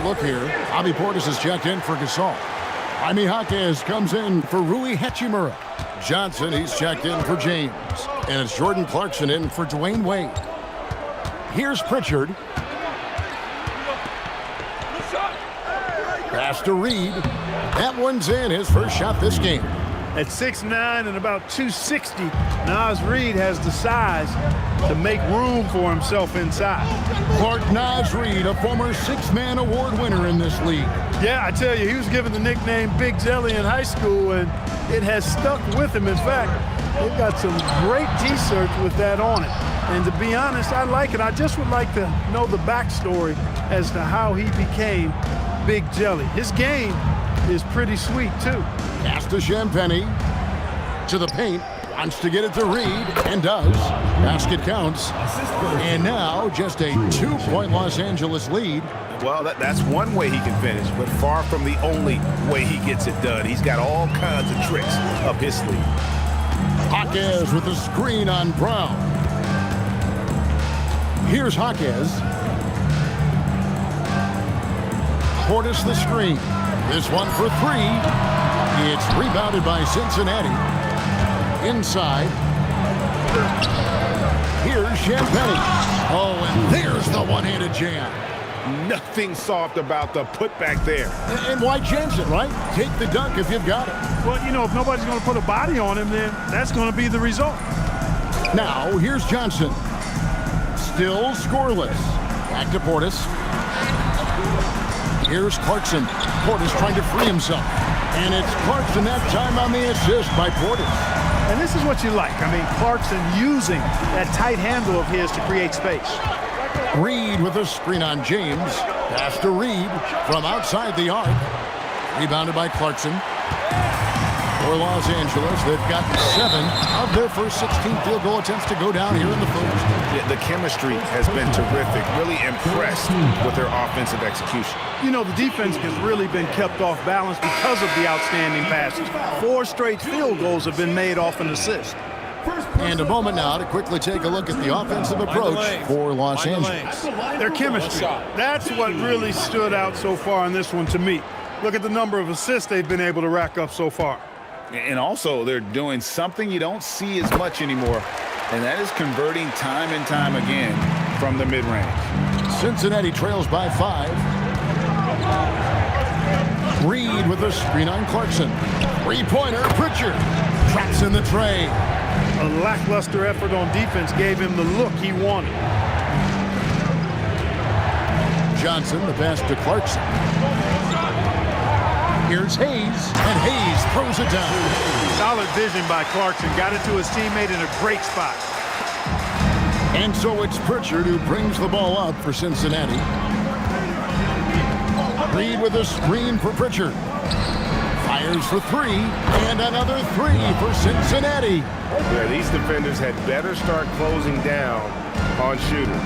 Look here. Bobby Portis has checked in for Gasol. Jaime Jaquez comes in for Rui Hachimura. Johnson, he's checked in for James. And it's Jordan Clarkson in for Dwayne Wade. Here's Pritchard. Pass to Reed. That one's in, his first shot this game. At 6'9" and about 260, Naz Reid has the size to make room for himself inside. Clark Naz Reid, a former six-man award winner in this league. Yeah, I tell you, he was given the nickname Big Jelly in high school, and it has stuck with him. In fact, they've got some great T-shirts with that on it. And to be honest, I like it. I just would like to know the backstory as to how he became Big Jelly. His game is pretty sweet, too. Pass to Champagny. To the paint. Wants to get it to Reed, and does. Basket counts. And now just a 2-point Los Angeles lead. Well, that's one way he can finish, but far from the only way he gets it done. He's got all kinds of tricks up his sleeve. Jaquez with the screen on Brown. Here's Jaquez. Portis the screen. This one for three. It's rebounded by Cincinnati. Inside. Here's Champagny. Oh, and there's the one-handed jam. Nothing soft about the putback there. And why chance it, right? Take the dunk if you've got it. Well, you know, if nobody's going to put a body on him, then that's going to be the result. Now, here's Johnson. Still scoreless. Back to Portis. Here's Clarkson. Portis trying to free himself. And it's Clarkson that time on the assist by Portis. And this is what you like. I mean, Clarkson using that tight handle of his to create space. Reed with a screen on James. Pass to Reed from outside the arc. Rebounded by Clarkson. For Los Angeles, they've gotten 7 of their first 16 field goal attempts to go down here in the first. Yeah, the chemistry has been terrific. Really impressed with their offensive execution. You know, the defense has really been kept off balance because of the outstanding passes. 4 straight field goals have been made off an assist. And a moment now to quickly take a look at the offensive approach for Los Angeles. Their chemistry. That's what really stood out so far in this one to me. Look at the number of assists they've been able to rack up so far. And also, they're doing something you don't see as much anymore, and that is converting time and time again from the mid-range. Cincinnati trails by 5. Reed with a screen on Clarkson. Three-pointer, Pritchard. Traps in the tray. A lackluster effort on defense gave him the look he wanted. Johnson, the pass to Clarkson. Here's Hayes, and Hayes throws it down. Solid vision by Clarkson. Got it to his teammate in a great spot. And so it's Pritchard who brings the ball up for Cincinnati. Reed with a screen for Pritchard. Fires for 3, and another 3 for Cincinnati. Yeah, these defenders had better start closing down on shooters.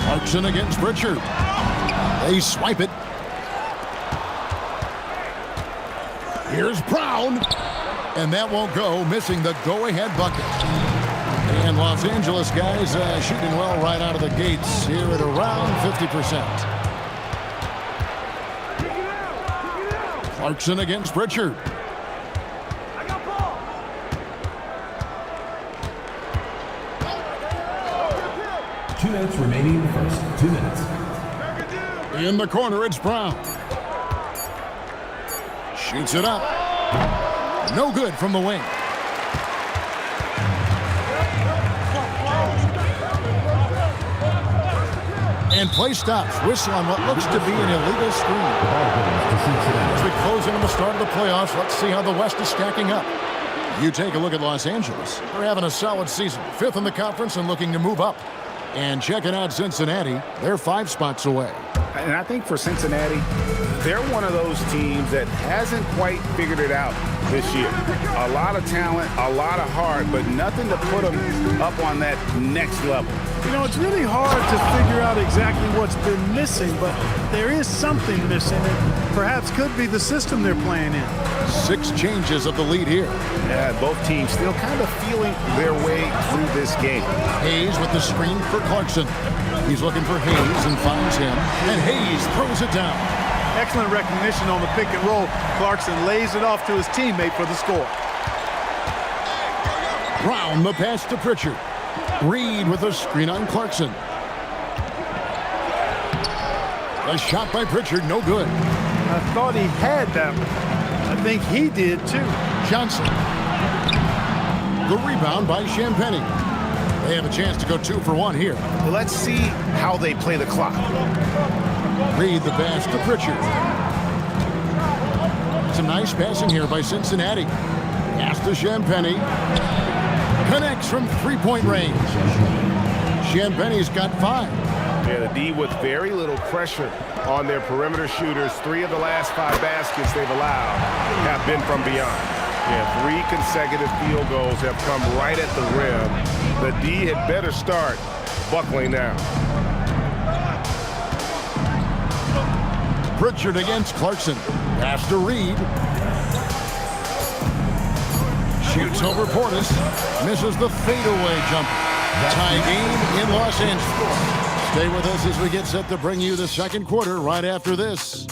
Clarkson against Pritchard. They swipe it. Here's Brown. And that won't go, missing the go-ahead bucket. And Los Angeles guys shooting well right out of the gates here at around 50%. Clarkson against Pritchard. I got ball. 2 minutes remaining in the first. 2 minutes. In the corner, it's Brown. Shoots it up. No good from the wing. And play stops. Whistle on what looks to be an illegal screen. As we close in on the start of the playoffs, let's see how the West is stacking up. You take a look at Los Angeles. They're having a solid season. 5th in the conference and looking to move up. And checking out Cincinnati, they're 5 spots away. And I think for Cincinnati, they're one of those teams that hasn't quite figured it out this year. A lot of talent, a lot of heart, but nothing to put them up on that next level. You know, it's really hard to figure out exactly what's been missing, but there is something missing. It perhaps could be the system they're playing in. 6 changes of the lead here. Yeah, both teams still kind of feeling their way through this game. Hayes with the screen for Clarkson. He's looking for Hayes and finds him, and Hayes throws it down. Excellent recognition on the pick and roll. Clarkson lays it off to his teammate for the score. Brown the pass to Pritchard. Reed with a screen on Clarkson. A shot by Pritchard, no good. I thought he had that one. I think he did too. Johnson. The rebound by Champagny. They have a chance to go 2 for 1 here. Let's see how they play the clock. Reed the pass to Pritchard. Some nice passing here by Cincinnati. Pass to Champagny. Connects from 3-point range. Champagny's got 5. Yeah, the D with very little pressure on their perimeter shooters. 3 of the last 5 baskets they've allowed have been from beyond. Yeah, 3 consecutive field goals have come right at the rim. The D had better start buckling down. Pritchard against Clarkson. Pass to Reed. Shoots over Portis. Misses the fadeaway jumper. Tie game in Los Angeles. Stay with us as we get set to bring you the second quarter right after this.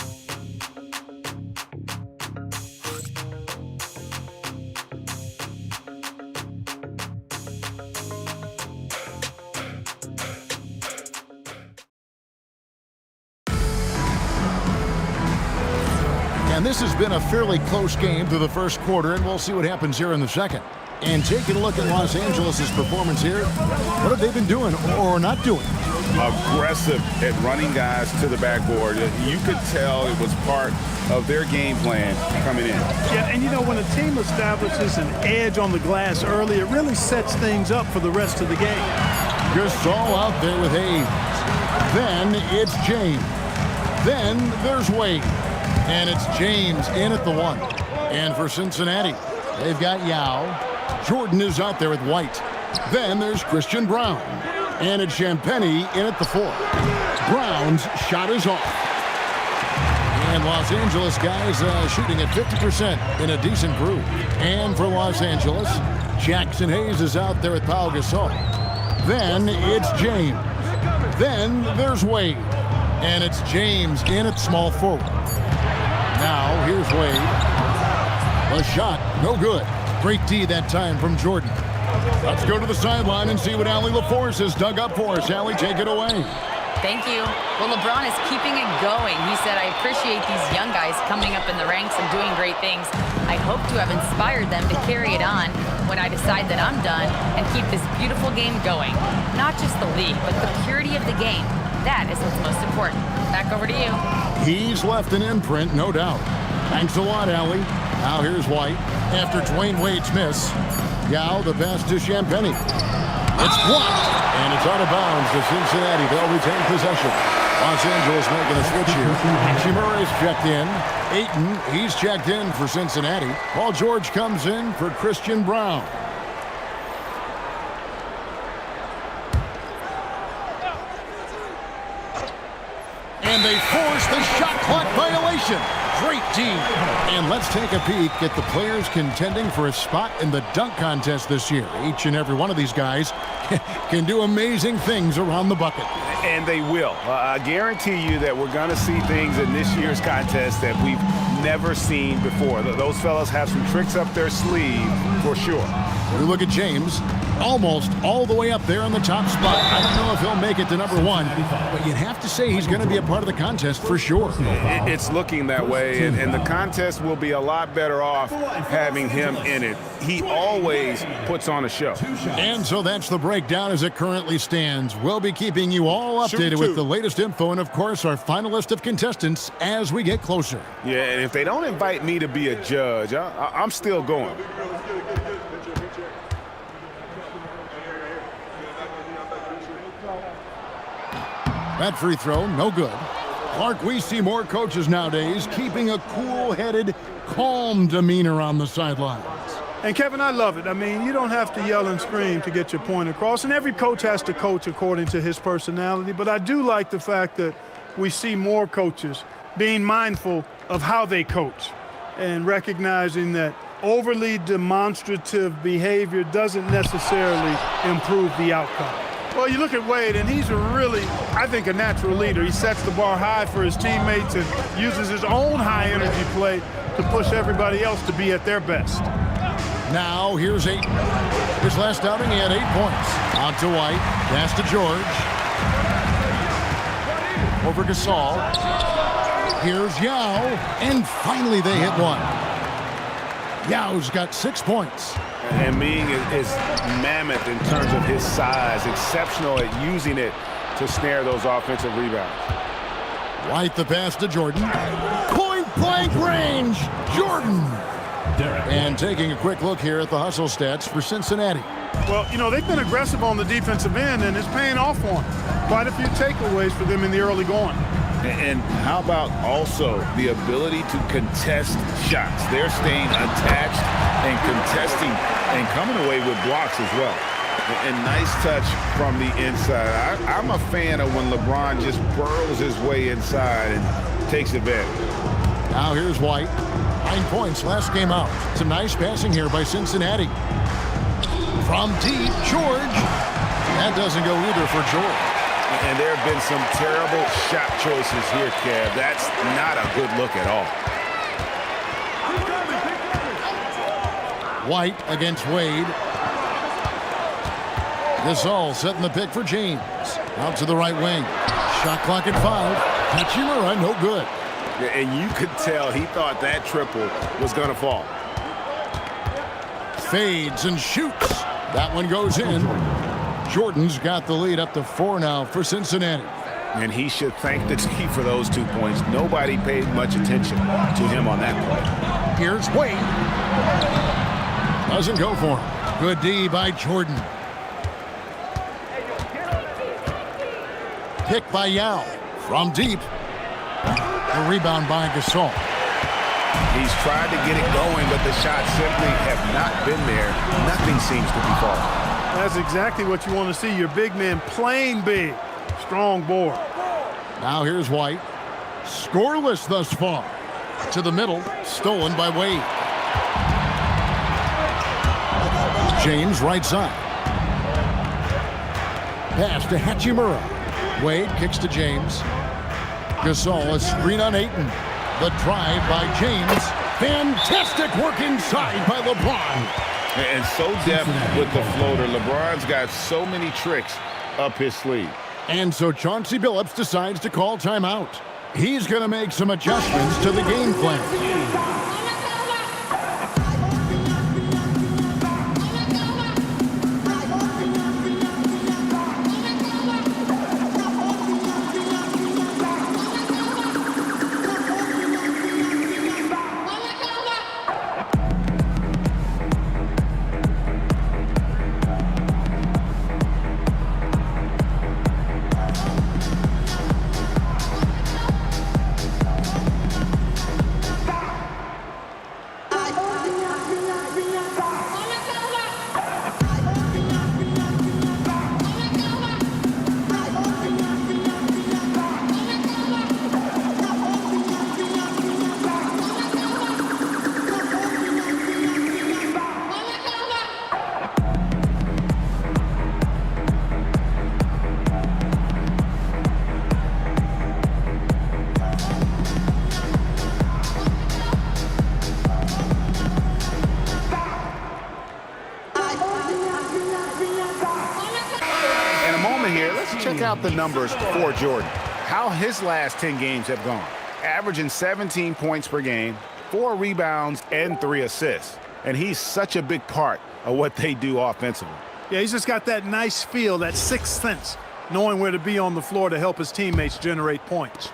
And this has been a fairly close game through the first quarter, and we'll see what happens here in the second. And taking a look at Los Angeles' performance here, what have they been doing or not doing? Aggressive at running guys to the backboard. You could tell it was part of their game plan coming in. Yeah, and you know, when a team establishes an edge on the glass early, it really sets things up for the rest of the game. Gasol out there with Hayes. Then it's James. Then there's Wade. And it's James in at the 1. And for Cincinnati, they've got Yao. Jordan is out there with White. Then there's Christian Brown. And it's Champagny in at the 4. Brown's shot is off. And Los Angeles guys shooting at 50% in a decent groove. And for Los Angeles, Jackson Hayes is out there with Pau Gasol. Then it's James. Then there's Wade. And it's James in at small forward. Now, here's Wade. A shot, no good. Great D that time from Jordan. Let's go to the sideline and see what Allie LaForce has dug up for us. Allie, take it away. Thank you. Well, LeBron is keeping it going. He said, I appreciate these young guys coming up in the ranks and doing great things. I hope to have inspired them to carry it on when I decide that I'm done and keep this beautiful game going. Not just the league, but the purity of the game. That is what's most important. Back over to you. He's left an imprint, no doubt. Thanks a lot, Allie. Now here's White. After Dwayne Wade's miss, Yao the pass to Champagny. It's blocked, and it's out of bounds to Cincinnati. They'll retain possession. Los Angeles making a switch here. Hachimura's checked in. Ayton, he's checked in for Cincinnati. Paul George comes in for Christian Brown. And they force the shot clock violation. Great D. And let's take a peek at the players contending for a spot in the dunk contest this year. Each and every one of these guys can do amazing things around the bucket. And they will. I guarantee you that we're going to see things in this year's contest that we've never seen before. Those fellas have some tricks up their sleeve for sure. We look at James, almost all the way up there in the top spot. I don't know if he'll make it to number 1, but you'd have to say he's going to be a part of the contest for sure. It's looking that way, and the contest will be a lot better off having him in it. He always puts on a show. And so that's the breakdown as it currently stands. We'll be keeping you all updated with the latest info and, of course, our final list of contestants as we get closer. Yeah, and if they don't invite me to be a judge, I'm still going. That free throw, no good. Clark, we see more coaches nowadays keeping a cool-headed, calm demeanor on the sidelines. And, Kevin, I love it. I mean, you don't have to yell and scream to get your point across, and every coach has to coach according to his personality. But I do like the fact that we see more coaches being mindful of how they coach and recognizing that overly demonstrative behavior doesn't necessarily improve the outcome. Well, you look at Wade, and he's really, I think, a natural leader. He sets the bar high for his teammates and uses his own high-energy play to push everybody else to be at their best. Now, here's Ayton. His last outing, he had 8 points. Out to White. Pass to George. Over Gasol. Here's Yao. And finally, they hit one. Yao's got 6 points. And Ming is mammoth in terms of his size, exceptional at using it to snare those offensive rebounds. White the pass to Jordan. Point-blank range. Jordan. And taking a quick look here at the hustle stats for Cincinnati. Well, you know, they've been aggressive on the defensive end, and it's paying off for them. Quite a few takeaways for them in the early going. And how about also the ability to contest shots? They're staying attached and contesting and coming away with blocks as well. And nice touch from the inside. I'm a fan of when LeBron just burrows his way inside and takes advantage. Now here's White. 9 points last game out. Some nice passing here by Cincinnati. From deep, George. That doesn't go either for George. And there have been some terrible shot choices here, Kev. That's not a good look at all. White against Wade. Gasol setting the pick for James. Out to the right wing. Shot clock at 5. Hachimura, no good. And you could tell he thought that triple was going to fall. Fades and shoots. That one goes in. Jordan's got the lead up to 4 now for Cincinnati. And he should thank the team for those 2 points. Nobody paid much attention to him on that play. Here's Wade. Doesn't go for him. Good D by Jordan. Pick by Yao. From deep. The rebound by Gasol. He's tried to get it going, but the shots simply have not been there. Nothing seems to be falling. That's exactly what you want to see. Your big man playing big. Strong board. Now here's White. Scoreless thus far. To the middle. Stolen by Wade. James right side. Pass to Hachimura. Wade kicks to James. Gasol, a screen on Ayton. The drive by James. Fantastic work inside by LeBron. And so deft with the floater. LeBron's got so many tricks up his sleeve. And so Chauncey Billups decides to call timeout. He's going to make some adjustments to the game plan. Check out the numbers for Jordan. How his last 10 games have gone. Averaging 17 points per game, 4 rebounds, and 3 assists. And he's such a big part of what they do offensively. Yeah, he's just got that nice feel, that sixth sense, knowing where to be on the floor to help his teammates generate points.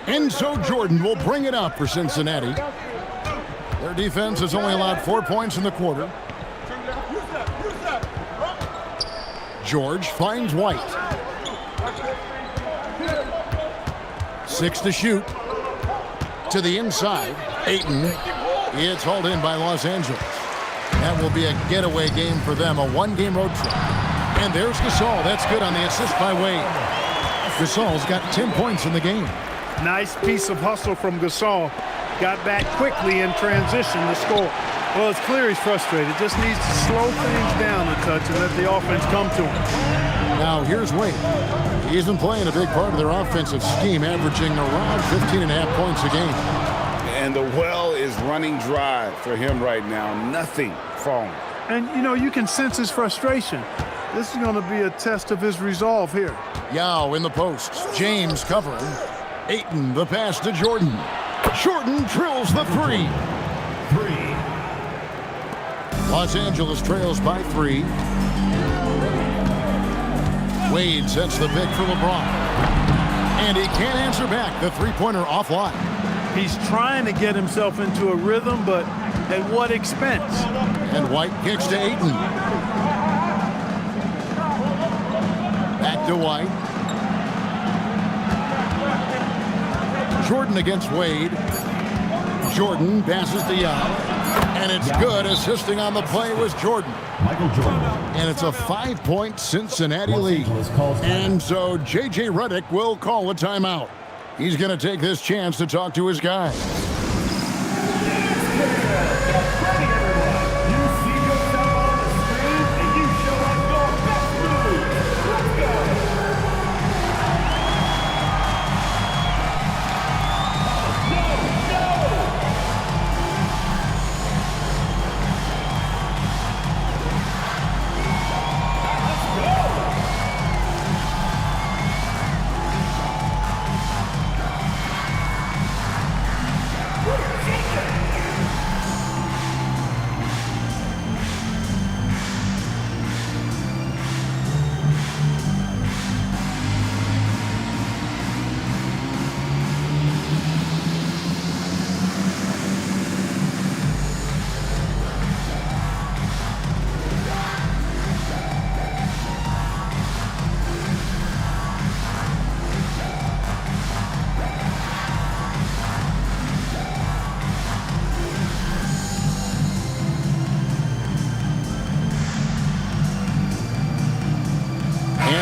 And so Jordan will bring it up for Cincinnati. Their defense has only allowed 4 points in the quarter. George finds White. 6 to shoot. To the inside. Ayton It's hauled in by Los Angeles. That will be a getaway game for them, a one-game road trip. And there's Gasol. That's good on the assist by Wade. Gasol's got 10 points in the game. Nice piece of hustle from Gasol. Got back quickly in transition to score. Well, it's clear he's frustrated. Just needs to slow things down a touch and let the offense come to him. Now here's Wade. He's been playing a big part of their offensive scheme, averaging around 15.5 points a game. And the well is running dry for him right now. Nothing falling. And, you know, you can sense his frustration. This is going to be a test of his resolve here. Yao in the post. James covering. Ayton, the pass to Jordan. Jordan drills the three. Los Angeles trails by 3. Wade sets the pick for LeBron. And he can't answer back. The three-pointer offline. He's trying to get himself into a rhythm, but at what expense? And White kicks to Ayton. Back to White. Jordan against Wade. Jordan passes to Yao. And it's good. Assisting on the play was Jordan. Michael Jordan. And it's a 5-point Cincinnati lead. And so J.J. Redick will call a timeout. He's going to take this chance to talk to his guys.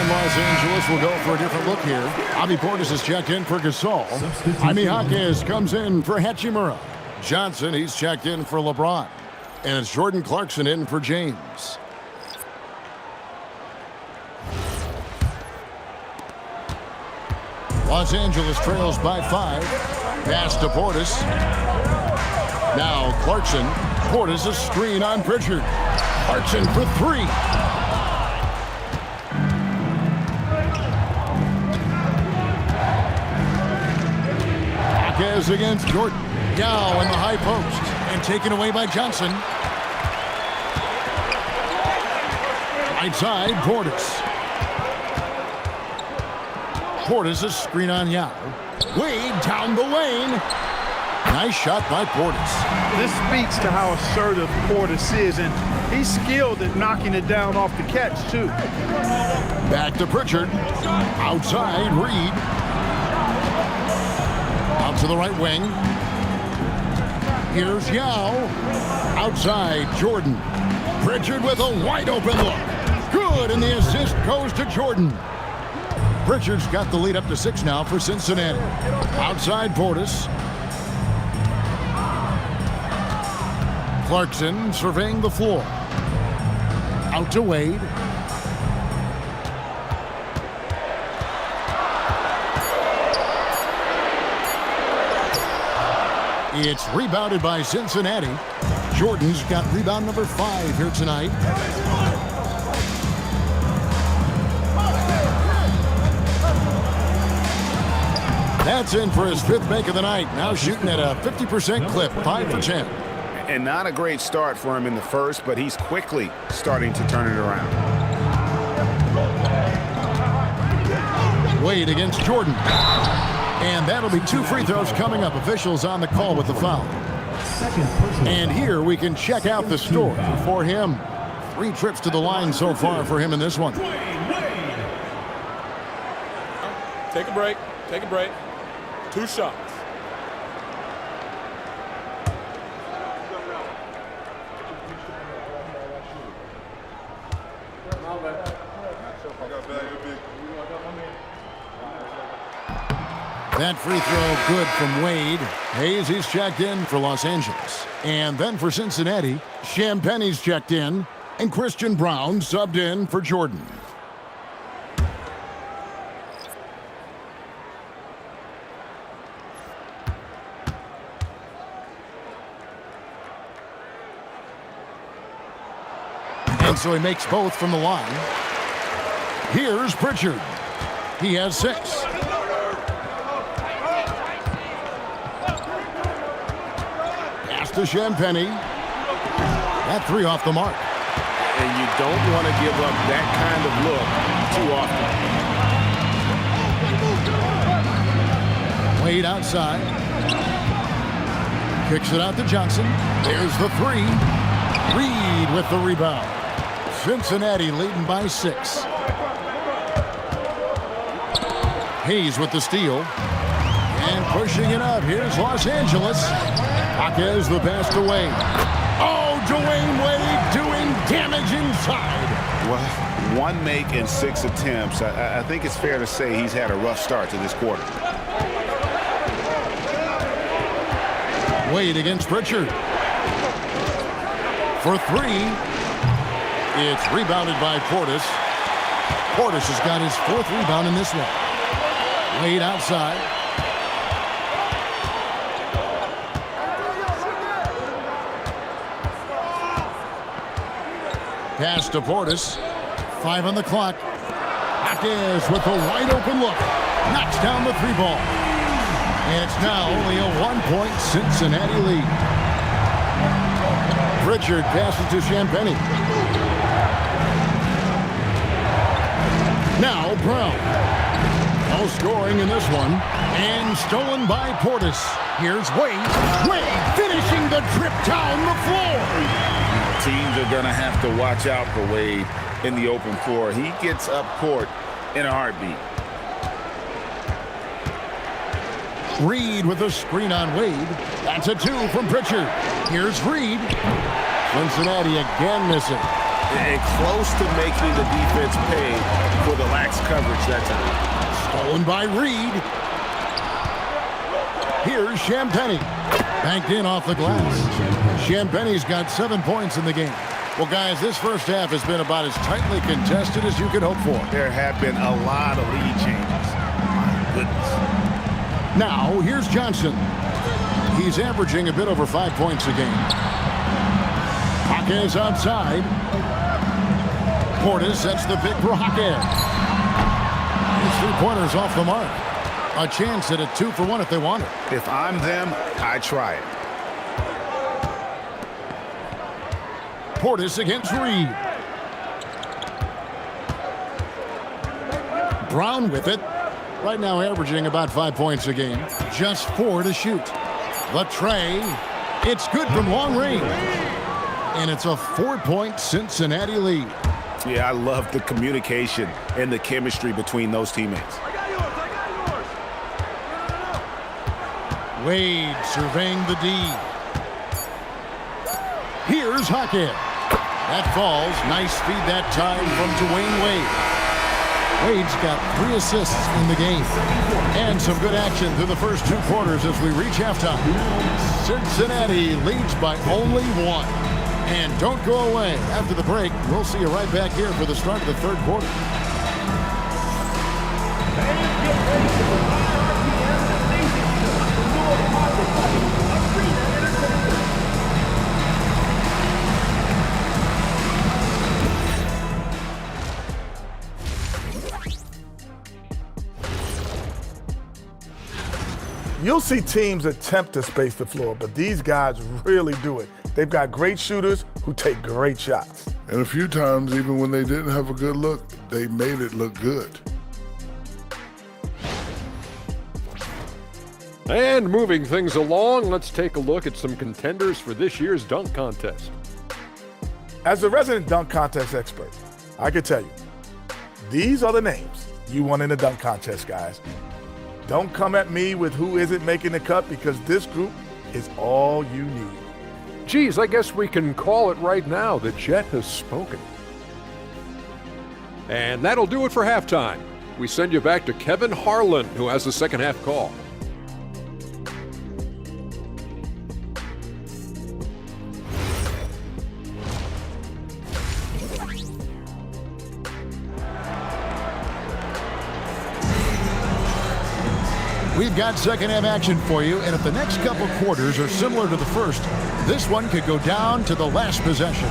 Los Angeles will go for a different look here. Avi Portis is checked in for Gasol. Jaime Jaquez comes in for Hachimura. Johnson, he's checked in for LeBron. And it's Jordan Clarkson in for James. Los Angeles trails by 5. Pass to Portis. Now Clarkson. Portis a screen on Pritchard. Clarkson for 3. Jaquez against Jordan. Yao in the high post. And taken away by Johnson. Right side, Portis. Portis a screen on Yao. Wade down the lane. Nice shot by Portis. This speaks to how assertive Portis is, and he's skilled at knocking it down off the catch, too. Back to Pritchard. Outside, Reed. Out to the right wing. Here's Yao. Outside, Jordan. Pritchard with a wide open look. Good, and the assist goes to Jordan. Pritchard's got the lead up to 6 now for Cincinnati. Outside, Portis. Clarkson surveying the floor. Out to Wade. It's rebounded by Cincinnati. Jordan's got rebound number 5 here tonight. That's in for his 5th make of the night. Now shooting at a 50% clip, 5 for 10. And not a great start for him in the first, but he's quickly starting to turn it around. Wade against Jordan. And that'll be 2 free throws coming up. Officials on the call with the foul. And here we can check out the story for him. 3 trips to the line so far for him in this one. Take a break. Take a break. 2 shots. That free throw good from Wade. Hayes, he's checked in for Los Angeles. And then for Cincinnati, Champagne's checked in, and Christian Brown subbed in for Jordan. And so he makes both from the line. Here's Pritchard. He has 6. Pass to Champagnie. That 3 off the mark. And you don't want to give up that kind of look too often. Wade outside. Kicks it out to Johnson. There's the 3. Reed with the rebound. Cincinnati leading by 6. Hayes with the steal. And pushing it up. Here's Los Angeles. Jaquez the pass to Wade. Oh, Dwayne Wade doing damage inside. Well, 1 make in 6 attempts. I think it's fair to say he's had a rough start to this quarter. Wade against Pritchard. For 3. It's rebounded by Portis. Portis has got his 4th rebound in this one. Wade outside. Pass to Portis. 5 on the clock. Jaquez with a wide open look. Knocks down the 3 ball. And it's now only a 1-point Cincinnati lead. Pritchard passes to Champagnie. Now Brown. No scoring in this one. And stolen by Portis. Here's Wade. Wade finishing the trip down the floor. Teams are going to have to watch out for Wade in the open floor. He gets up court in a heartbeat. Reed with a screen on Wade. That's a 2 from Pritchard. Here's Reed. Cincinnati again missing. And close to making the defense pay for the lax coverage that time. Stolen by Reed. Here's Champagnie. Banked in off the glass. Champagnie's got 7 points in the game. Well, guys, this first half has been about as tightly contested as you could hope for. There have been a lot of lead changes. My goodness. Now, here's Johnson. He's averaging a bit over 5 points a game. Jaquez outside. Portis sets the pick for Jaquez. His 3-pointers off the mark. A chance at a 2 for 1 if they want it. If I'm them, I try it. Portis against Reed. Brown with it. Right now averaging about 5 points a game. Just 4 to shoot. The tray. It's good from long range. And it's a 4-point Cincinnati lead. Yeah, I love the communication and the chemistry between those teammates. Wade surveying the D. Here's Jaquez. That falls. Nice feed that time from Dwayne Wade. Wade's got 3 assists in the game. And some good action through the first 2 quarters as we reach halftime. Cincinnati leads by only 1. And don't go away. After the break, we'll see you right back here for the start of the 3rd quarter. You'll see teams attempt to space the floor, but these guys really do it. They've got great shooters who take great shots. And a few times, even when they didn't have a good look, they made it look good. And moving things along, let's take a look at some contenders for this year's dunk contest. As a resident dunk contest expert, I can tell you, these are the names you want in the dunk contest, guys. Don't come at me with who isn't making the cut, because this group is all you need. Geez, I guess we can call it right now. The Jet has spoken. And that'll do it for halftime. We send you back to Kevin Harlan, who has the second half call. We've got second half action for you, and if the next couple quarters are similar to the first, this one could go down to the last possession.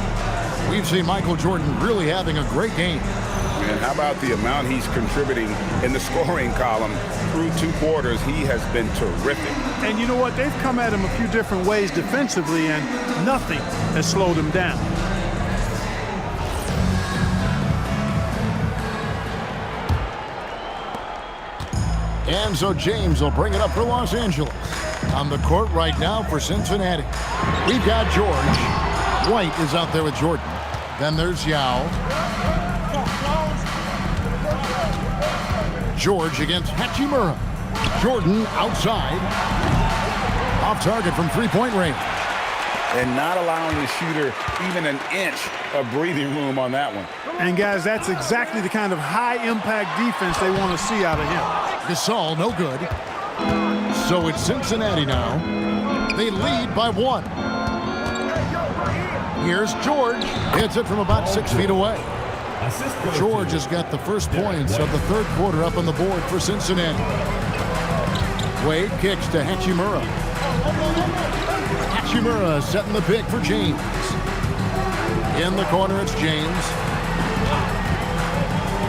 We've seen Michael Jordan really having a great game. And how about the amount he's contributing in the scoring column through 2 quarters? He has been terrific. And you know what? They've come at him a few different ways defensively, and nothing has slowed him down. And so James will bring it up for Los Angeles. On the court right now for Cincinnati, we've got George. White is out there with Jordan. Then there's Yao. George against Hachimura. Jordan outside. Off target from three-point range. And not allowing the shooter even an inch of breathing room on that one. And guys, that's exactly the kind of high-impact defense they want to see out of him. Gasol, no good. So it's Cincinnati now. They lead by 1. Here's George. Hits it from about 6 feet away. George has got the first points of the third quarter up on the board for Cincinnati. Wade kicks to Hachimura. Hachimura setting the pick for James. In the corner, it's James.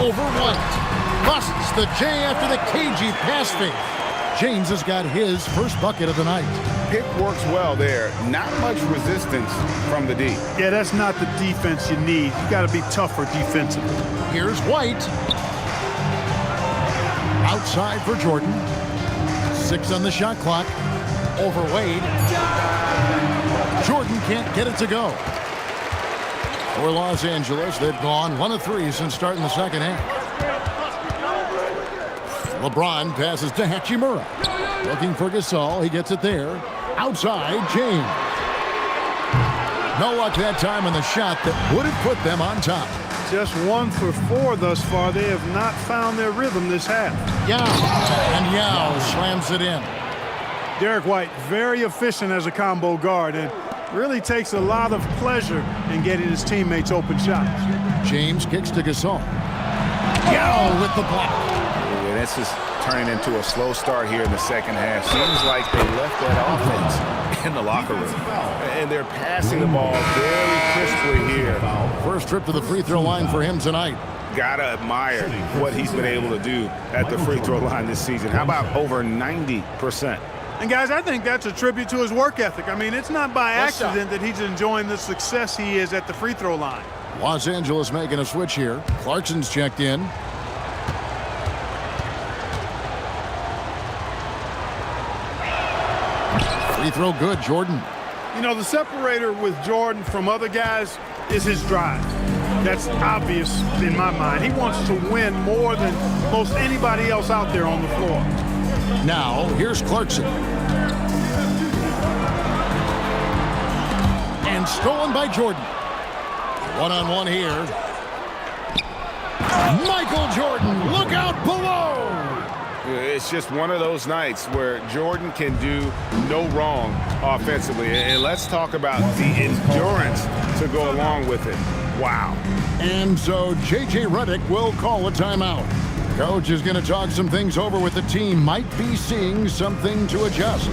Over White. Busts the J after the cagey pass fake. James has got his first bucket of the night. Pick works well there. Not much resistance from the D. Yeah, that's not the defense you need. You got to be tougher defensively. Here's White. Outside for Jordan. 6 on the shot clock. Over Wade. Jordan can't get it to go. For Los Angeles, they've gone 1 of 3 since starting the second half. LeBron passes to Hachimura. Looking for Gasol. He gets it there. Outside, James. No luck that time on the shot that would have put them on top. Just 1 for 4 thus far. They have not found their rhythm this half. Yao. And Yao slams it in. Derek White, very efficient as a combo guard, and really takes a lot of pleasure in getting his teammates open shots. James kicks to Gasol. Yao with the block. This is turning into a slow start here in the second half. Seems like they left that offense in the locker room. And they're passing the ball very crisply here. First trip to the free throw line for him tonight. Gotta admire what he's been able to do at the free throw line this season. How about over 90%? And guys, I think that's a tribute to his work ethic. I mean, it's not by accident that he's enjoying the success he is at the free throw line. Los Angeles making a switch here. Clarkson's checked in. Free throw good, Jordan. You know, the separator with Jordan from other guys is his drive. That's obvious in my mind. He wants to win more than most anybody else out there on the floor. Now, here's Clarkson. And stolen by Jordan. One-on-one here. Michael Jordan, look out below! It's just one of those nights where Jordan can do no wrong offensively. And let's talk about the endurance to go along with it. Wow. And so J.J. Redick will call a timeout. Coach is going to talk some things over with the team. Might be seeing something to adjust.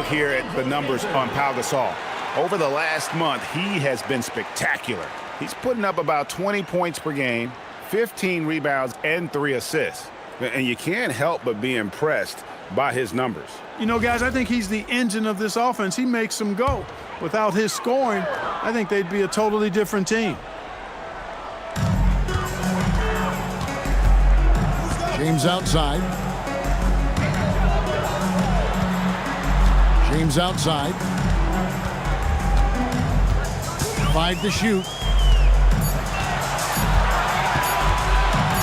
Here at the numbers on Pau Gasol. Over the last month, he has been spectacular. He's putting up about 20 points per game, 15 rebounds, and 3 assists. And you can't help but be impressed by his numbers. You know, guys, I think he's the engine of this offense. He makes them go. Without his scoring, I think they'd be a totally different team. James outside. James outside. 5 to shoot.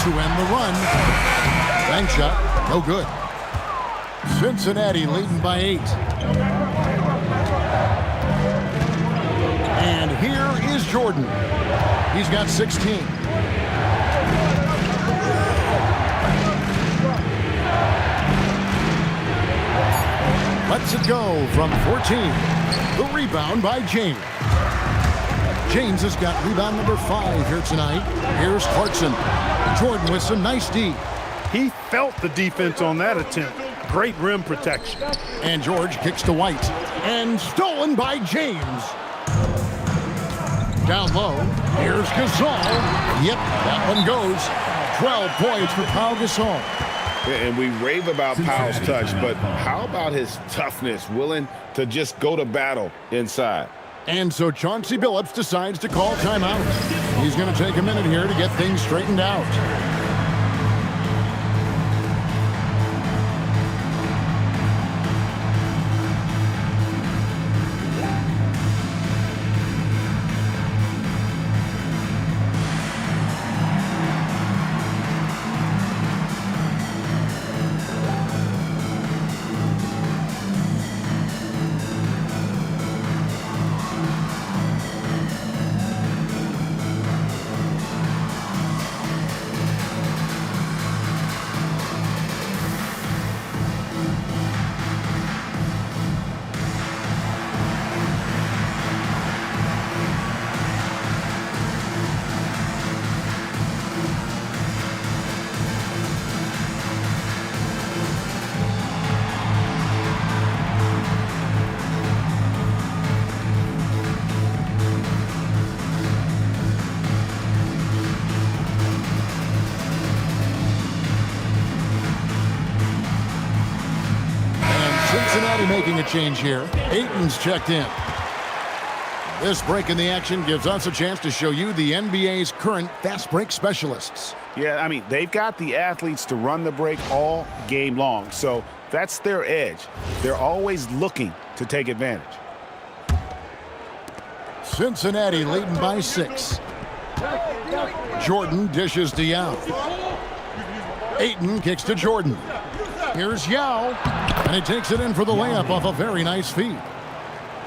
To end the run. Bank shot, no good. Cincinnati leading by 8. And here is Jordan. He's got 16. Lets it go from 14. The rebound by James. James has got rebound number 5 here tonight. Here's Clarkson. Jordan with some nice D. He felt the defense on that attempt. Great rim protection. And George kicks to White. And stolen by James. Down low. Here's Gasol. Yep, that one goes. 12 points for Pau Gasol. And we rave about Powell's touch, but how about his toughness, willing to just go to battle inside? And so Chauncey Billups decides to call timeout. He's going to take a minute here to get things straightened out. Cincinnati making a change here. Ayton's checked in. This break in the action gives us a chance to show you the NBA's current fast break specialists. Yeah, I mean, they've got the athletes to run the break all game long, so that's their edge. They're always looking to take advantage. Cincinnati leading by 6. Jordan dishes to Yao. Ayton kicks to Jordan. Here's Yao, and he takes it in for the layup off a very nice feed.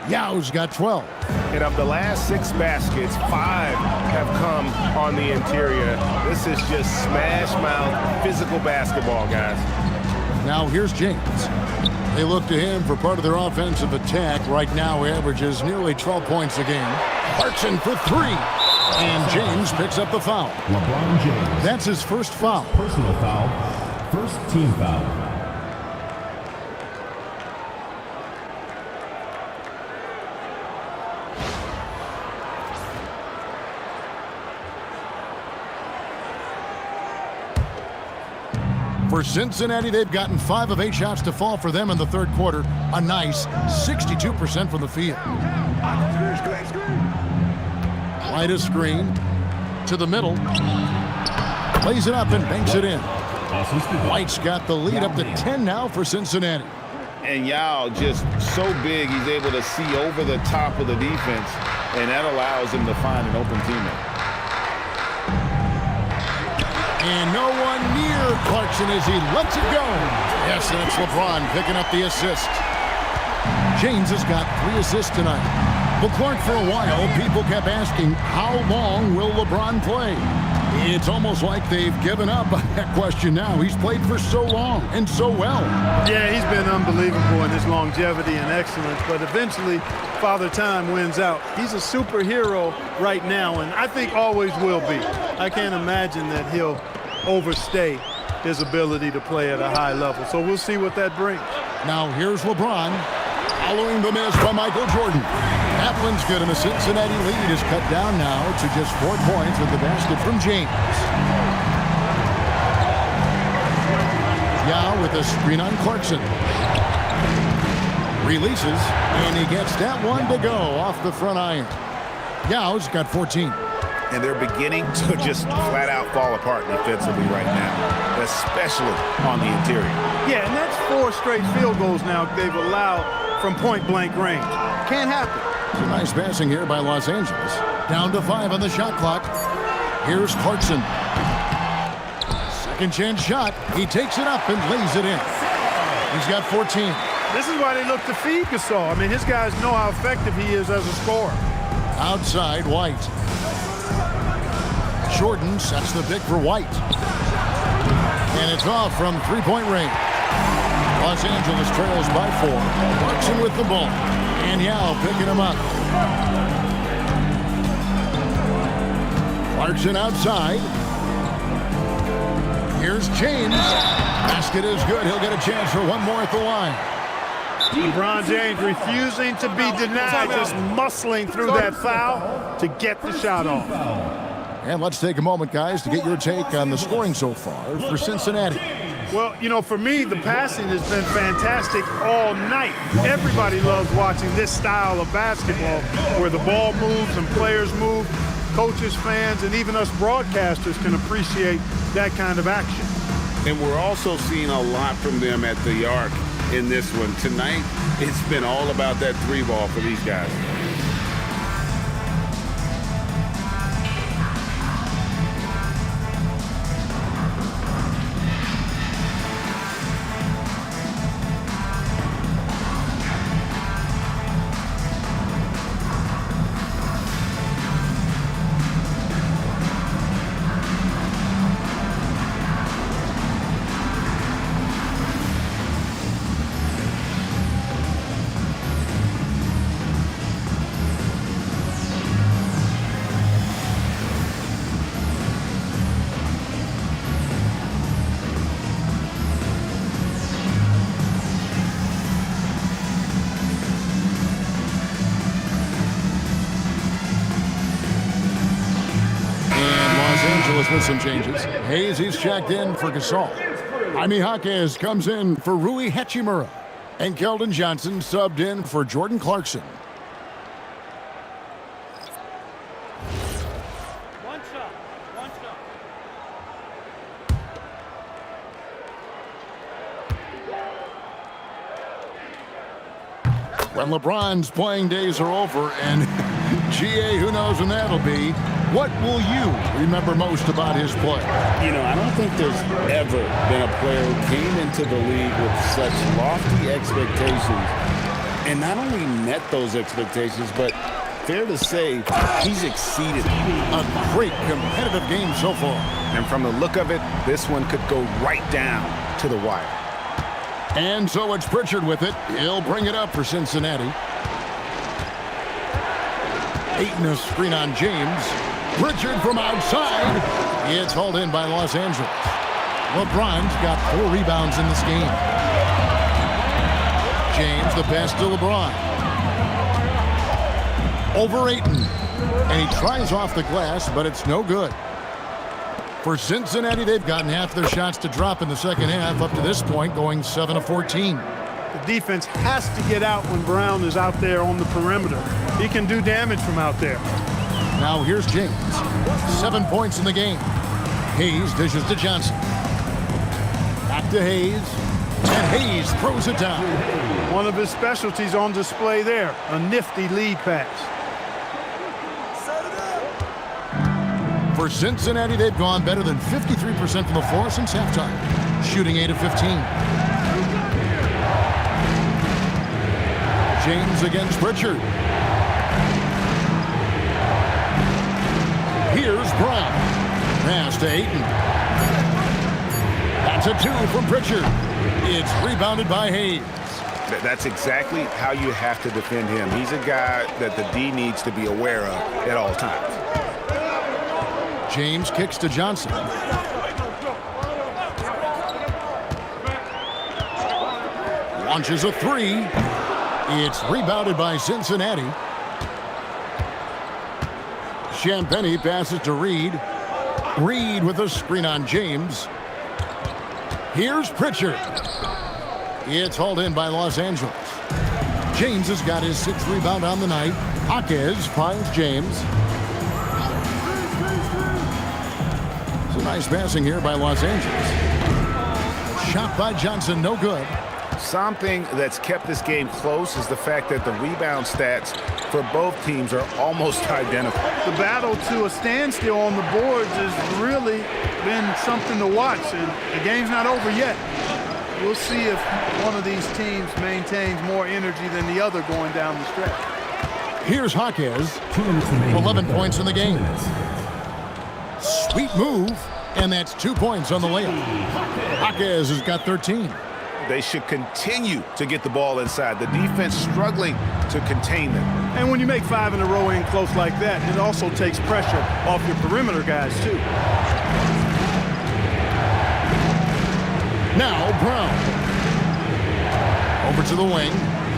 Yao's got 12. And of the last 6 baskets, 5 have come on the interior. This is just smash mouth physical basketball, guys. Now here's James. They look to him for part of their offensive attack. Right now averages nearly 12 points a game. Clarkson for 3. And James picks up the foul. LeBron James. That's his first foul. Personal foul. First team foul. For Cincinnati, they've gotten 5 of 8 shots to fall for them in the third quarter. A nice 62% from the field. Wide a screen to the middle. Plays it up and banks it in. White's got the lead up to 10 now for Cincinnati. And Yao just so big, he's able to see over the top of the defense, and that allows him to find an open teammate. And no one near Clarkson as he lets it go. Yes, that's LeBron picking up the assist. James has got 3 assists tonight. But Clark, for a while, people kept asking, how long will LeBron play? It's almost like they've given up on that question now. He's played for so long and so well. Yeah, he's been unbelievable in his longevity and excellence, but eventually Father Time wins out. He's a superhero right now, and I think always will be. I can't imagine that he'll overstay his ability to play at a high level. So we'll see what that brings. Now here's LeBron following the miss by Michael Jordan. That That one's good, and the Cincinnati lead is cut down now to just 4 points with the basket from James. Yao with a screen on Clarkson. Releases, and he gets that one to go off the front iron. Yao's got 14. And they're beginning to just flat out fall apart defensively right now, especially on the interior. Yeah, and that's 4 straight field goals now they've allowed from point-blank range. Can't happen. Some nice passing here by Los Angeles. Down to 5 on the shot clock. Here's Clarkson. Second chance shot. He takes it up and lays it in. He's got 14. This is why they look to feed Gasol. I mean, his guys know how effective he is as a scorer. Outside, White. Jordan sets the pick for White. And it's off from three-point range. Los Angeles trails by 4. Clarkson with the ball. And Yao picking him up. Clarkson outside. Here's James. Basket is good. He'll get a chance for one more at the line. LeBron James refusing to be denied, just muscling through that foul to get the shot off. And let's take a moment, guys, to get your take on the scoring so far for Cincinnati. Well, you know, for me, the passing has been fantastic all night. Everybody loves watching this style of basketball where the ball moves and players move. Coaches, fans, and even us broadcasters can appreciate that kind of action. And we're also seeing a lot from them at the arc in this one. Tonight, it's been all about that 3-ball for these guys. With some changes. Hayes, he's checked in for Gasol. Jaime Jaquez comes in for Rui Hachimura. And Keldon Johnson subbed in for Jordan Clarkson. One shot. When LeBron's playing days are over, and GA, who knows when that'll be, what will you remember most about his play? You know, I don't think there's ever been a player who came into the league with such lofty expectations and not only met those expectations, but fair to say he's exceeded them. A great competitive game so far. And from the look of it, this one could go right down to the wire. And so it's Pritchard with it. He'll bring it up for Cincinnati. Ayton a screen on James. Pritchard from outside. It's hauled in by Los Angeles. LeBron's got 4 rebounds in this game. James the pass to LeBron. Over Ayton. And he tries off the glass, but it's no good. For Cincinnati, they've gotten half their shots to drop in the second half up to this point, going 7 of 14. The defense has to get out when Brown is out there on the perimeter. He can do damage from out there. Now here's James. 7 points in the game. Hayes dishes to Johnson. Back to Hayes. And Hayes throws it down. One of his specialties on display there. A nifty lead pass. For Cincinnati, they've gone better than 53% from the floor since halftime, shooting 8 of 15. James against Pritchard. Here's Brown. Pass to Ayton. That's a 2 from Pritchard. It's rebounded by Hayes. That's exactly how you have to defend him. He's a guy that the D needs to be aware of at all times. James kicks to Johnson. Launches a 3. It's rebounded by Cincinnati. Champagny passes to Reed. Reed with a screen on James. Here's Pritchard. It's hauled in by Los Angeles. James has got his 6th rebound on the night. Jaquez finds James. It's a nice passing here by Los Angeles. Shot by Johnson, no good. Something that's kept this game close is the fact that the rebound stats for both teams are almost identical. The battle to a standstill on the boards has really been something to watch, and the game's not over yet. We'll see if one of these teams maintains more energy than the other going down the stretch. Here's Jaquez. 11 points in the game. Sweet move, and that's 2 points on the layup. Jaquez has got 13. They should continue to get the ball inside. The defense struggling to contain them. And when you make 5 in a row in close like that, it also takes pressure off your perimeter guys, too. Now Brown. Over to the wing.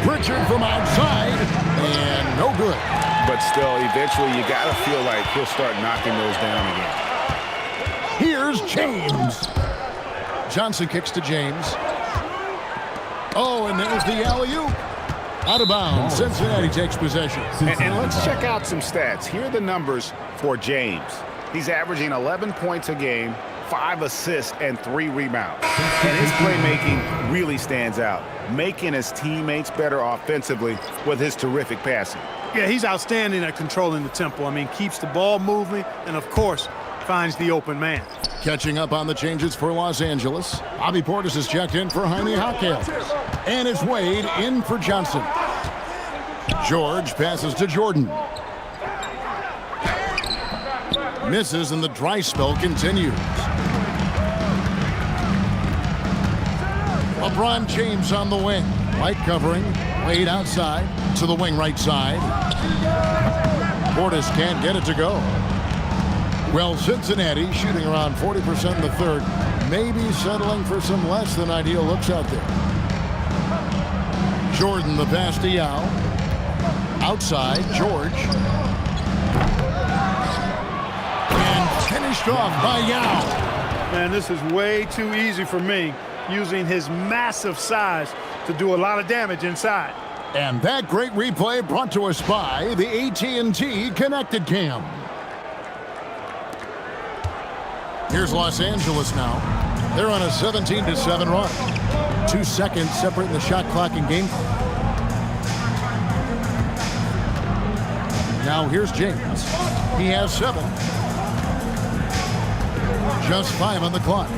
Pritchard from outside, and no good. But still, eventually you got to feel like he'll start knocking those down again. Here's James. Johnson kicks to James. Oh, and there's the alley-oop. Out of bounds. Cincinnati takes possession. And let's check out some stats. Here are the numbers for James. He's averaging 11 points a game, 5 assists, and 3 rebounds. And his playmaking really stands out, making his teammates better offensively with his terrific passing. Yeah, he's outstanding at controlling the tempo. I mean, keeps the ball moving and, of course, finds the open man. Catching up on the changes for Los Angeles. Bobby Portis has checked in for Jaime Jaquez. And it's Wade in for Johnson. George passes to Jordan. Misses, and the dry spell continues. LeBron James on the wing. White covering. Wade outside to the wing right side. Portis can't get it to go. Well, Cincinnati shooting around 40% in the third. Maybe settling for some less than ideal looks out there. Jordan the pass to Yao. Outside, George. And finished off by Yao. Man, this is way too easy for me, using his massive size to do a lot of damage inside. And that great replay brought to us by the AT&T Connected Cam. Here's Los Angeles now. They're on a 17-7 run. 2 seconds separating the shot clock and game clock. Now here's James. He has 7. Just 5 on the clock.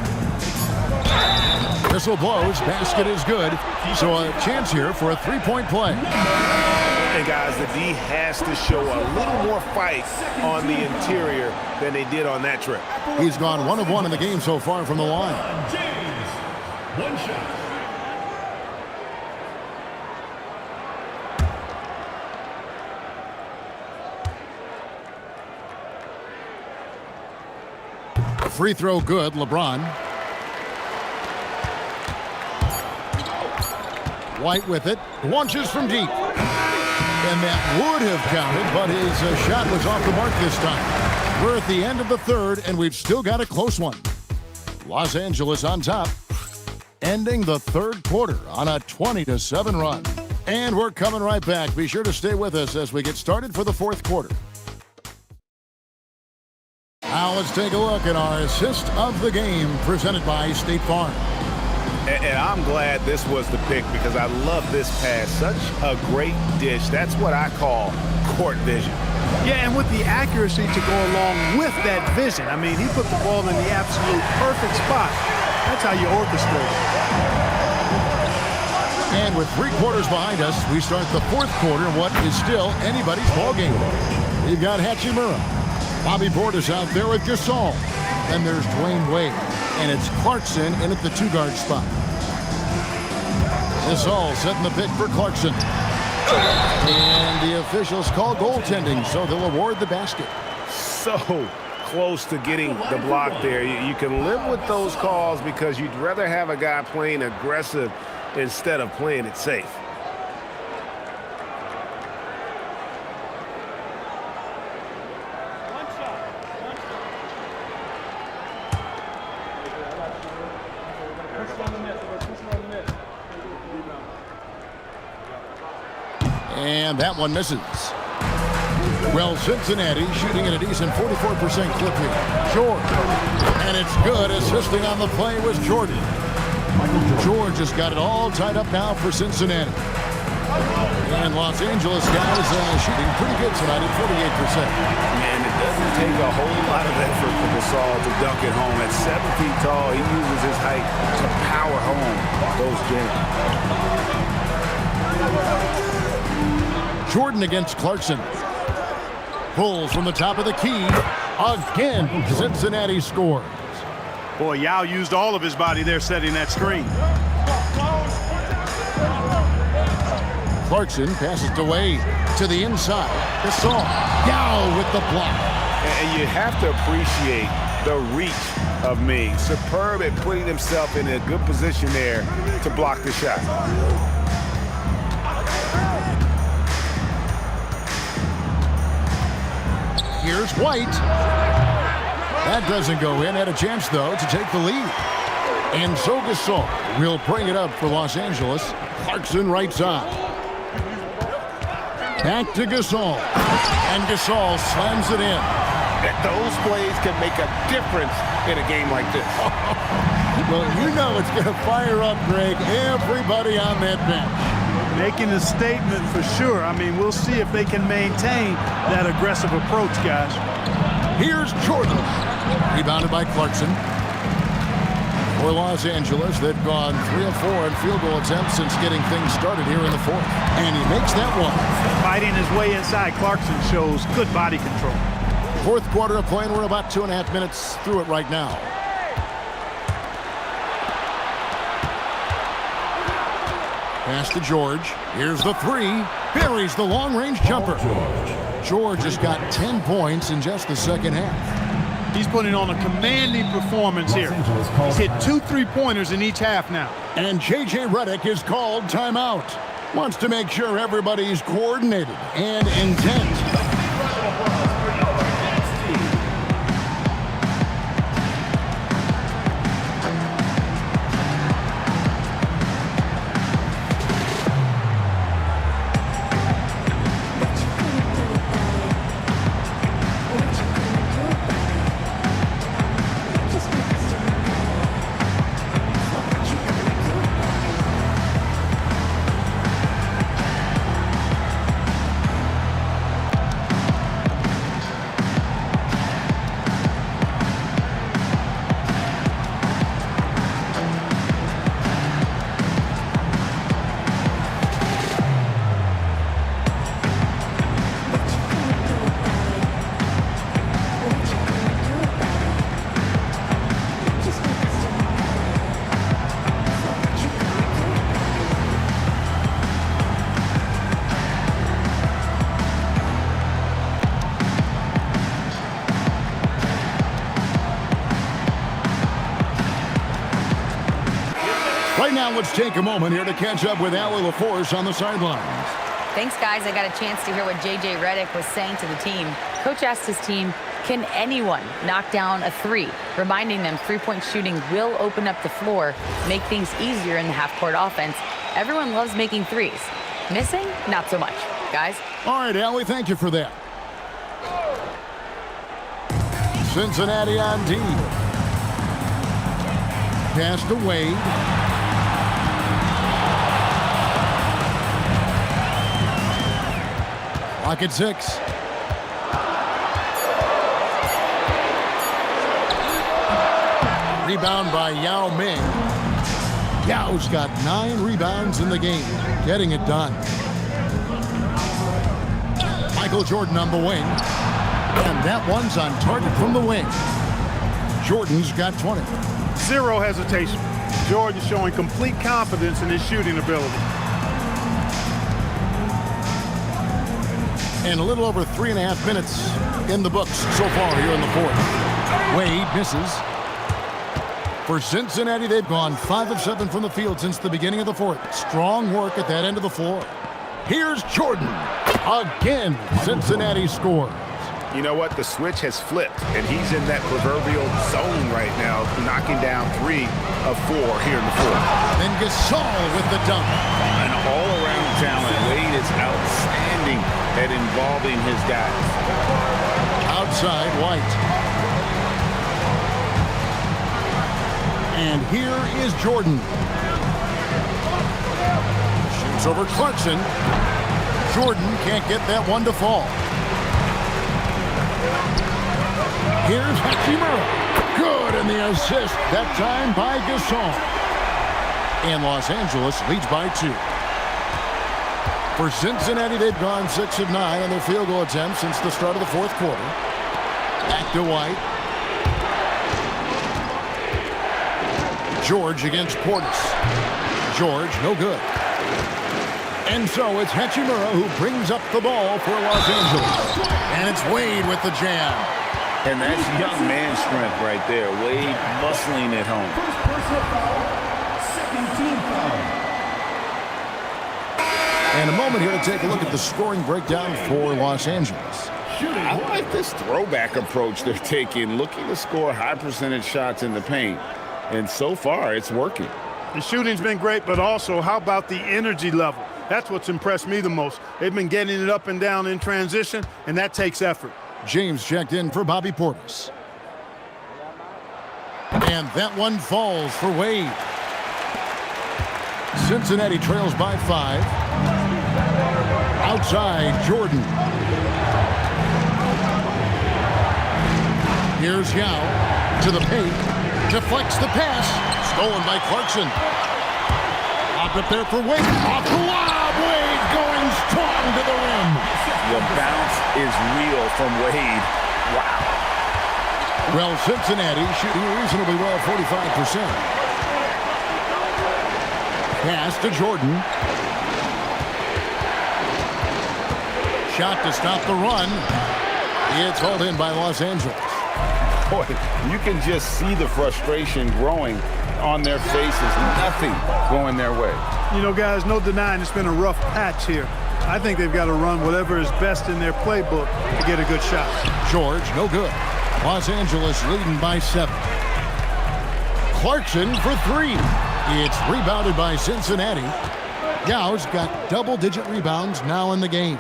Whistle blows. Basket is good. So a chance here for a 3-point play. And guys, the D has to show a little more fight on the interior than they did on that trip. He's gone 1 of 1 in the game so far from the line. James, 1 shot. Free throw good, LeBron. White with it, launches from deep. And that would have counted, but his shot was off the mark this time. We're at the end of the third, and we've still got a close one. Los Angeles on top, ending the third quarter on a 20-7 run. And we're coming right back. Be sure to stay with us as we get started for the fourth quarter. Now let's take a look at our assist of the game presented by State Farm. And I'm glad this was the pick because I love this pass. Such a great dish. That's what I call court vision. Yeah, and with the accuracy to go along with that vision. I mean, he put the ball in the absolute perfect spot. That's how you orchestrate it. And with 3 quarters behind us, we start the fourth quarter in what is still anybody's ball game. We've got Hachimura. Bobby Portis out there with Gasol. Then there's Dwayne Wade. And it's Clarkson in at the 2-guard spot. Gasol setting the pick for Clarkson. And the officials call goaltending, so they'll award the basket. So close to getting the block there. You can live with those calls because you'd rather have a guy playing aggressive instead of playing it safe. And that one misses. Well, Cincinnati shooting at a decent 44% clip here. George. And it's good. Assisting on the play was Jordan. George has got it all tied up now for Cincinnati. And Los Angeles guys shooting pretty good tonight at 48%. And it doesn't take a whole lot of effort for Gasol to dunk it home. At 7 feet tall, he uses his height to power home those gems. Jordan against Clarkson. Pulls from the top of the key. Again, Cincinnati scores. Boy, Yao used all of his body there setting that screen. Clarkson passes it away to the inside. Gasol. Yao with the block. And you have to appreciate the reach of Ming. Superb at putting himself in a good position there to block the shot. Here's White. That doesn't go in. Had a chance, though, to take the lead. And so Gasol will bring it up for Los Angeles. Clarkson right side. Back to Gasol. And Gasol slams it in. Those plays can make a difference in a game like this. Well, you know it's going to fire up, Greg, everybody on that bench. Making a statement for sure. I mean, we'll see if they can maintain that aggressive approach, guys. Here's Jordan. Rebounded by Clarkson. For Los Angeles, they've gone 3 of 4 in field goal attempts since getting things started here in the fourth. And he makes that one. Fighting his way inside, Clarkson shows good body control. Fourth quarter of play, and we're about 2.5 minutes through it right now. Pass to George. Here's the three. Buries the long-range jumper. George has got 10 points in just the second half. He's putting on a commanding performance here. He's hit 2 3-pointers in each half now. And J.J. Redick is called timeout. Wants to make sure everybody's coordinated and intent. Right now, let's take a moment here to catch up with Allie LaForce on the sidelines. Thanks, guys. I got a chance to hear what J.J. Redick was saying to the team. Coach asked his team, can anyone knock down a three? Reminding them three-point shooting will open up the floor, make things easier in the half-court offense. Everyone loves making threes. Missing? Not so much. Guys? All right, Allie, thank you for that. Cincinnati on D. Pass to Wade. Clock at 6. Rebound by Yao Ming. Yao's got 9 rebounds in the game, getting it done. Michael Jordan on the wing. And that one's on target from the wing. Jordan's got 20. Zero hesitation. Jordan showing complete confidence in his shooting ability. And a little over 3.5 minutes in the books so far here in the fourth. Wade misses. For Cincinnati, they've gone 5 of 7 from the field since the beginning of the fourth. Strong work at that end of the floor. Here's Jordan. Again, Cincinnati scores. You know what? The switch has flipped, and he's in that proverbial zone right now, knocking down 3 of 4 here in the fourth. Then Gasol with the dunk. An all-around talent. Wade is outstanding succeeding at involving his guys. Outside, White. And here is Jordan. Shoots over Clarkson. Jordan can't get that one to fall. Here's Hachimura. Good in the assist, that time by Gasol. And Los Angeles leads by 2. For Cincinnati, they've gone 6 of 9 on their field goal attempts since the start of the fourth quarter. Back to White. George against Portis. George, no good. And so it's Hachimura who brings up the ball for Los Angeles. And it's Wade with the jam. And that's young man strength right there. Wade muscling it home. First personal foul, second team foul. And a moment here to take a look at the scoring breakdown for Los Angeles. I like this throwback approach they're taking, looking to score high percentage shots in the paint. And so far, it's working. The shooting's been great, but also how about the energy level? That's what's impressed me the most. They've been getting it up and down in transition, and that takes effort. James checked in for Bobby Portis. And that one falls for Wade. Cincinnati trails by 5. Outside, Jordan. Here's Yao to the paint. Deflects the pass. Stolen by Clarkson. Up it there for Wade. Off the lob. Wade going strong to the rim. The bounce is real from Wade. Wow. Well, Cincinnati shooting reasonably well, 45%. Pass to Jordan. Shot to stop the run. It's hauled in by Los Angeles. Boy, you can just see the frustration growing on their faces. Nothing going their way. You know, guys, no denying it's been a rough patch here. I think they've got to run whatever is best in their playbook to get a good shot. George, no good. Los Angeles leading by 7. Clarkson for 3. It's rebounded by Cincinnati. Yao's got double-digit rebounds now in the game.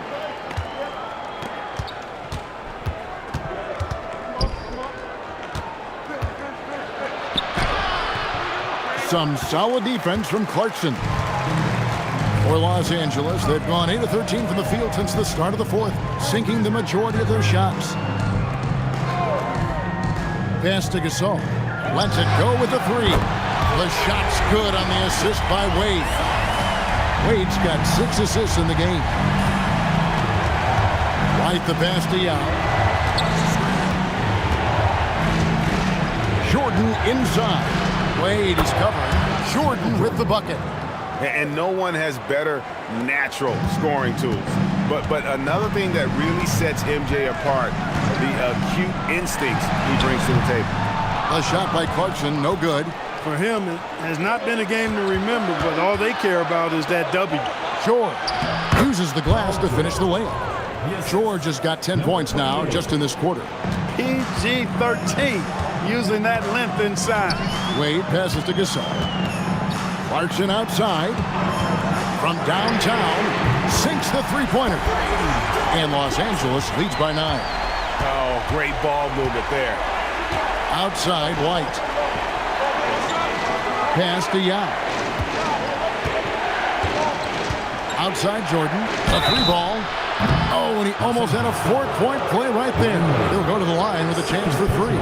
Some solid defense from Clarkson. For Los Angeles, they've gone 8 of 13 from the field since the start of the fourth, sinking the majority of their shots. Pass to Gasol. Lets it go with the 3. The shot's good on the assist by Wade. Wade's got 6 assists in the game. Right the pass to Yao. Jordan inside. Wade is covering. Jordan with the bucket. And no one has better natural scoring tools. But another thing that really sets MJ apart, the acute instincts he brings to the table. A shot by Clarkson, no good. For him, it has not been a game to remember, but all they care about is that W. George uses the glass to finish the layup. George has got 10 points now just in this quarter. PG-13, using that length inside. Wade passes to Gasol. Clarkson outside. From downtown, sinks the three-pointer. And Los Angeles leads by 9. Oh, great ball movement there. Outside, White. Pass to Yao. Outside, Jordan. A 3-ball. Oh, and he almost had a 4-point play right there. He'll go to the line with a chance for 3.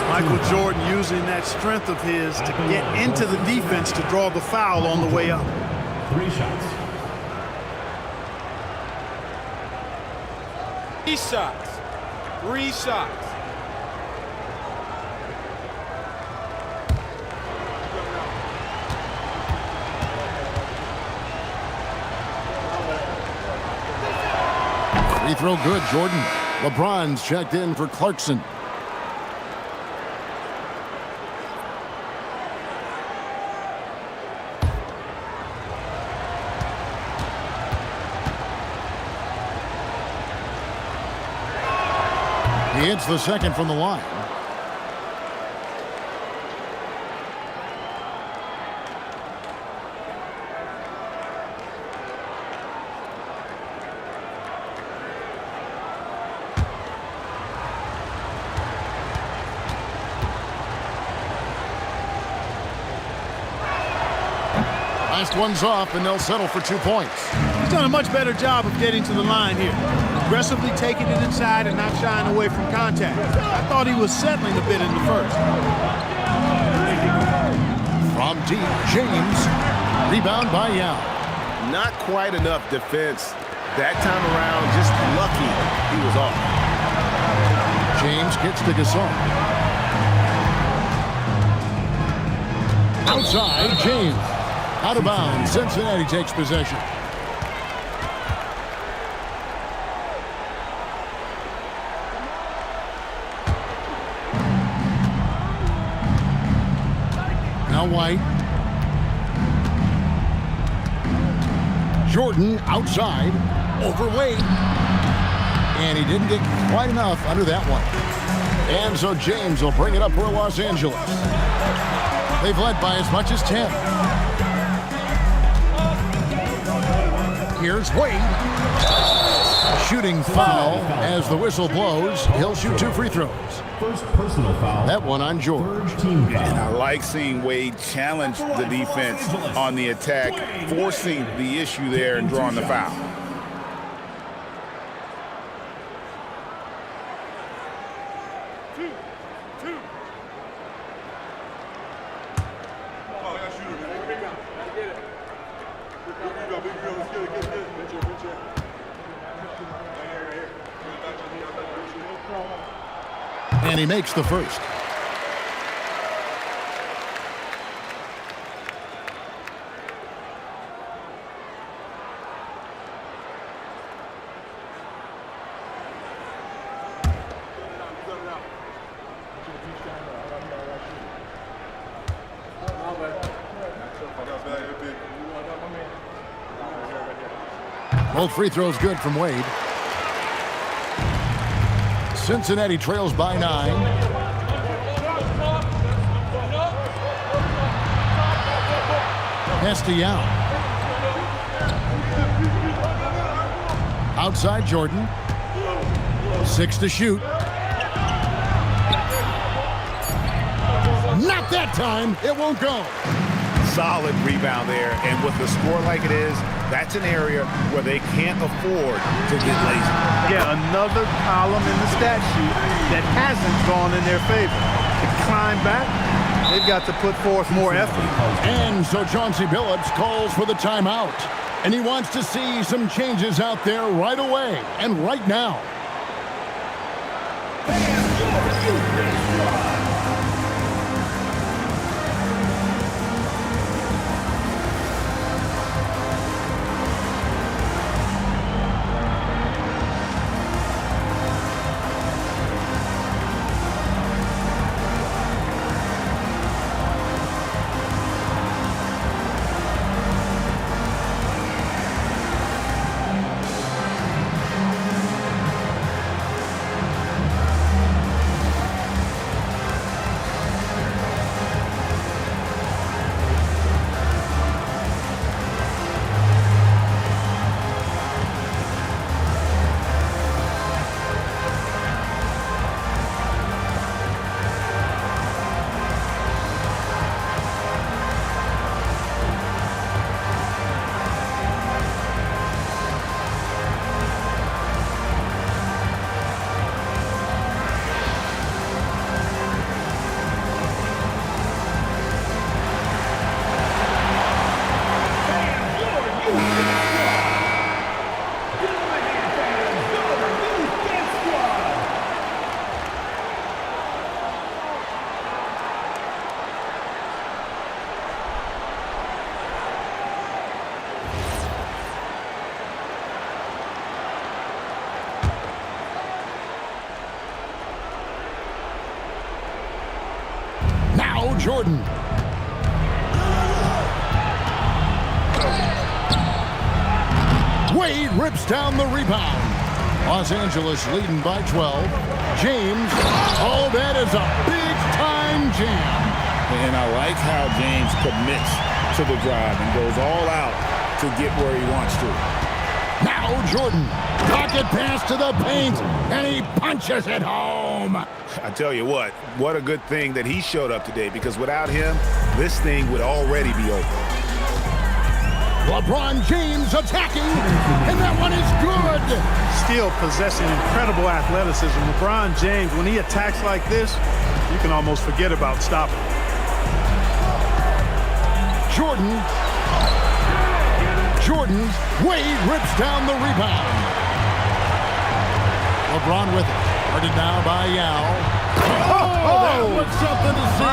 Michael Jordan using that strength of his to get into the defense to draw the foul on the way up. 3 shots. 3 shots. 3 shots. Free throw good, Jordan. LeBron's checked in for Clarkson. He hits the second from the line. Last one's off, and they'll settle for 2 points. He's done a much better job of getting to the line here. Aggressively taking it inside and not shying away from contact. I thought he was settling a bit in the first. From deep, James. Rebound by Yao. Not quite enough defense. That time around, just lucky he was off. James gets to Gasol. Outside, James. Out of bounds. Cincinnati takes possession. Now White. Jordan outside. Overweight. And he didn't get quite enough under that one. And so James will bring it up for Los Angeles. They've led by as much as 10. Here's Wade. Shooting foul as the whistle blows. He'll shoot 2 free throws. First personal foul. That one on George. Team foul. And I like seeing Wade challenge the defense on the attack, forcing the issue there and drawing the foul. And he makes the first. Both free throws good from Wade. Cincinnati trails by 9. Pass to Yao. Outside Jordan. 6 to shoot. Not that time. It won't go. Solid rebound there, and with the score like it is, that's an area where they can't afford to get lazy. Yeah, another column in the stat sheet that hasn't gone in their favor. To climb back, they've got to put forth more effort. And so Chauncey Billups calls for the timeout. And he wants to see some changes out there right away and right now. Jordan. Wade rips down the rebound. Los Angeles leading by 12. James. Oh, that is a big-time jam. And I like how James commits to the drive and goes all out to get where he wants to. Now Jordan. Pocket pass to the paint, and he punches it home. I tell you what a good thing that he showed up today, because without him, this thing would already be over. LeBron James attacking, and that one is good. Still possessing incredible athleticism. LeBron James, when he attacks like this, you can almost forget about stopping. Jordan. Wade rips down the rebound. LeBron with it. Guarded now by Yao. Oh, that was something to see.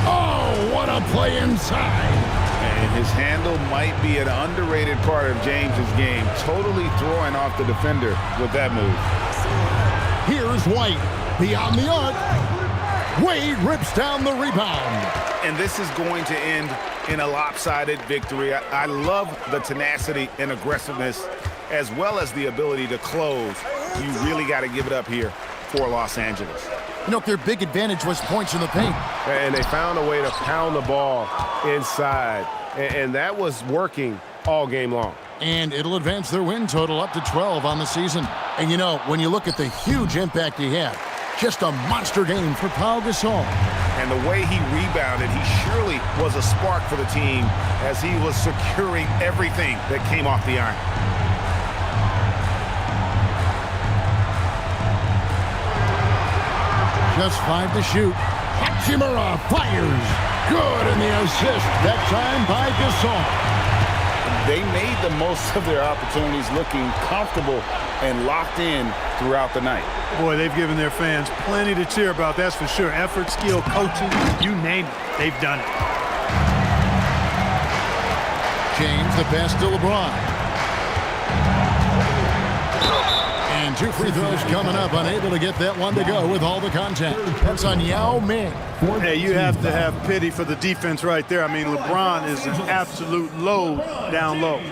Oh, what a play inside. And his handle might be an underrated part of James's game. Totally throwing off the defender with that move. Here's White. Beyond the arc. Wade rips down the rebound. And this is going to end in a lopsided victory. I love the tenacity and aggressiveness as well as the ability to close. You really got to give it up here for Los Angeles. You know, their big advantage was points in the paint. And they found a way to pound the ball inside. And that was working all game long. And it'll advance their win total up to 12 on the season. And, you know, when you look at the huge impact he had, just a monster game for Pau Gasol. And the way he rebounded, he surely was a spark for the team as he was securing everything that came off the iron. Just 5 to shoot. Hachimura fires. Good, and the assist, that time by Gasol. They made the most of their opportunities, looking comfortable and locked in throughout the night. Boy, they've given their fans plenty to cheer about, that's for sure. Effort, skill, coaching, you name it, they've done it. James, the pass to LeBron. And 2 free throws coming up, unable to get that one to go with all the contact. That's on Yao Ming. Hey, you have to have pity for the defense right there. I mean, LeBron is an absolute load down low.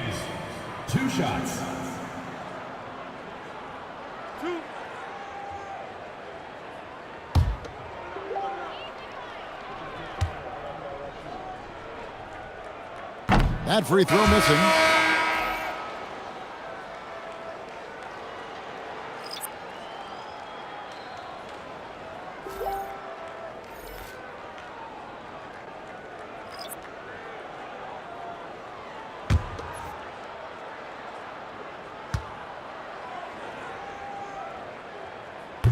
2 shots. That free throw missing.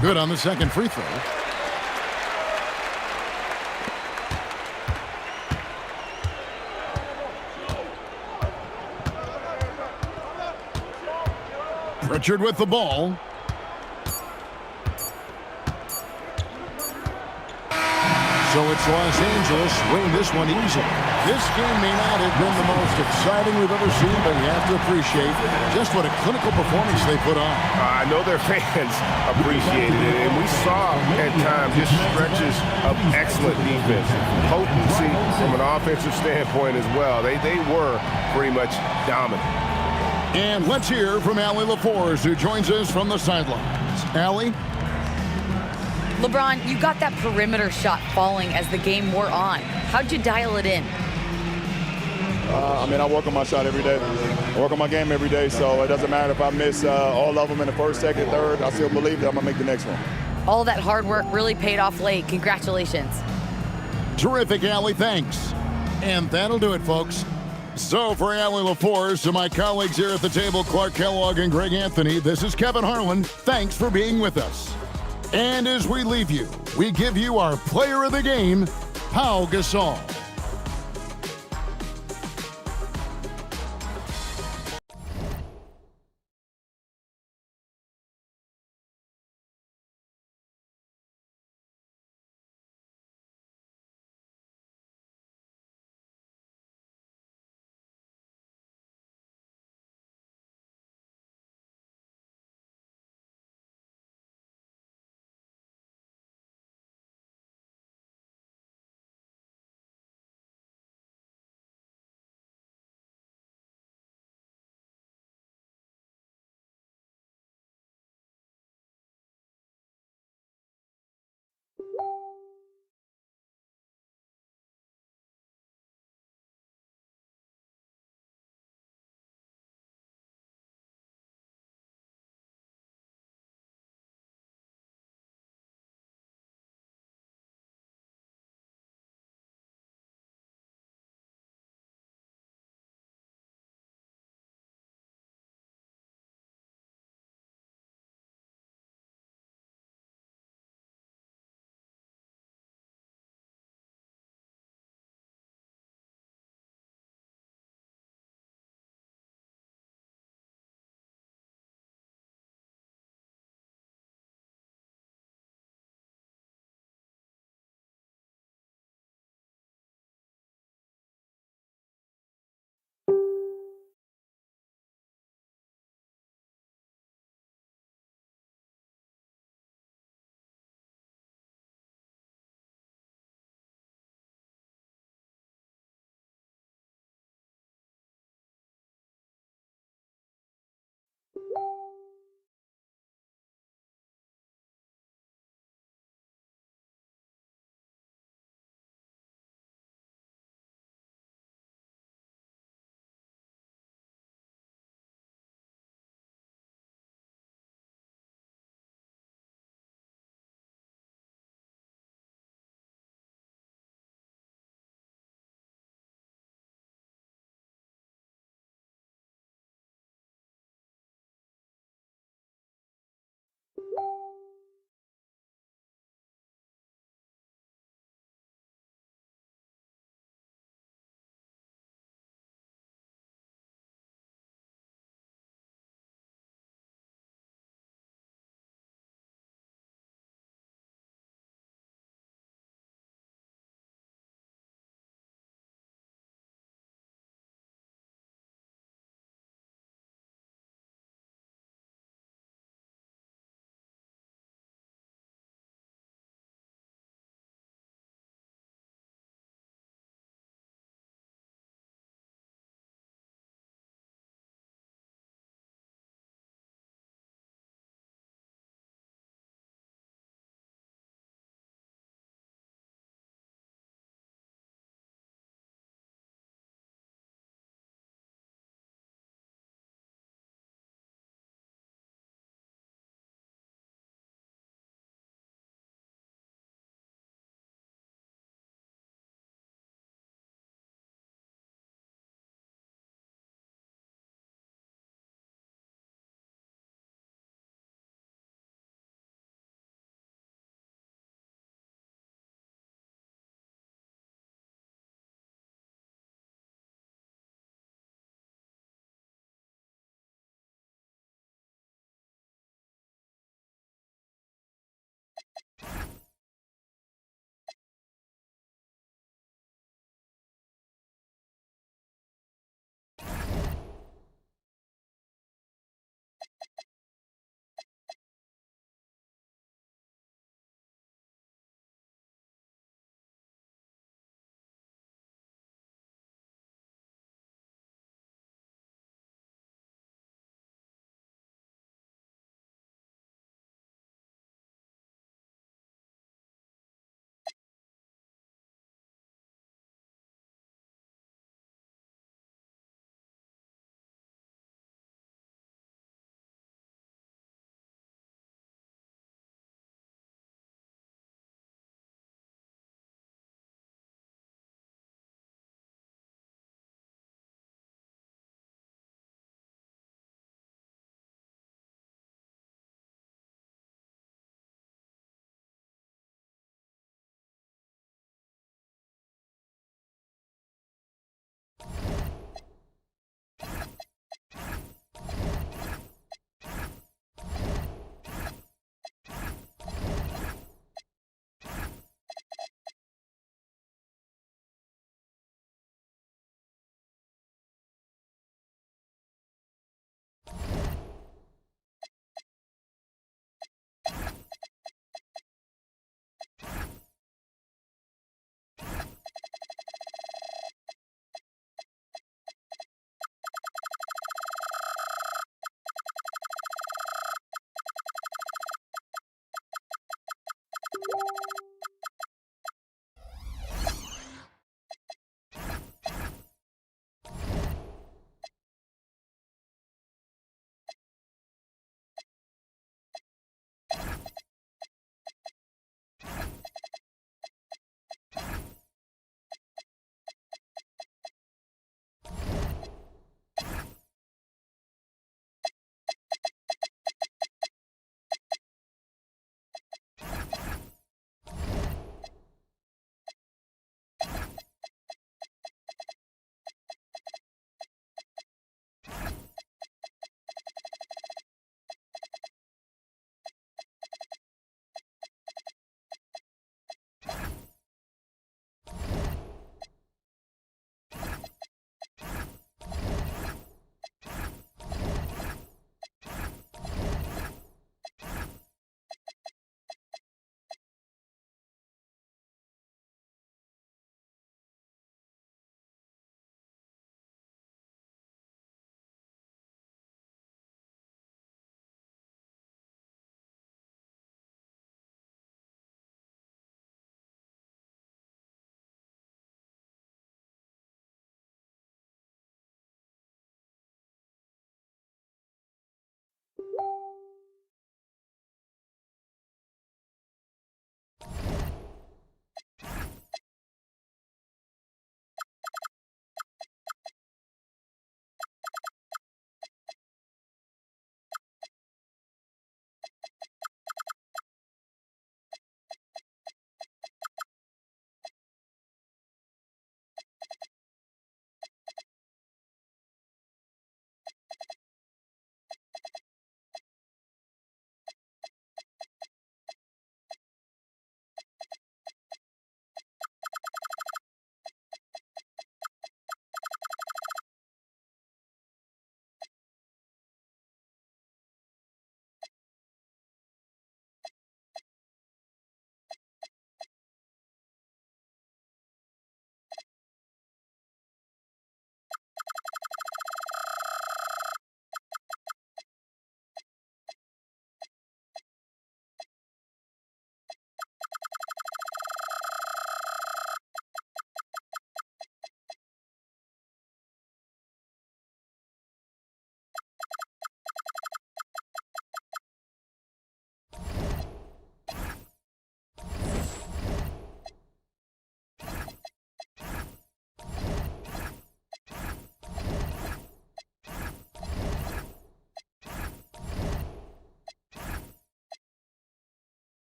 Good on the second free throw. Pritchard with the ball. So it's Los Angeles winning this one easily. This game may not have been the most exciting we've ever seen, but you have to appreciate just what a clinical performance they put on. I know their fans appreciated it, and we saw at times just stretches of excellent defense. Potency from an offensive standpoint as well. They were pretty much dominant. And let's hear from Allie LaForce, who joins us from the sidelines. Allie? LeBron, you got that perimeter shot falling as the game wore on. How'd you dial it in? I work on my shot every day. I work on my game every day, so it doesn't matter if I miss all of them in the first, second, third. I still believe that I'm going to make the next one. All that hard work really paid off late. Congratulations. Terrific, Allie. Thanks. And that'll do it, folks. So for Allie LaForce and my colleagues here at the table, Clark Kellogg and Greg Anthony, this is Kevin Harlan. Thanks for being with us. And as we leave you, we give you our player of the game, Pau Gasol.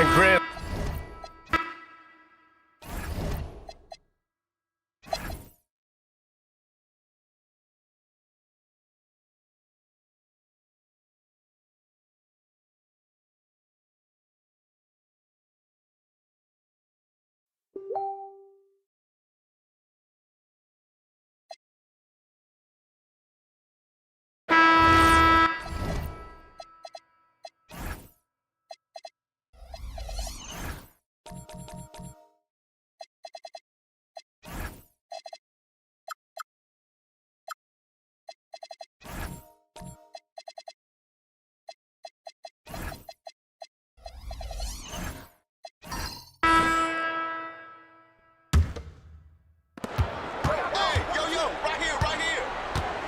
And Grant.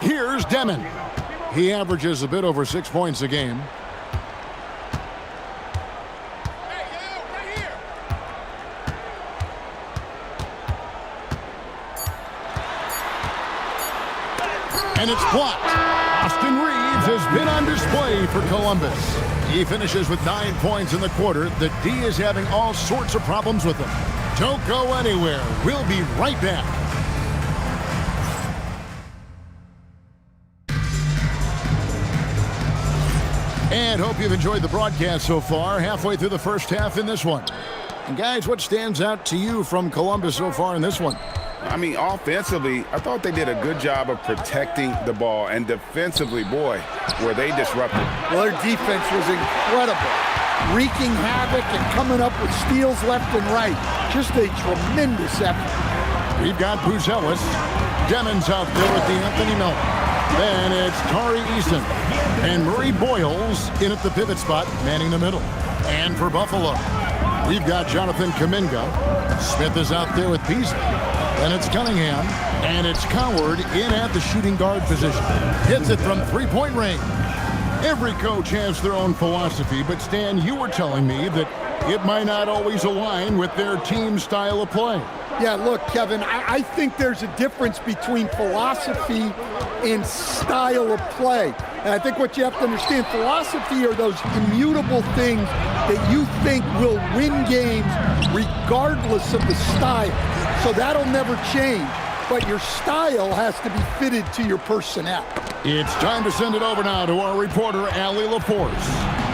Here's Dyckman. He averages a bit over 6 points a game. And it's blocked. Austin Reeves has been on display for Columbus. He finishes with 9 points in the quarter. The D is having all sorts of problems with him. Don't go anywhere. We'll be right back. And hope you've enjoyed the broadcast so far. Halfway through the first half in this one. And guys, what stands out to you from Columbus so far in this one? I mean, offensively, I thought they did a good job of protecting the ball. And defensively, boy, were they disruptive. Well, their defense was incredible. Wreaking havoc and coming up with steals left and right. Just a tremendous effort. We've got Buzelis. Demons out there with the Anthony Miller. Then it's Tari Eason and Murray Boyles in at the pivot spot, manning the middle. And for Buffalo, we've got Jonathan Kuminga. Smith is out there with Beasley. Then it's Cunningham, and it's Coward in at the shooting guard position. Hits it from three-point range. Every coach has their own philosophy, but Stan, you were telling me that it might not always align with their team style of play. Yeah, look, Kevin, I think there's a difference between philosophy and style of play. And I think what you have to understand, philosophy are those immutable things that you think will win games regardless of the style. So that'll never change. But your style has to be fitted to your personnel. It's time to send it over now to our reporter, Allie LaForce.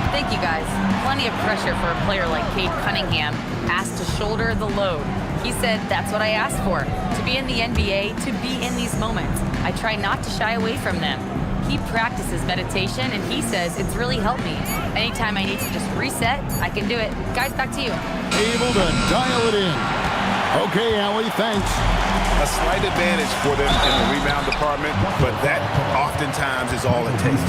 Thank you, guys. Plenty of pressure for a player like Cade Cunningham, asked to shoulder the load. He said, that's what I asked for, to be in the NBA, to be in these moments. I try not to shy away from them. He practices meditation, and he says it's really helped me. Anytime I need to just reset, I can do it. Guys, back to you. Able to dial it in. Okay, Allie, thanks. A slight advantage for them in the rebound department, but that oftentimes is all it takes.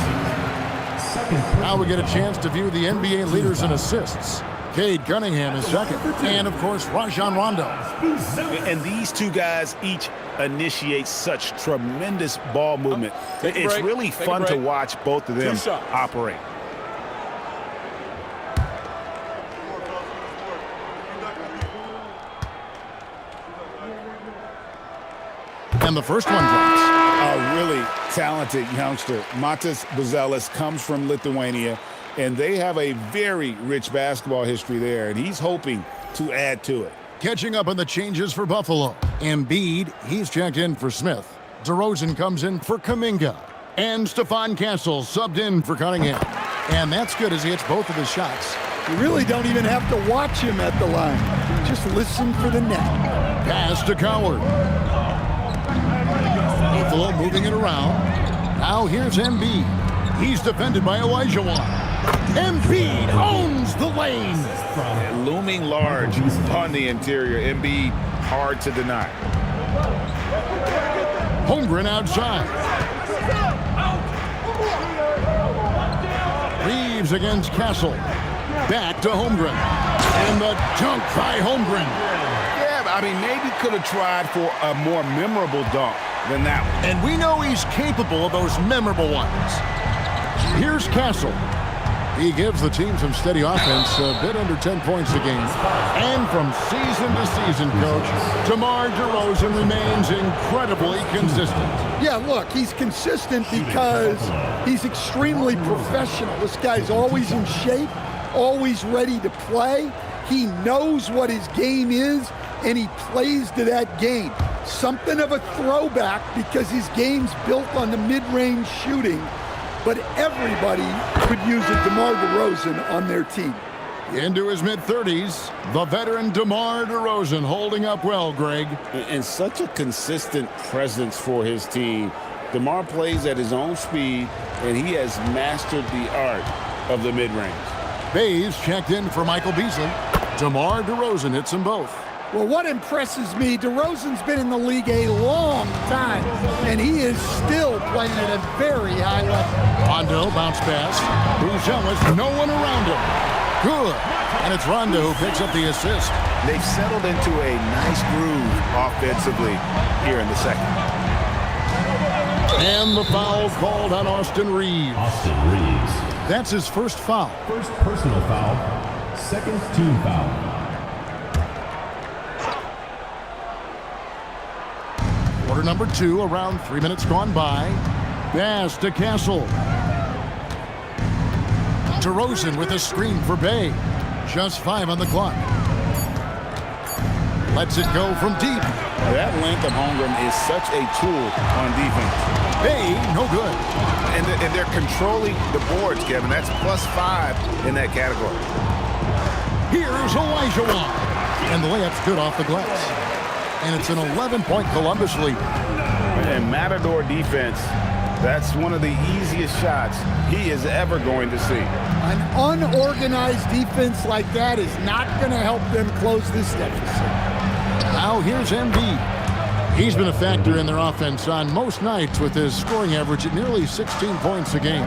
Now we get a chance to view the NBA leaders in assists. Cade Cunningham is second, and of course Rajon Rondo. And these two guys each initiate such tremendous ball movement. It's really fun to watch both of them operate. And the first one drops. A really talented youngster, Matas Buzelis, comes from Lithuania, and they have a very rich basketball history there, and he's hoping to add to it. Catching up on the changes for Buffalo. Embiid, he's checked in for Smith. DeRozan comes in for Kuminga. And Stephon Castle subbed in for Cunningham. And that's good as he hits both of his shots. You really don't even have to watch him at the line. Just listen for the net. Pass to Coward. Buffalo moving it around. Now here's Embiid. He's defended by Olajuwon. Embiid owns the lane. Looming large on the interior. Embiid, hard to deny. Holmgren outside. Reeves against Castle. Back to Holmgren. And the dunk by Holmgren. Yeah, I mean, maybe could have tried for a more memorable dunk than that one. And we know he's capable of those memorable ones. Here's Castle. He gives the team some steady offense, a bit under 10 points a game. And from season to season, Coach, DeMar DeRozan remains incredibly consistent. Yeah, look, he's consistent because he's extremely professional. This guy's always in shape. always ready to play. He knows what his game is, and he plays to that game. Something of a throwback because his game's built on the mid-range shooting, but everybody could use a DeMar DeRozan on their team. Into his mid-30s, the veteran DeMar DeRozan holding up well, Greg. And such a consistent presence for his team. DeMar plays at his own speed, and he has mastered the art of the mid-range. Bays checked in for Michael Beasley. DeMar DeRozan hits them both. Well, what impresses me, DeRozan's been in the league a long time, and he is still playing at a very high level. Rondo bounce pass. Who's jealous? No one around him. Good. And it's Rondo who picks up the assist. They've settled into a nice groove offensively here in the second. And the foul called on Austin Reeves. Austin Reeves. That's his first foul. First personal foul. Second team foul. Quarter number 2, around 3 minutes gone by. Pass to Castle. DeRozan with a screen for Bay. Just 5 on the clock. Lets it go from deep. That length of Holmgren is such a tool on defense. Bay, no good. And they're controlling the boards, Kevin. That's +5 in that category. Here's Elijah Wan. And the layup's good off the glass. And it's an 11-point Columbus lead. And Matador defense, that's one of the easiest shots he is ever going to see. An unorganized defense like that is not going to help them close this deficit. Now here's Embiid. He's been a factor in their offense on most nights with his scoring average at nearly 16 points a game.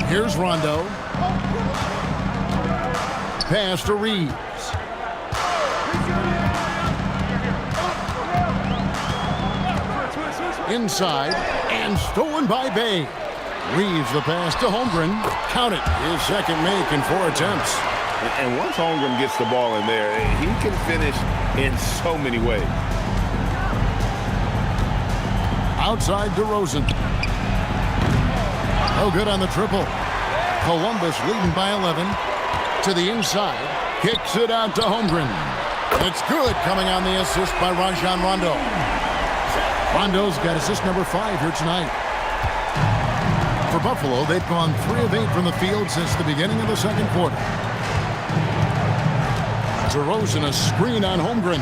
Here's Rondo. Pass to Reeves. Inside and stolen by Bay. Reeves the pass to Holmgren. Count it. His second make in 4 attempts. And once Holmgren gets the ball in there, he can finish in so many ways. Outside DeRozan. No good on the triple. Columbus leading by 11. To the inside. Kicks it out to Holmgren. It's good coming on the assist by Rajon Rondo. Rondo's got assist number 5 here tonight. For Buffalo, they've gone 3 of 8 from the field since the beginning of the second quarter. DeRozan a screen on Holmgren.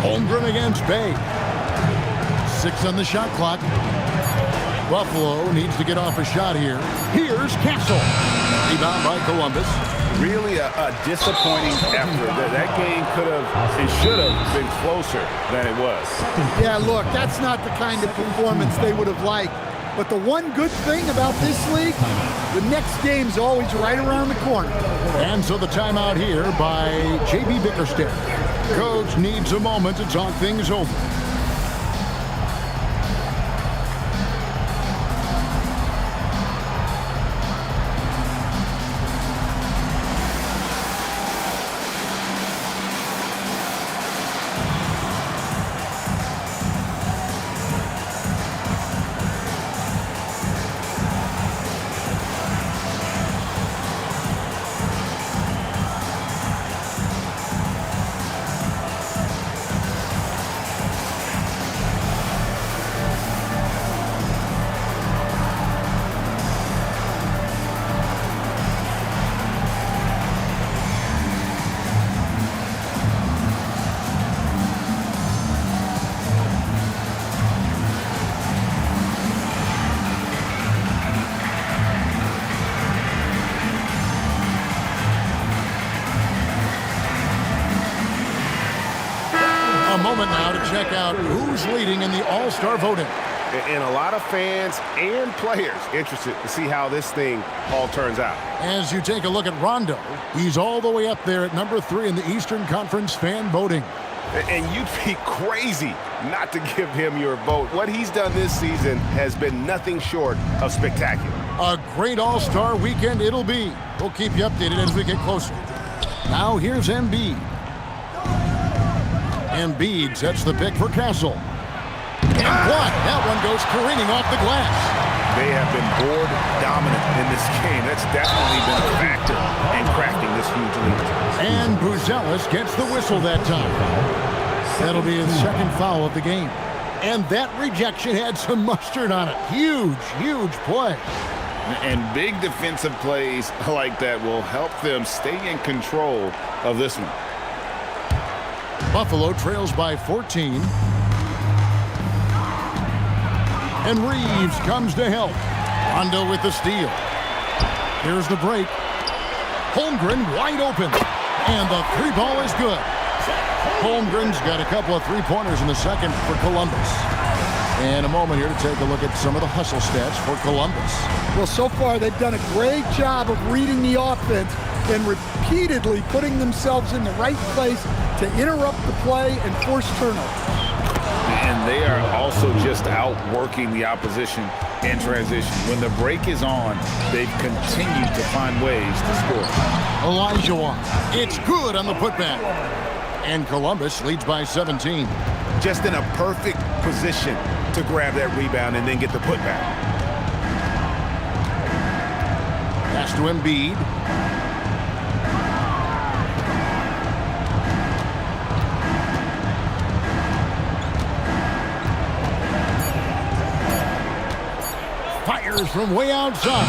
Holmgren against Bay. 6 on the shot clock. Buffalo needs to get off a shot here. Here's Castle. Rebound by Columbus. Really a disappointing effort. That game could have and should have been closer than it was. Yeah, look, that's not the kind of performance they would have liked. But the one good thing about this league, the next game's always right around the corner. And so the timeout here by J.B. Bickerstaff. Coach needs a moment to talk things over. Moment now to check out who's leading in the All-Star voting. And a lot of fans and players interested to see how this thing all turns out. As you take a look at Rondo, he's all the way up there at number 3 in the Eastern Conference fan voting. And you'd be crazy not to give him your vote. What he's done this season has been nothing short of spectacular. A great All-Star weekend it'll be. We'll keep you updated as we get closer. Now here's Embiid. Embiid sets the pick for Castle. And blocked. That one goes careening off the glass. They have been board dominant in this game. That's definitely been a factor in crafting this huge lead. And Buzelis gets the whistle that time. That'll be his second foul of the game. And that rejection had some mustard on it. Huge, huge play. And big defensive plays like that will help them stay in control of this one. Buffalo trails by 14. And Reeves comes to help. Rondo with the steal. Here's the break. Holmgren wide open. And the three ball is good. Holmgren's got a couple of three-pointers in the second for Columbus. And a moment here to take a look at some of the hustle stats for Columbus. Well, so far they've done a great job of reading the offense and repeatedly putting themselves in the right place to interrupt the play and force turnovers. And they are also just outworking the opposition in transition. When the break is on, they've continued to find ways to score. Olajuwon. It's good on the putback. And Columbus leads by 17. Just in a perfect position to grab that rebound and then get the putback. Pass to Embiid. Fires from way outside.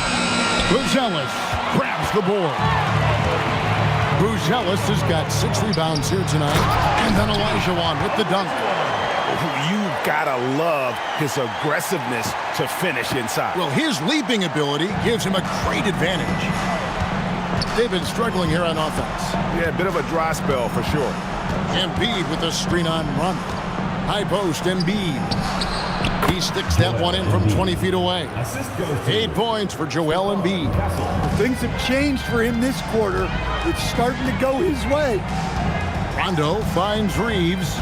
Buzelis grabs the board. Buzelis has got 6 rebounds here tonight. And then Olajuwon with the dunk. You've got to love his aggressiveness to finish inside. Well, his leaping ability gives him a great advantage. They've been struggling here on offense. Yeah, a bit of a dry spell for sure. Embiid with a screen on run. High post, Embiid. He sticks that one in from 20 feet away. 8 points for Joel Embiid. Things have changed for him this quarter. It's starting to go his way. Rondo finds Reeves.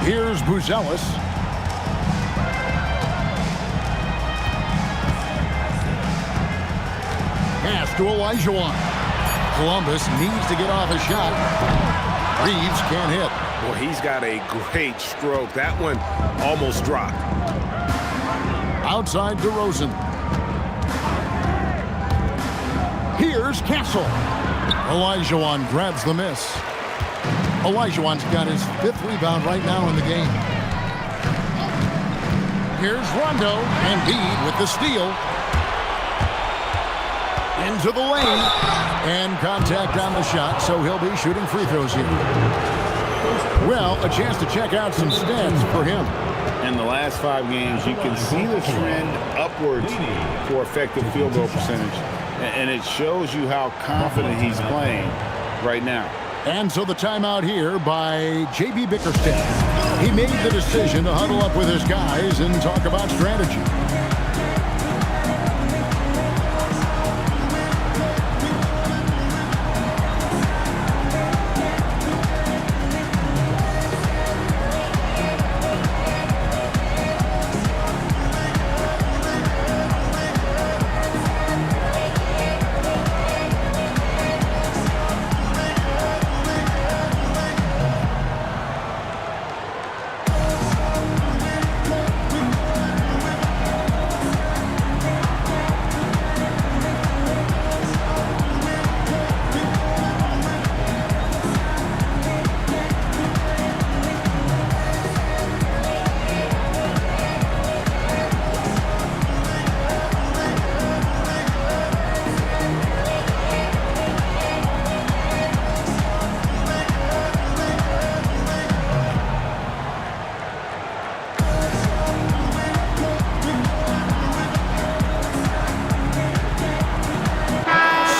Here's Buzelis. Pass to Olajuwon. Columbus needs to get off a shot. Reeves can't hit. Well, he's got a great stroke. That one almost dropped. Outside DeRozan. Here's Castle. Olajuwon grabs the miss. Olajuwon's got his 5th rebound right now in the game. Here's Rondo. Embiid with the steal. Into the lane. And contact on the shot, so he'll be shooting free throws here. Well, a chance to check out some stats for him. In the last 5 games, you can see the trend upwards for effective field goal percentage. And it shows you how confident he's playing right now. And so the timeout here by J.B. Bickerstaff. He made the decision to huddle up with his guys and talk about strategy.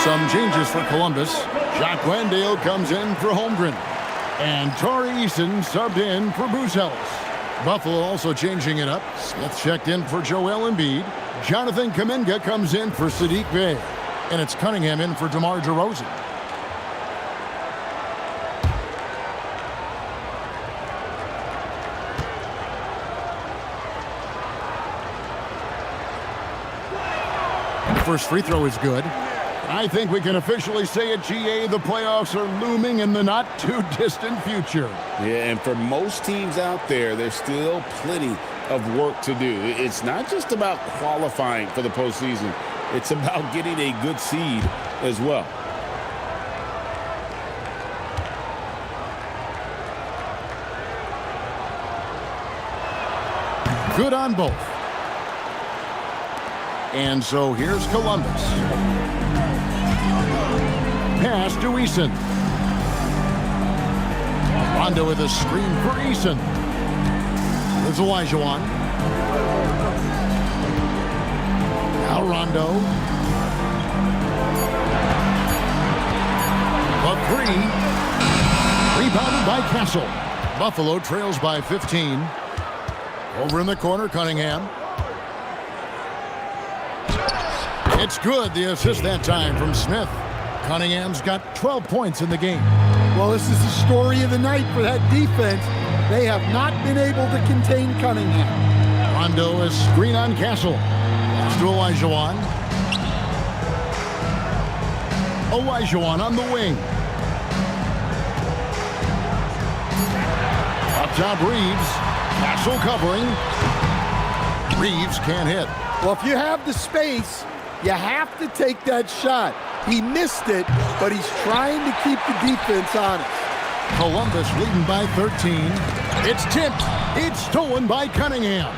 Some changes for Columbus. Jacques Landale comes in for Holmgren. And Torrey Eason subbed in for Buzelis. Buffalo also changing it up. Smith checked in for Joel Embiid. Jonathan Kuminga comes in for Saddiq Bey. And it's Cunningham in for DeMar DeRozan. First free throw is good. I think we can officially say at GA the playoffs are looming in the not-too-distant future. Yeah, and for most teams out there, there's still plenty of work to do. It's not just about qualifying for the postseason. It's about getting a good seed as well. Good on both. And so here's Columbus. Pass to Eason. Rondo with a screen for Eason. There's Olajuwon. Now Rondo. A three. Rebounded by Castle. Buffalo trails by 15. Over in the corner, Cunningham. It's good. The assist that time from Smith. Cunningham's got 12 points in the game. Well, this is the story of the night for that defense. They have not been able to contain Cunningham. Rondo is screen on Castle. Pass to Olajuwon. Olajuwon on the wing. Up top, Reeves. Castle covering. Reeves can't hit. Well, if you have the space, you have to take that shot. He missed it, but he's trying to keep the defense honest. Columbus leading by 13. It's tipped. It's stolen by Cunningham.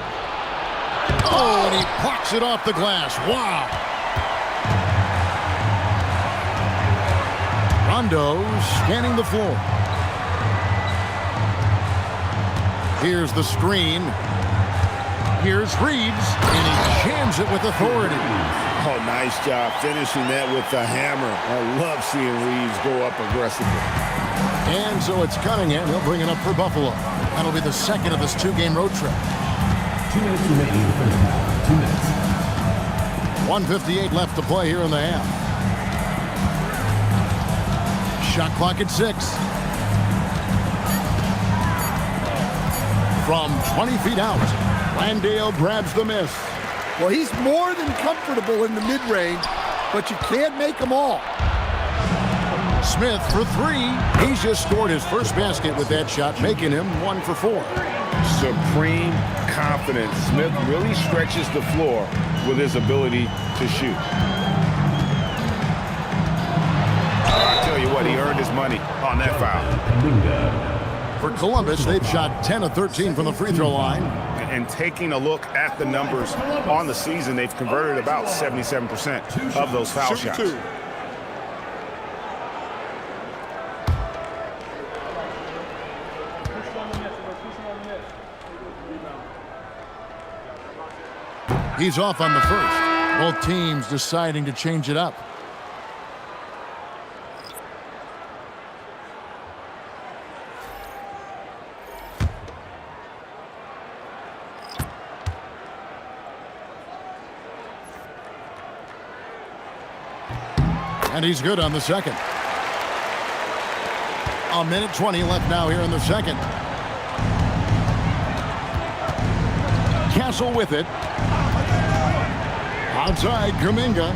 Oh, and he plucks it off the glass. Wow. Rondo scanning the floor. Here's the screen. Here's Reeves, and he jams it with authority. Oh, nice job finishing that with the hammer. I love seeing Reeves go up aggressively. And so it's Cunningham. He'll bring it up for Buffalo. That'll be the second of this two-game road trip. 2 minutes remaining in the first half. 2 minutes. 1:58 left to play here in the half. Shot clock at 6. From 20 feet out, Landale grabs the miss. Well, he's more than comfortable in the mid-range, but you can't make them all. Smith for 3. He's just scored his first basket with that shot, making him 1 for 4. Supreme confidence. Smith really stretches the floor with his ability to shoot. I tell you what, he earned his money on that foul. For Columbus, they've shot 10 of 13 from the free throw line. And taking a look at the numbers on the season, they've converted about 77% of those foul shots. He's off on the first. Both teams deciding to change it up. And he's good on the second. 1:20 left now here in the second. Castle with it. Outside, Kuminga.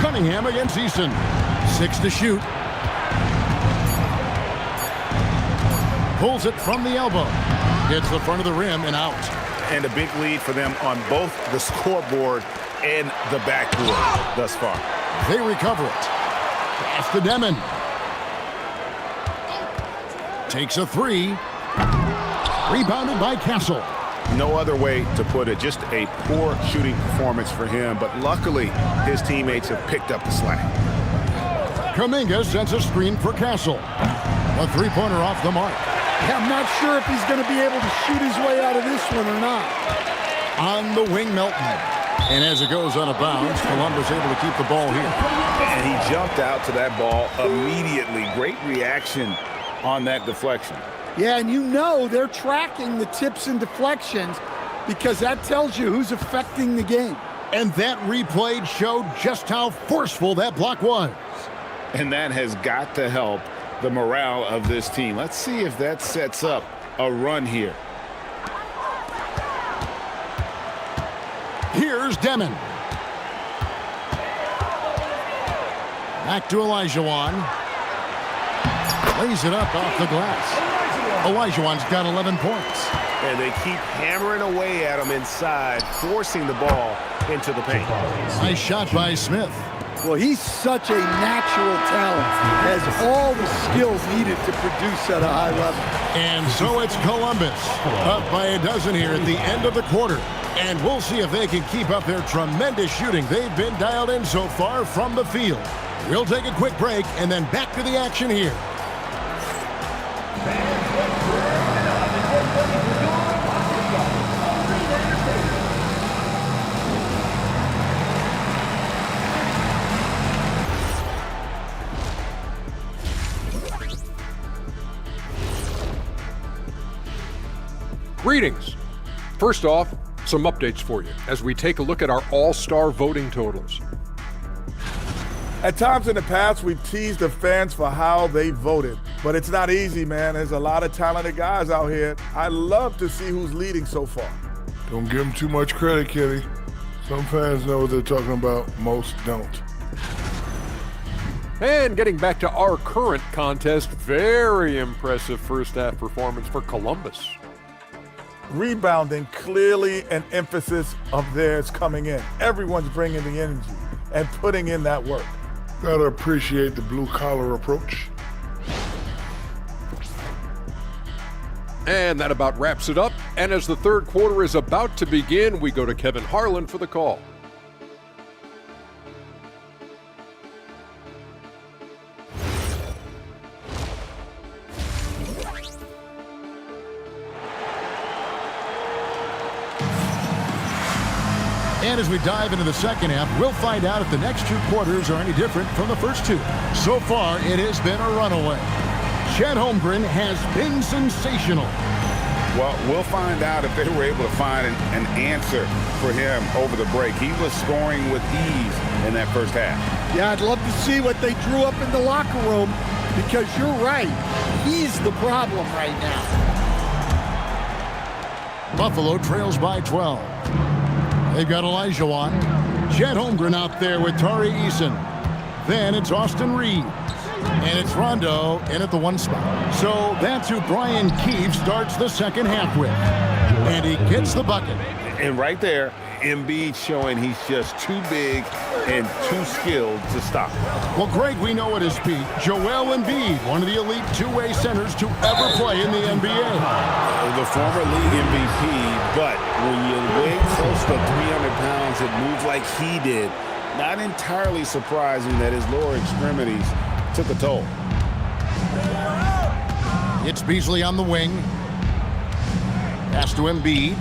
Cunningham against Eason. 6 to shoot. Pulls it from the elbow. Hits the front of the rim and out. And a big lead for them on both the scoreboard and the backboard thus far. They recover it. Pass to Dyckman. Takes a 3. Rebounded by Castle. No other way to put it. Just a poor shooting performance for him, but luckily his teammates have picked up the slack. Kuminga sends a screen for Castle. A three-pointer off the mark. I'm not sure if he's going to be able to shoot his way out of this one or not. On the wing, Melton. And as it goes out of bounds, Columbus able to keep the ball here. And he jumped out to that ball immediately. Great reaction on that deflection. Yeah, and you know they're tracking the tips and deflections because that tells you who's affecting the game. And that replay showed just how forceful that block was. And that has got to help the morale of this team. Let's see if that sets up a run here. Here's Dyckman. Back to Olajuwon. Lays it up off the glass. Olajuwon's got 11 points. And they keep hammering away at him inside, forcing the ball into the paint. Nice shot by Smith. Well, he's such a natural talent, has all the skills needed to produce at a high level. And so it's Columbus, up by a dozen here at the end of the quarter. And we'll see if they can keep up their tremendous shooting they've been dialed in so far from the field. We'll take a quick break and then back to the action here. Greetings. First off, some updates for you as we take a look at our all-star voting totals. At times in the past, we've teased the fans for how they voted. But it's not easy, man. There's a lot of talented guys out here. I love to see who's leading so far. Don't give them too much credit, Kenny. Some fans know what they're talking about, most don't. And getting back to our current contest, very impressive first half performance for Columbus. Rebounding, clearly an emphasis of theirs coming in. Everyone's bringing the energy and putting in that work. Gotta appreciate the blue-collar approach. And that about wraps it up. And as the third quarter is about to begin, we go to Kevin Harlan for the call. And as we dive into the second half, we'll find out if the next two quarters are any different from the first two. So far, it has been a runaway. Chet Holmgren has been sensational. Well, we'll find out if they were able to find an answer for him over the break. He was scoring with ease in that first half. Yeah, I'd love to see what they drew up in the locker room, because you're right. He's the problem right now. Buffalo trails by 12. They've got Olajuwon. Chet Holmgren out there with Tari Eason. Then it's Austin Reeves. And it's Rondo in at the one spot. So that's who Brian Keefe starts the second half with. And he gets the bucket. And right there, Embiid showing he's just too big and too skilled to stop. Well, Greg, we know at his peak, Joel Embiid, one of the elite two-way centers to ever play in the NBA. The former league MVP, but when you weigh close to 300 pounds and move like he did, not entirely surprising that his lower extremities took a toll. It's Beasley on the wing. Pass to Embiid.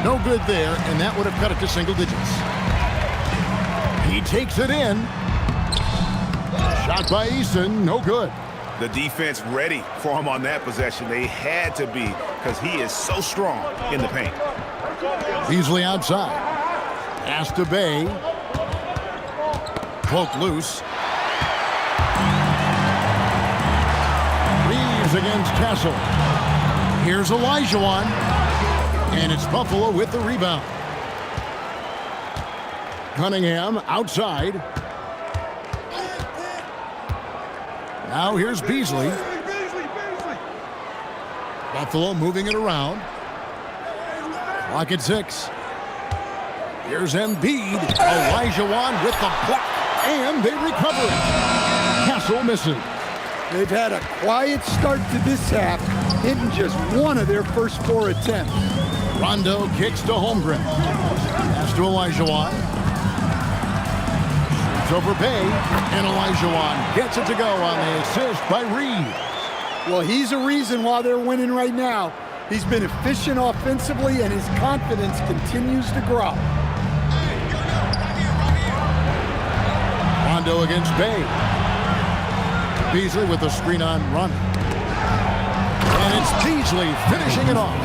No good there, and that would have cut it to single digits. He takes it in. Shot by Eason, no good. The defense ready for him on that possession. They had to be, because he is so strong in the paint. Beasley outside. Pass to Bay. Cloak loose. Reeves against Castle. Here's Olajuwon. And it's Buffalo with the rebound. Cunningham outside. Now here's Beasley. Buffalo moving it around. Clock at 6. Here's Embiid. Olajuwon with the block. And they recover it. Castle misses. They've had a quiet start to this half, hitting just one of their first 4 attempts. Rondo kicks to Holmgren. Pass to Olajuwon. It's over Bay. And Olajuwon gets it to go on the assist by Reeves. Well, he's a reason why they're winning right now. He's been efficient offensively, and his confidence continues to grow. Rondo against Bay. Beasley with the screen on run. And it's Beasley finishing it off.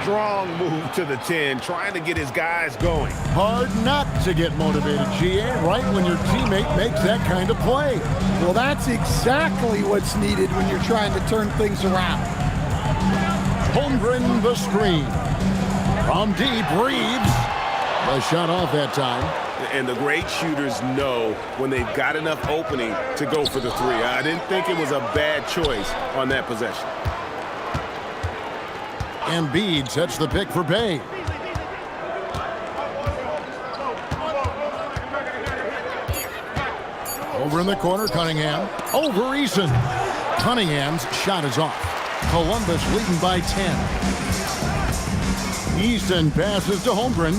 Strong move to the 10, trying to get his guys going. Hard not to get motivated, GA, right when your teammate makes that kind of play. Well, that's exactly what's needed when you're trying to turn things around. Holmgren the screen. From deep, Reeves. The shot off that time. And the great shooters know when they've got enough opening to go for the three. I didn't think it was a bad choice on that possession. Embiid sets the pick for Bay. Over in the corner, Cunningham. Over Eason. Cunningham's shot is off. Columbus leading by 10. Easton passes to Holmgren.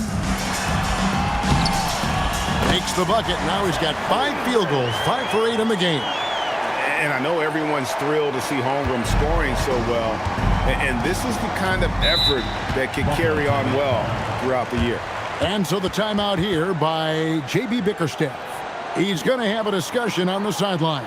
Makes the bucket. Now he's got 5 field goals, 5 for 8 in the game. And I know everyone's thrilled to see Holmgren scoring so well. And this is the kind of effort that can carry on well throughout the year. And so the timeout here by J.B. Bickerstaff. He's going to have a discussion on the sideline.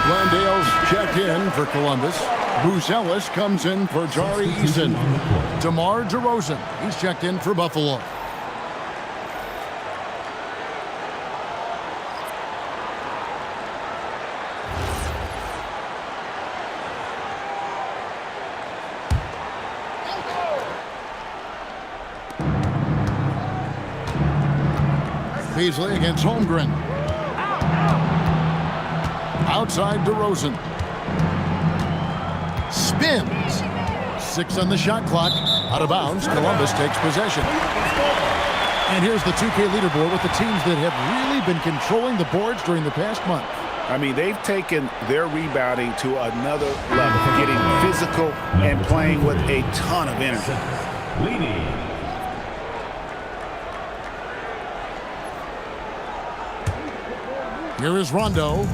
Landale's checked in for Columbus. Buzelis comes in for Jari Eason. DeMar DeRozan, he's checked in for Buffalo. Beasley against Holmgren. Outside DeRozan. Spins. 6 on the shot clock. Out of bounds. Columbus takes possession. And here's the 2K leaderboard with the teams that have really been controlling the boards during the past month. I mean, they've taken their rebounding to another level, getting physical and playing with a ton of energy. Here is Rondo.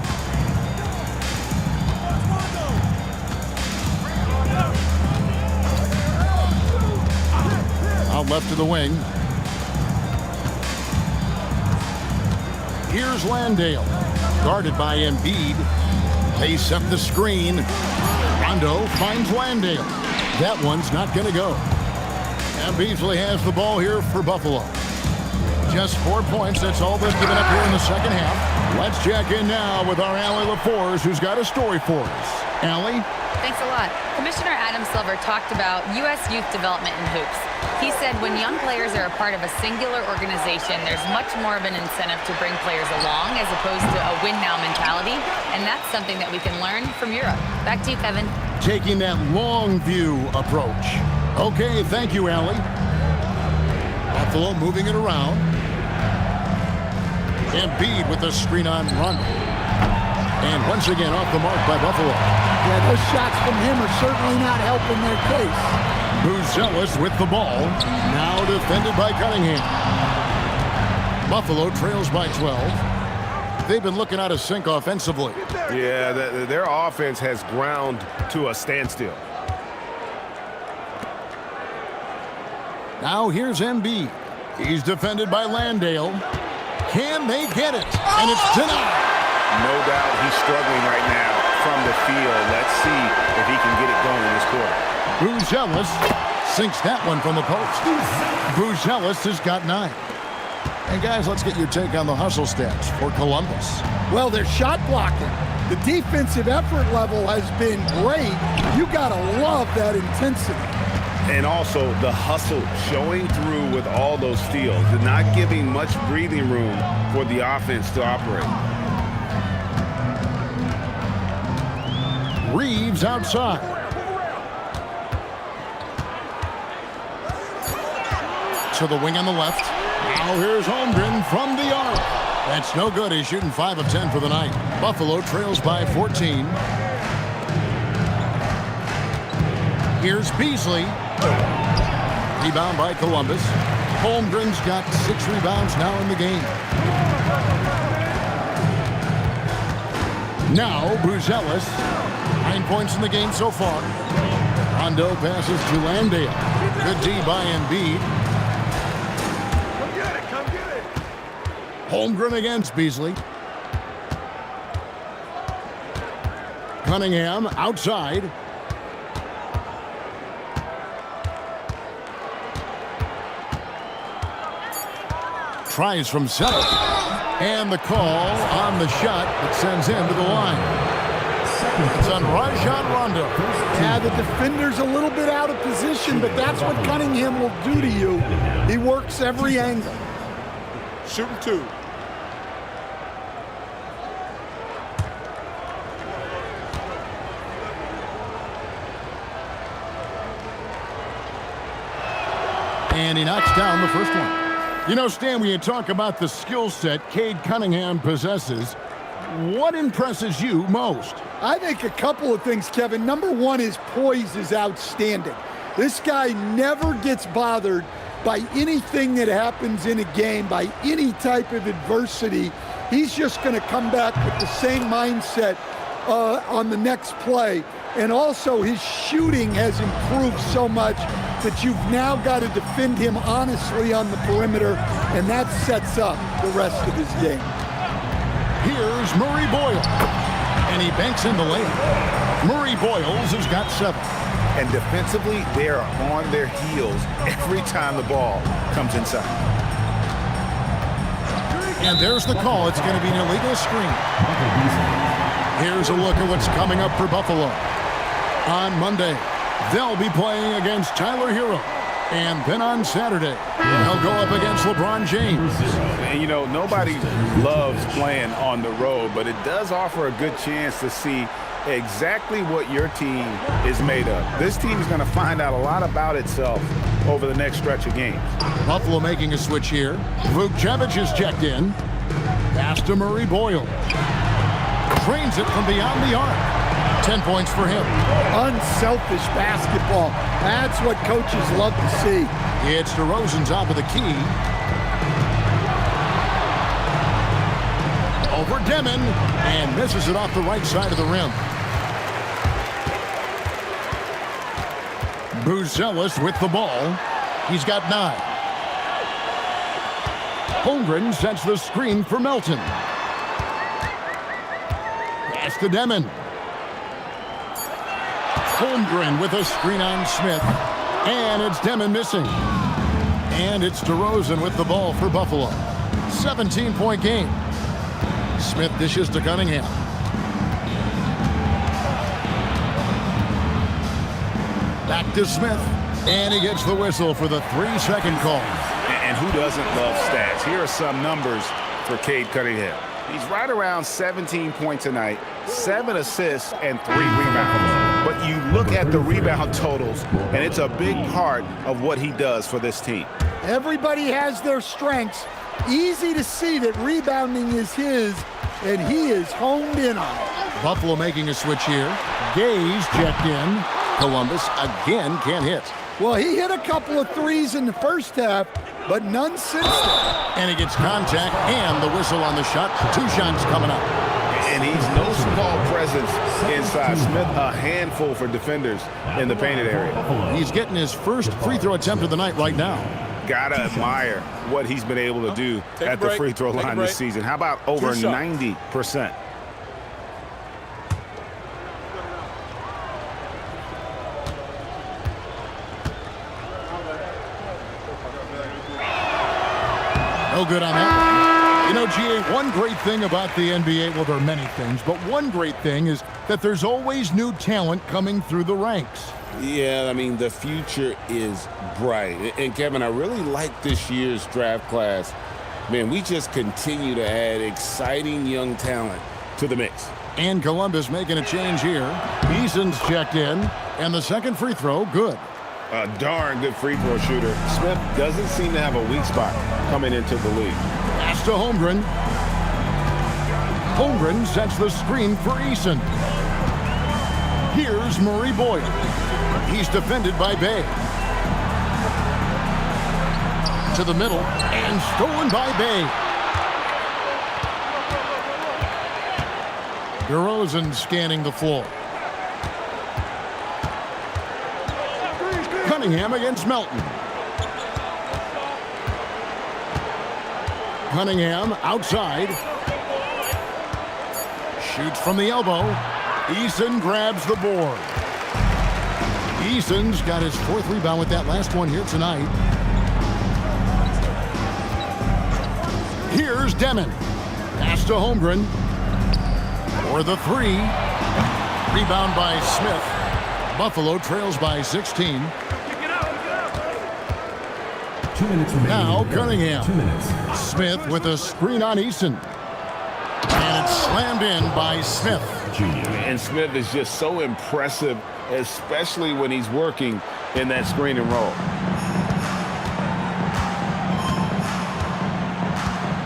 Out left to the wing. Here's Landale. Guarded by Embiid. They set the screen. Rondo finds Landale. That one's not going to go. And Beasley has the ball here for Buffalo. Just 4 points. That's all they've given up here in the second half. Let's check in now with our Allie LaForce, who's got a story for us. Allie? Thanks a lot. Commissioner Adam Silver talked about U.S. youth development in hoops. He said when young players are a part of a singular organization, there's much more of an incentive to bring players along as opposed to a win-now mentality, and that's something that we can learn from Europe. Back to you, Kevin. Taking that long view approach. Okay, thank you, Allie. Buffalo moving it around. Embiid with the screen on Rondo. And once again off the mark by Buffalo. Yeah, those shots from him are certainly not helping their case. Buzelis with the ball. Now defended by Cunningham. Buffalo trails by 12. They've been looking out of sync offensively. Yeah, their offense has ground to a standstill. Now here's Embiid. He's defended by Landale. Can they get it? And it's denied. No doubt he's struggling right now from the field. Let's see if he can get it going in this quarter. Buzelis sinks that one from the post. Buzelis has got 9. And guys, let's get your take on the hustle stats for Columbus. Well, they're shot blocking. The defensive effort level has been great. You got to love that intensity. And also the hustle showing through with all those steals, not giving much breathing room for the offense to operate. Reeves outside. To the wing on the left. Now here's Holmgren from the arc. That's no good. He's shooting 5 of 10 for the night. Buffalo trails by 14. Here's Beasley. Rebound by Columbus. Holmgren's got 6 rebounds now in the game. Now Buzelis. 9 points in the game so far. Rondo passes to Landale. Good D by Embiid. Holmgren against Beasley. Cunningham outside. Tries from 7. And the call on the shot that sends him to the line. It's on Rajon Rondo. Yeah, the defender's a little bit out of position, but that's what Cunningham will do to you. He works every angle. Shooting 2. And he knocks down the first one. You know, Stan, when you talk about the skill set Cade Cunningham possesses, what impresses you most? I think a couple of things, Kevin. Number one, his poise is outstanding. This guy never gets bothered by anything that happens in a game, by any type of adversity. He's just going to come back with the same mindset on the next play. And also, his shooting has improved so much that you've now got to defend him honestly on the perimeter, and that sets up the rest of his game. Here's Murray Boyle, and he banks in the layup. Murray Boyles has got 7. And defensively, they are on their heels every time the ball comes inside. And there's the call. It's going to be an illegal screen. Here's a look at what's coming up for Buffalo. On Monday, they'll be playing against Tyler Hero. And then on Saturday, they'll go up against LeBron James. And, you know, nobody loves playing on the road, but it does offer a good chance to see exactly what your team is made of. This team is going to find out a lot about itself over the next stretch of games. Buffalo making a switch here. Vukcevic is checked in. Pass to Murray Boyle. Trains it from beyond the arc. 10 points for him. Unselfish basketball. That's what coaches love to see. It's DeRozan top of the key. Over Dyckman, and misses it off the right side of the rim. Buzelis with the ball. He's got 9. Holmgren sets the screen for Melton. Pass to Dyckman. Holmgren with a screen on Smith. And it's Dyckman missing. And it's DeRozan with the ball for Buffalo. 17-point game. Smith dishes to Cunningham. Back to Smith. And he gets the whistle for the 3-second call. And who doesn't love stats? Here are some numbers for Cade Cunningham. He's right around 17 points a night, 7 assists, and 3 rebounds. But you look at the rebound totals, and it's a big part of what he does for this team. Everybody has their strengths. Easy to see that rebounding is his, and he is honed in on it. Buffalo making a switch here. Gaze checked in. Columbus again can't hit. Well, he hit a couple of threes in the first half, but none since then. And he gets contact and the whistle on the shot. 2 shots coming up. And he's no small presence inside. Smith, a handful for defenders in the painted area. He's getting his first free throw attempt of the night right now. Gotta admire what he's been able to do at the free throw line this season. How about over 90%? No good on that one. You know, GA, one great thing about the NBA, well, there are many things, but one great thing is that there's always new talent coming through the ranks. Yeah, I mean, the future is bright. And, Kevin, I really like this year's draft class. Man, we just continue to add exciting young talent to the mix. And Columbus making a change here. Eason's checked in, and the second free throw, good. A darn good free throw shooter. Smith doesn't seem to have a weak spot coming into the league. Pass to Holmgren. Holmgren sets the screen for Eason. Here's Murray Boyle. He's defended by Bay. To the middle, and stolen by Bay. DeRozan scanning the floor. Cunningham against Melton. Cunningham outside. Shoots from the elbow. Eason grabs the board. Eason's got his fourth rebound with that last one here tonight. Here's Dyckman. Pass to Holmgren. For the three. Rebound by Smith. Buffalo trails by 16. 2 minutes remaining. Now Cunningham. 2 minutes. Smith with a screen on Eason. And it's slammed in by Smith. And Smith is just so impressive, especially when he's working in that screen and roll.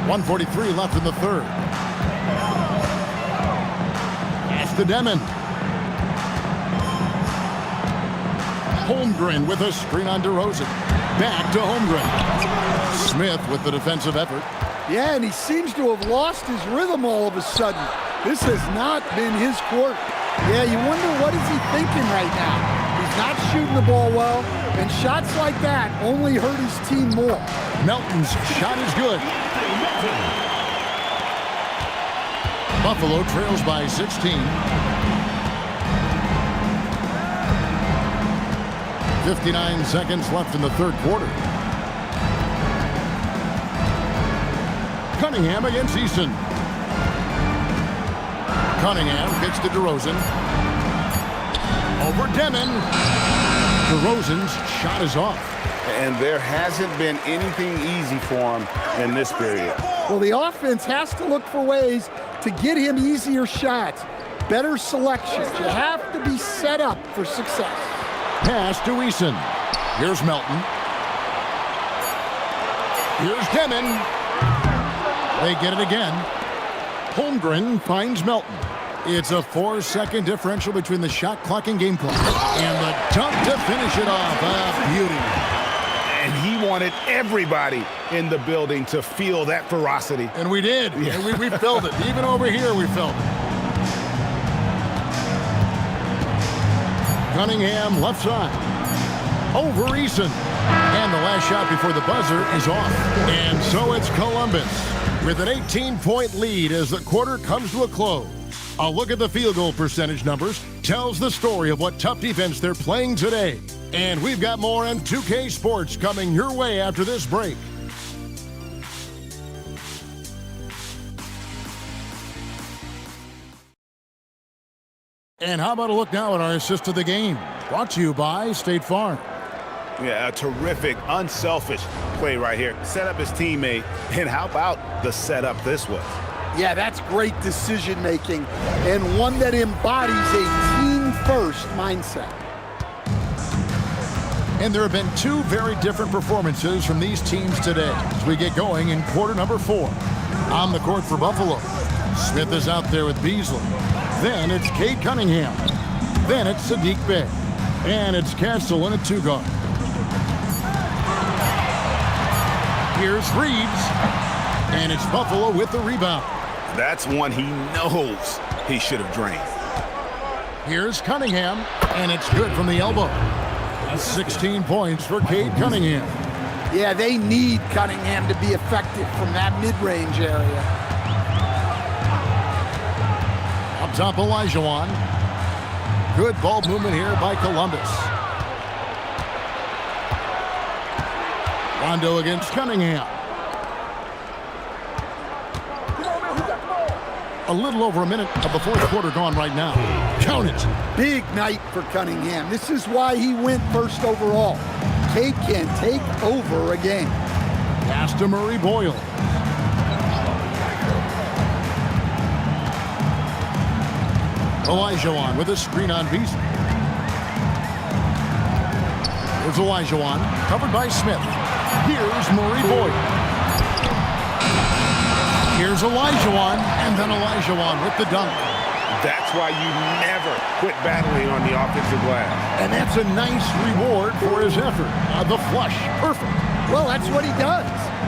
1:43 left in the third. Pass to Dyckman. Holmgren with a screen on DeRozan. Back to Holmgren. Smith with the defensive effort. Yeah, and he seems to have lost his rhythm all of a sudden. This has not been his court. Yeah, you wonder what is he thinking right now. He's not shooting the ball well, and shots like that only hurt his team more. Melton's shot is good. Buffalo trails by 16. 59 seconds left in the third quarter. Cunningham against Eason. Cunningham gets to DeRozan. Over Dyckman. DeRozan's shot is off. And there hasn't been anything easy for him in this period. Well, the offense has to look for ways to get him easier shots, better selections. You have to be set up for success. Pass to Eason. Here's Melton. Here's Dyckman. They get it again. Holmgren finds Melton. It's a 4-second differential between the shot clock and game clock. And the dunk to finish it off. A beauty. And he wanted everybody in the building to feel that ferocity. And we did. Yeah. And we felt it. Even over here, we felt it. Cunningham left side. Over Eason. And the last shot before the buzzer is off. And so it's Columbus with an 18-point lead as the quarter comes to a close. A look at the field goal percentage numbers tells the story of what tough defense they're playing today. And we've got more on 2K Sports coming your way after this break. And how about a look now at our assist of the game? Brought to you by State Farm. Yeah, a terrific, unselfish play right here. Set up his teammate, and how about the setup this was? Yeah, that's great decision-making, and one that embodies a team-first mindset. And there have been two very different performances from these teams today as we get going in quarter number 4. On the court for Buffalo, Smith is out there with Beasley. Then it's Cade Cunningham. Then it's Saddiq Bey. And it's Castle in a 2-guard. Here's Reeves. And it's Buffalo with the rebound. That's one he knows he should have drained. Here's Cunningham. And it's good from the elbow. 16 points for Cade Cunningham. Yeah, they need Cunningham to be effective from that mid-range area. Up top, Olajuwon. Good ball movement here by Columbus. Rondo against Cunningham. A little over a minute of the fourth quarter gone right now. Count it. Big night for Cunningham. This is why he went first overall. Cade can take over a game. Pass to Murray Boyle. 2 Olajuwon with a screen on Beasley. Here's Olajuwon, covered by Smith. Here's Murray Boyd. Here's Olajuwon, and then Olajuwon with the dunk. That's why you never quit battling on the offensive glass. And that's a nice reward for his effort. The flush, perfect. Well, that's what he does.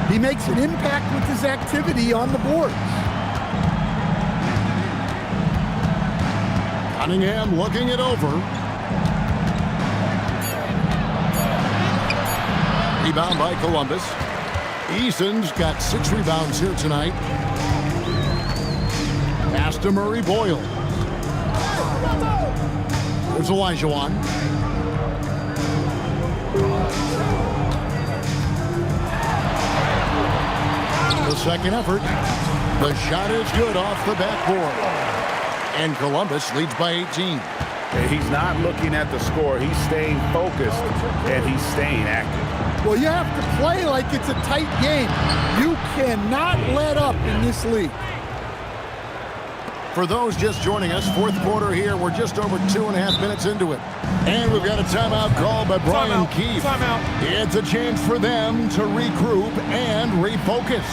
He makes an impact with his activity on the boards. Cunningham looking it over. Rebound by Columbus. Eason's got 6 rebounds here tonight. Pass to Murray Boyle. There's Olajuwon. The second effort. The shot is good off the backboard. And Columbus leads by 18. He's not looking at the score. He's staying focused, and he's staying active. Well, you have to play like it's a tight game. You cannot let up in this league. For those just joining us, fourth quarter here. We're just over 2.5 minutes into it. And we've got a timeout called by Brian Keefe. Timeout. It's a chance for them to regroup and refocus.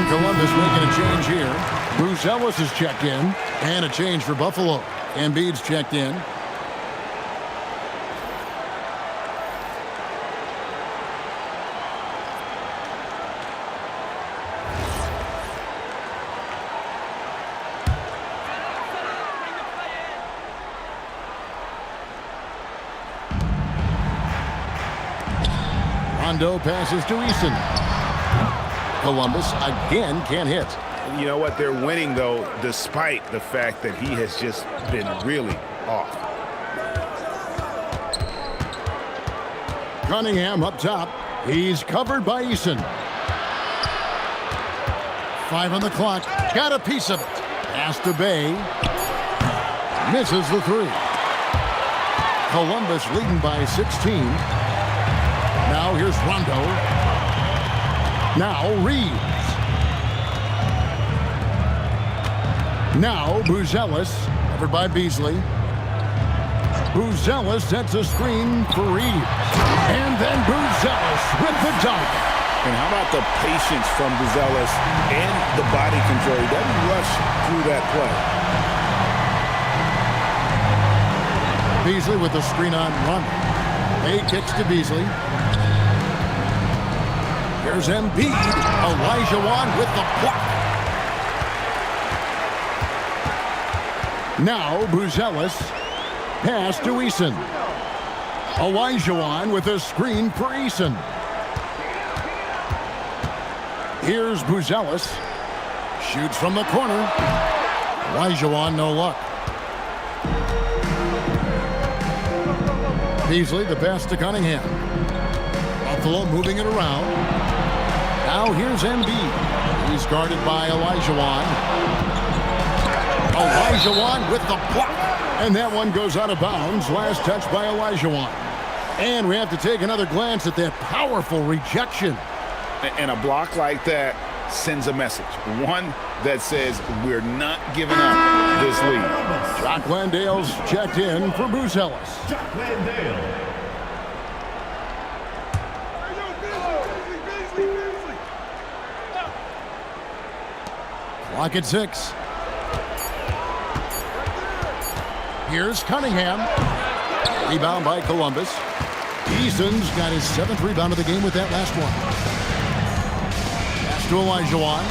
Columbus making a change here. Buzelis is checked in. And a change for Buffalo. Embiid's checked in. Rondo passes to Eason. Columbus again can't hit. You know what? They're winning, though, despite the fact that he has just been really off. Cunningham up top. He's covered by Eason. 5 on the clock. Got a piece of it. Pass to Bay. Misses the 3. Columbus leading by 16. Now here's Rondo. Now Reeves. Now Buzelis, covered by Beasley. Buzelis sets a screen for Reeves. And then Buzelis with the dunk. And how about the patience from Buzelis and the body control? He doesn't rush through that play. Beasley with the screen on run. Bay kicks to Beasley. Here's Embiid. Olajuwon with the block. Now Buzelis. Pass to Eason. Olajuwon with a screen for Eason. Here's Buzelis. Shoots from the corner. Olajuwon, no luck. Beasley, the pass to Cunningham. Buffalo moving it around. Now here's Embiid. He's guarded by Olajuwon. Olajuwon with the block. And that one goes out of bounds. Last touch by Olajuwon. And we have to take another glance at that powerful rejection. And a block like that sends a message, one that says we're not giving up this lead. Jock Landale's checked in for Bruce Ellis. Jock Landale. Clock at 6. Here's Cunningham. Rebound by Columbus. Eason's got his 7th rebound of the game with that last one. Pass to Olajuwon.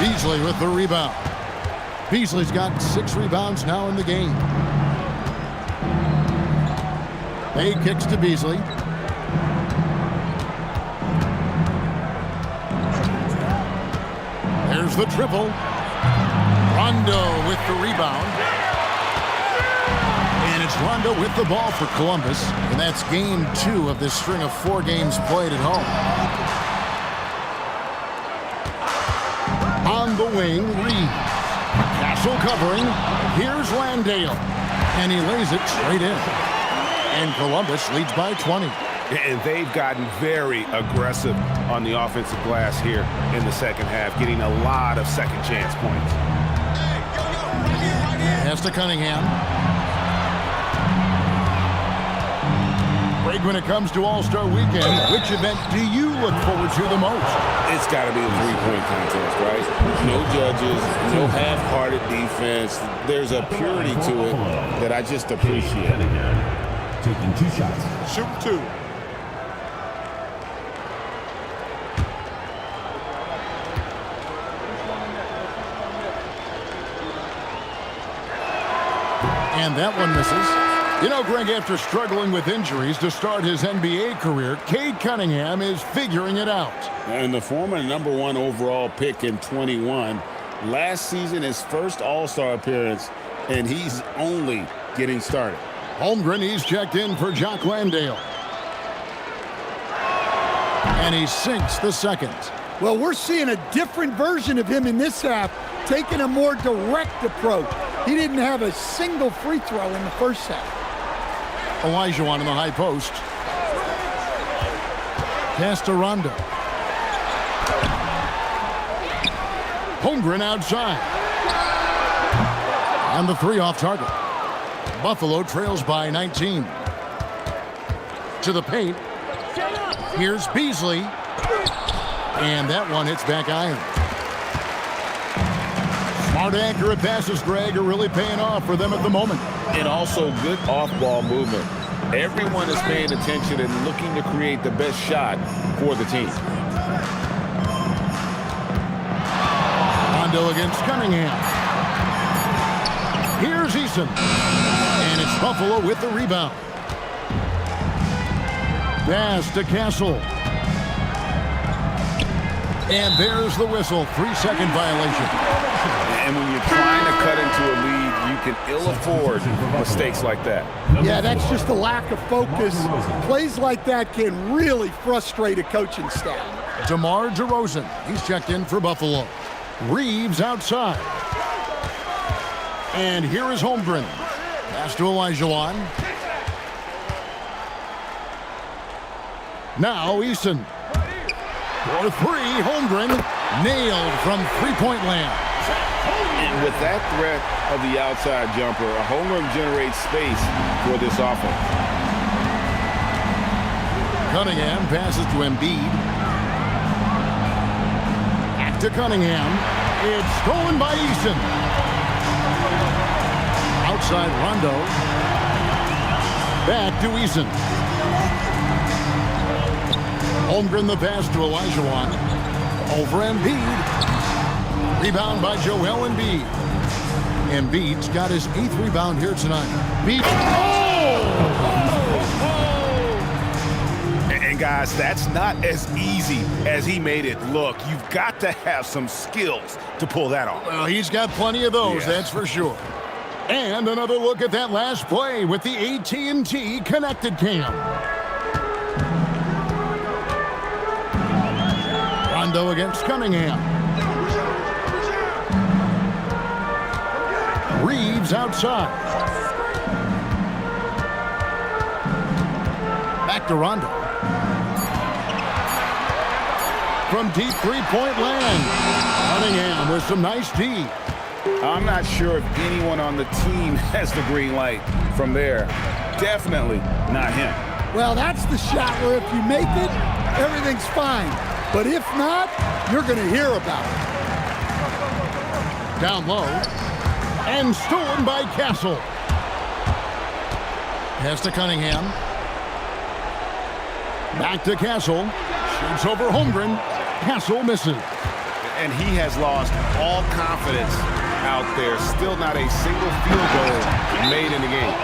Beasley with the rebound. Beasley's got 6 rebounds now in the game. Bay kicks to Beasley. There's the triple. Rondo with the rebound. And it's Rondo with the ball for Columbus. And that's game 2 of this string of 4 games played at home. On the wing, Reed. Castle covering. Here's Landale. And he lays it straight in. And Columbus leads by 20. And they've gotten very aggressive on the offensive glass here in the second half, getting a lot of second chance points. Pass to Cunningham. Greg, when it comes to All-Star Weekend, which event do you look forward to the most? It's got to be the three-point contest, right? No judges, no half-hearted defense. There's a purity to it that I just appreciate. Taking 2 shots. Shoot 2. And that one misses. You know, Greg, after struggling with injuries to start his NBA career, Cade Cunningham is figuring it out. And the former #1 overall pick in 21, last season his first All-Star appearance, and he's only getting started. Holmgren, he's checked in for Jock Landale. And he sinks the second. Well, we're seeing a different version of him in this half, taking a more direct approach. He didn't have a single free throw in the first half. Olajuwon in the high post. Pass to Rondo. Holmgren outside. And the 3 off target. Buffalo trails by 19. To the paint. Here's Beasley. And that one hits back iron. Smart, accurate passes, Greg, are really paying off for them at the moment. And also good off-ball movement. Everyone is paying attention and looking to create the best shot for the team. Rondo against Cunningham. Here's Eason. And it's Buffalo with the rebound. Pass to Castle. And there's the whistle. 3-second violation. And when you're trying to cut into a lead, you can ill afford mistakes like that. Yeah, that's just a lack of focus. Plays like that can really frustrate a coaching staff. DeMar DeRozan, he's checked in for Buffalo. Reeves outside. And here is Holmgren. Pass to Olajuwon. Now Eason. For 3, Holmgren nailed from three-point land. And with that threat of the outside jumper, Holmgren generates space for this offense. Cunningham passes to Embiid. Back to Cunningham. It's stolen by Eason. Outside Rondo. Back to Eason. Holmgren the pass to Olajuwon. Over Embiid. Rebound by Joel Embiid. Embiid's got his 8th rebound here tonight. And guys, that's not as easy as he made it look. You've got to have some skills to pull that off. Well, he's got plenty of those, that's for sure. And another look at that last play with the AT&T Connected Cam. Rondo against Cunningham. Reeves outside. Back to Rondo. from deep three-point land. Cunningham with some nice D. I'm not sure if anyone on the team has the green light from there. Definitely not him. Well, that's the shot where if you make it, everything's fine. But if not, you're going to hear about it. Down low. And stolen by Castle. Pass to Cunningham. Back to Castle. Shoots over Holmgren. Castle misses. And he has lost all confidence out there. Still not a single field goal made in the game.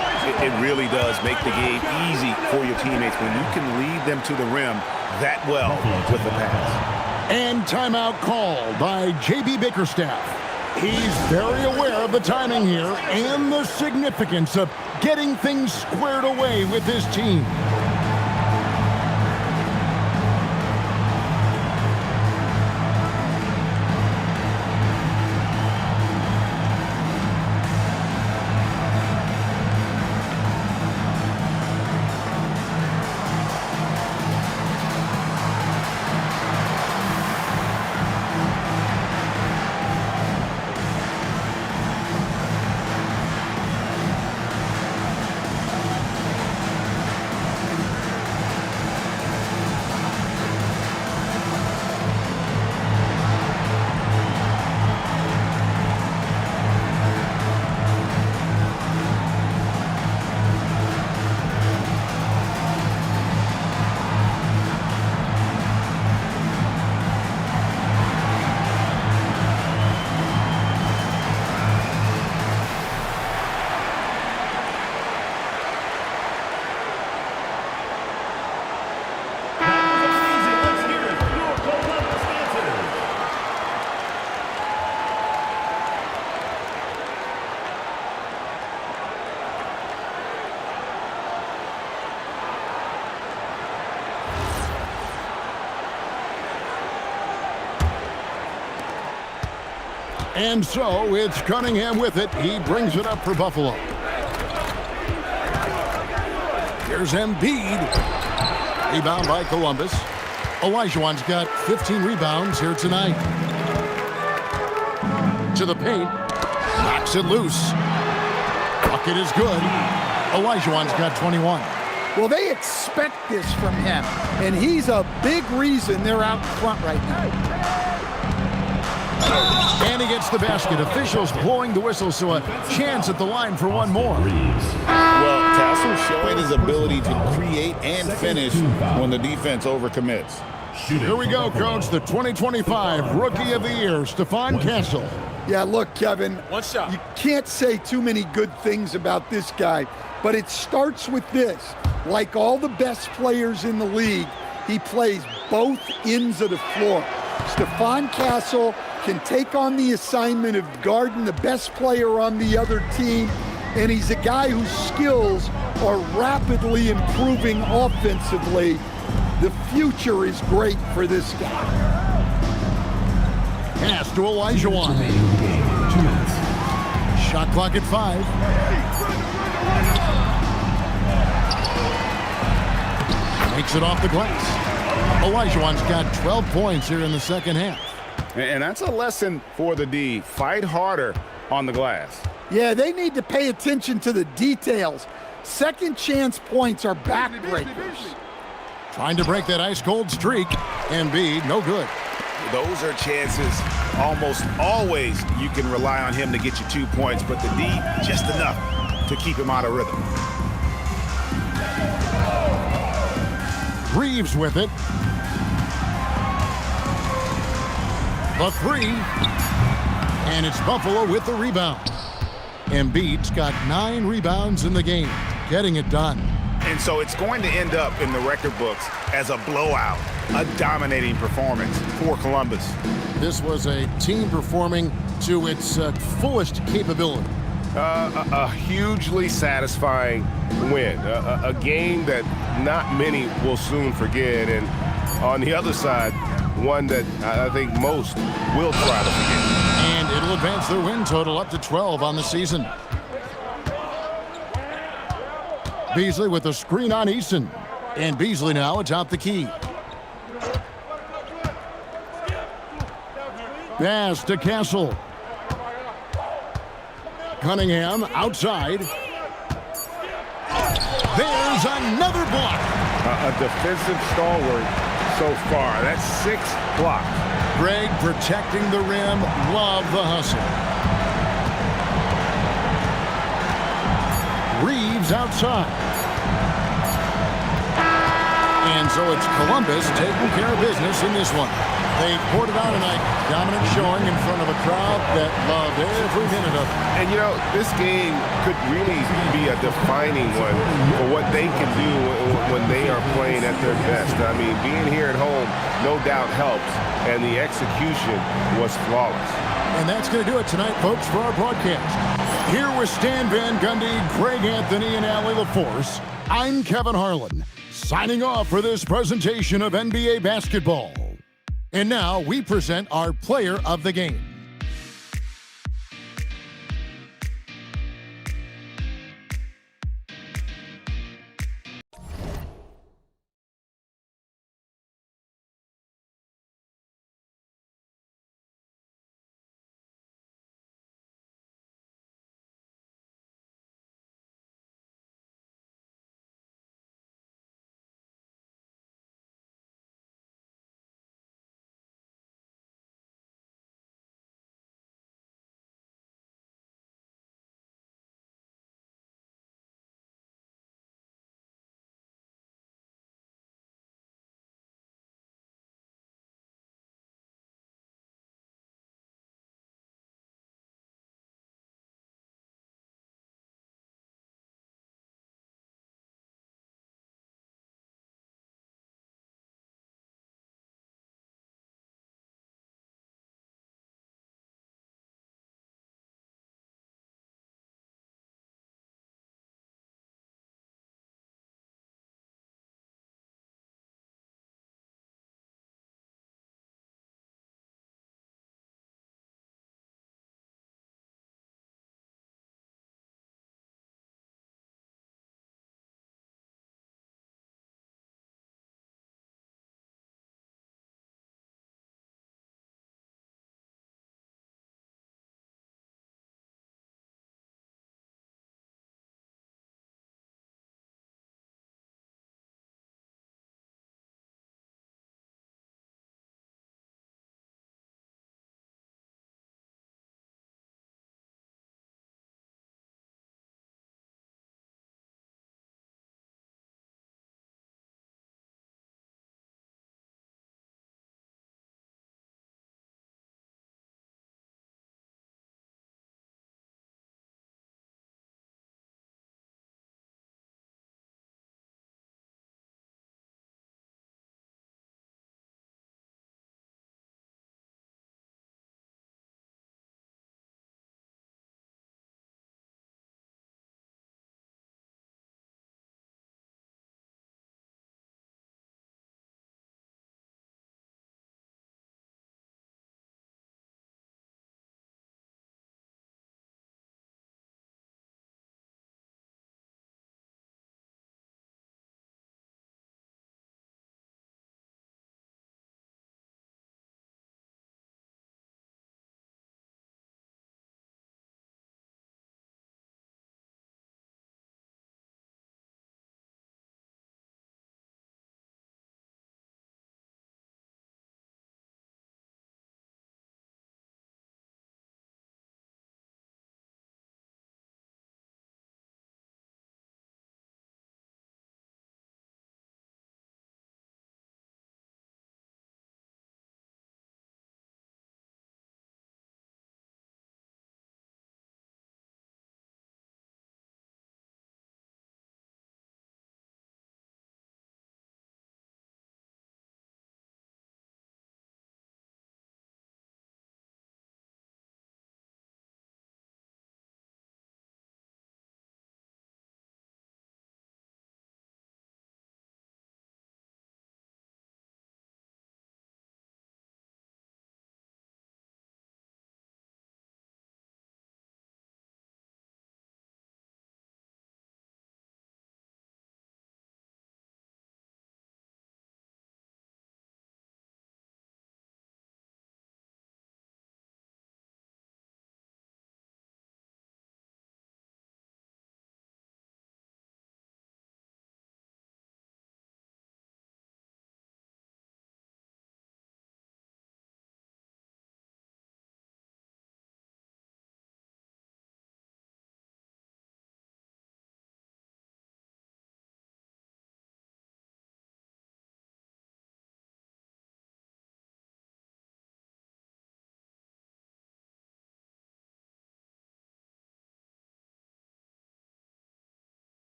It really does make the game easy for your teammates when you can lead them to the rim that well with the pass. And timeout called by J.B. Bickerstaff. He's very aware of the timing here and the significance of getting things squared away with his team. And so it's Cunningham with it. He brings it up for Buffalo. Here's Embiid. Rebound by Columbus. Olajuwon's got 15 rebounds here tonight. To the paint. Knocks it loose. Bucket is good. Olajuwon's got 21. Well, they expect this from him, and he's a big reason they're out in front right now. And he gets the basket. Officials blowing the whistle, so a chance at the line for one more. Well, Castle showing his ability to create and finish when the defense overcommits. Here we go, Coach. The 2025 Rookie of the Year, Stephon Castle. Yeah, look, Kevin. One shot. You can't say too many good things about this guy, but it starts with this. Like all the best players in the league, he plays both ends of the floor. Stephon Castle can take on the assignment of guarding the best player on the other team, and he's a guy whose skills are rapidly improving offensively. The future is great for this guy. Pass to Olajuwon. Shot clock at 5. Makes it off the glass. Olajuwon's got 12 points here in the second half. And that's a lesson for the D. Fight harder on the glass. Yeah, they need to pay attention to the details. Second chance points are backbreakers. Trying to break that ice-cold streak. Embiid, no good. Those are chances almost always you can rely on him to get you 2 points, but the D, just enough to keep him out of rhythm. Reeves with it. The 3. And it's Buffalo with the rebound. Embiid's got 9 rebounds in the game, getting it done. And so it's going to end up in the record books as a blowout, a dominating performance for Columbus. This was a team performing to its fullest capability. A hugely satisfying win, a game that not many will soon forget, and on the other side, one that I think most will try to forget. And it'll advance their win total up to 12 on the season. Beasley with a screen on Eason. And Beasley now atop the key. Pass to Castle. Cunningham outside. There's another block. A defensive stalwart so far. That's 6 blocks. Greg protecting the rim. Love the hustle. Reeves outside. And so it's Columbus taking care of business in this one. They poured it out tonight. Dominant showing in front of a crowd that loved every minute of it. And, you know, this game could really be a defining one for what they can do when they are playing at their best. I mean, being here at home no doubt helps, and the execution was flawless. And that's going to do it tonight, folks, for our broadcast. Here with Stan Van Gundy, Greg Anthony, and Allie LaForce, I'm Kevin Harlan, signing off for this presentation of NBA basketball. And now we present our player of the game.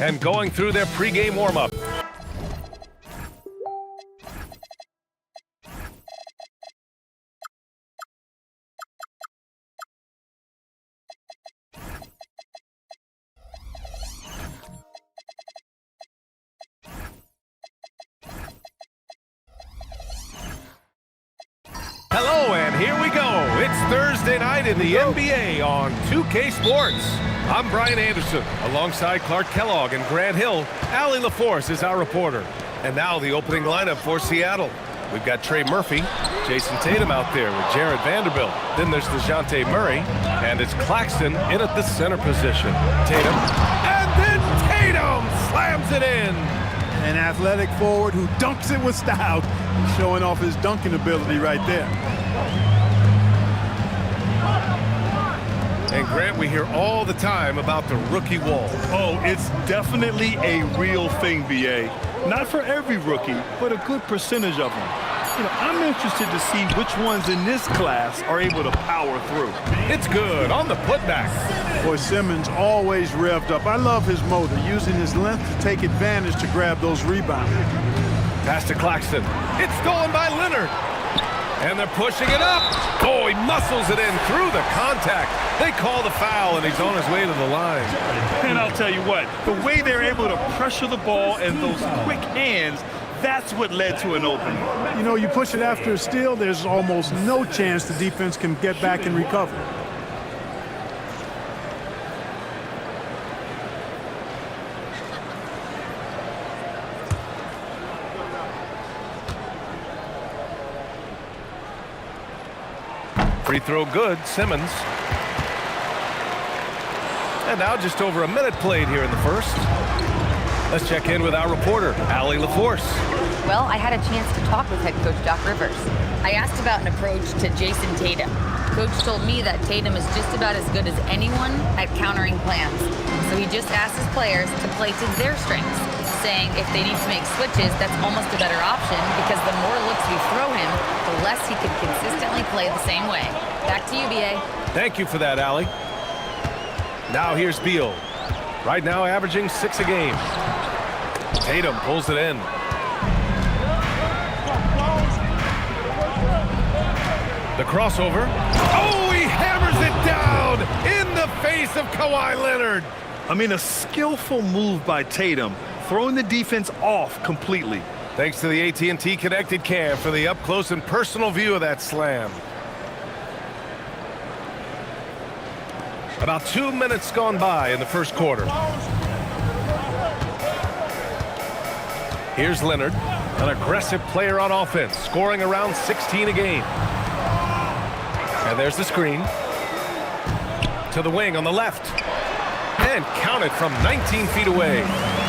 And going through their pregame warm-up. Hello, and here we go. It's Thursday night in the NBA on 2K Sports. I'm Brian Anderson, alongside Clark Kellogg and Grant Hill. Allie LaForce is our reporter. And now the opening lineup for Seattle. We've got Trey Murphy, Jason Tatum out there with Jared Vanderbilt. Then there's DeJounte Murray, and it's Claxton in at the center position. Tatum, and then Tatum slams it in. An athletic forward who dunks it with style, showing off his dunking ability right there. And Grant, we hear all the time about the rookie wall. Oh, it's definitely a real thing, B.A. Not for every rookie, but a good percentage of them. You know, I'm interested to see which ones in this class are able to power through. It's good on the putback. Boy, Simmons always revved up. I love his motor, using his length to take advantage to grab those rebounds. Pass to Claxton. It's stolen by Leonard. And they're pushing it up. Oh, he muscles it in through the contact. They call the foul, and he's on his way to the line. And I'll tell you what, the way they're able to pressure the ball and those quick hands, that's what led to an opening. You know, you push it after a steal, there's almost no chance the defense can get back and recover. Free throw good, Simmons. And now just over a minute played here in the first. Let's check in with our reporter, Allie LaForce. Well, I had a chance to talk with head coach Doc Rivers. I asked about an approach to Jason Tatum. Coach told me that Tatum is just about as good as anyone at countering plans. So he just asked his players to play to their strengths, saying if they need to make switches, that's almost a better option because the more looks we throw him, the less he can consistently play the same way. Back to you, B.A. Thank you for that, Allie. Now here's Beal. Right now averaging 6 a game. Tatum pulls it in. The crossover. Oh, he hammers it down in the face of Kawhi Leonard. I mean, a skillful move by Tatum, throwing the defense off completely. Thanks to the AT&T Connected Cam for the up-close and personal view of that slam. About 2 minutes gone by in the first quarter. Here's Leonard, an aggressive player on offense, scoring around 16 a game. And there's the screen. To the wing on the left. And counted from 19 feet away.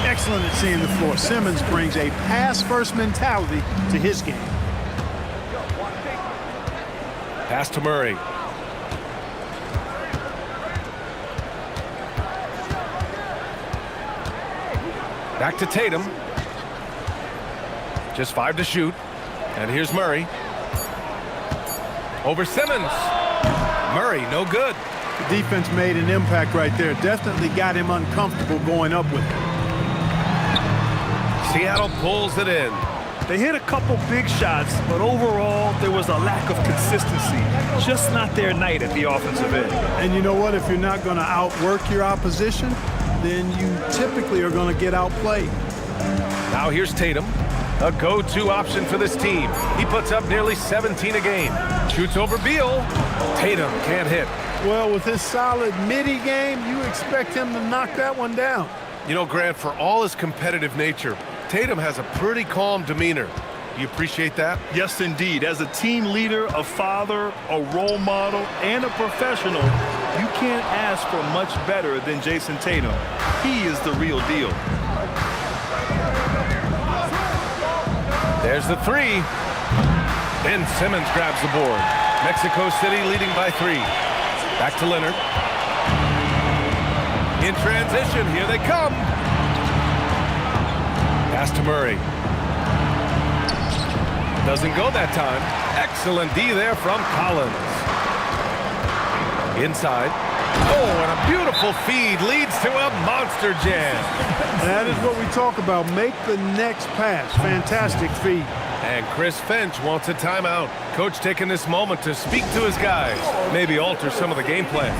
Excellent at seeing the floor. Simmons brings a pass-first mentality to his game. Pass to Murray. Back to Tatum. Just 5 to shoot. And here's Murray. Over Simmons. Murray, no good. The defense made an impact right there. Definitely got him uncomfortable going up with it. Seattle pulls it in. They hit a couple big shots, but overall, there was a lack of consistency. Just not their night at the offensive end. And you know what? If you're not going to outwork your opposition, then you typically are going to get outplayed. Now here's Tatum, a go-to option for this team. He puts up nearly 17 a game. Shoots over Beal. Tatum can't hit. Well, with his solid midi game, you expect him to knock that one down. You know, Grant, for all his competitive nature, Tatum has a pretty calm demeanor. Do you appreciate that? Yes, indeed. As a team leader, a father, a role model, and a professional, you can't ask for much better than Jason Tatum. He is the real deal. There's the three. Ben Simmons grabs the board. Mexico City leading by 3. Back to Leonard. In transition, here they come. Pass to Murray. Doesn't go that time. Excellent D there from Collins. Inside. Oh, and a beautiful feed leads to a monster jam. That is what we talk about. Make the next pass. Fantastic feed. And Chris Finch wants a timeout. Coach taking this moment to speak to his guys. Maybe alter some of the game plan.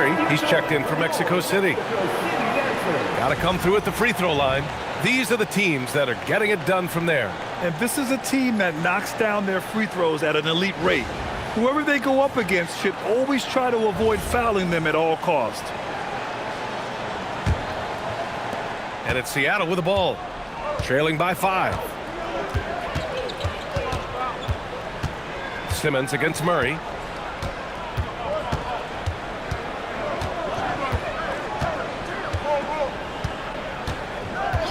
Curry. He's checked in for Mexico City. Got to come through at the free throw line. These are the teams that are getting it done from there. And this is a team that knocks down their free throws at an elite rate. Whoever they go up against should always try to avoid fouling them at all costs. And it's Seattle with the ball, trailing by 5. Simmons against Murray.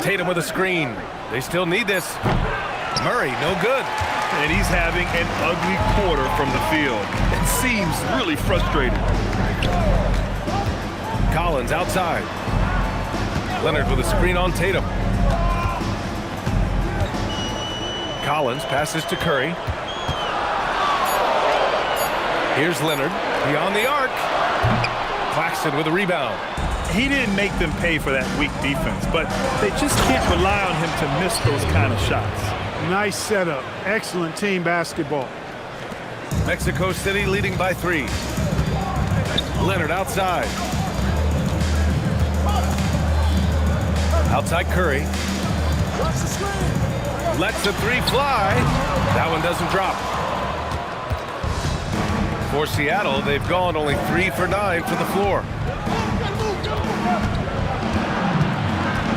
Tatum with a screen. They still need this. Murray, no good. And he's having an ugly quarter from the field. It seems really frustrating. Collins outside. Leonard with a screen on Tatum. Collins passes to Curry. Here's Leonard beyond the arc. Claxton with a rebound. He didn't make them pay for that weak defense, but they just can't rely on him to miss those kind of shots. Nice setup. Excellent team basketball. Mexico City leading by 3. Leonard outside. Outside Curry. Lets the 3 fly. That one doesn't drop. For Seattle, they've gone only 3 for 9 for the floor.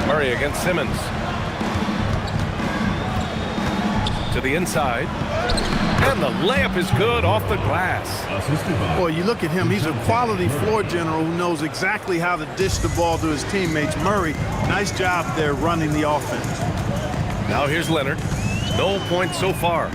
Murray against Simmons. To the inside. And the layup is good off the glass. Boy, you look at him. He's a quality floor general who knows exactly how to dish the ball to his teammates. Murray, nice job there running the offense. Now here's Leonard. No points so far.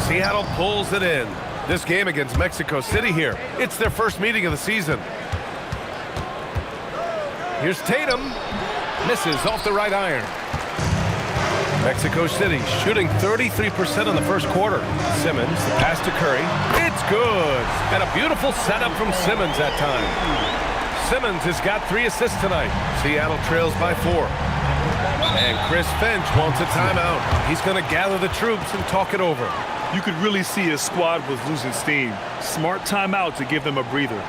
Seattle pulls it in. This game against Mexico City here. It's their first meeting of the season. Here's Tatum. Misses off the right iron. Mexico City shooting 33% in the first quarter. Simmons, the pass to Curry. It's good. And a beautiful setup from Simmons that time. Simmons has got 3 assists tonight. Seattle trails by 4. And Chris Finch wants a timeout. He's going to gather the troops and talk it over. You could really see his squad was losing steam. Smart timeout to give them a breather.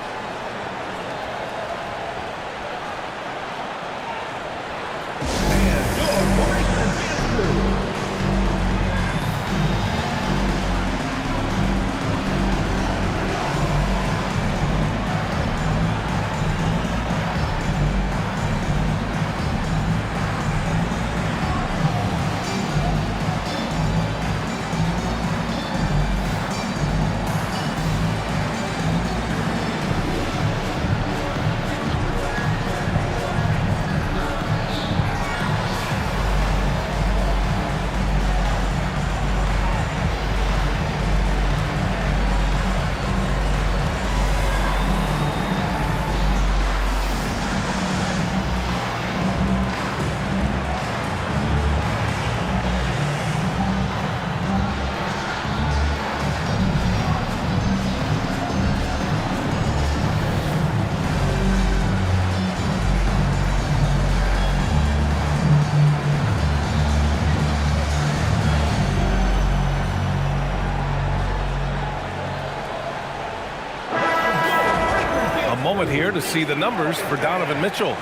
Moment here to see the numbers for Donovan Mitchell.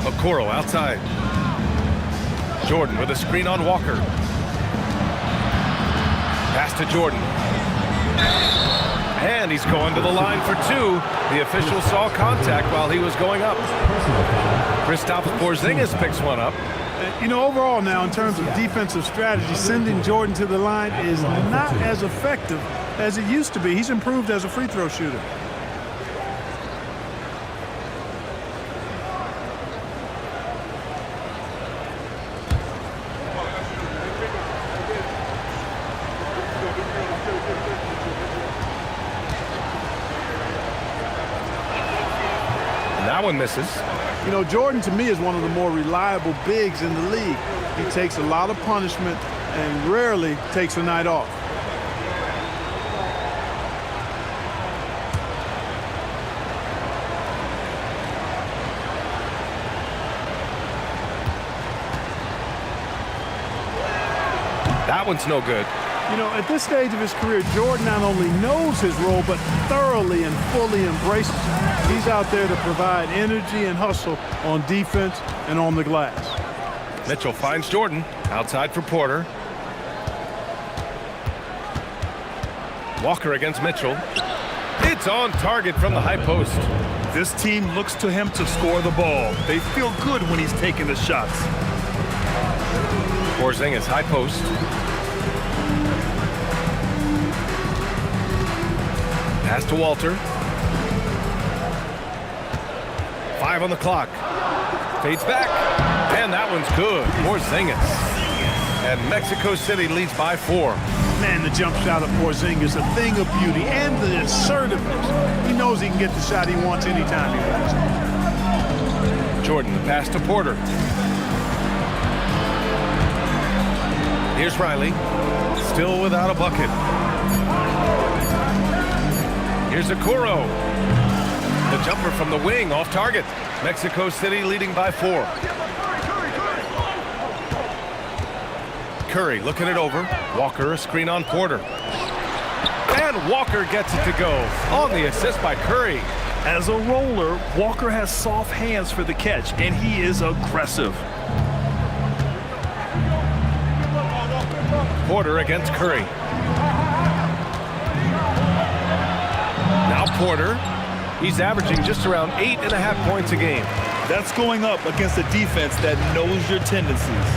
Okoro outside. Jordan with a screen on Walker. Pass to Jordan. And he's going to the line for 2. The official saw contact while he was going up. Kristaps Porzingis picks one up. You know, overall now, in terms of defensive strategy, sending Jordan to the line is not as effective as it used to be. He's improved as a free throw shooter. That one misses. You know, Jordan, to me, is one of the more reliable bigs in the league. He takes a lot of punishment and rarely takes a night off. That one's no good. You know, at this stage of his career, Jordan not only knows his role, but thoroughly and fully embraces it. He's out there to provide energy and hustle on defense and on the glass. Mitchell finds Jordan. Outside for Porter. Walker against Mitchell. It's on target from the high post. This team looks to him to score the ball. They feel good when he's taking the shots. Porzingis high post. Pass to Walter. 5 on the clock. Fades back. And that one's good. Porzingis. And Mexico City leads by 4. Man, the jump shot of Porzingis, a thing of beauty, and the assertiveness. He knows he can get the shot he wants anytime he wants. Jordan, the pass to Porter. Here's Riley. Still without a bucket. Here's Okoro. The jumper from the wing off target. Mexico City leading by 4. Curry looking it over. Walker, a screen on Porter. And Walker gets it to go on the assist by Curry. As a roller, Walker has soft hands for the catch, and he is aggressive. Porter against Curry. Now Porter. He's averaging just around 8.5 points a game. That's going up against a defense that knows your tendencies.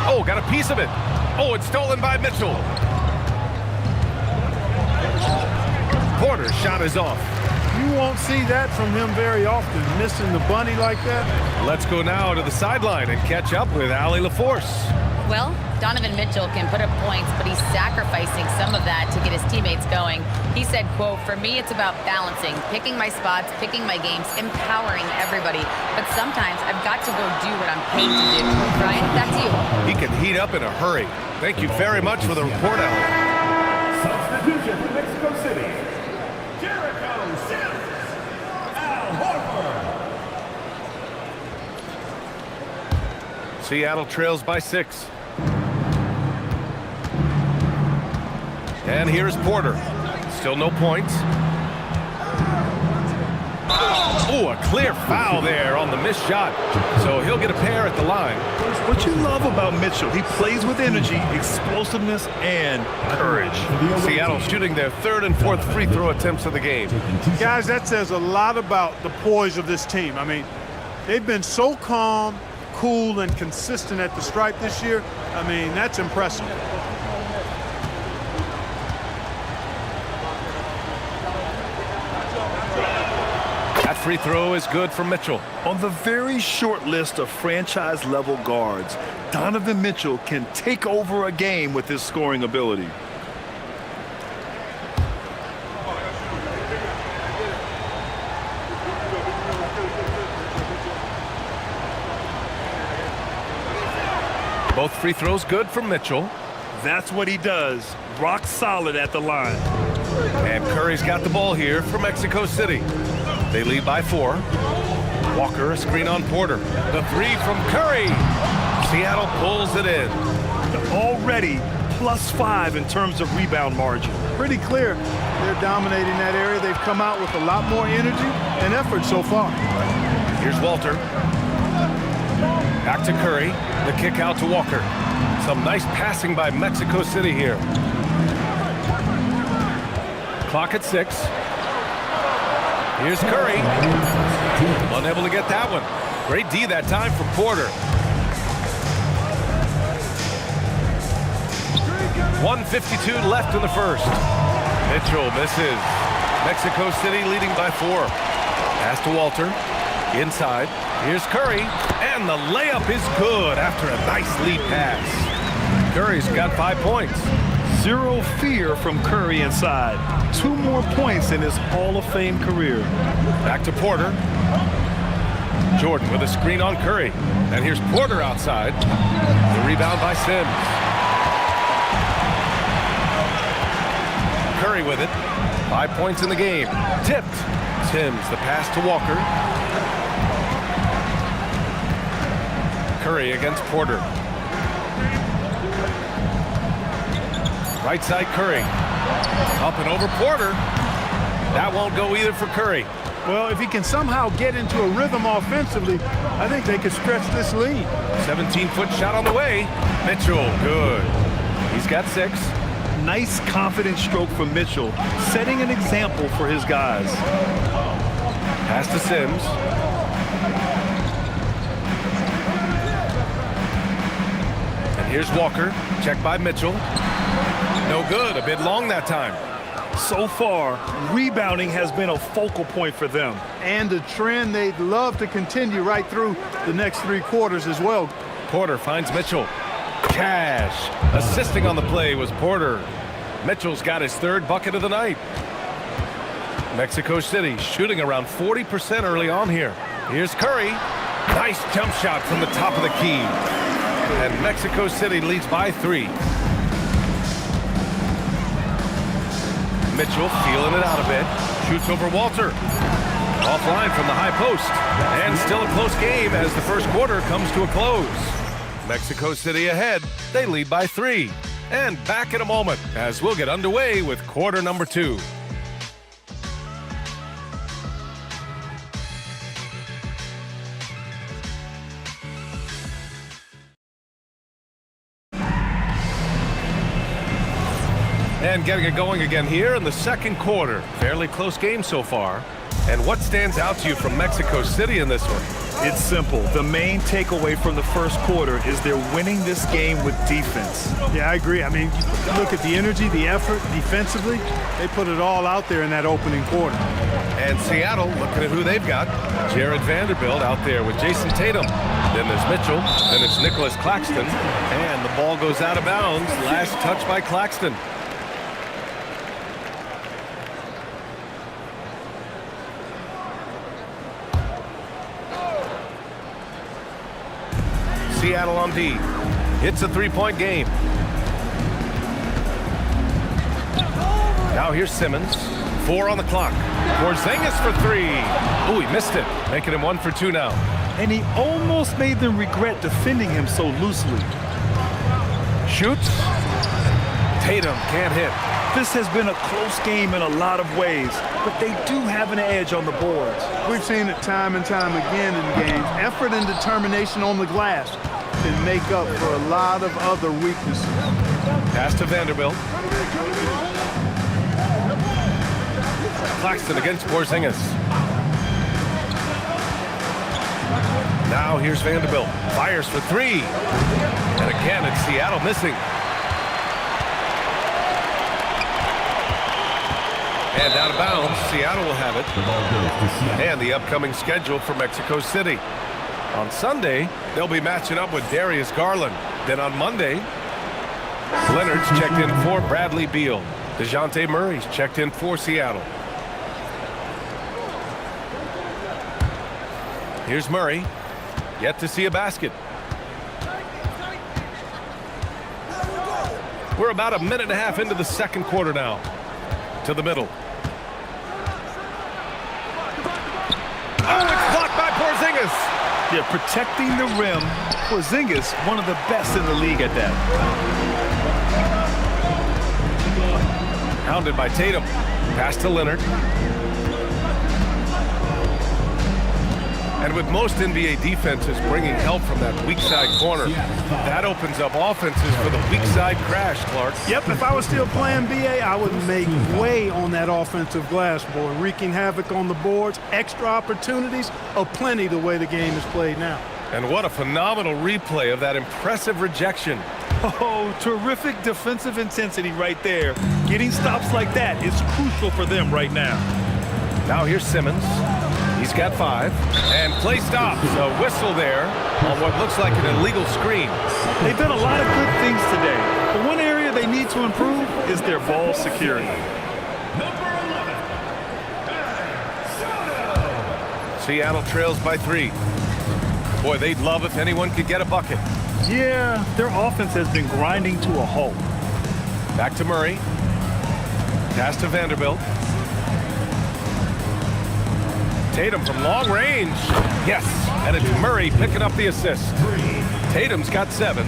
Oh, got a piece of it. Oh, it's stolen by Mitchell. Porter's shot is off. You won't see that from him very often, missing the bunny like that. Let's go now to the sideline and catch up with Allie LaForce. Well, Donovan Mitchell can put up points, but he's sacrificing some of that to get his teammates going. He said, quote, "For me, it's about balancing, picking my spots, picking my games, empowering everybody. But sometimes I've got to go do what I'm paid to do." Brian, back to you. He can heat up in a hurry. Thank you very much for the report, Allie. Substitution for Mexico City. Jericho Sims. Al Horford. Seattle trails by 6. And here's Porter. Still no points. Oh, a clear foul there on the missed shot. So he'll get a pair at the line. What you love about Mitchell, he plays with energy, explosiveness, and courage. Seattle shooting their 3rd and 4th free throw attempts of the game. Guys, that says a lot about the poise of this team. I mean, they've been so calm, cool, and consistent at the stripe this year. I mean, that's impressive. That free throw is good for Mitchell. On the very short list of franchise-level guards, Donovan Mitchell can take over a game with his scoring ability. Both free throws good for Mitchell. That's what he does. Rock solid at the line. And Curry's got the ball here for Mexico City. They lead by 4. Walker, a screen on Porter. The 3 from Curry. Seattle pulls it in. Already +5 in terms of rebound margin. Pretty clear they're dominating that area. They've come out with a lot more energy and effort so far. Here's Walter. Back to Curry. The kick out to Walker. Some nice passing by Mexico City here. Clock at 6. Here's Curry. Unable to get that one. Great D that time from Porter. 1:52 left in the first. Mitchell misses. Mexico City leading by 4. Pass to Walter. Inside. Here's Curry. And the layup is good after a nice lead pass. Curry's got 5 points. Zero fear from Curry inside. 2 more points in his Hall of Fame career. Back to Porter. Jordan with a screen on Curry. And here's Porter outside. The rebound by Sims. Curry with it. 5 points in the game. Tipped. Sims, the pass to Walker. Curry against Porter. Right side Curry. Up and over Porter. That won't go either for Curry. Well, if he can somehow get into a rhythm offensively, I think they could stretch this lead. 17-foot shot on the way. Mitchell, good. He's got 6. Nice, confident stroke from Mitchell, setting an example for his guys. Pass to Sims. And here's Walker. Check by Mitchell. No good. A bit long that time. So far, rebounding has been a focal point for them. And a trend they'd love to continue right through the next 3 quarters as well. Porter finds Mitchell. Cash. Assisting on the play was Porter. Mitchell's got his 3rd bucket of the night. Mexico City shooting around 40% early on here. Here's Curry. Nice jump shot from the top of the key. And Mexico City leads by 3. Mitchell feeling it out a bit. Shoots over Walter. Offline from the high post. And still a close game as the first quarter comes to a close. Mexico City ahead. They lead by 3. And back in a moment as we'll get underway with quarter number 2. And getting it going again here in the second quarter. Fairly close game so far. And what stands out to you from Mexico City in this one? It's simple. The main takeaway from the first quarter is they're winning this game with defense. Yeah, I agree. I mean, look at the energy, the effort defensively. They put it all out there in that opening quarter. And Seattle looking at who they've got. Jared Vanderbilt out there with Jason Tatum. Then there's Mitchell. Then it's Nicholas Claxton. And the ball goes out of bounds. Last touch by Claxton. Seattle on D. It's a 3-point game. Now here's Simmons. 4 on the clock. Porzingis for 3. Oh, he missed it. Making him 1 for 2 now. And he almost made them regret defending him so loosely. Shoots. Tatum can't hit. This has been a close game in a lot of ways, but they do have an edge on the boards. We've seen it time and time again in games. Effort and determination on the glass can make up for a lot of other weaknesses. Pass to Vanderbilt. Claxton against Porzingis. Now here's Vanderbilt. Fires for 3. And again, it's Seattle missing. And out of bounds, Seattle will have it. And the upcoming schedule for Mexico City. On Sunday, they'll be matching up with Darius Garland. Then on Monday, Leonard's checked in for Bradley Beal. DeJounte Murray's checked in for Seattle. Here's Murray. Yet to see a basket. We're about a minute and a half into the second quarter now. To the middle. Oh, it's blocked by Porzingis. Yeah, protecting the rim. Porzingis, one of the best in the league at that. Hounded by Tatum. Pass to Leonard. And with most NBA defenses bringing help from that weak side corner, that opens up offenses for the weak side crash, Clark. Yep, if I was still playing BA, I would make way on that offensive glass, boy. Wreaking havoc on the boards, extra opportunities, aplenty the way the game is played now. And what a phenomenal replay of that impressive rejection. Oh, terrific defensive intensity right there. Getting stops like that is crucial for them right now. Now here's Simmons. He's got 5. And play stops. A whistle there on what looks like an illegal screen. They've done a lot of good things today. But one area they need to improve is their ball security. Seattle trails by 3. Boy, they'd love if anyone could get a bucket. Yeah, their offense has been grinding to a halt. Back to Murray. Pass to Vanderbilt. Tatum from long range. Yes, and it's Murray picking up the assist. Tatum's got 7.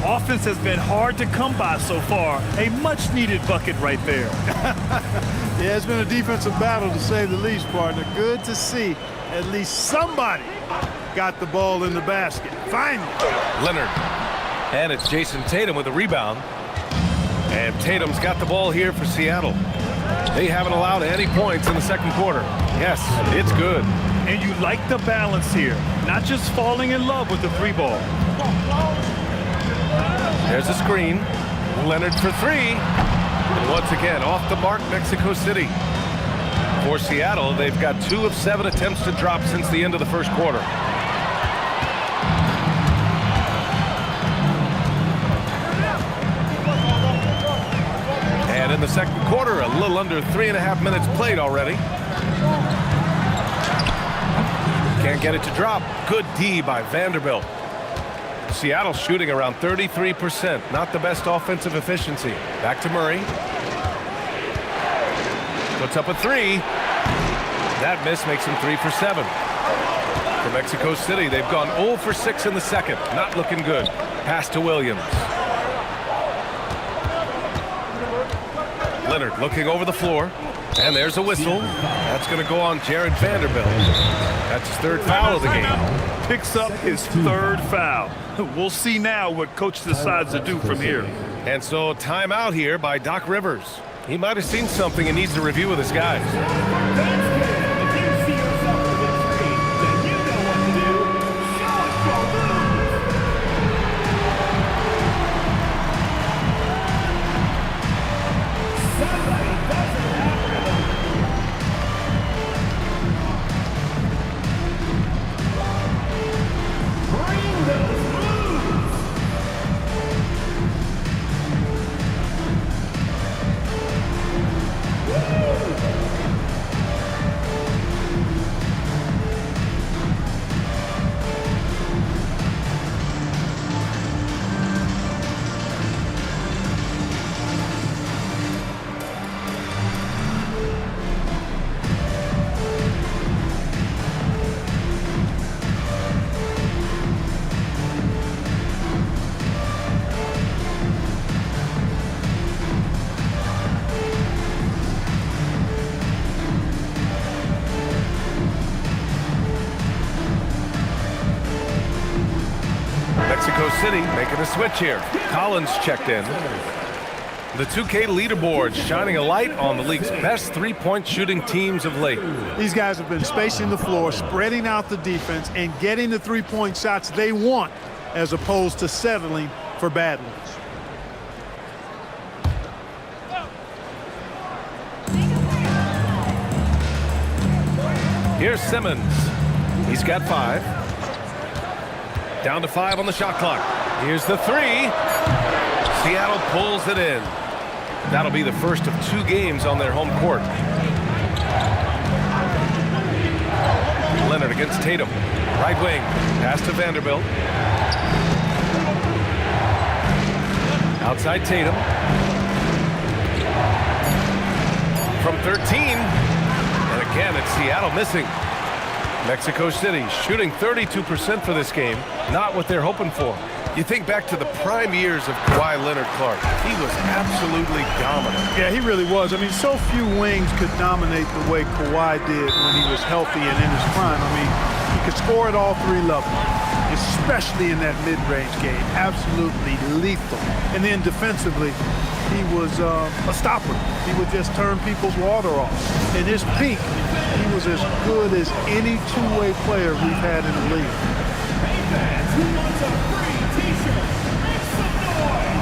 Offense has been hard to come by so far. A much-needed bucket right there. Yeah, it's been a defensive battle, to say the least, partner. Good to see at least somebody got the ball in the basket. Finally. Leonard. And it's Jason Tatum with a rebound. And Tatum's got the ball here for Seattle. They haven't allowed any points in the second quarter. Yes, it's good. And you like the balance here. Not just falling in love with the 3 ball. There's a screen. Leonard for 3. And once again, off the mark, Mexico City. For Seattle, they've got 2 of 7 attempts to drop since the end of the first quarter. And in the second quarter, a little under 3.5 minutes played already. Can't get it to drop. Good D by Vanderbilt. Seattle shooting around 33%. Not the best offensive efficiency. Back to Murray. Puts up a 3. That miss makes him 3 for 7. For Mexico City, they've gone 0 for 6 in the second. Not looking good. Pass to Williams. Leonard looking over the floor. And there's a whistle. That's going to go on Jared Vanderbilt. That's his 3rd foul of the game. Picks up his 3rd foul. We'll see now what coach decides to do from here. And so timeout here by Doc Rivers. He might have seen something and needs to review with his guys. Mexico City making a switch here. Collins checked in. The 2K leaderboard shining a light on the league's best 3-point shooting teams of late. These guys have been spacing the floor, spreading out the defense, and getting the 3-point shots they want, as opposed to settling for bad ones. Here's Simmons. He's got 5. Down to 5 on the shot clock. Here's the 3. Seattle pulls it in. That'll be the first of 2 games on their home court. Leonard against Tatum. Right wing. Pass to Vanderbilt. Outside Tatum. From 13. And again, it's Seattle missing. Mexico City shooting 32% for this game. Not what they're hoping for. You think back to the prime years of Kawhi Leonard, Clark. He was absolutely dominant. Yeah, he really was. I mean, so few wings could dominate the way Kawhi did when he was healthy and in his prime. I mean, he could score at all 3 levels, especially in that mid-range game. Absolutely lethal. And then defensively, he was a stopper. He would just turn people's water off. In his peak, he was as good as any two-way player we've had in the league. Who wants a free t-shirt? Make some noise!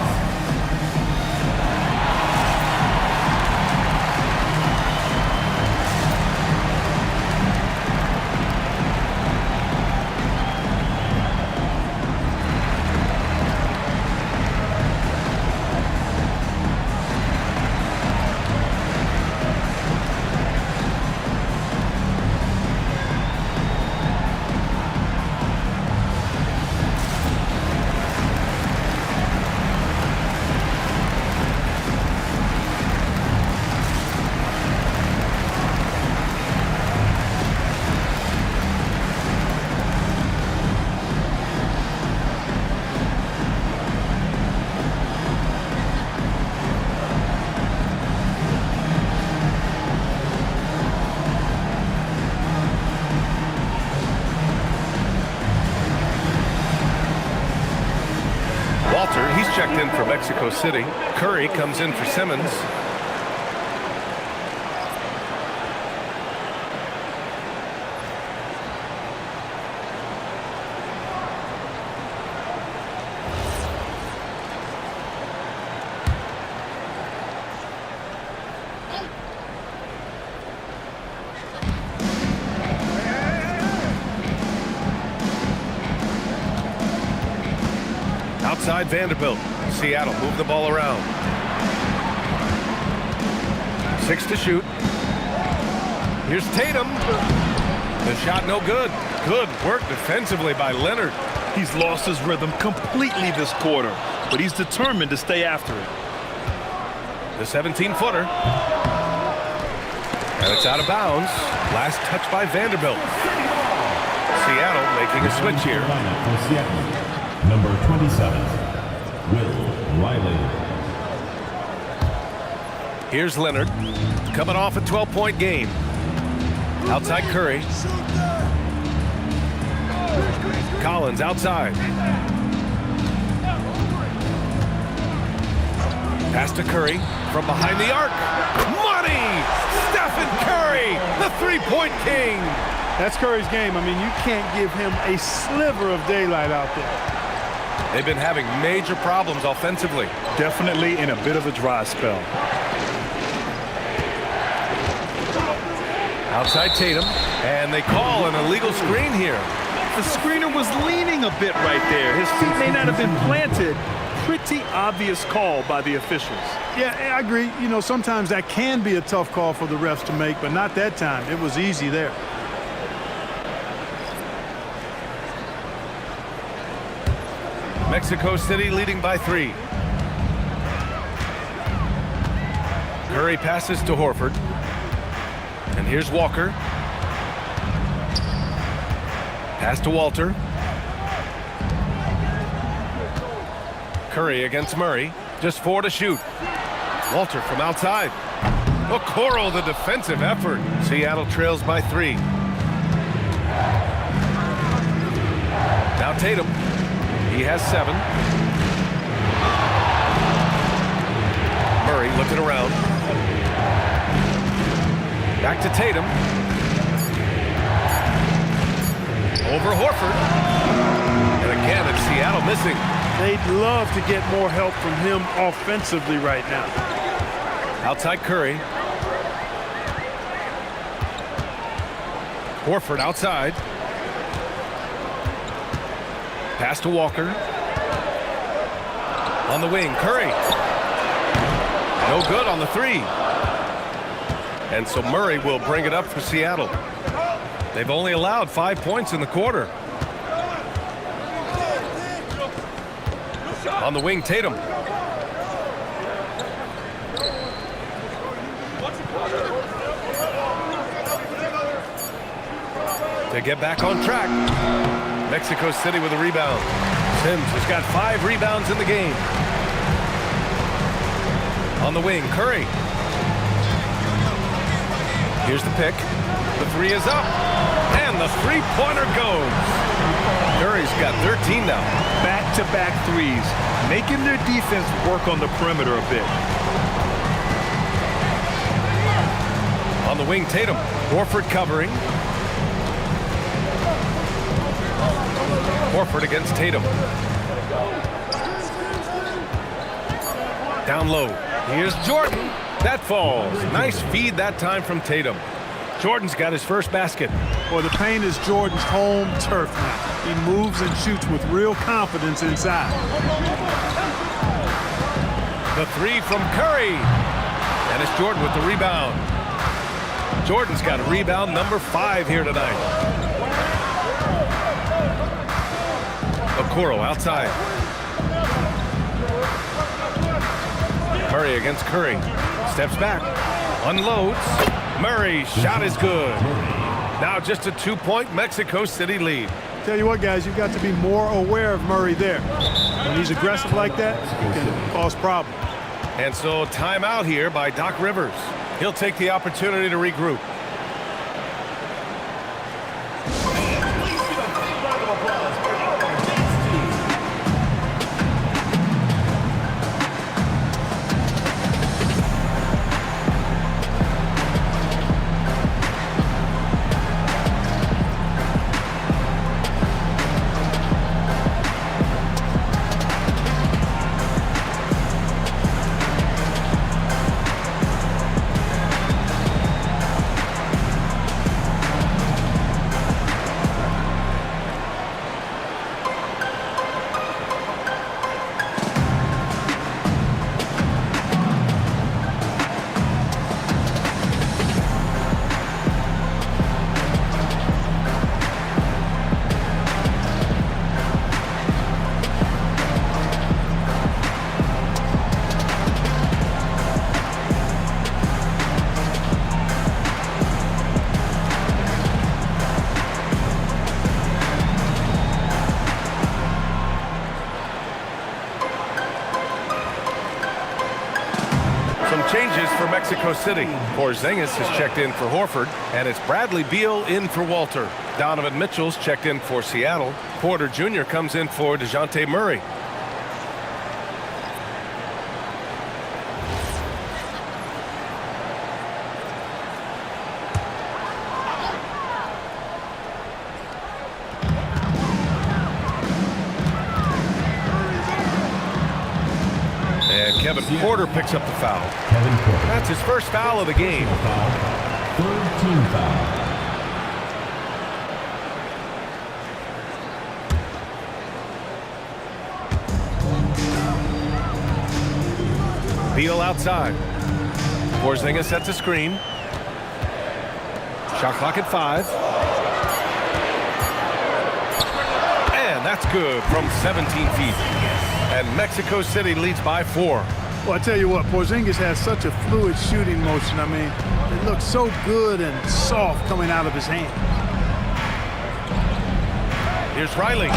Walter, he's checked in for Mexico City. Curry comes in for Simmons. Outside Vanderbilt. Seattle move the ball around. 6 to shoot. Here's Tatum. The shot no good. Good work defensively by Leonard. He's lost his rhythm completely this quarter, but he's determined to stay after it. The 17-footer. And it's out of bounds. Last touch by Vanderbilt. Seattle making a switch here. Number 27, Will Riley. Here's Leonard, coming off a 12-point game. Outside Curry. Collins outside. Pass to Curry from behind the arc. Money! Stephen Curry, the three-point king. That's Curry's game. I mean, you can't give him a sliver of daylight out there. They've been having major problems offensively. Definitely in a bit of a dry spell. Outside Tatum, and they call an illegal screen here. The screener was leaning a bit right there. His feet may not have been planted. Pretty obvious call by the officials. Yeah, I agree. You know, sometimes that can be a tough call for the refs to make, but not that time. It was easy there. Mexico City leading by 3. Curry passes to Horford. And here's Walker. Pass to Walter. Curry against Murray. Just 4 to shoot. Walter from outside. Okoro, the defensive effort. Seattle trails by 3. Now Tatum. He has 7. Murray looking around. Back to Tatum. Over Horford. And again, it's Seattle missing. They'd love to get more help from him offensively right now. Outside Curry. Horford outside. Pass to Walker. On the wing, Curry. No good on the 3. And so Murray will bring it up for Seattle. They've only allowed 5 points in the quarter. On the wing, Tatum. To get back on track. Mexico City with a rebound. Sims has got 5 rebounds in the game. On the wing, Curry. Here's the pick. The 3 is up. And the three-pointer goes. Curry's got 13 now. Back-to-back threes, making their defense work on the perimeter a bit. On the wing, Tatum. Horford covering. Horford against Tatum. Down low. Here's Jordan. That falls. Nice feed that time from Tatum. Jordan's got his first basket. Well, the paint is Jordan's home turf now. He moves and shoots with real confidence inside. The 3 from Curry. And it's Jordan with the rebound. Jordan's got rebound number 5 here tonight. Okoro outside. Murray against Curry. Steps back. Unloads. Murray shot is good. Now just a 2-point Mexico City lead. Tell you what, guys, you've got to be more aware of Murray there. When he's aggressive like that, it can cause problems. And so timeout here by Doc Rivers. He'll take the opportunity to regroup. changes for Mexico City. Porzingis has checked in for Horford, and it's Bradley Beal in for Walter. Donovan Mitchell's checked in for Seattle. Porter Jr. comes in for DeJounte Murray. Kevin Porter picks up the foul. That's his first foul of the game. Third team foul. Beal outside. Porzingis sets a screen. Shot clock at 5. And that's good from 17 feet. And Mexico City leads by 4. Well, I tell you what, Porzingis has such a fluid shooting motion. I mean, it looks so good and soft coming out of his hand. Here's Riley.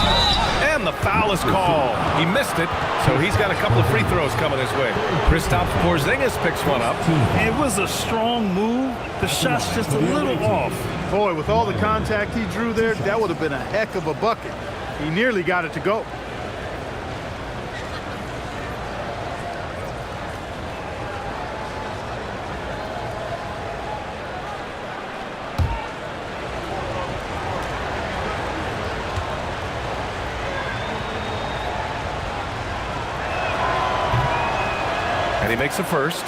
And the foul is called. He missed it, so he's got a couple of free throws coming his way. Kristaps Porzingis picks one up. It was a strong move. The shot's just a little off. Boy, with all the contact he drew there, that would have been a heck of a bucket. He nearly got it to go. He makes the first.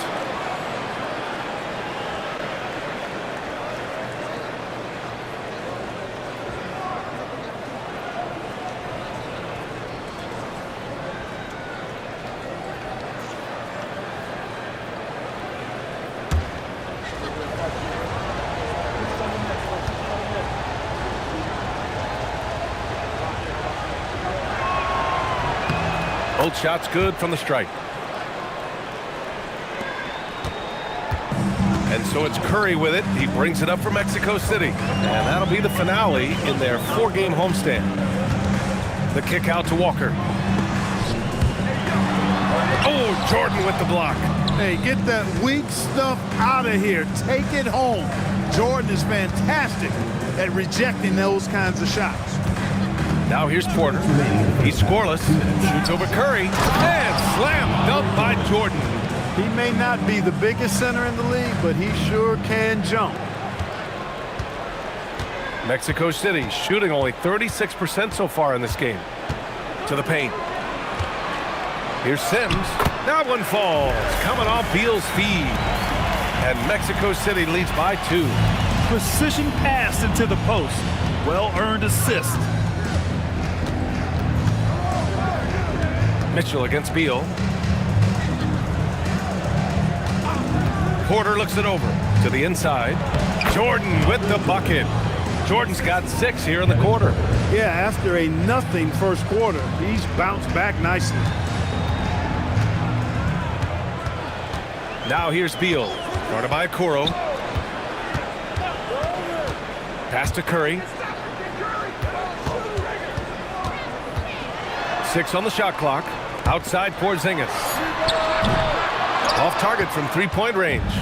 Both shots good from the stripe. And so it's Curry with it. He brings it up for Mexico City. And that'll be the finale in their 4-game homestand. The kick out to Walker. Oh, Jordan with the block. Hey, get that weak stuff out of here. Take it home. Jordan is fantastic at rejecting those kinds of shots. Now here's Porter. He's scoreless. Shoots over Curry. And slam dunked by Jordan. He may not be the biggest center in the league, but he sure can jump. Mexico City shooting only 36% so far in this game. To the paint. Here's Sims. That one falls. Coming off Beal's feed. And Mexico City leads by 2. Precision pass into the post. Well-earned assist. Mitchell against Beal. Porter looks it over to the inside. Jordan with the bucket. Jordan's got 6 here in the quarter. Yeah, after a nothing first quarter, he's bounced back nicely. Now here's Beal. Guarded by Okoro. Pass to Curry. 6 on the shot clock. Outside Porzingis. Off target from 3-point range.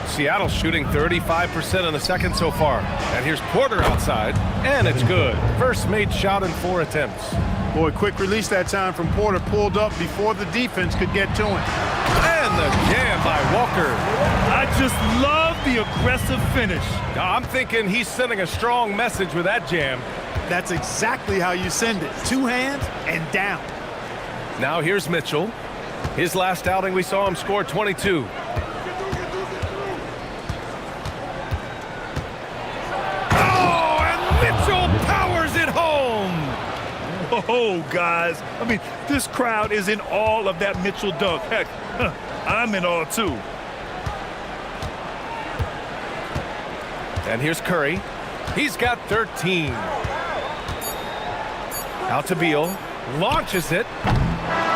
Seattle shooting 35% in the second so far. And here's Porter outside, and it's good. First made shot in 4 attempts. Boy, quick release that time from Porter, pulled up before the defense could get to him. And the jam by Walker. I just love the aggressive finish. Now, I'm thinking he's sending a strong message with that jam. That's exactly how you send it. 2 hands and down. Now here's Mitchell. His last outing, we saw him score 22. Oh, and Mitchell powers it home. Oh, guys. I mean, this crowd is in awe of that Mitchell dunk. Heck, I'm in awe, too. And here's Curry. He's got 13. Out to Beal. Launches it.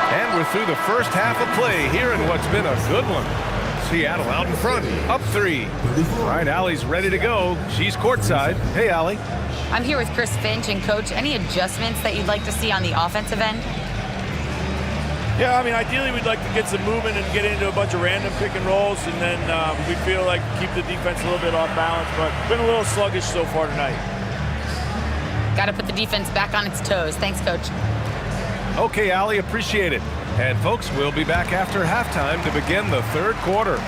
And we're through the first half of play here in what's been a good one. Seattle out in front, up 3. Right, Allie's ready to go. She's courtside. Hey, Allie. I'm here with Chris Finch. And, Coach, any adjustments that you'd like to see on the offensive end? Yeah, I mean, ideally we'd like to get some movement and get into a bunch of random pick and rolls, and then we feel like keep the defense a little bit off balance, but been a little sluggish so far tonight. Got to put the defense back on its toes. Thanks, Coach. Okay, Allie, appreciate it. And folks, we'll be back after halftime to begin the third quarter.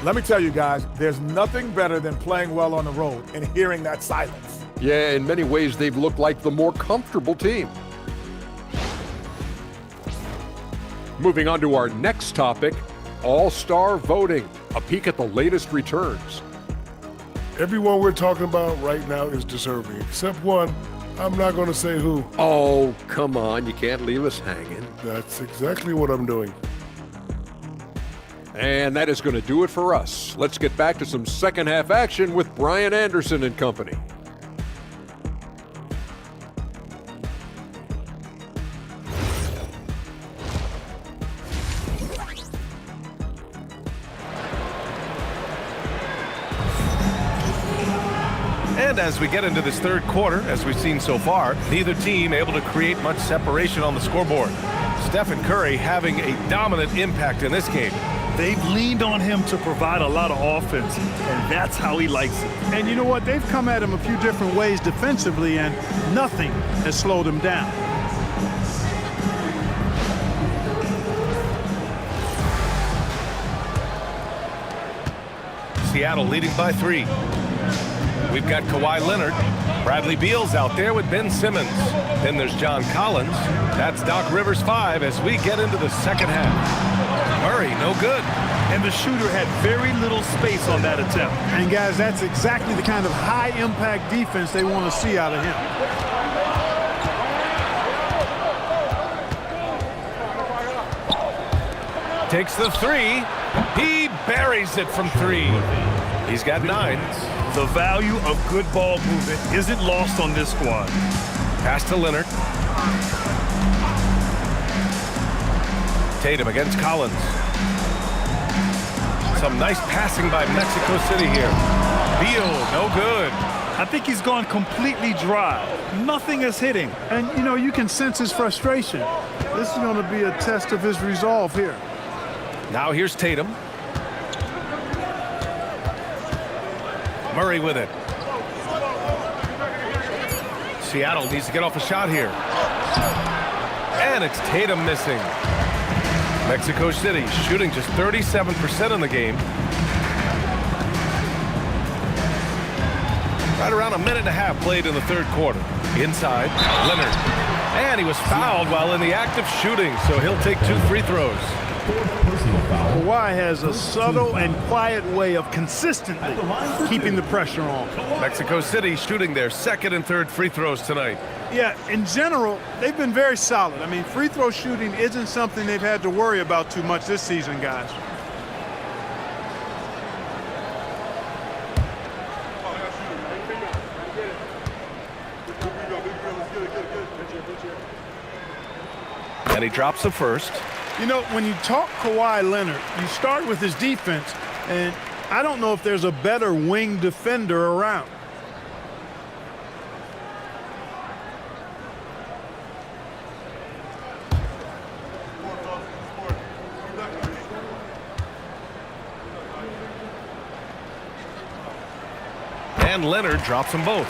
Let me tell you guys, there's nothing better than playing well on the road and hearing that silence. Yeah, in many ways, they've looked like the more comfortable team. Moving on to our next topic, All-Star voting. A peek at the latest returns. Everyone we're talking about right now is deserving, except one. I'm not going to say who. Oh, come on. You can't leave us hanging. That's exactly what I'm doing. And that is going to do it for us. Let's get back to some second half action with Brian Anderson and company. And as we get into this third quarter, as we've seen so far, neither team able to create much separation on the scoreboard. Stephen Curry having a dominant impact in this game. They've leaned on him to provide a lot of offense, and that's how he likes it. And you know what? They've come at him a few different ways defensively, and nothing has slowed him down. Seattle leading by 3. We've got Kawhi Leonard. Bradley Beal's out there with Ben Simmons. Then there's John Collins. That's Doc Rivers 5 as we get into the second half. Murray, no good. And the shooter had very little space on that attempt. And guys, that's exactly the kind of high-impact defense they want to see out of him. Takes the 3. He buries it from 3. He's got 9. The value of good ball movement isn't lost on this squad. Pass to Leonard. Tatum against Collins. Some nice passing by Mexico City here. Beal, no good. I think he's gone completely dry. Nothing is hitting. And, you know, you can sense his frustration. This is going to be a test of his resolve here. Now here's Tatum. Murray with it. Seattle needs to get off a shot here. And it's Tatum missing. Mexico City shooting just 37% in the game. Right around a minute and a half played in the third quarter. Inside, Leonard. And he was fouled while in the act of shooting, so he'll take 2 free throws. Kawhi has a subtle and quiet way of consistently keeping the pressure on. Mexico City shooting their second and third free throws tonight. Yeah, in general, they've been very solid. I mean, free throw shooting isn't something they've had to worry about too much this season, guys. And he drops the first. You know, when you talk Kawhi Leonard, you start with his defense, and I don't know if there's a better wing defender around. And Leonard drops them both.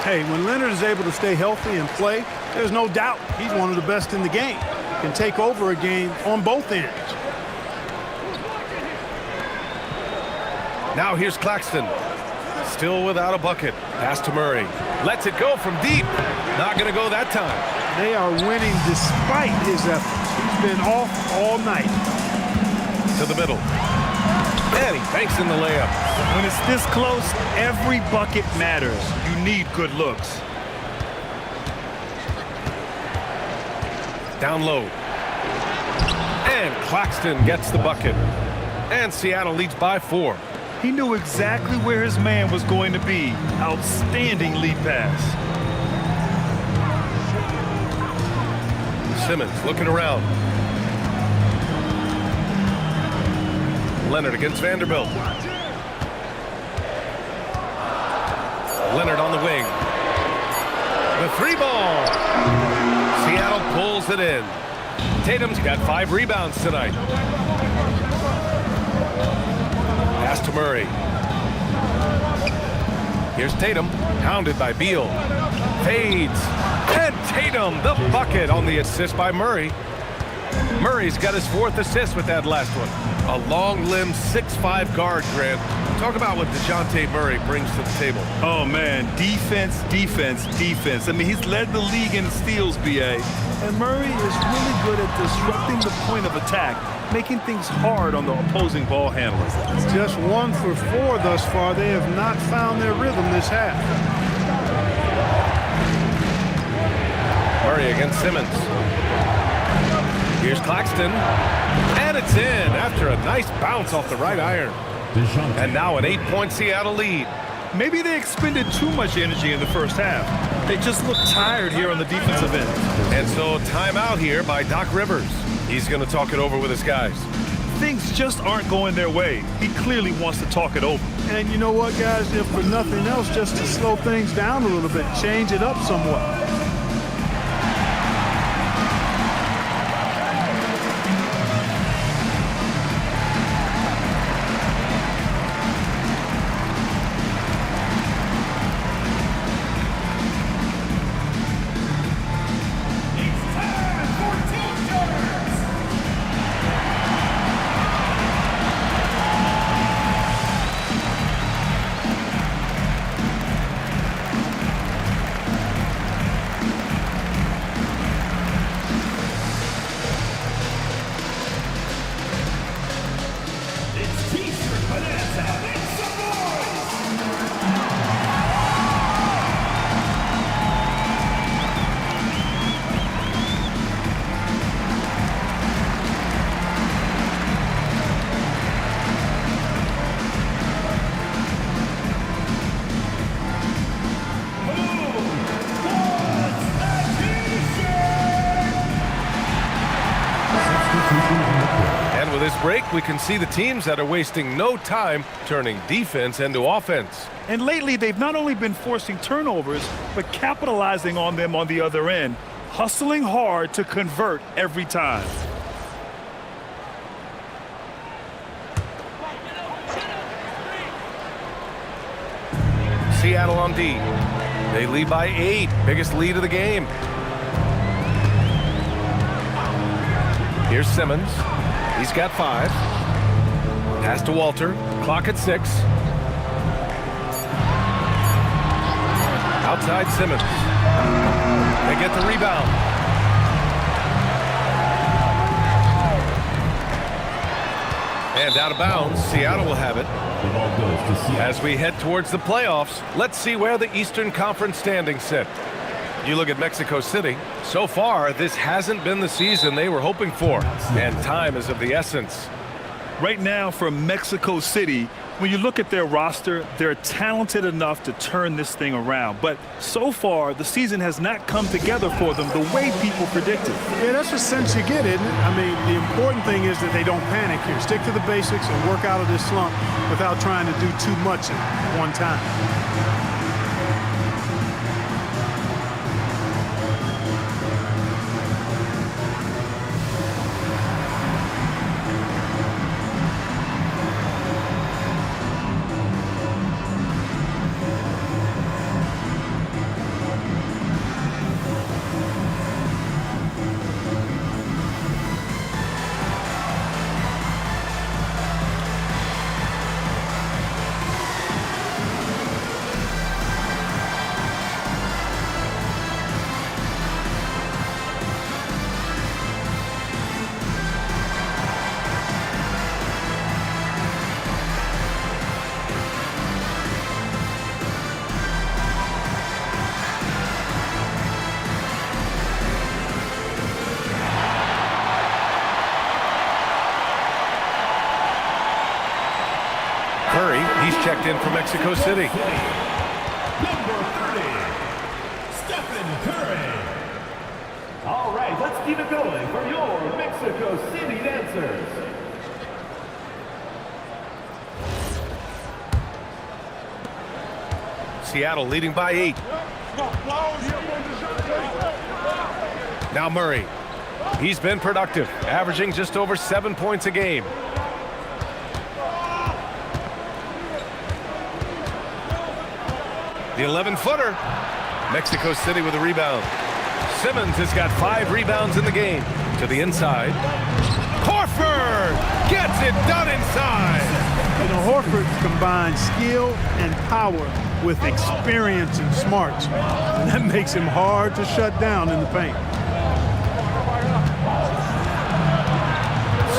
Hey, when Leonard is able to stay healthy and play, there's no doubt he's one of the best in the game. Can take over a game on both ends. Now here's Claxton. Still without a bucket. Pass to Murray. Lets it go from deep. Not going to go that time. They are winning despite his efforts. He's been off all night. To the middle. And he banks in the layup. When it's this close, every bucket matters. You need good looks. Down low. And Claxton gets the bucket. And Seattle leads by 4. He knew exactly where his man was going to be. Outstanding lead pass. Simmons looking around. Leonard against Vanderbilt. Leonard on the wing. The 3-ball. Seattle pulls it in. Tatum's got 5 rebounds tonight. Pass to Murray. Here's Tatum, hounded by Beal. Fades. And Tatum, the bucket on the assist by Murray. Murray's got his 4th assist with that last one. A long-limbed 6'5" guard, Grant. Talk about what DeJounte Murray brings to the table. Oh, man, defense, defense, defense. I mean, he's led the league in steals, B.A. And Murray is really good at disrupting the point of attack, making things hard on the opposing ball handlers. Just 1 for 4 thus far. They have not found their rhythm this half. Murray against Simmons. Here's Claxton. And it's in after a nice bounce off the right iron. And now an 8-point Seattle lead. Maybe they expended too much energy in the first half. They just look tired here on the defensive end. And so timeout here by Doc Rivers. He's going to talk it over with his guys. Things just aren't going their way. He clearly wants to talk it over. And you know what, guys? If for nothing else, just to slow things down a little bit, change it up somewhat. And with this break, we can see the teams that are wasting no time turning defense into offense. And lately, they've not only been forcing turnovers, but capitalizing on them on the other end, hustling hard to convert every time. Seattle on D. They lead by 8, biggest lead of the game. Here's Simmons. He's got 5. Pass to Walter. Clock at 6. Outside Simmons. They get the rebound. And out of bounds, Seattle will have it. As we head towards the playoffs, let's see where the Eastern Conference standings sit. You look at Mexico City. So far, this hasn't been the season they were hoping for, and time is of the essence. Right now for Mexico City, when you look at their roster, they're talented enough to turn this thing around. But so far, the season has not come together for them the way people predicted. Yeah, that's the sense you get, isn't it? I mean, the important thing is that they don't panic here. Stick to the basics and work out of this slump without trying to do too much at one time. checked in for Mexico City. Number 30, Stephen Curry. All right, let's keep it going for your Mexico City dancers. Seattle leading by 8. Now Murray. He's been productive, averaging just over 7 points a game. The 11-footer. Mexico City with a rebound. Simmons has got 5 rebounds in the game. To the inside. Horford gets it done inside. You know, Horford combines skill and power with experience and smarts. And that makes him hard to shut down in the paint.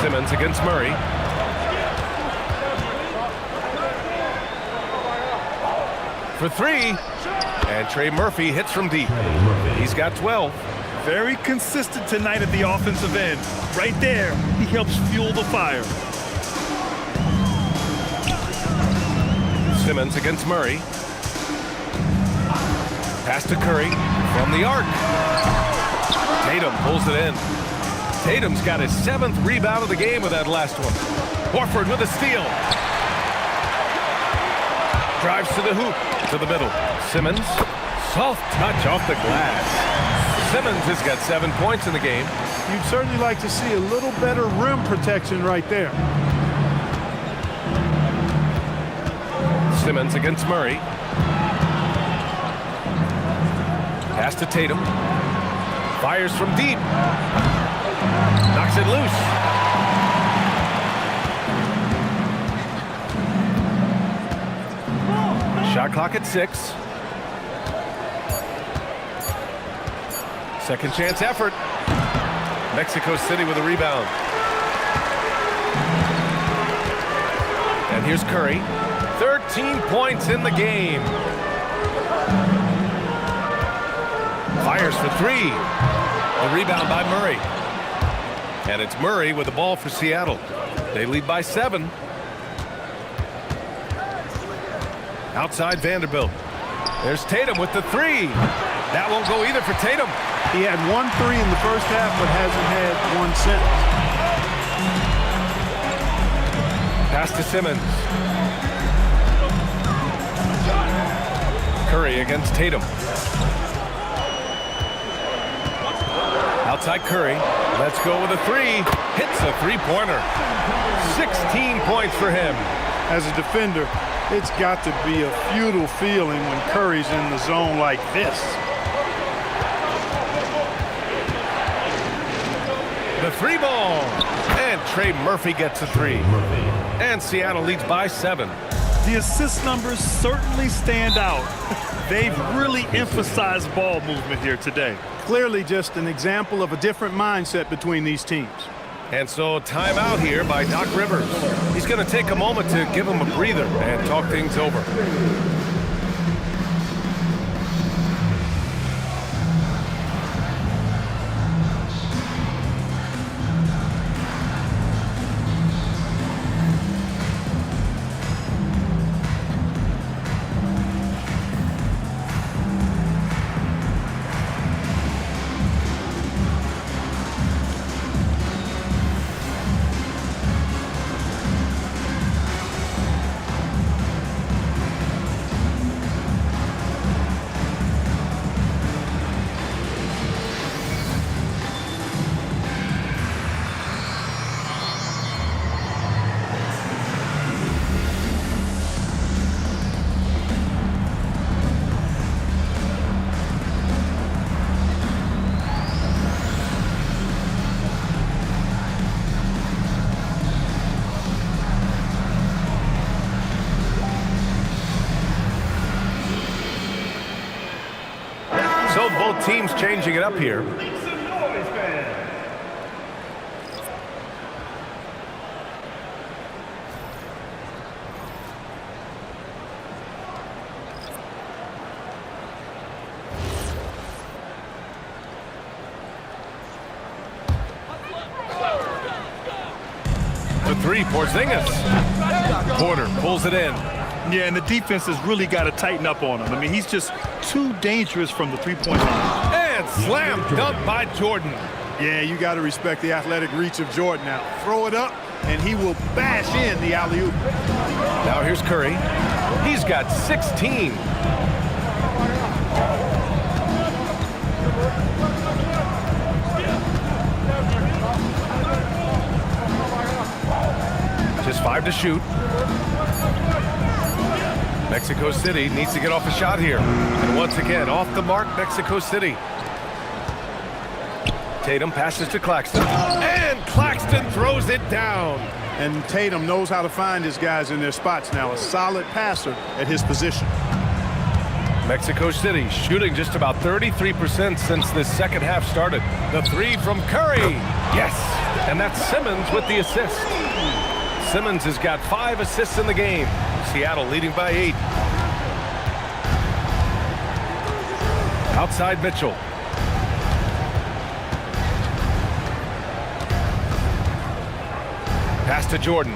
Simmons against Murray. For 3. And Trey Murphy hits from deep. He's got 12. Very consistent tonight at the offensive end. Right there, he helps fuel the fire. Simmons against Murray. Pass to Curry from the arc. Tatum pulls it in. Tatum's got his 7th rebound of the game with that last one. Horford with a steal. Drives to the hoop, to the middle. Simmons, soft touch off the glass. Simmons has got 7 points in the game. You'd certainly like to see a little better rim protection right there. Simmons against Murray. Pass to Tatum. Fires from deep. Knocks it loose. Shot clock at 6. Second chance effort. Mexico City with a rebound. And here's Curry. 13 points in the game. Fires for 3. The rebound by Murray. And it's Murray with the ball for Seattle. They lead by 7. Outside Vanderbilt. There's Tatum with the 3. That won't go either for Tatum. He had 1 3 in the first half, but hasn't had 1 since. Pass to Simmons. Curry against Tatum. Outside Curry. Let's go with a 3. Hits a 3-pointer. 16 points for him. As a defender, it's got to be a futile feeling when Curry's in the zone like this. The 3 ball. And Trey Murphy gets a 3. And Seattle leads by 7. The assist numbers certainly stand out. They've really emphasized ball movement here today. Clearly just an example of a different mindset between these teams. And so timeout here by Doc Rivers. He's going to take a moment to give him a breather and talk things over. So both teams changing it up here. The 3, Porzingis. Porter pulls it in. Yeah, and the defense has really got to tighten up on him. I mean, he's just too dangerous from the three-point line. And slam dunk by Jordan. Yeah, you got to respect the athletic reach of Jordan now. Throw it up, and he will bash in the alley-oop. Now here's Curry. He's got 16. Just 5 to shoot. Mexico City needs to get off a shot here. And once again, off the mark, Mexico City. Tatum passes to Claxton. And Claxton throws it down. And Tatum knows how to find his guys in their spots now. A solid passer at his position. Mexico City shooting just about 33% since this second half started. The three from Curry. Yes. And that's Simmons with the assist. Simmons has got 5 assists in the game. Seattle leading by 8. Outside Mitchell. Pass to Jordan.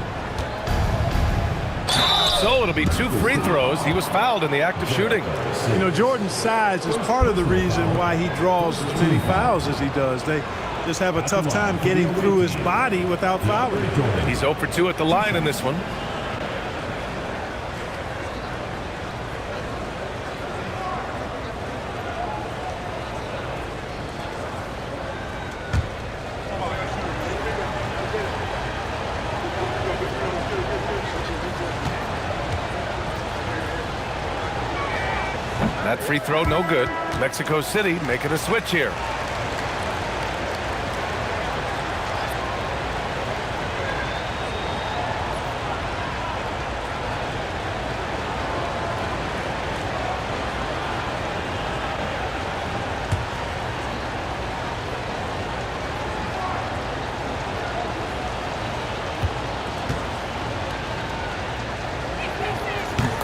So it'll be 2 free throws. He was fouled in the act of shooting. You know, Jordan's size is part of the reason why he draws as many fouls as he does. They just have a tough time getting through his body without fouling. He's 0 for 2 at the line in this one. That free throw no good. Mexico City making a switch here.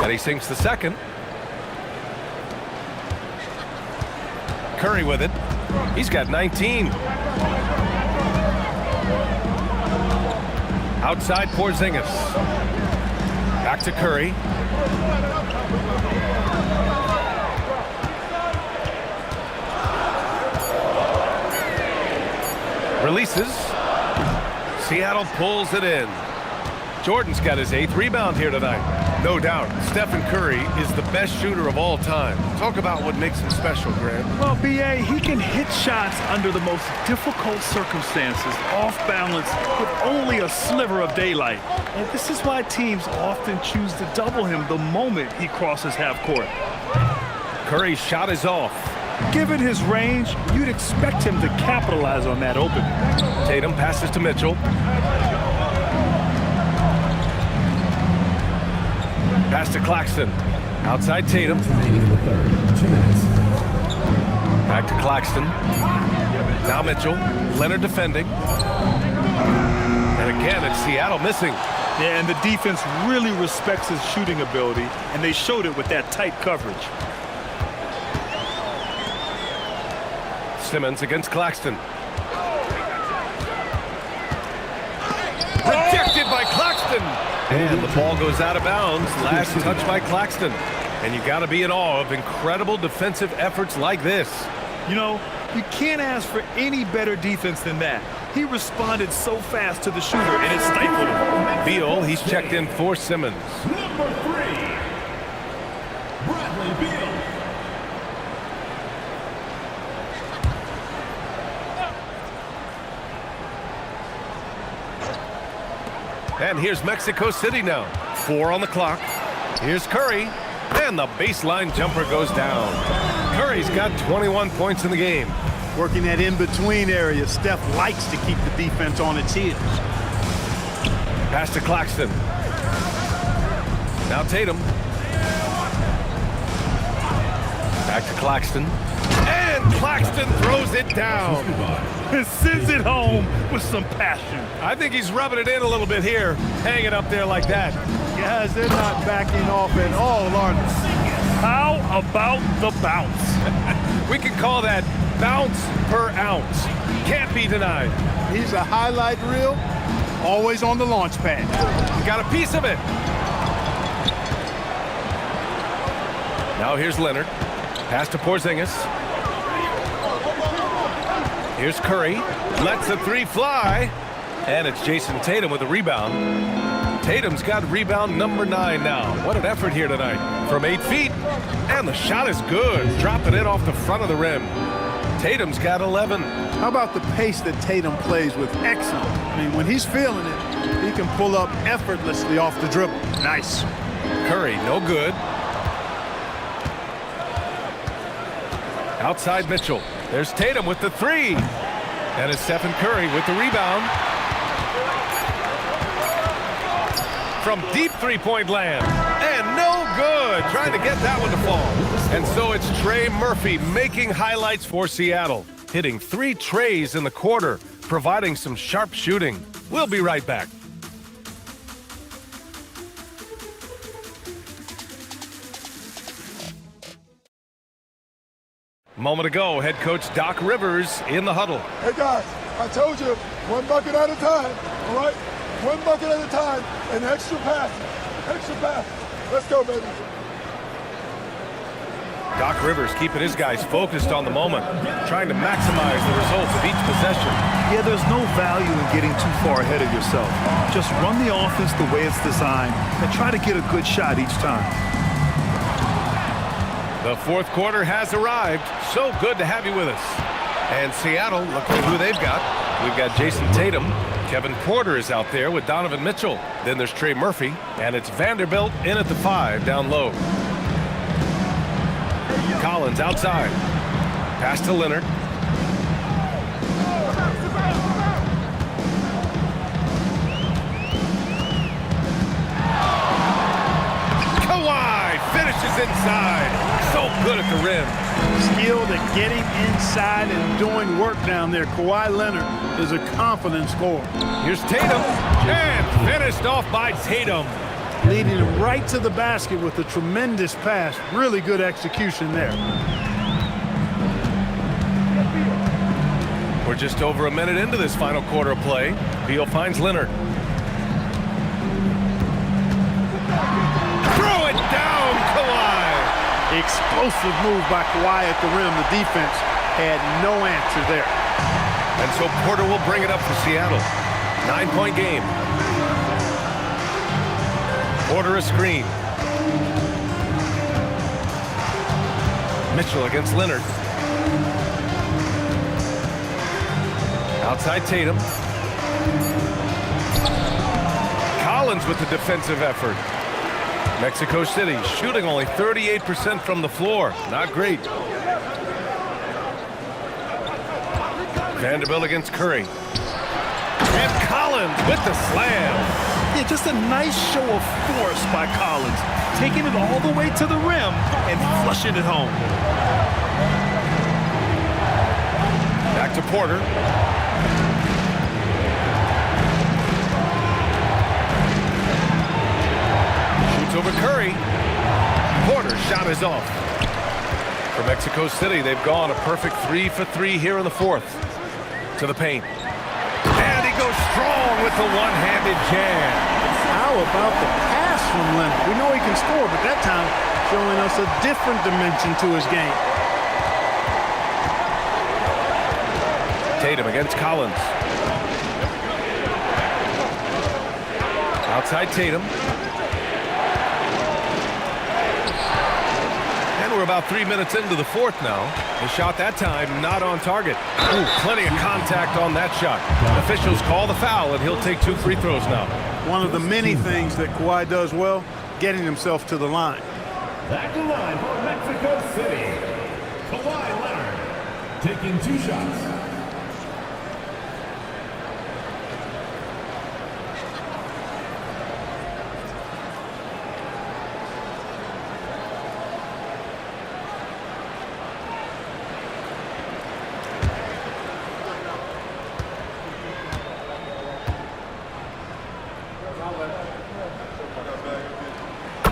And he sinks the second. Curry with it. He's got 19. Outside Porzingis. Back to Curry. Releases. Seattle pulls it in. Jordan's got his 8th rebound here tonight. No doubt, Stephen Curry is the best shooter of all time. Talk about what makes him special, Grant. Well, B.A., he can hit shots under the most difficult circumstances, off balance, with only a sliver of daylight. And this is why teams often choose to double him the moment he crosses half court. Curry's shot is off. Given his range, you'd expect him to capitalize on that opening. Tatum passes to Mitchell. Pass to Claxton. Outside Tatum. Back to Claxton. Now Mitchell. Leonard defending. And again, it's Seattle missing. Yeah, and the defense really respects his shooting ability, and they showed it with that tight coverage. Simmons against Claxton. Rejected by Claxton. And the ball goes out of bounds. Last touch by Claxton. And you got to be in awe of incredible defensive efforts like this. You know, you can't ask for any better defense than that. He responded so fast to the shooter, and it stifled him. Beal, he's checked in for Simmons. Number 3, Bradley Beal. And here's Mexico City now. 4 on the clock. Here's Curry. And the baseline jumper goes down. Curry's got 21 points in the game. Working that in-between area, Steph likes to keep the defense on its heels. Pass to Claxton. Now Tatum. Back to Claxton. And Claxton throws it down. And sends it home with some passion. I think he's rubbing it in a little bit here, hanging up there like that. Guys, they're not backing off at all, are they? How about the bounce? We can call that bounce per ounce. Can't be denied. He's a highlight reel, always on the launch pad. Got a piece of it. Now here's Leonard. Pass to Porzingis. Here's Curry. Lets the three fly. And it's Jason Tatum with the rebound. Tatum's got rebound number 9 now. What an effort here tonight. From 8 feet. And the shot is good. Dropping it off the front of the rim. Tatum's got 11. How about the pace that Tatum plays with? Excellent. I mean, when he's feeling it, he can pull up effortlessly off the dribble. Nice. Curry, no good. Outside Mitchell. There's Tatum with the 3. And it's Stephen Curry with the rebound. From deep three-point land. And no good. Trying to get that one to fall. And so it's Trey Murphy making highlights for Seattle. Hitting 3 trays in the quarter, providing some sharp shooting. We'll be right back. Moment ago, head coach Doc Rivers in the huddle. Hey guys, I told you, one bucket at a time, all right? One bucket at a time, and extra pass. Extra pass. Let's go, baby. Doc Rivers keeping his guys focused on the moment, trying to maximize the results of each possession. Yeah, there's no value in getting too far ahead of yourself. Just run the offense the way it's designed and try to get a good shot each time. The fourth quarter has arrived. So good to have you with us. And Seattle, look at who they've got. We've got Jason Tatum. Kevin Porter is out there with Donovan Mitchell. Then there's Trey Murphy. And it's Vanderbilt in at the 5 down low. Collins outside. Pass to Leonard. Kawhi finishes inside. So good at the rim. Skilled at getting inside and doing work down there. Kawhi Leonard is a confident scorer. Here's Tatum. And finished off by Tatum. Leading him right to the basket with a tremendous pass. Really good execution there. We're just over a minute into this final quarter of play. Beal finds Leonard. Throw it down, Kawhi. Explosive move by Kawhi at the rim. The defense had no answer there. And so Porter will bring it up for Seattle. 9-point game. Porter a screen. Mitchell against Leonard. Outside Tatum. Collins with the defensive effort. Mexico City shooting only 38% from the floor. Not great. Vanderbilt against Curry. And Collins with the slam. Yeah, just a nice show of force by Collins, taking it all the way to the rim and flushing it home. Back to Porter. Shoots over Curry. Porter's shot is off. For Mexico City, they've gone a perfect 3 for 3 here in the fourth. To the paint. And he goes strong with the one-handed jam. How about the pass from Leonard? We know he can score, but that time showing us a different dimension to his game. Tatum against Collins. Outside Tatum. And we're about 3 minutes into the fourth now. The shot that time not on target. Ooh, plenty of contact on that shot. Officials call the foul, and he'll take 2 free throws now. One of the many things that Kawhi does well, getting himself to the line. Back to line for Mexico City. Kawhi Leonard taking 2 shots.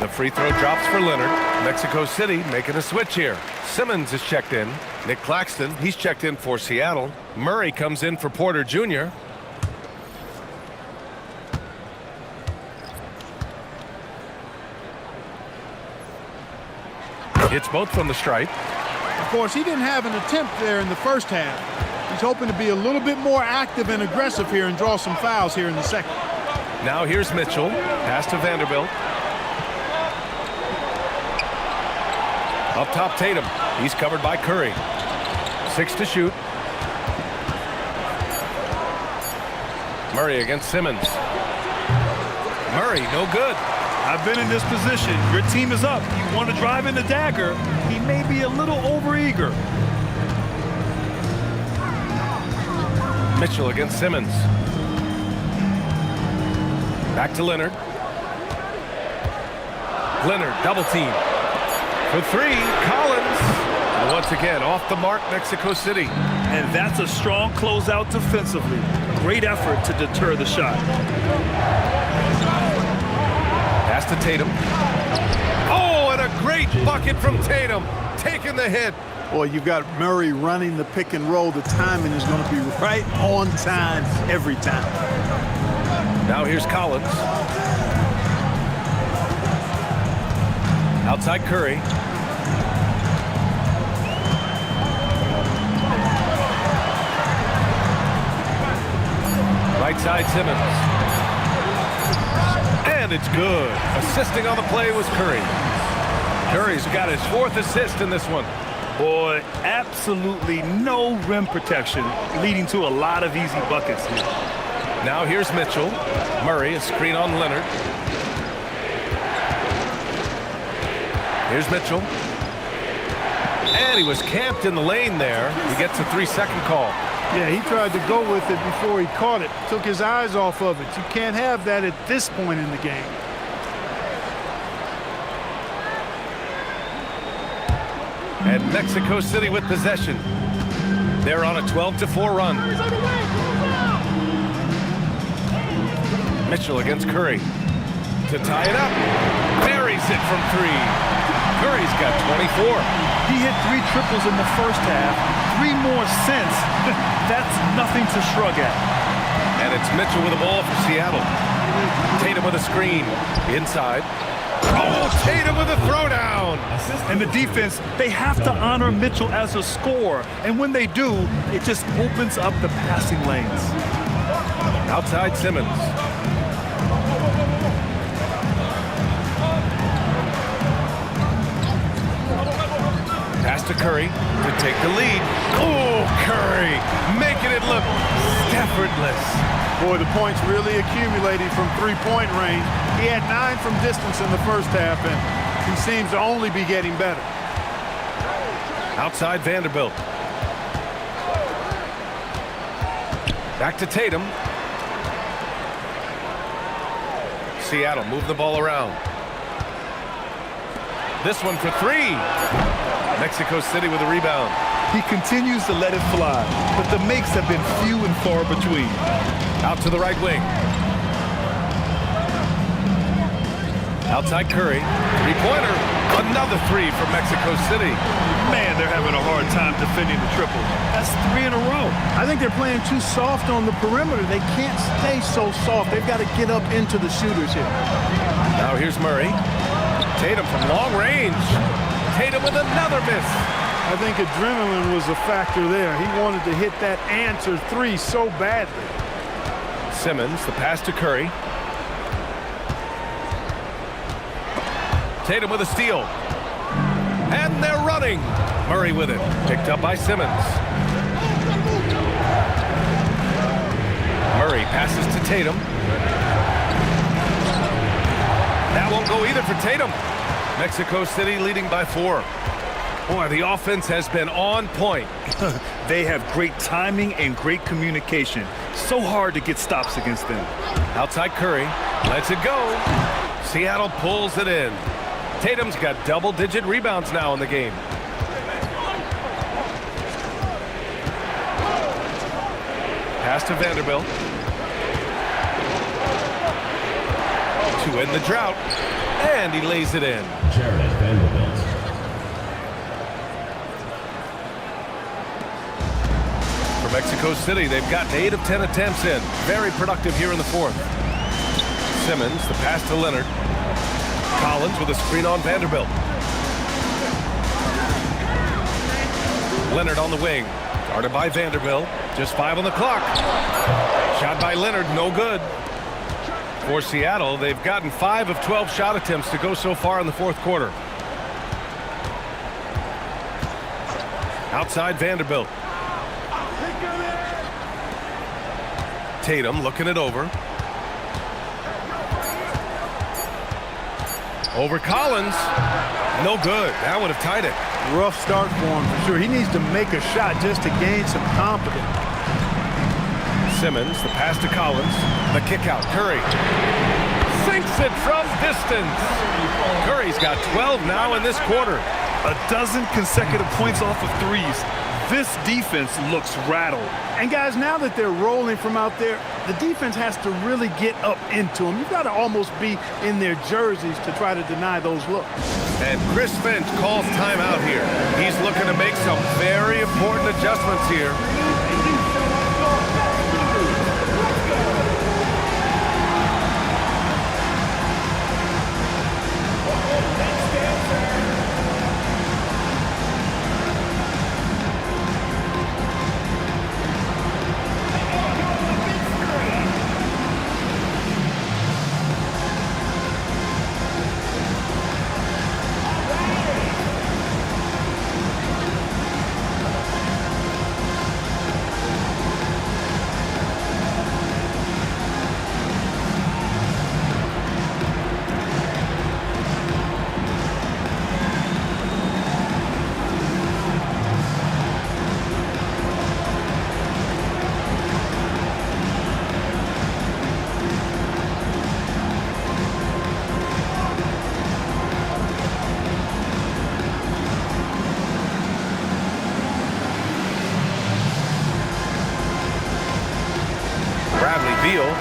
The free throw drops for Leonard. Mexico City making a switch here. Simmons is checked in. Nick Claxton, he's checked in for Seattle. Murray comes in for Porter Jr. Hits both from the stripe. Of course, he didn't have an attempt there in the first half. He's hoping to be a little bit more active and aggressive here and draw some fouls here in the second. Now here's Mitchell. Pass to Vanderbilt. Up top, Tatum. He's covered by Curry. 6 to shoot. Murray against Simmons. Murray, no good. I've been in this position. Your team is up. You want to drive in the dagger. He may be a little overeager. Mitchell against Simmons. Back to Leonard. Leonard, double team. For 3, Collins. And once again, off the mark, Mexico City. And that's a strong closeout defensively. Great effort to deter the shot. Pass to Tatum. Oh, and a great bucket from Tatum. Taking the hit. Boy, you've got Murray running the pick and roll. The timing is going to be right on time every time. Now here's Collins. Outside Curry. Right side Simmons. And it's good. Assisting on the play was Curry. Curry's got his 4th assist in this one. Boy, absolutely no rim protection, leading to a lot of easy buckets here. Now here's Mitchell. Murray, a screen on Leonard. Here's Mitchell. And he was camped in the lane there. He gets a 3-second call. Yeah, he tried to go with it before he caught it. Took his eyes off of it. You can't have that at this point in the game. And Mexico City with possession. They're on a 12-4 run. Mitchell against Curry. To tie it up. Buries it from 3. Curry's got 24. He hit 3 triples in the first half. 3 more since. That's nothing to shrug at. And it's Mitchell with the ball for Seattle. Tatum with a screen. Inside. Oh, Tatum with a throwdown. And the defense, they have to honor Mitchell as a scorer. And when they do, it just opens up the passing lanes. Outside Simmons. Pass to Curry to take the lead. Oh, Curry making it look effortless. Boy, the points really accumulating from 3-point range. He had 9 from distance in the first half, and he seems to only be getting better. Outside Vanderbilt. Back to Tatum. Seattle move the ball around. This one for 3. Mexico City with a rebound. He continues to let it fly, but the makes have been few and far between. Out to the right wing. Outside Curry. 3-pointer. Another 3 from Mexico City. Man, they're having a hard time defending the triple. That's 3 in a row. I think they're playing too soft on the perimeter. They can't stay so soft. They've got to get up into the shooters here. Now here's Murray. Tatum from long range. Tatum with another miss. I think adrenaline was a factor there. He wanted to hit that answer 3 so badly. Simmons, the pass to Curry. Tatum with a steal. And they're running. Murray with it. Picked up by Simmons. Murray passes to Tatum. That won't go either for Tatum. Mexico City leading by 4. Boy, the offense has been on point. They have great timing and great communication. So hard to get stops against them. Outside Curry. Lets it go. Seattle pulls it in. Tatum's got double-digit rebounds now in the game. Pass to Vanderbilt. To end the drought. And he lays it in. Jared Vanderbilt. For Mexico City, they've gotten 8 of 10 attempts in. Very productive here in the 4th. Simmons, the pass to Leonard. Collins with a screen on Vanderbilt. Leonard on the wing. Guarded by Vanderbilt. Just 5 on the clock. Shot by Leonard, no good. For Seattle, they've gotten 5 of 12 shot attempts to go so far in the fourth quarter. Outside Vanderbilt. Tatum looking it over. Over Collins. No good. That would have tied it. Rough start for him for sure. He needs to make a shot just to gain some confidence. Simmons, the pass to Collins. The kick out. Curry sinks it from distance. Curry's got 12 now in this quarter. A dozen consecutive points off of threes. This defense looks rattled. And guys, now that they're rolling from out there, the defense has to really get up into them. You've got to almost be in their jerseys to try to deny those looks. And Chris Finch calls timeout here. He's looking to make some very important adjustments here.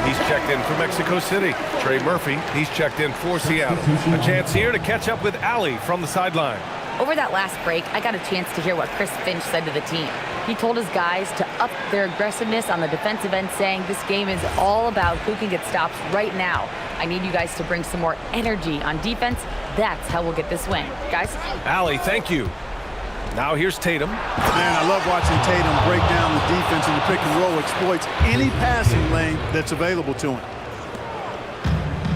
He's checked in for Mexico City. Trey Murphy, he's checked in for Seattle. A chance here to catch up with Allie from the sideline. Over that last break, I got a chance to hear what Chris Finch said to the team. He told his guys to up their aggressiveness on the defensive end, saying this game is all about who can get stops right now. I need you guys to bring some more energy on defense. That's how we'll get this win. Guys? Allie, thank you. Now here's Tatum. Man, I love watching Tatum break down the defense in the pick and roll, exploits any passing lane that's available to him.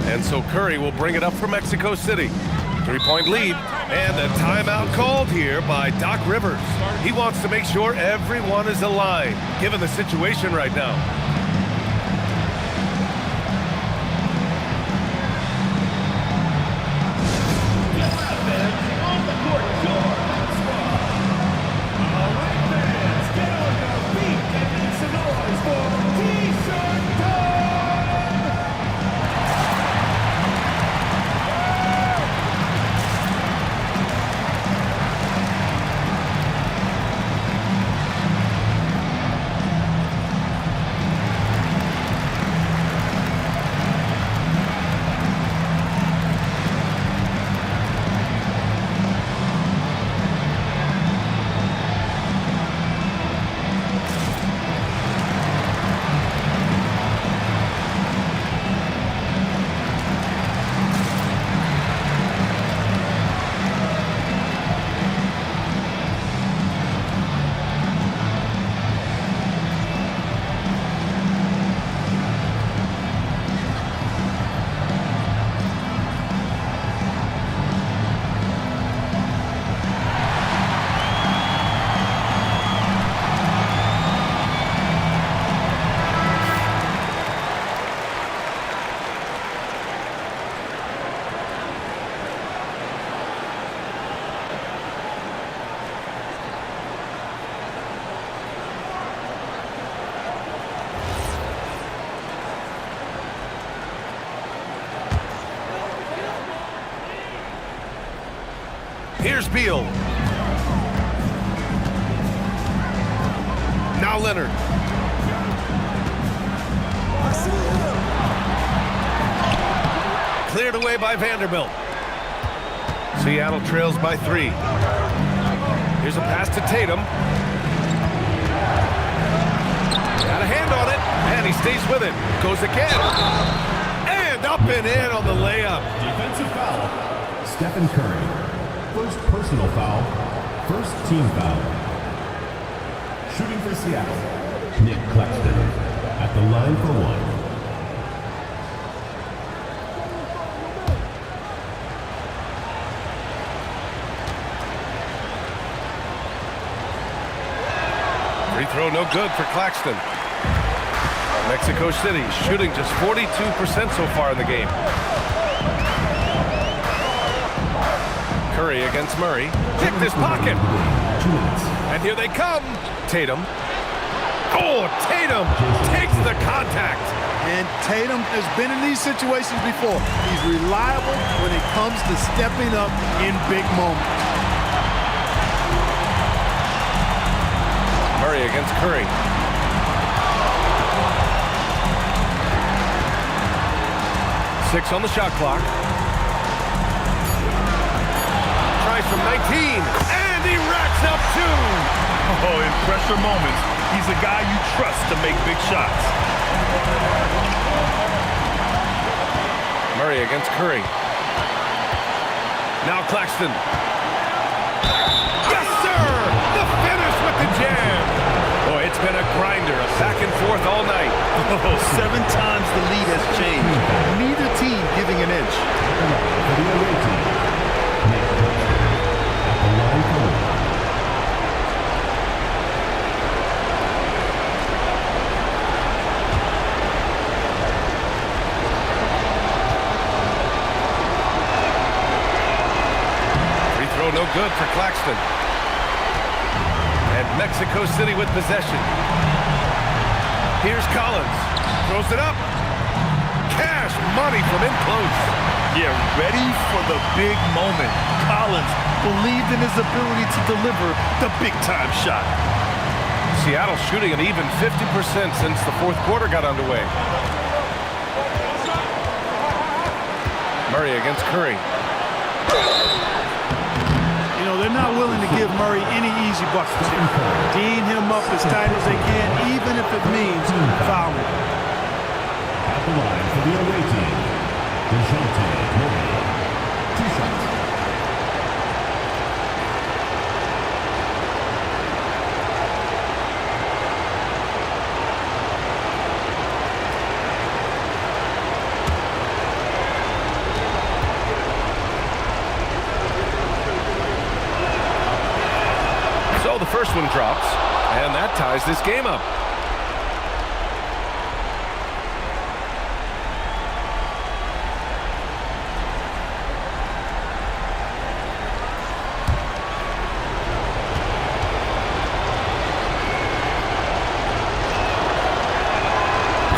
And so Curry will bring it up for Mexico City. 3-point lead, and a timeout called here by Doc Rivers. He wants to make sure everyone is aligned, given the situation right now. Here's Beal. Now Leonard. Cleared away by Vanderbilt. Seattle trails by 3. Here's a pass to Tatum. Got a hand on it, and he stays with it. Goes again. And up and in on the layup. Defensive foul. Stephen Curry. First personal foul. First team foul. Shooting for Seattle, Nick Claxton. At the line for one. Free throw no good for Claxton. Mexico City shooting just 42% so far in the game. Curry against Murray. Picked his pocket. And here they come. Tatum. Oh, Tatum takes the contact. And Tatum has been in these situations before. He's reliable when it comes to stepping up in big moments. Murray against Curry. Six on the shot clock. Tries from 19, and he racks up two. Oh, in pressure moments, he's a guy you trust to make big shots. Murray against Curry. Now Claxton. Yes, sir! The finish with the jam. Boy, it's been a grinder, a back and forth all night. Oh, 7 times the lead has changed. Neither team giving an inch. Free throw no good for Claxton. And Mexico City with possession. Here's Collins. Throws it up. Cash money from in close. Yeah, ready for the big moment. Collins believed in his ability to deliver the big-time shot. Seattle shooting an even 50% since the fourth quarter got underway. Murray against Curry. You know, they're not willing to give Murray any easy buckets here. Dean him up as tight as they can, even if it means fouling. At the line for the away team, DeJounte Murray. 2 shots. So the first one drops, and that ties this game up.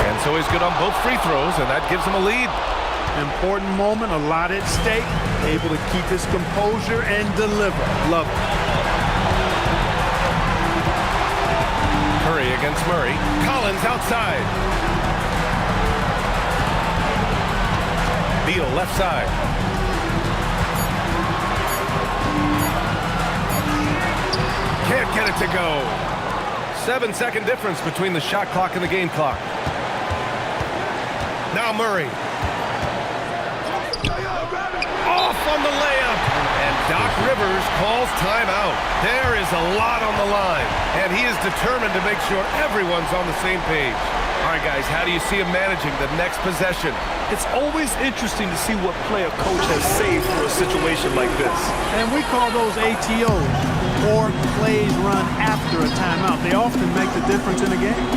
And so he's good on both free throws, and that gives him a lead. Important moment, a lot at stake. Able to keep his composure and deliver. Love it. Curry against Murray. Collins outside. Beal left side. Can't get it to go. 7-second difference between the shot clock and the game clock. Now Murray. Off on the layup. And Doc Rivers calls timeout. There is a lot on the line, and he is determined to make sure everyone's on the same page. All right, guys, how do you see him managing the next possession? It's always interesting to see what play a coach has saved for a situation like this. And we call those ATOs, or plays run after a timeout. They often make the difference in a game.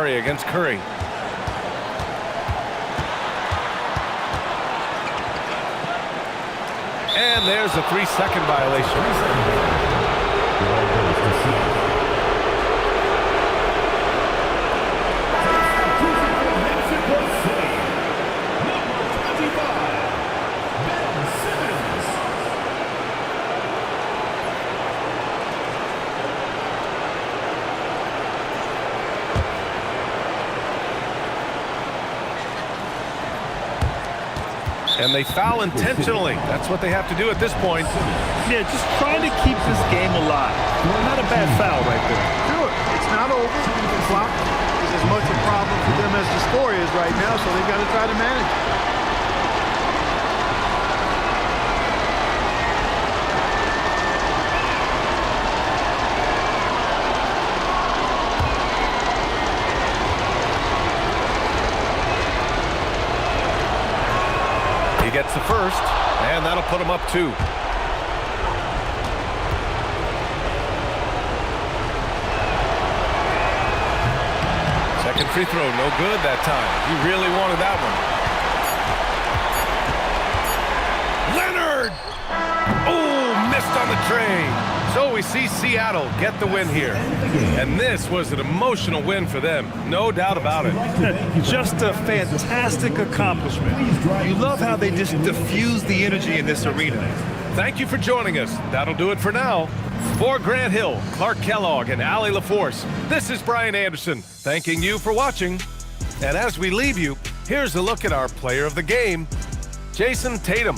Murray against Curry. And there's a 3-second violation. And they foul intentionally. That's what they have to do at this point. Yeah, just trying to keep this game alive. Not a bad foul right there. Sure, it's not over. The clock is as much a problem for them as the score is right now, so they've got to try to manage it. He gets the first, and that'll put him up 2. Second free throw, no good that time. He really wanted that one. Leonard! Oh, missed on the tray. So we see Seattle get the win here. And this was an emotional win for them, no doubt about it. Just a fantastic accomplishment. You love how they just diffuse the energy in this arena. Thank you for joining us. That'll do it for now. For Grant Hill, Clark Kellogg, and Allie LaForce, this is Brian Anderson, thanking you for watching. And as we leave you, here's a look at our player of the game, Jason Tatum.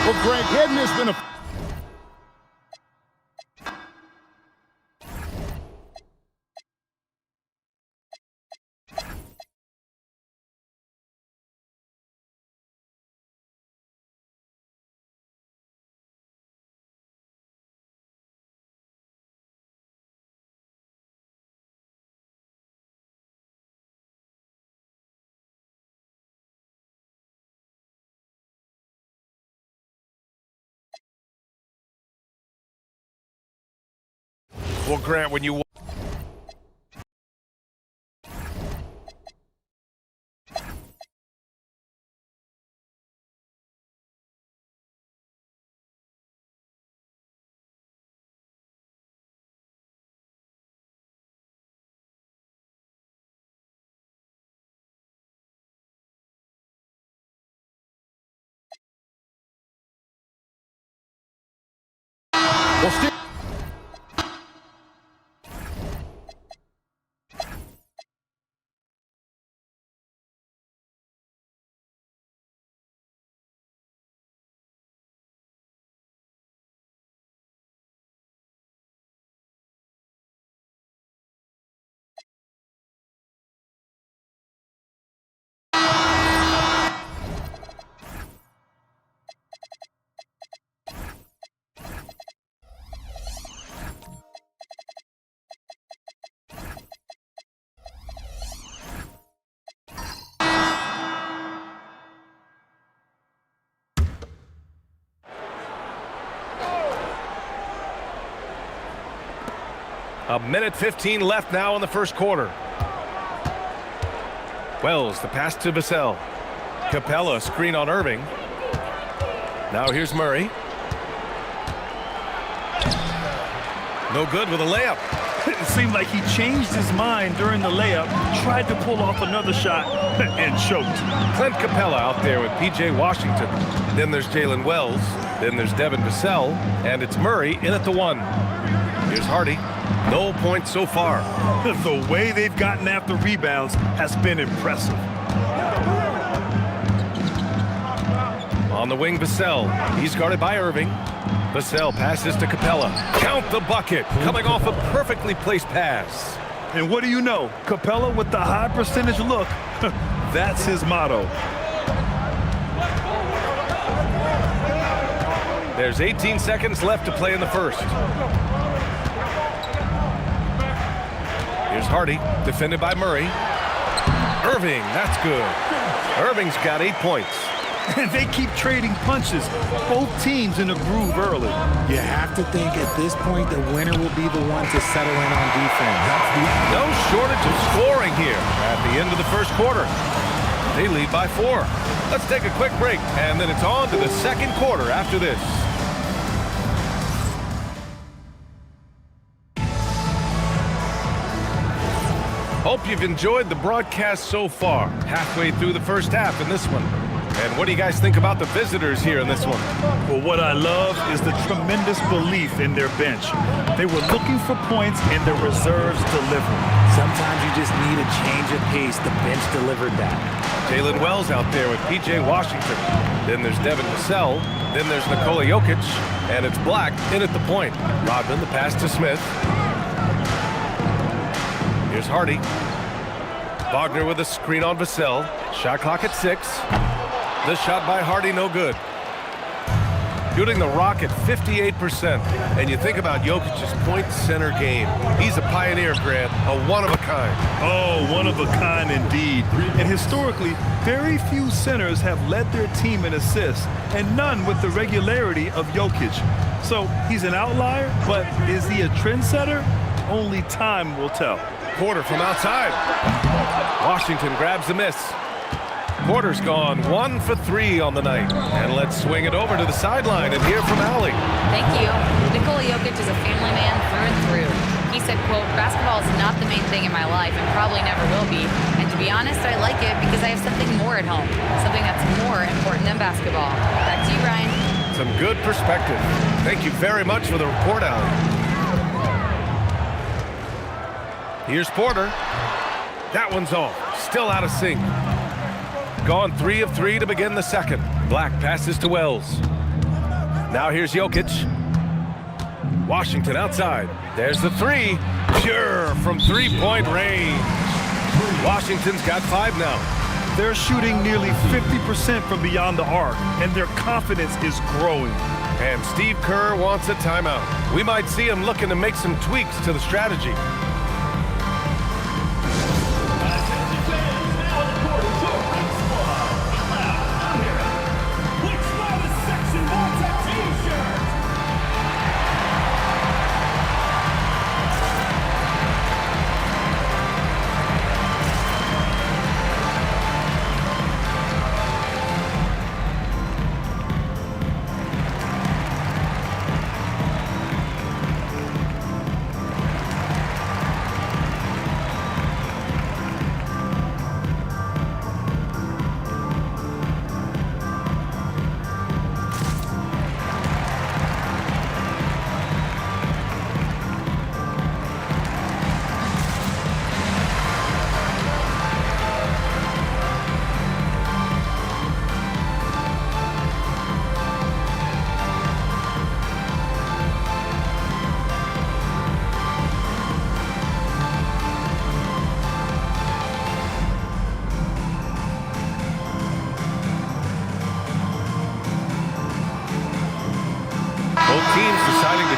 Well, Greg, hadn't this been a... Well, Grant, when you... Well, still... A minute 15 left now in the first quarter. Wells, the pass to Vassell. Capella, screen on Irving. Now here's Murray. No good with a layup. It seemed like he changed his mind during the layup, tried to pull off another shot, and choked. Clint Capella out there with P.J. Washington. Then there's Jalen Wells. Then there's Devin Vassell. And it's Murray in at the one. Here's Hardy. No points so far. The way they've gotten after rebounds has been impressive. On the wing, Vassell. He's guarded by Irving. Vassell passes to Capella. Count the bucket. Coming off a perfectly placed pass. And what do you know? Capella with the high percentage look. That's his motto. There's 18 seconds left to play in the first. Here's Hardy, defended by Murray. Irving, that's good. Irving's got 8 points. And they keep trading punches. Both teams in a groove early. You have to think at this point the winner will be the one to settle in on defense. No shortage of scoring here at the end of the first quarter. They lead by 4. Let's take a quick break, and then it's on to the second quarter after this. Hope you've enjoyed the broadcast so far. Halfway through the first half in this one. And what do you guys think about the visitors here in this one? Well, what I love is the tremendous belief in their bench. They were looking for points and the reserves delivered. Sometimes you just need a change of pace. The bench delivered that. Jalen Wells out there with P.J. Washington. Then there's Devin Vassell. Then there's Nikola Jokic. And it's Black in at the point. Rodman, the pass to Smith. Here's Hardy. Wagner with a screen on Vassell. Shot clock at 6. The shot by Hardy, no good. Shooting the rock at 58%. And you think about Jokic's point center game. He's a pioneer, Grant, a one-of-a-kind. Oh, one-of-a-kind indeed. And historically, very few centers have led their team in assists, and none with the regularity of Jokic. So he's an outlier, but is he a trendsetter? Only time will tell. Porter from outside. Washington grabs the miss. Porter's gone 1 for 3 on the night. And let's swing it over to the sideline and hear from Allie. Thank you. Nikola Jokic is a family man through and through. He said, quote, basketball is not the main thing in my life and probably never will be. And to be honest, I like it because I have something more at home. Something that's more important than basketball. Back to you, Brian. Some good perspective. Thank you very much for the report, Allie. Here's Porter. That one's off. Still out of sync. Gone 3 of 3 to begin the second. Black passes to Wells. Now here's Jokic. Washington outside. There's the three. Pure from three-point range. Washington's got 5 now. They're shooting nearly 50% from beyond the arc, and their confidence is growing. And Steve Kerr wants a timeout. We might see him looking to make some tweaks to the strategy.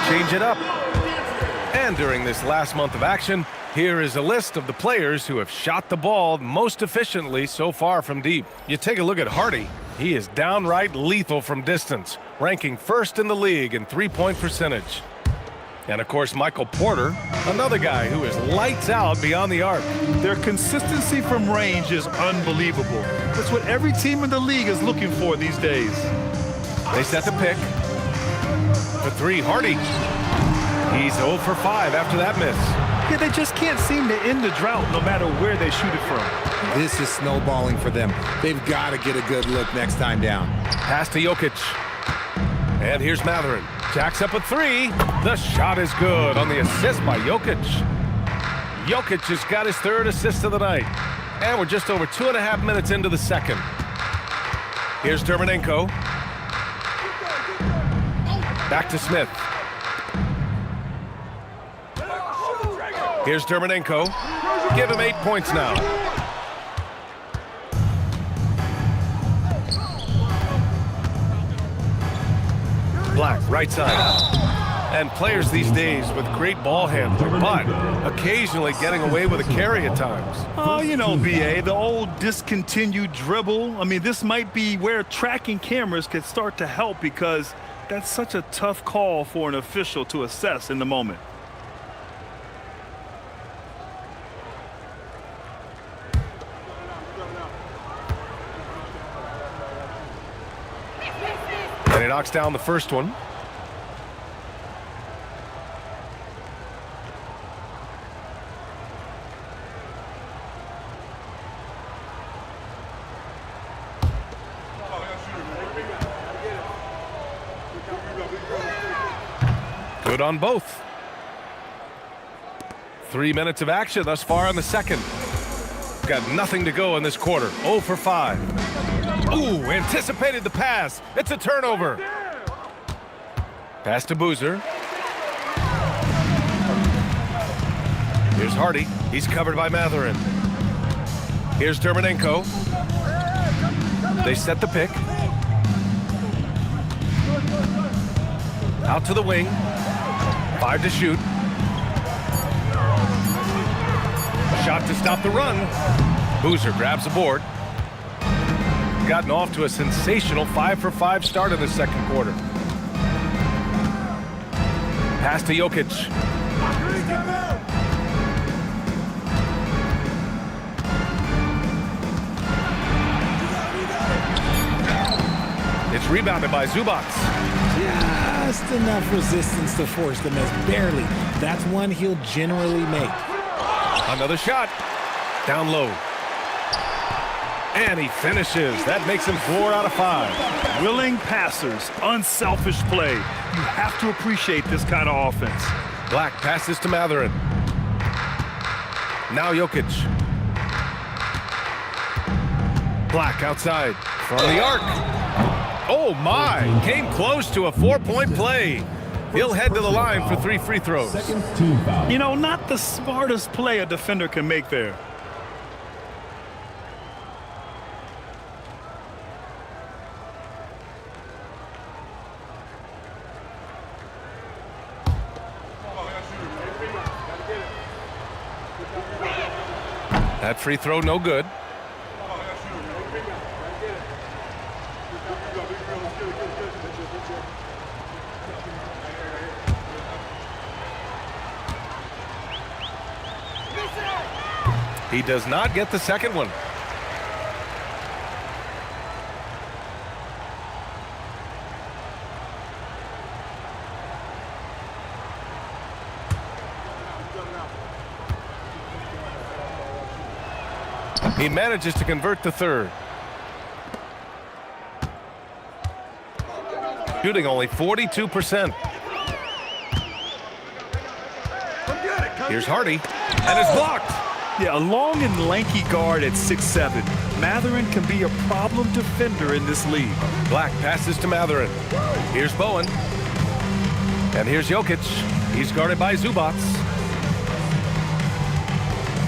Change it up. And during this last month of action, here is a list of the players who have shot the ball most efficiently so far from deep. You take a look at Hardy. He is downright lethal from distance, ranking first in the league in three-point percentage. And of course, Michael Porter, another guy who is lights out beyond the arc. Their consistency from range is unbelievable. That's what every team in the league is looking for these days. They set the pick. For 3, Hardy. He's 0 for 5 after that miss. Yeah, they just can't seem to end the drought no matter where they shoot it from. This is snowballing for them. They've got to get a good look next time down. Pass to Jokic. And here's Matherin. Jacks up a 3. The shot is good on the assist by Jokic. Jokic has got his 3rd assist of the night. And we're just over 2.5 minutes into the second. Here's Dermonenko. Back to Smith. Here's Dermonenko. Give him 8 points now. Black, right side. And players these days with great ball handling, but occasionally getting away with a carry at times. Oh, you know, B.A., the old discontinued dribble. I mean, this might be where tracking cameras could start to help because that's such a tough call for an official to assess in the moment. And he knocks down the first one. Good on both. 3 minutes of action thus far in the second. Got nothing to go in this quarter. 0 for 5. Ooh, anticipated the pass. It's a turnover. Pass to Boozer. Here's Hardy. He's covered by Matherin. Here's Dermonenko. They set the pick. Out to the wing. 5 to shoot. Shot to stop the run. Boozer grabs the board. Gotten off to a sensational 5 for 5 start in the second quarter. Pass to Jokic. It's rebounded by Zubac. Just enough resistance to force the miss. Barely. That's one he'll generally make. Another shot. Down low. And he finishes. That makes him 4 out of 5. Willing passers, unselfish play. You have to appreciate this kind of offense. Black passes to Matherin. Now Jokic. Black outside from the arc. Oh, my. Came close to a 4-point play. He'll head to the line for 3 free throws. You know, not the smartest play a defender can make there. That free throw no good. He does not get the second one. He manages to convert the third. Shooting only 42%. Here's Hardy, and it's blocked. Yeah, a long and lanky guard at 6'7". Mathurin can be a problem defender in this league. Black passes to Mathurin. Here's Bowen. And here's Jokic. He's guarded by Zubac.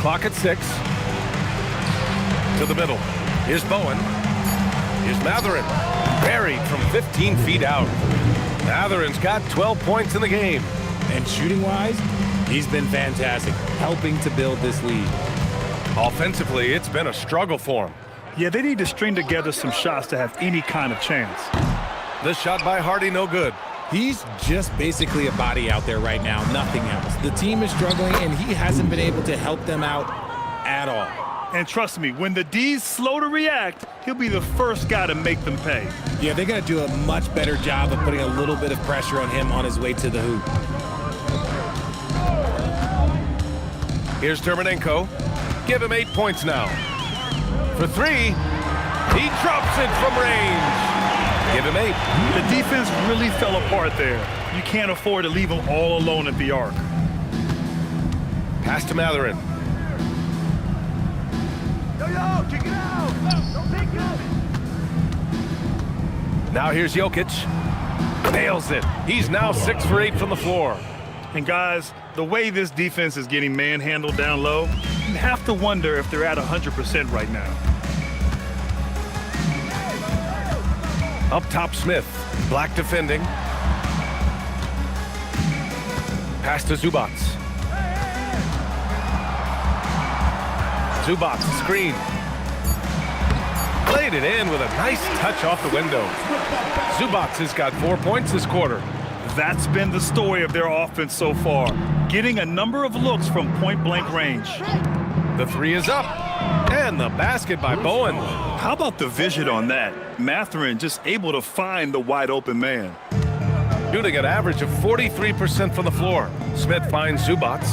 Clock at 6. To the middle. Here's Bowen. Here's Mathurin. Buried from 15 feet out. Mathurin's got 12 points in the game. And shooting-wise, he's been fantastic, helping to build this lead. Offensively, it's been a struggle for him. Yeah, they need to string together some shots to have any kind of chance. The shot by Hardy, no good. He's just basically a body out there right now, nothing else. The team is struggling, and he hasn't been able to help them out at all. And trust me, when the D's slow to react, he'll be the first guy to make them pay. Yeah, they're going to do a much better job of putting a little bit of pressure on him on his way to the hoop. Here's Dermonenko. Give him 8 points now. For 3, he drops it from range. Give him 8. The defense really fell apart there. You can't afford to leave him all alone at the arc. Pass to Mathurin. Yo, kick it out. Don't take it. Now here's Jokic. Nails it. He's now 6 for 8 from the floor. And guys, the way this defense is getting manhandled down low, you have to wonder if they're at 100% right now. Up top, Smith. Black defending. Pass to Zubac. Zubac, screen. Played it in with a nice touch off the window. Zubac has got 4 points this quarter. That's been the story of their offense so far, getting a number of looks from point-blank range. The 3 is up, and the basket by Bowen. How about the vision on that? Mathurin just able to find the wide-open man. Shooting an average of 43% from the floor. Smith finds Zubac.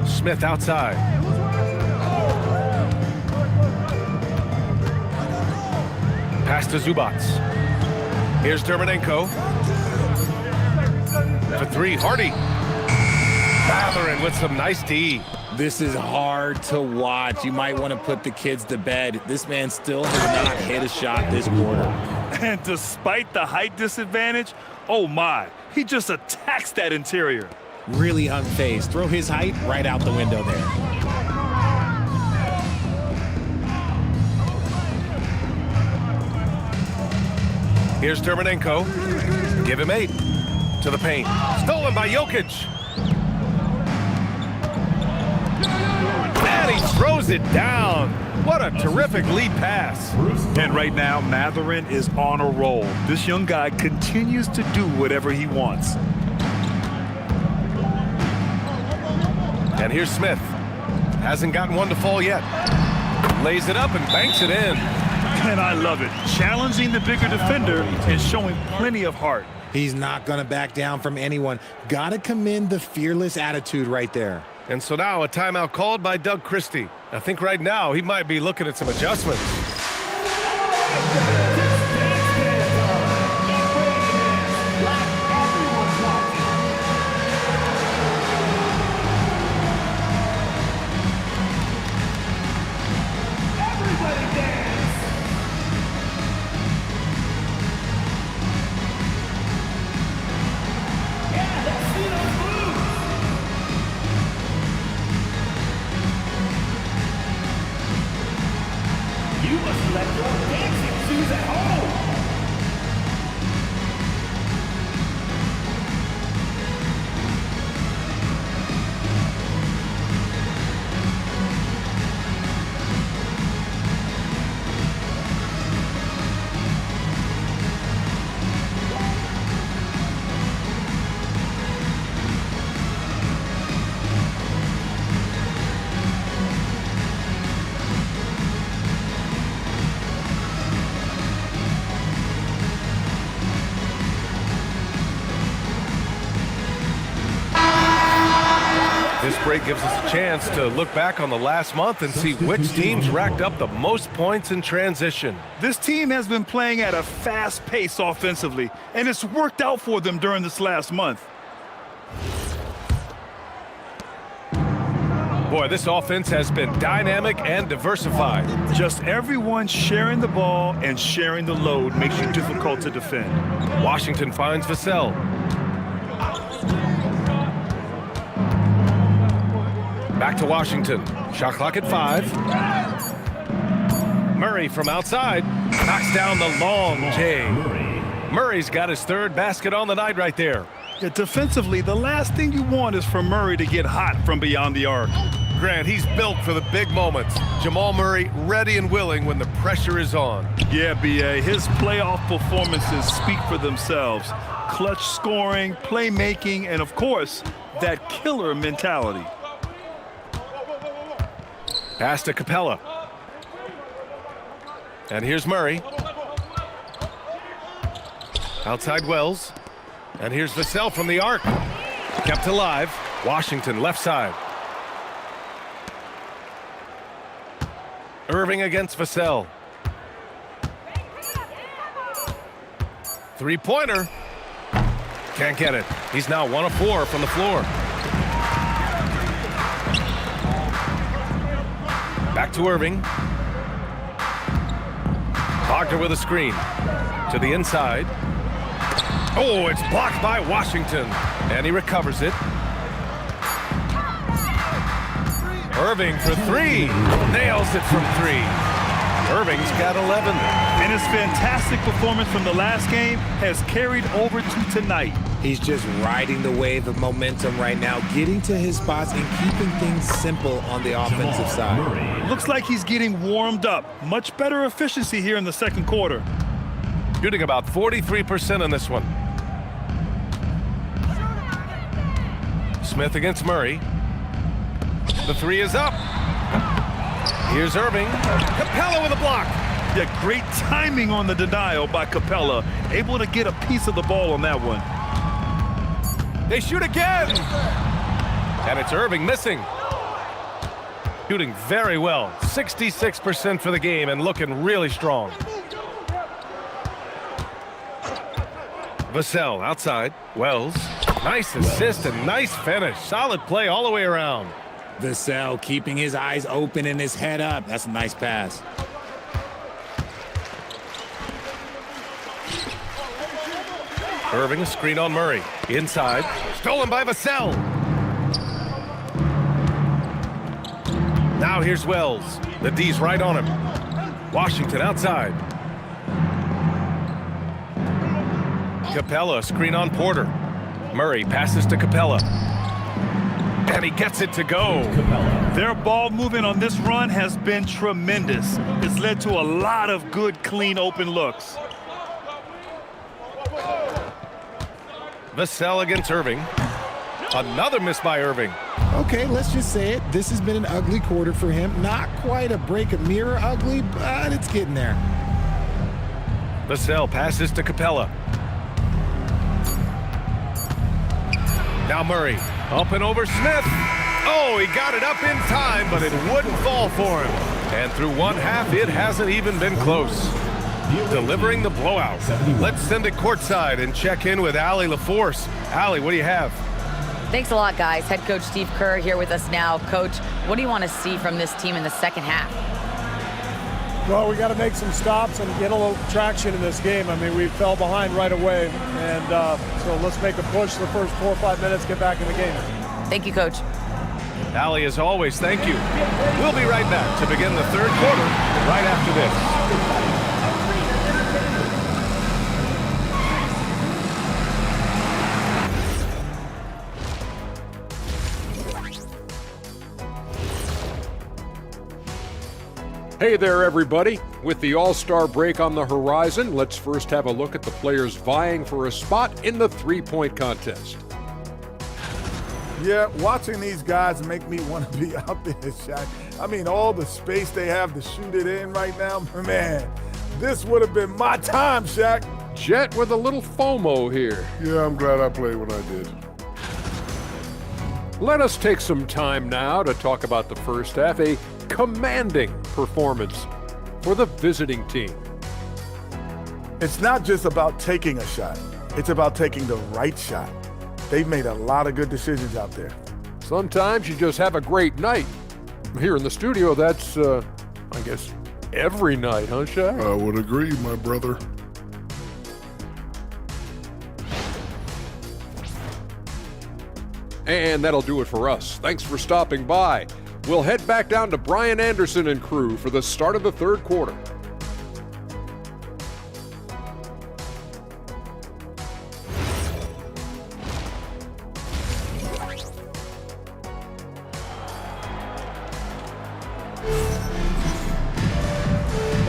Smith outside. Pass to Zubac. Here's Dermonenko. For 3, Hardy. Mathurin with some nice D. This is hard to watch. You might want to put the kids to bed. This man still has not hit a shot this quarter. And despite the height disadvantage, oh my, he just attacks that interior. Really unfazed. Throw his height right out the window there. Here's Dermonenko. Give him 8. To the paint. Stolen by Jokic. And he throws it down. What a terrific lead pass. And right now, Mathurin is on a roll. This young guy continues to do whatever he wants. And here's Smith. Hasn't gotten one to fall yet. Lays it up and banks it in. And I love it. Challenging the bigger defender and showing plenty of heart. He's not going to back down from anyone. Got to commend the fearless attitude right there. And so now a timeout called by Doug Christie. I think right now he might be looking at some adjustments. Everybody dance. left your dancing shoes at home. This break gives us a chance to look back on the last month and see which teams racked up the most points in transition. This team has been playing at a fast pace offensively, and it's worked out for them during this last month. Boy, this offense has been dynamic and diversified. Just everyone sharing the ball and sharing the load makes you difficult to defend. Washington finds Vassell. Back to Washington. Shot clock at 5. Murray from outside knocks down the long J. Murray's got his third basket on the night right there. Yeah, defensively, the last thing you want is for Murray to get hot from beyond the arc. Grant, he's built for the big moments. Jamal Murray ready and willing when the pressure is on. Yeah, B.A., his playoff performances speak for themselves. Clutch scoring, playmaking, and of course, that killer mentality. Pass to Capella. And here's Murray. Outside Wells. And here's Vassell from the arc. Kept alive. Washington left side. Irving against Vassell. Three-pointer. Can't get it. He's now 1 of 4 from the floor. Back to Irving. Wagner with a screen. To the inside. Oh, it's blocked by Washington. And he recovers it. Irving for 3. Nails it from 3. Irving's got 11. And his fantastic performance from the last game has carried over to tonight. He's just riding the wave of momentum right now, getting to his spots and keeping things simple on the offensive side. Looks like he's getting warmed up. Much better efficiency here in the second quarter. Shooting about 43% on this one. Smith against Murray. The 3 is up. Here's Irving. Capella with a block. Yeah, great timing on the denial by Capella. Able to get a piece of the ball on that one. They shoot again. And it's Irving missing. Shooting very well. 66% for the game and looking really strong. Vassell outside. Wells. Nice assist and nice finish. Solid play all the way around. Vassell keeping his eyes open and his head up. That's a nice pass. Irving, a screen on Murray. Inside. Stolen by Vassell. Now here's Wells. The D's right on him. Washington outside. Capella, a screen on Porter. Murray passes to Capella. And he gets it to go. Their ball movement on this run has been tremendous. It's led to a lot of good, clean, open looks. Vassell against Irving. Another miss by Irving. Okay, let's just say it. This has been an ugly quarter for him. Not quite a break of mirror ugly, but it's getting there. Vassell passes to Capella. Now Murray. Up and over Smith. Oh, he got it up in time, but it wouldn't fall for him. And through one half, it hasn't even been close. Delivering the blowout. Let's send it courtside and check in with Allie LaForce. Allie, what do you have? Thanks a lot, guys. Head coach Steve Kerr here with us now. Coach, what do you want to see from this team in the second half? Well, we got to make some stops and get a little traction in this game. I mean, we fell behind right away, and so let's make a push the first 4 or 5 minutes, get back in the game. Thank you, Coach. Allie, as always, thank you. We'll be right back to begin the third quarter right after this. Hey there, everybody. With the All-Star break on the horizon, let's first have a look at the players vying for a spot in the three-point contest. Yeah, watching these guys make me want to be out there, Shaq. I mean, all the space they have to shoot it in right now, man, this would have been my time, Shaq. Jet with a little FOMO here. Yeah, I'm glad I played when I did. Let us take some time now to talk about the first half, a commanding performance for the visiting team. It's not just about taking a shot. It's about taking the right shot. They've made a lot of good decisions out there. Sometimes you just have a great night. Here in the studio, that's, I guess, every night, huh, Shaq? I would agree, my brother. And that'll do it for us. Thanks for stopping by. We'll head back down to Brian Anderson and crew for the start of the third quarter.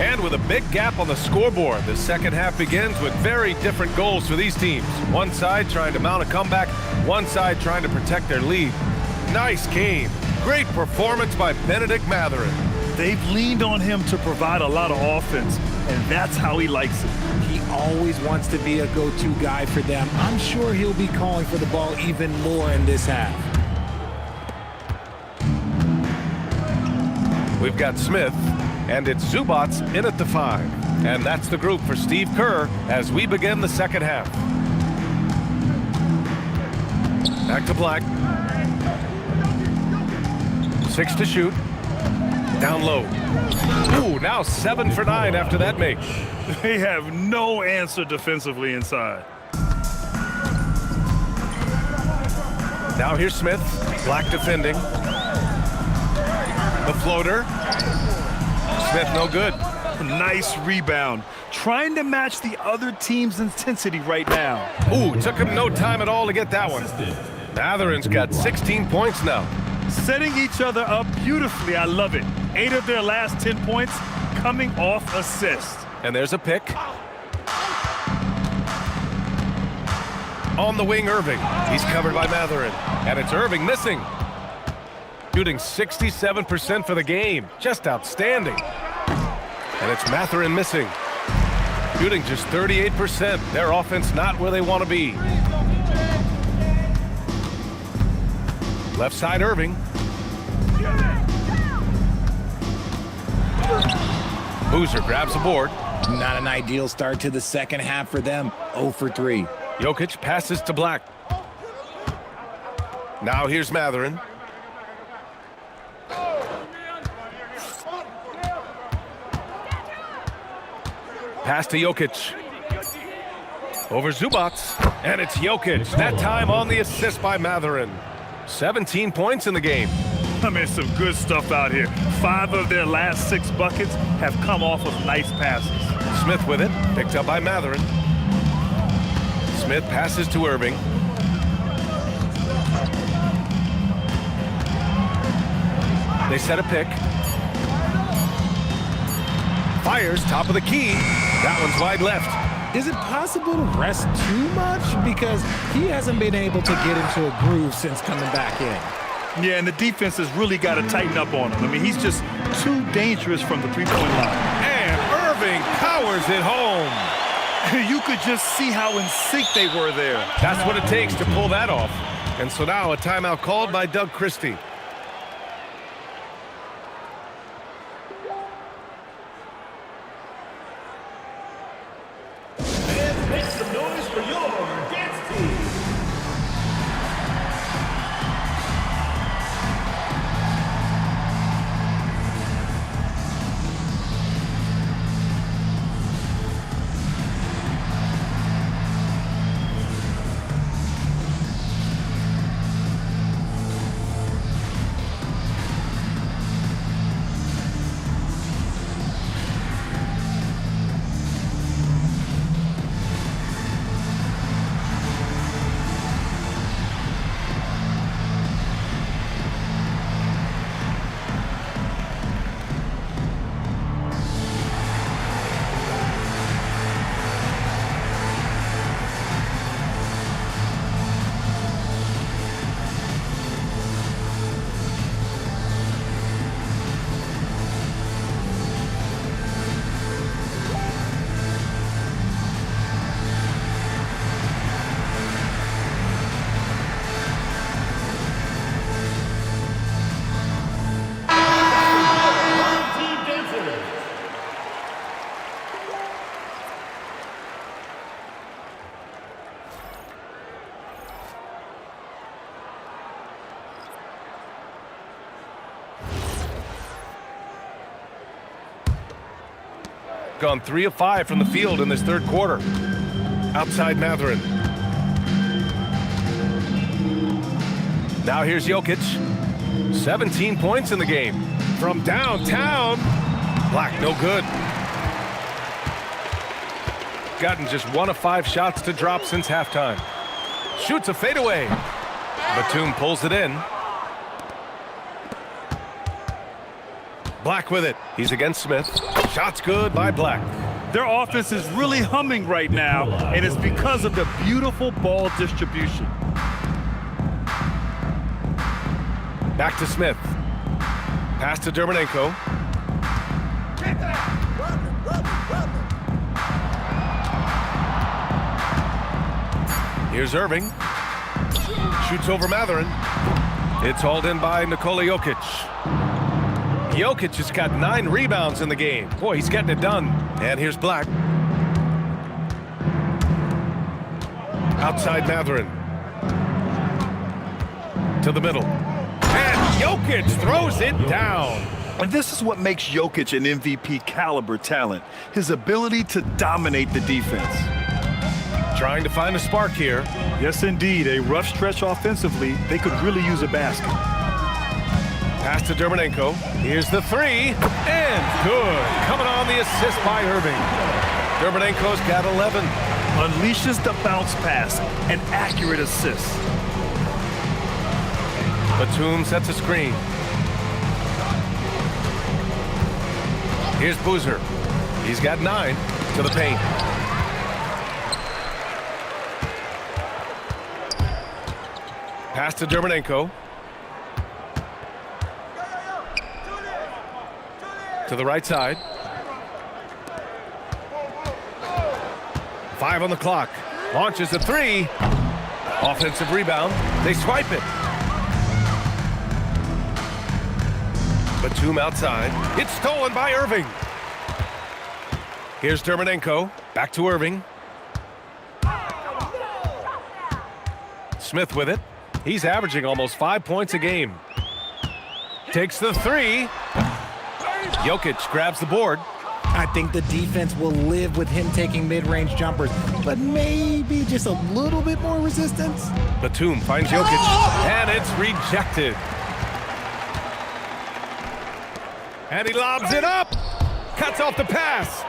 And with a big gap on the scoreboard, the second half begins with very different goals for these teams. One side trying to mount a comeback, one side trying to protect their lead. Nice game. Great performance by Benedict Mathurin. They've leaned on him to provide a lot of offense, and that's how he likes it. He always wants to be a go-to guy for them. I'm sure he'll be calling for the ball even more in this half. We've got Smith, and it's Zubats in at the 5. And that's the group for Steve Kerr as we begin the second half. Back to Black. 6 to shoot. Down low. Ooh, now 7 for 9 after that make. They have no answer defensively inside. Now here's Smith. Black defending. The floater. Smith no good. Nice rebound. Trying to match the other team's intensity right now. Ooh, took him no time at all to get that one. Matherin's got 16 points now. Setting each other up beautifully. I love it. 8 of their last 10 points coming off assist. And there's a pick. On the wing, Irving. He's covered by Mathurin. And it's Irving missing. Shooting 67% for the game. Just outstanding. And it's Mathurin missing. Shooting just 38%. Their offense not where they want to be. Left side, Irving. Boozer grabs the board. Not an ideal start to the second half for them. 0 for 3. Jokic passes to Black. Now here's Mathurin. Pass to Jokic. Over Zubats. And it's Jokic. That time on the assist by Mathurin. 17 points in the game. I mean, some good stuff out here. 5 of their last 6 buckets have come off of nice passes. Smith with it. Picked up by Mathurin. Smith passes to Irving. They set a pick. Fires top of the key. That one's wide left. Is it possible to rest too much? Because he hasn't been able to get into a groove since coming back in. Yeah, and the defense has really got to tighten up on him. I mean, he's just too dangerous from the three-point line. And Irving powers it home. You could just see how in sync they were there. That's what it takes to pull that off. And so now a timeout called by Doug Christie. Make some noise for your dance team. gone 3 of 5 from the field in this third quarter. Outside Mathurin. Now here's Jokic. 17 points in the game. From downtown. Black, no good. Gotten just 1 of 5 shots to drop since halftime. Shoots a fadeaway. Batum pulls it in. Black with it. He's against Smith. Shots good by Black. Their offense is really humming right now, and it's because of the beautiful ball distribution. Back to Smith. Pass to Dermonenko. Here's Irving. Shoots over Mathurin. It's hauled in by Nikola Jokic. Jokic has got 9 rebounds in the game. Boy, he's getting it done. And here's Black. Outside Mathurin. To the middle. And Jokic throws it down. And this is what makes Jokic an MVP caliber talent. His ability to dominate the defense. Trying to find a spark here. Yes, indeed. A rough stretch offensively. They could really use a basket. Pass to Dermonenko. Here's the 3. And good. Coming on the assist by Irving. Dermonenko's got 11. Unleashes the bounce pass. An accurate assist. Batum sets a screen. Here's Boozer. He's got 9 to the paint. Pass to Dermonenko. To the right side. 5 on the clock. Launches a 3. Offensive rebound. They swipe it. Batum outside. It's stolen by Irving. Here's Dermonenko. Back to Irving. Smith with it. He's averaging almost 5 points a game. Takes the 3. Jokic grabs the board. I think the defense will live with him taking mid-range jumpers, but maybe just a little bit more resistance. Batum finds Jokic, and it's rejected. And he lobs it up. Cuts off the pass.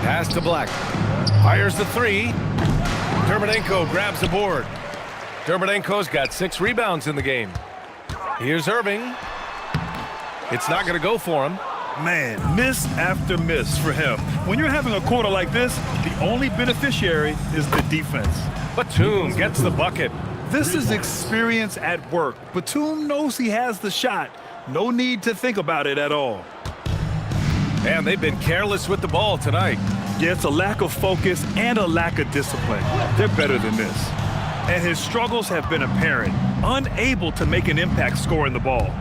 Pass to Black. Fires the 3. Dermonenko grabs the board. Dermonenko's got 6 rebounds in the game. Here's Irving. It's not going to go for him. Man, miss after miss for him. When you're having a quarter like this, the only beneficiary is the defense. Batum gets the bucket. This is experience at work. Batum knows he has the shot. No need to think about it at all. And they've been careless with the ball tonight. Yeah, it's a lack of focus and a lack of discipline. They're better than this. And his struggles have been apparent. Unable to make an impact scoring the ball.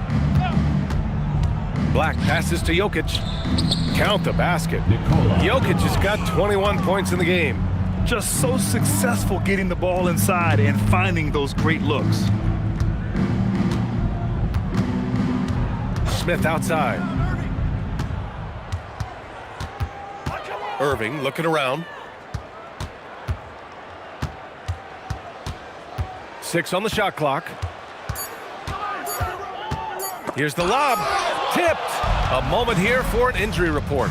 Black passes to Jokic. Count the basket. Jokic has got 21 points in the game. Just so successful getting the ball inside and finding those great looks. Smith outside. Irving looking around. 6 on the shot clock. Here's the lob. Tipped. A moment here for an injury report.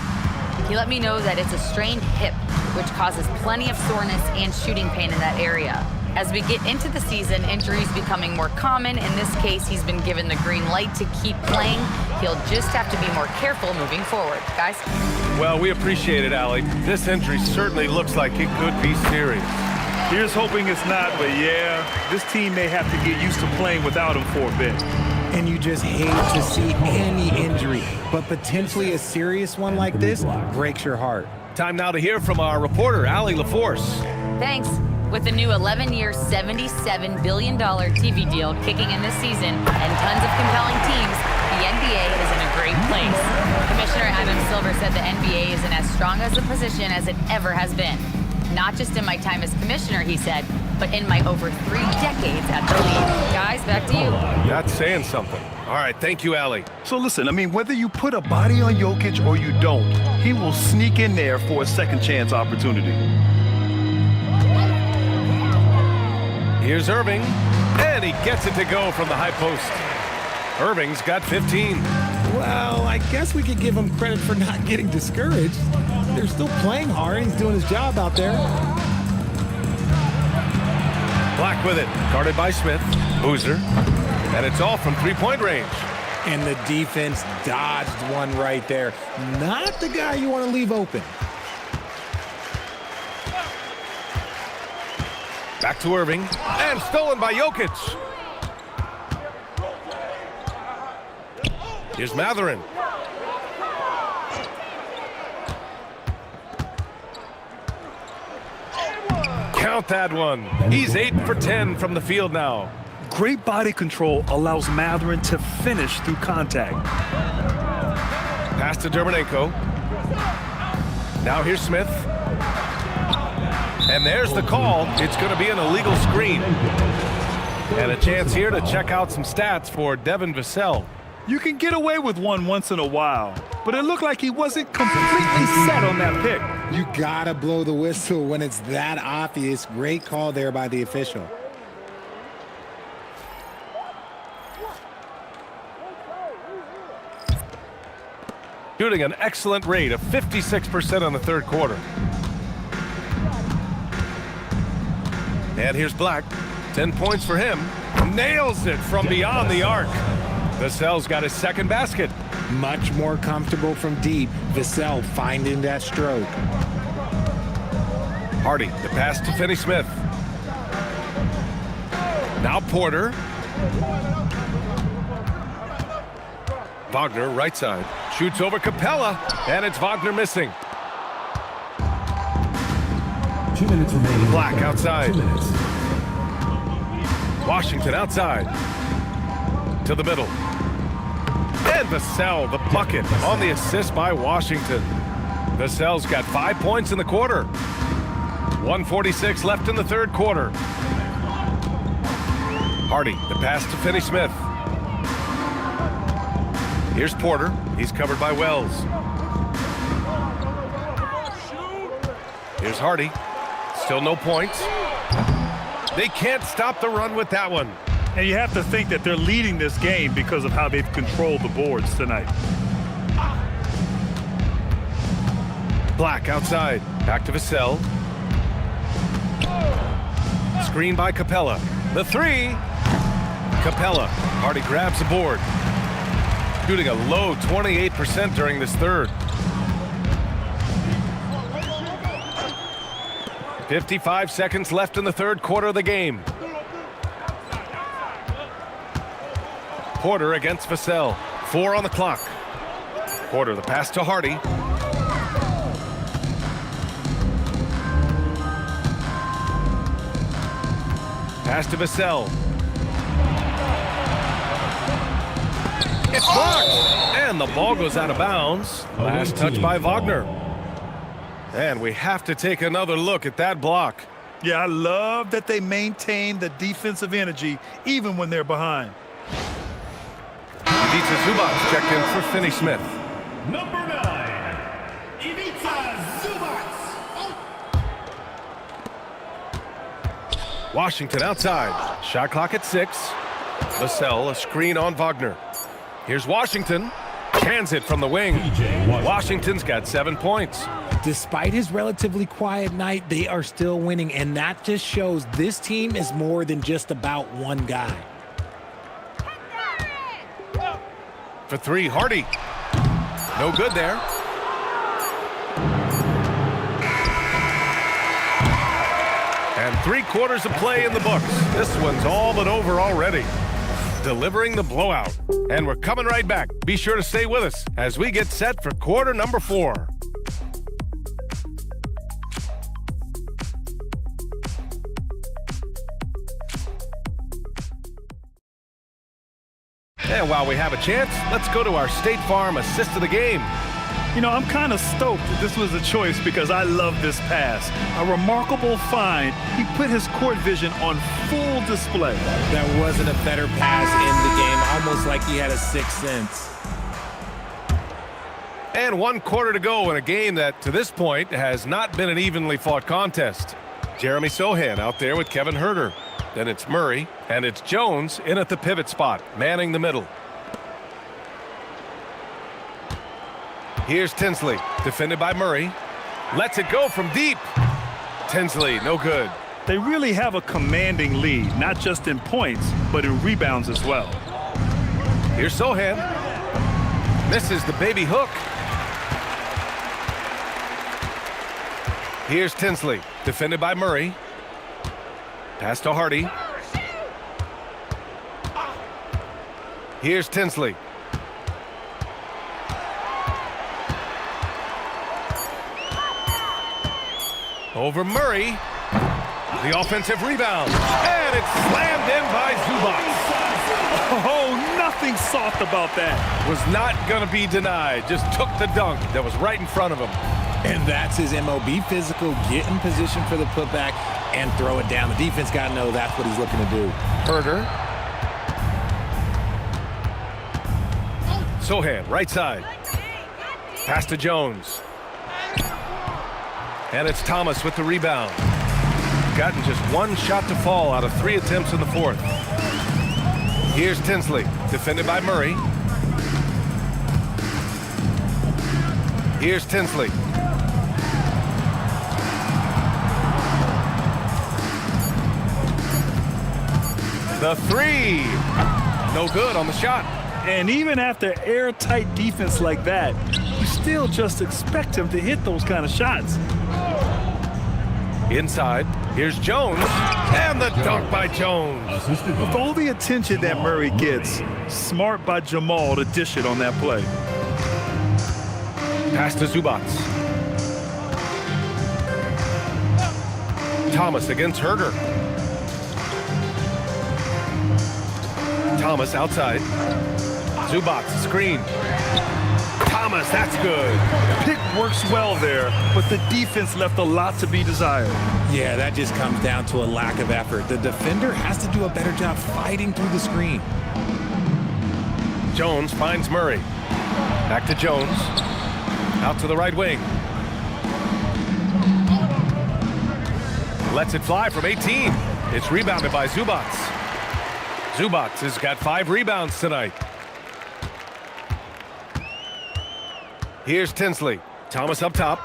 He let me know that it's a strained hip, which causes plenty of soreness and shooting pain in that area. As we get into the season, injuries becoming more common. In this case, he's been given the green light to keep playing. He'll just have to be more careful moving forward. Guys? Well, we appreciate it, Allie. This injury certainly looks like it could be serious. Here's hoping it's not, but yeah, this team may have to get used to playing without him for a bit. And you just hate to see any injury, but potentially a serious one like this breaks your heart. Time now to hear from our reporter, Allie LaForce. Thanks. With the new 11-year, $77 billion TV deal kicking in this season and tons of compelling teams, the NBA is in a great place. Commissioner Adam Silver said the NBA is in as strong as a position as it ever has been. Not just in my time as commissioner, he said, but in my over 3 decades at the league. Guys, back to you. That's saying something. All right, thank you, Allie. So listen, I mean, whether you put a body on Jokic or you don't, he will sneak in there for a second chance opportunity. Here's Irving, and he gets it to go from the high post. Irving's got 15. Well, I guess we could give him credit for not getting discouraged. They're still playing hard. He's doing his job out there. Black with it, guarded by Smith. Boozer, and it's all from three-point range. And the defense dodged one right there. Not the guy you want to leave open. Back to Irving, and stolen by Jokic. Here's Matherin. Count that one. He's 8 for 10 from the field now. Great body control allows Matherin to finish through contact. Pass to Dermonenko. Now here's Smith. And there's the call. It's going to be an illegal screen. And a chance here to check out some stats for Devin Vassell. You can get away with one once in a while, but it looked like he wasn't completely set on that pick. You gotta blow the whistle when it's that obvious. Great call there by the official. Shooting an excellent rate of 56% on the third quarter. And here's Black. 10 points for him. Nails it from beyond the arc. Vassell's got his second basket. Much more comfortable from deep. Vassell finding that stroke. Hardy, the pass to Finney-Smith. Now Porter. Wagner, right side. Shoots over Capella, and it's Wagner missing. 2 minutes remaining. Black outside. 2 minutes. Washington outside. To the middle. And Vassell, the bucket on the assist by Washington. Vassell's got 5 points in the quarter. 1:46 left in the third quarter. Hardy, the pass to Finney-Smith. Here's Porter. He's covered by Wells. Here's Hardy. Still no points. They can't stop the run with that one. And you have to think that they're leading this game because of how they've controlled the boards tonight. Black outside. Back to Vassell. Screen by Capella. The three. Capella. Hardy grabs the board. Shooting a low 28% during this third. 55 seconds left in the third quarter of the game. Porter against Vassell. 4 on the clock. Porter, the pass to Hardy. Pass to Vassell. It's blocked! And the ball goes out of bounds. Last touch by Wagner. And we have to take another look at that block. Yeah, I love that they maintain the defensive energy even when they're behind. Ivica Zubac checked in for Finney-Smith. Number 9, Ivica Zubac. Washington outside. Shot clock at 6. Vassell, a screen on Wagner. Here's Washington. Cans it from the wing. Washington's got 7 points. Despite his relatively quiet night, they are still winning, and that just shows this team is more than just about one guy. For 3, Hardy. No good there. And 3 quarters of play in the books. This one's all but over already. Delivering the blowout. And we're coming right back. Be sure to stay with us as we get set for quarter number 4. And while we have a chance, let's go to our State Farm assist of the game. You know, I'm kind of stoked that this was a choice because I love this pass. A remarkable find. He put his court vision on full display. That wasn't a better pass in the game, almost like he had a sixth sense. And 1 quarter to go in a game that, to this point, has not been an evenly fought contest. Jeremy Sohan out there with Kevin Huerter. Then it's Murray, and it's Jones in at the pivot spot, manning the middle. Here's Tinsley, defended by Murray. Lets it go from deep. Tinsley, no good. They really have a commanding lead, not just in points, but in rebounds as well. Here's Sohan. Misses the baby hook. Here's Tinsley, defended by Murray. Pass to Hardy. Here's Tinsley. Over Murray. The offensive rebound. And it's slammed in by Zubac. Oh, nothing soft about that. Was not going to be denied. Just took the dunk that was right in front of him. And that's his MO. Be physical, get in position for the putback, and throw it down. The defense got to know that's what he's looking to do. Huerter. Sohan, right side. Pass to Jones. And it's Thomas with the rebound. Gotten just 1 shot to fall out of 3 attempts in the fourth. Here's Tinsley, defended by Murray. Here's Tinsley. The 3. No good on the shot. And even after airtight defense like that, you still just expect him to hit those kind of shots. Inside, here's Jones, and the dunk by Jones. With all the attention that Murray gets, smart by Jamal to dish it on that play. Pass to Zubac. Thomas against Huerter. Thomas outside. Zubac screen. Thomas, that's good. Pick works well there, but the defense left a lot to be desired. Yeah, that just comes down to a lack of effort. The defender has to do a better job fighting through the screen. Jones finds Murray. Back to Jones. Out to the right wing. Lets it fly from 18. It's rebounded by Zubac. Zubac has got 5 rebounds tonight. Here's Tinsley. Thomas up top.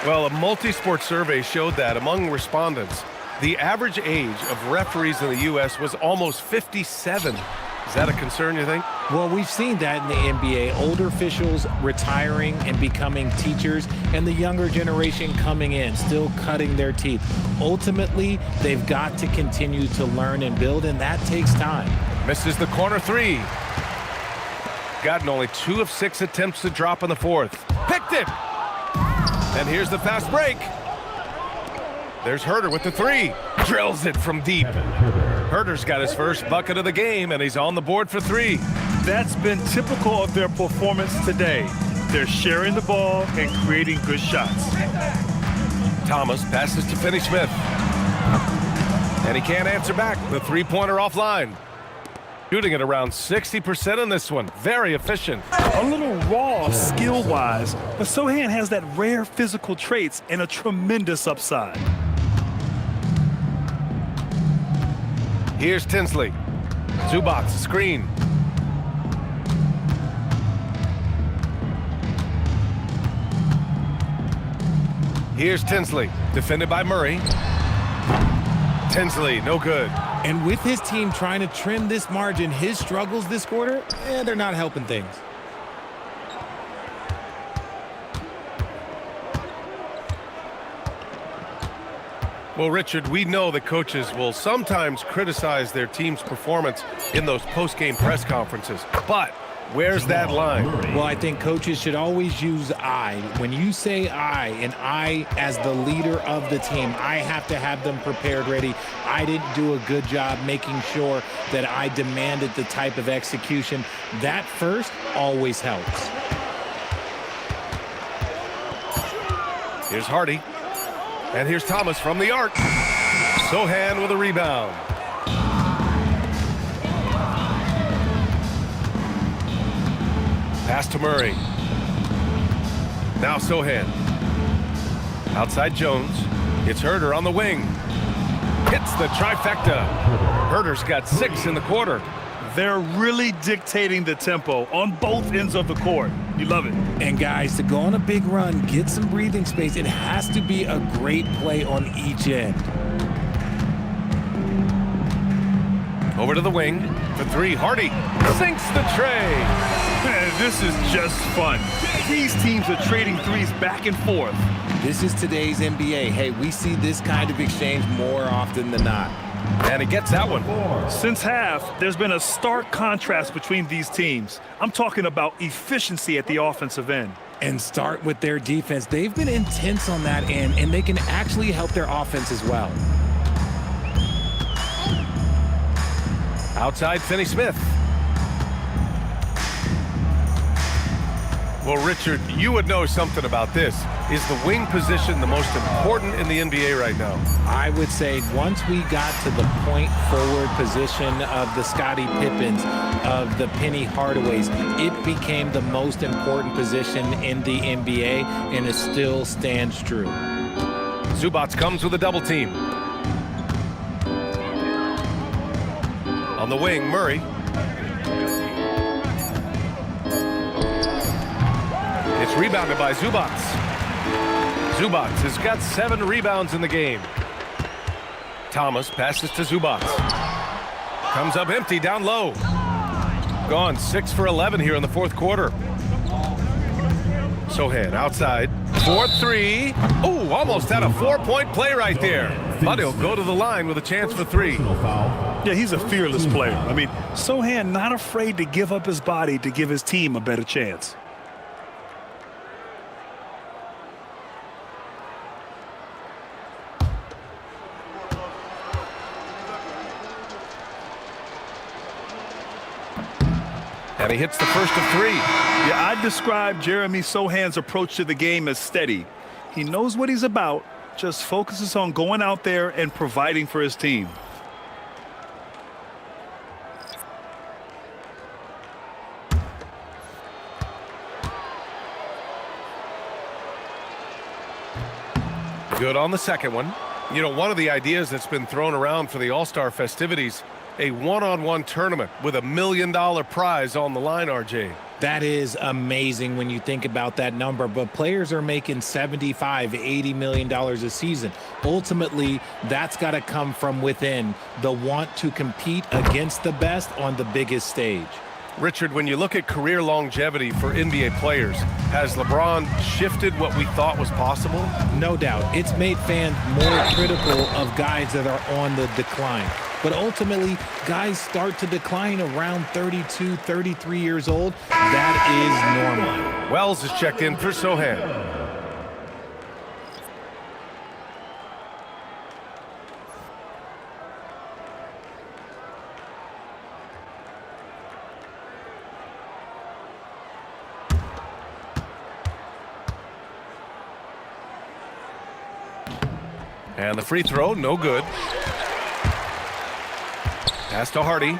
Well, a multi-sport survey showed that among respondents, the average age of referees in the U.S. was almost 57. Is that a concern, you think? Well, we've seen that in the NBA. Older officials retiring and becoming teachers, and the younger generation coming in, still cutting their teeth. Ultimately, they've got to continue to learn and build, and that takes time. Misses the corner 3. Gotten only 2 of 6 attempts to drop in the fourth. Picked it! And here's the fast break. There's Huerter with the 3. Drills it from deep. Huerter's got his first bucket of the game, and he's on the board for 3. That's been typical of their performance today. They're sharing the ball and creating good shots. Thomas passes to Finney-Smith. And he can't answer back. The 3-pointer offline. Shooting at around 60% in this one. Very efficient. A little raw skill-wise, but Sohan has that rare physical traits and a tremendous upside. Here's Tinsley. Zubac, screen. Here's Tinsley, defended by Murray. Tinsley, no good. And with his team trying to trim this margin, his struggles this quarter, they're not helping things. Well, Richard, we know that coaches will sometimes criticize their team's performance in those post-game press conferences. But Where's that line? Well, I think coaches should always use I. When you say I, and I as the leader of the team, I have to have them prepared ready. I didn't do a good job making sure that I demanded the type of execution. That first always helps. Here's Hardy. And here's Thomas from the arc. Sohan with a rebound. Pass to Murray. Now Sohan. Outside Jones. It's Herder on the wing. Hits the trifecta. Herder's got 6 in the quarter. They're really dictating the tempo on both ends of the court. You love it. And guys, to go on a big run, get some breathing space, it has to be a great play on each end. Over to the wing for 3. Hardy sinks the tray. Man, this is just fun. These teams are trading threes back and forth. This is today's NBA. Hey, we see this kind of exchange more often than not. And he gets that one. Since half, there's been a stark contrast between these teams. I'm talking about efficiency at the offensive end. And start with their defense. They've been intense on that end, and they can actually help their offense as well. Outside Finney-Smith. Well, Richard, you would know something about this. Is the wing position the most important in the NBA right now? I would say once we got to the point forward position of the Scottie Pippens, of the Penny Hardaways, it became the most important position in the NBA, and it still stands true. Zubac comes with a double team. On the wing, Murray. It's rebounded by Zubac. Zubac has got 7 rebounds in the game. Thomas passes to Zubac. Comes up empty down low. Gone 6 for 11 here in the fourth quarter. Sohan outside. 4-3. Oh, almost had a 4-point play right there. But he'll go to the line with a chance for 3. Yeah, he's a fearless player. I mean, Sohan not afraid to give up his body to give his team a better chance. And he hits the first of 3. Yeah, I'd describe Jeremy Sohan's approach to the game as steady. He knows what he's about, just focuses on going out there and providing for his team. Good on the second one. You know, one of the ideas that's been thrown around for the All-Star festivities, a one-on-one tournament with $1 million prize on the line, RJ. That is amazing when you think about that number, but players are making $75, $80 million a season. Ultimately, that's got to come from within, the want to compete against the best on the biggest stage. Richard, when you look at career longevity for NBA players, has LeBron shifted what we thought was possible? No doubt. It's made fans more critical of guys that are on the decline. But ultimately, guys start to decline around 32, 33 years old. That is normal. Wells is checked in for Sohan. And the free throw, no good. Pass to Hardy.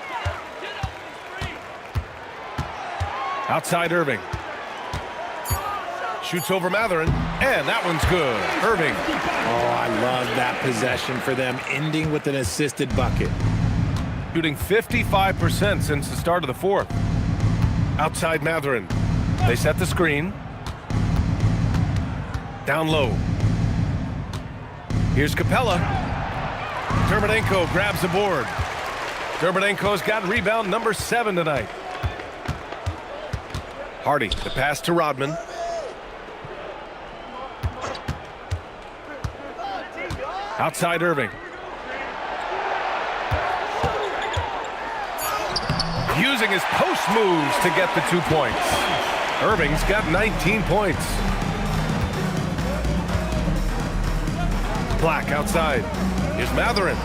Outside Irving. Shoots over Matherin, and that one's good. Irving. Oh, I love that possession for them, ending with an assisted bucket. Shooting 55% since the start of the fourth. Outside Matherin. They set the screen. Down low. Here's Capella. Dermodenko grabs the board. Dermodenko's got rebound number 7 tonight. Hardy, the pass to Rodman. Outside Irving. using his post moves to get the 2 points. Irving's got 19 points. Black outside. Here's Matherin.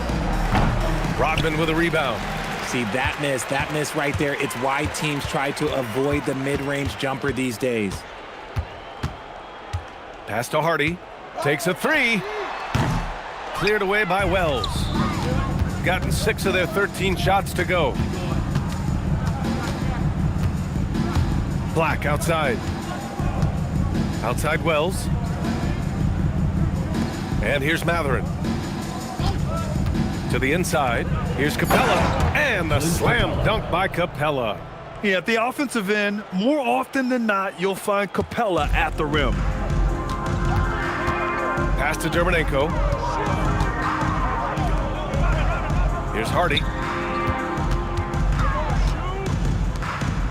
Rodman with a rebound. See, that miss right there, it's why teams try to avoid the mid-range jumper these days. Pass to Hardy. Takes a three. Cleared away by Wells. Gotten 6 of their 13 shots to go. Black outside. Outside Wells. And here's Matherin. To the inside. Here's Capella. And the slam dunk by Capella. Yeah, at the offensive end, more often than not, you'll find Capella at the rim. Pass to Dermonenko. Here's Hardy.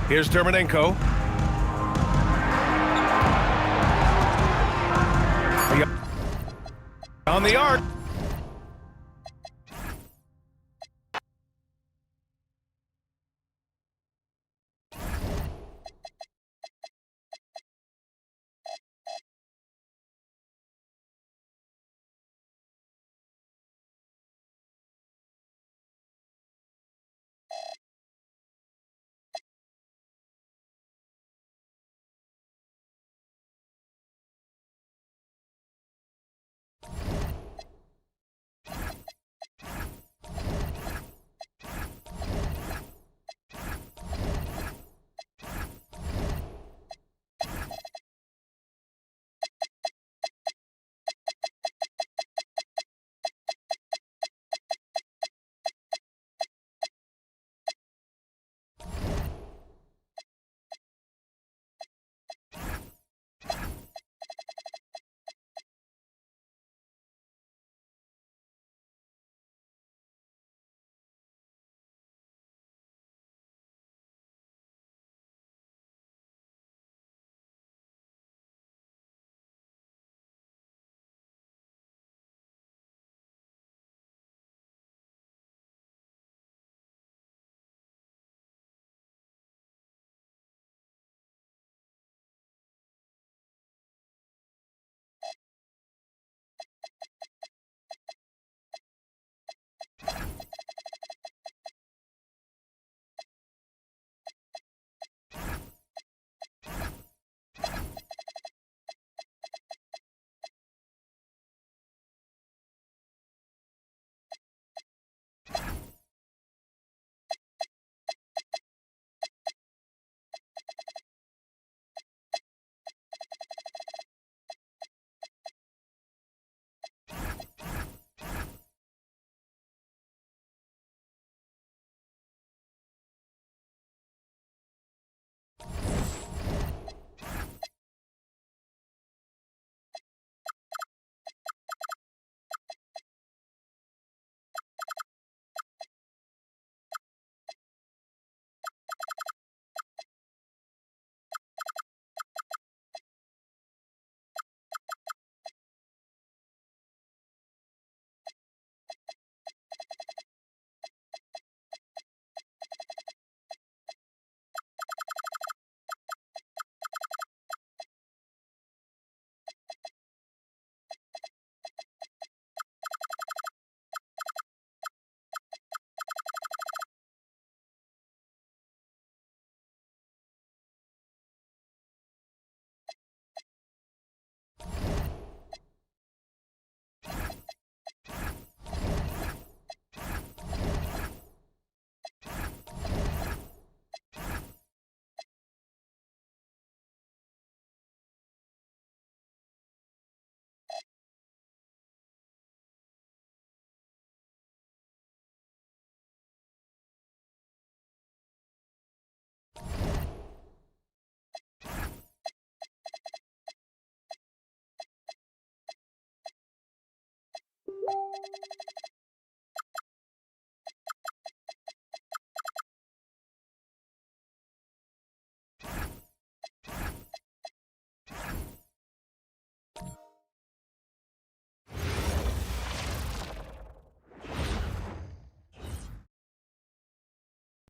Here's Dermonenko. On the arc.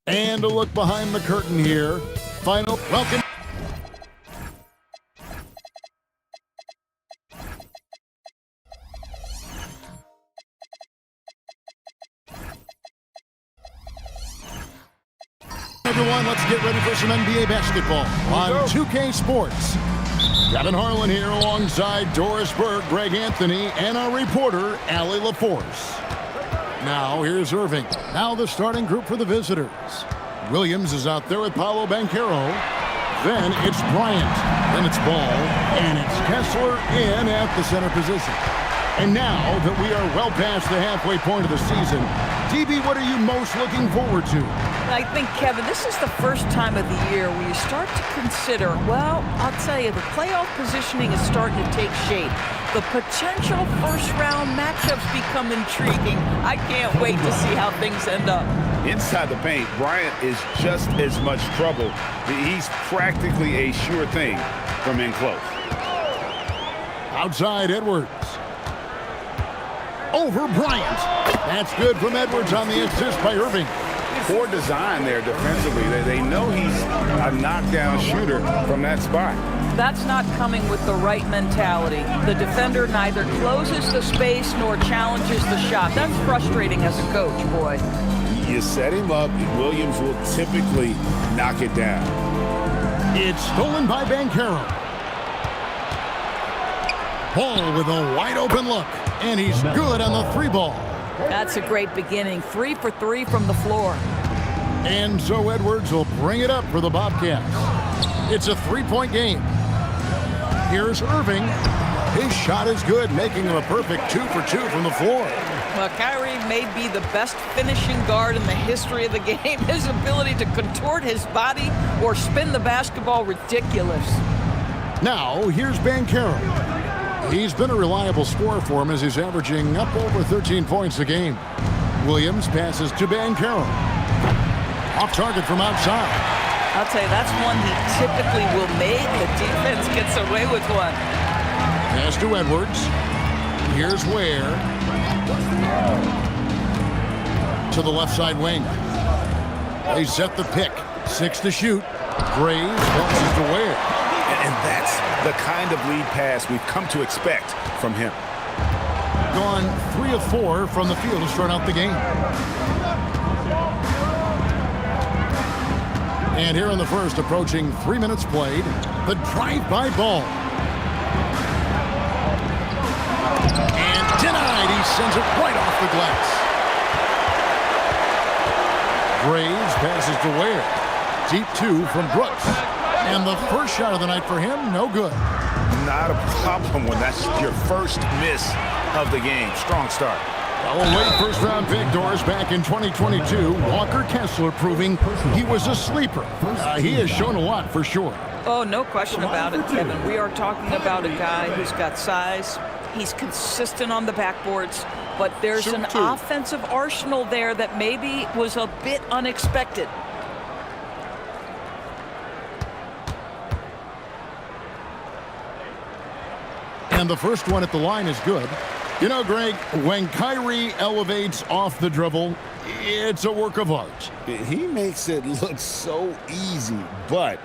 And a look behind the curtain here. Final welcome. Everyone, let's get ready for some NBA basketball on 2K Sports. Kevin Harlan here alongside Doris Berg, Greg Anthony, and our reporter, Allie LaForce. Now, here's Irving. Now the starting group for the visitors. Williams is out there with Paolo Banchero. Then it's Bryant. Then it's Ball. And it's Kessler in at the center position. And now that we are well past the halfway point of the season, DB, what are you most looking forward to? I think, Kevin, this is the first time of the year where you start to consider, well, I'll tell you, the playoff positioning is starting to take shape. The potential first-round matchups become intriguing. I can't wait to see how things end up. Inside the paint, Bryant is just as much trouble. He's practically a sure thing from in close. Outside Edwards. Over Bryant. That's good from Edwards on the assist by Irving. Poor design there defensively. They know he's a knockdown shooter from that spot. That's not coming with the right mentality. The defender neither closes the space nor challenges the shot. That's frustrating as a coach, boy. You set him up, Williams will typically knock it down. It's stolen by Banchero. Ball with a wide open look, and he's good on the three ball. That's a great beginning. 3 for 3 from the floor. And so Edwards will bring it up for the Bobcats. It's a three-point game. Here's Irving. His shot is good, making him a perfect 2 for 2 from the floor. Well, Kyrie may be the best finishing guard in the history of the game. His ability to contort his body or spin the basketball, ridiculous. Now, here's Banchero. He's been a reliable scorer for him as he's averaging up over 13 points a game. Williams passes to Banchero. Off target from outside. I'll tell you, that's one he typically will make. The defense gets away with one. Pass to Edwards. Here's Ware. To the left side wing. They set the pick. 6 to shoot. Graves passes to Ware. And that's the kind of lead pass we've come to expect from him. Gone 3 of 4 from the field to start out the game. And here in the first, approaching 3 minutes played, the drive-by Ball. And denied. He sends it right off the glass. Graves passes to Ware. Deep 2 from Brooks. And the first shot of the night for him, no good. Not a problem when that's your first miss of the game. Strong start. A late first-round pick, Doris, back in 2022. Walker Kessler proving he was a sleeper. He has shown a lot for sure. Oh, no question about it, Kevin. We are talking about a guy who's got size. He's consistent on the backboards. But there's an offensive arsenal there that maybe was a bit unexpected. And the first one at the line is good. You know, Greg, when Kyrie elevates off the dribble, it's a work of art. He makes it look so easy, but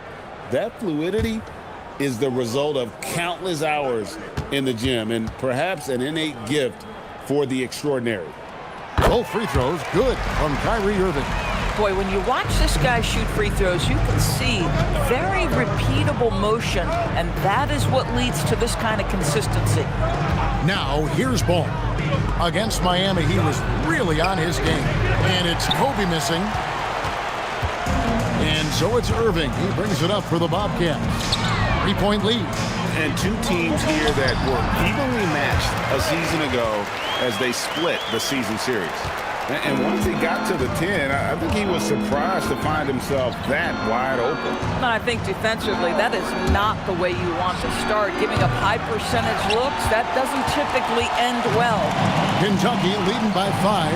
that fluidity is the result of countless hours in the gym and perhaps an innate gift for the extraordinary. Both free throws good from Kyrie Irving. Boy, when you watch this guy shoot free throws, you can see very repeatable motion, and that is what leads to this kind of consistency. Now, here's Ball. Against Miami, he was really on his game. And it's Kobe missing. And so it's Irving. He brings it up for the Bobcats. 3-point lead. And two teams here that were evenly matched a season ago as they split the season series. And once he got to the 10, I think he was surprised to find himself that wide open. And I think defensively, that is not the way you want to start. Giving up high percentage looks, that doesn't typically end well. Kentucky leading by 5.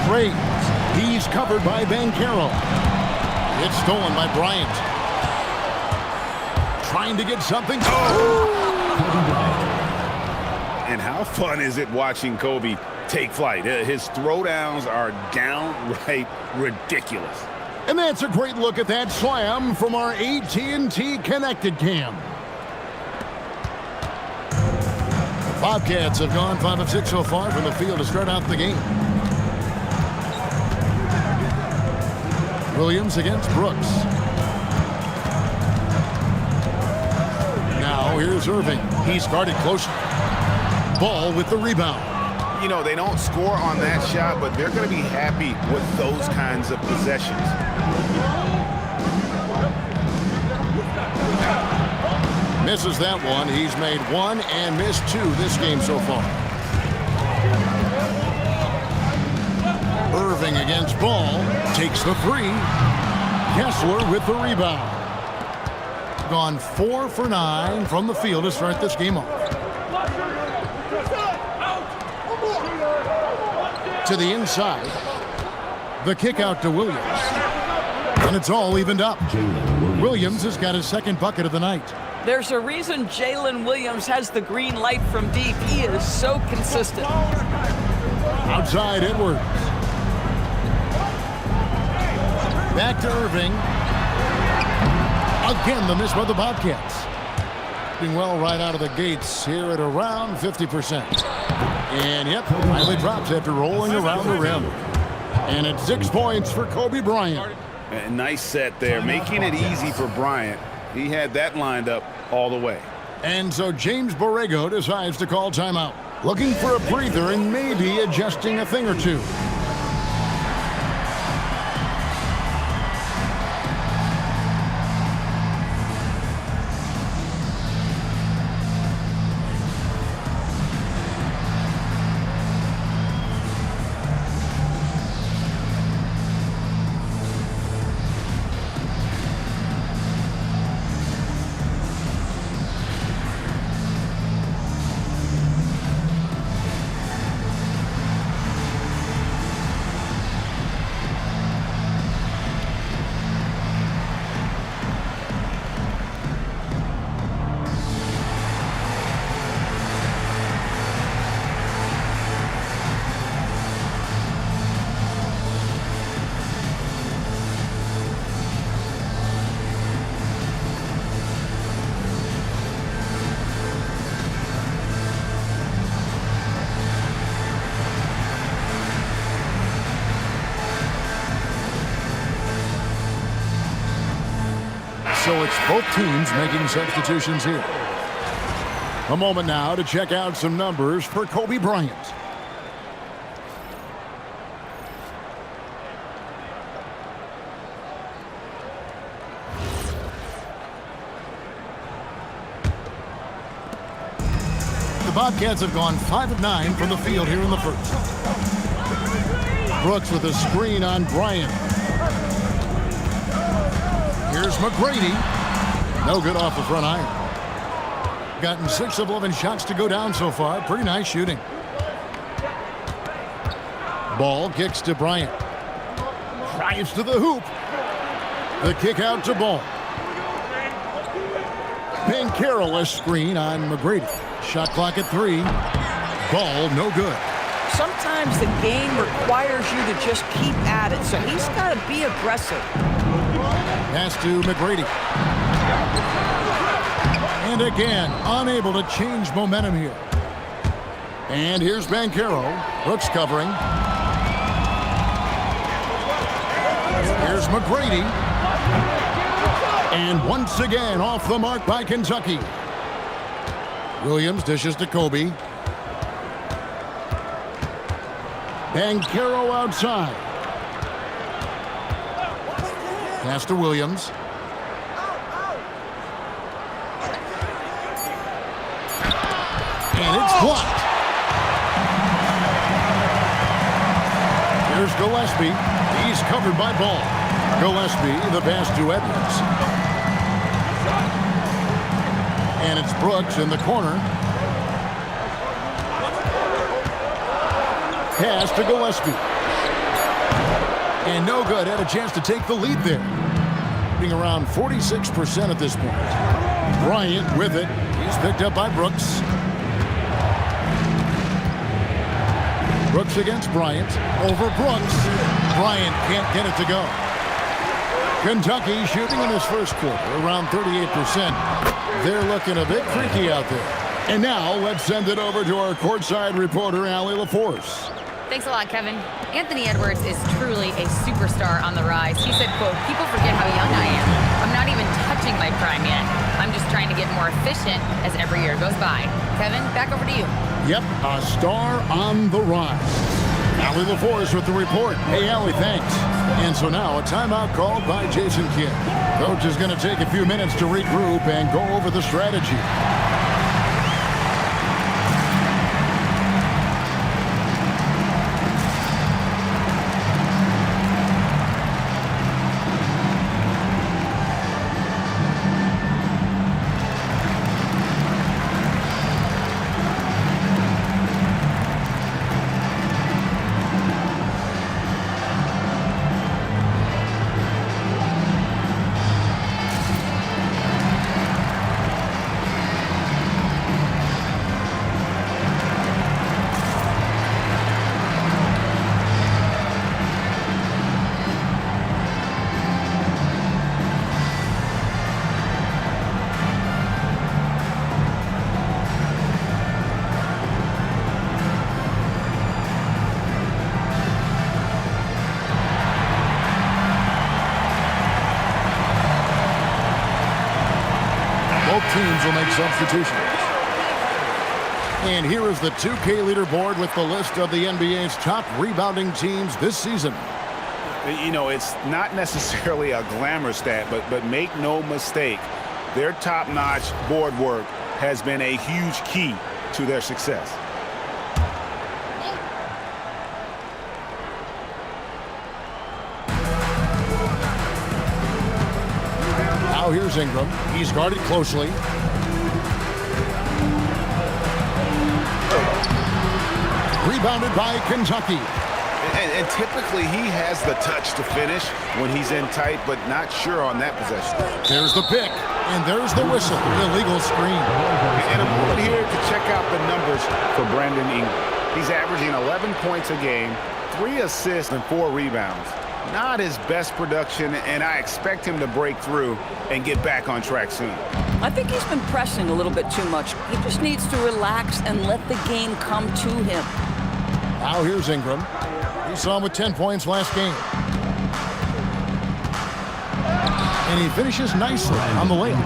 Graves, he's covered by Banchero. It's stolen by Bryant. Trying to get something. Oh! And how fun is it watching Kobe take flight. His throwdowns are downright ridiculous. And that's a great look at that slam from our AT&T Connected Cam. Bobcats have gone 5 of 6 so far from the field to start out the game. Williams against Brooks. Now here's Irving. He started close. Ball with the rebound. You know, they don't score on that shot, but they're going to be happy with those kinds of possessions. Misses that one. He's made 1 and missed 2 this game so far. Irving against Ball. Takes the 3. Kessler with the rebound. Gone 4 for 9 from the field to start this game off. To the inside. The kick out to Williams. And it's all evened up. Williams has got his second bucket of the night. There's a reason Jalen Williams has the green light from deep. He is so consistent. Outside Edwards. Back to Irving. Again, the miss by the Bobcats. Doing well right out of the gates here at around 50%. And yep, finally drops after rolling around the rim. And it's 6 points for Kobe Bryant. A nice set there, making it easy for Bryant. He had that lined up all the way. And so James Borrego decides to call timeout. Looking for a breather and maybe adjusting a thing or two. So it's both teams making substitutions here. A moment now to check out some numbers for Kobe Bryant. The Bobcats have gone 5 of 9 from the field here in the first. Brooks with a screen on Bryant. Here's McGrady. No good off the front iron. Gotten 6 of 11 shots to go down so far. Pretty nice shooting. Ball kicks to Bryant. Drives to the hoop. The kick out to Ball. Banchero a screen on McGrady. Shot clock at 3. Ball no good. Sometimes the game requires you to just keep at it, so he's got to be aggressive. Pass to McGrady. And again, unable to change momentum here. And here's Banchero. Brooks covering. Here's McGrady. And once again, off the mark by Kentucky. Williams dishes to Kobe. Banchero outside. Pass to Williams. And it's blocked. Here's Gillespie. He's covered by Ball. Gillespie, the pass to Edwards. And it's Brooks in the corner. Pass to Gillespie. And no good. Had a chance to take the lead there. Being around 46% at this point. Bryant with it. He's picked up by Brooks. Brooks against Bryant. Over Brooks. Bryant can't get it to go. Kentucky shooting in this first quarter around 38%. They're looking a bit creaky out there. And now let's send it over to our courtside reporter, Allie LaForce. Thanks a lot, Kevin. Anthony Edwards is truly a superstar on the rise. He said, quote, "People forget how young I am. I'm not even touching my prime yet. I'm just trying to get more efficient as every year goes by." Kevin, back over to you. Yep, a star on the rise. Allie LaForce with the report. Hey, Allie, thanks. And so now a timeout called by Jason Kidd. Coach is going to take a few minutes to regroup and go over the strategy. Teams will make substitutions. And here is the 2K leaderboard with the list of the NBA's top rebounding teams this season. You know, it's not necessarily a glamour stat, but make no mistake, their top-notch board work has been a huge key to their success. Now here's Ingram. He's guarded closely. Rebounded by Kentucky. And typically he has the touch to finish when he's in tight, but not sure on that possession. There's the pick, and there's the whistle. Illegal screen. And a moment here to check out the numbers for Brandon Ingram. He's averaging 11 points a game, 3 assists, and 4 rebounds. Not his best production, and I expect him to break through and get back on track soon. I think he's been pressing a little bit too much. He just needs to relax and let the game come to him. Now here's Ingram. We saw him with 10 points last game. And he finishes nicely on the layup.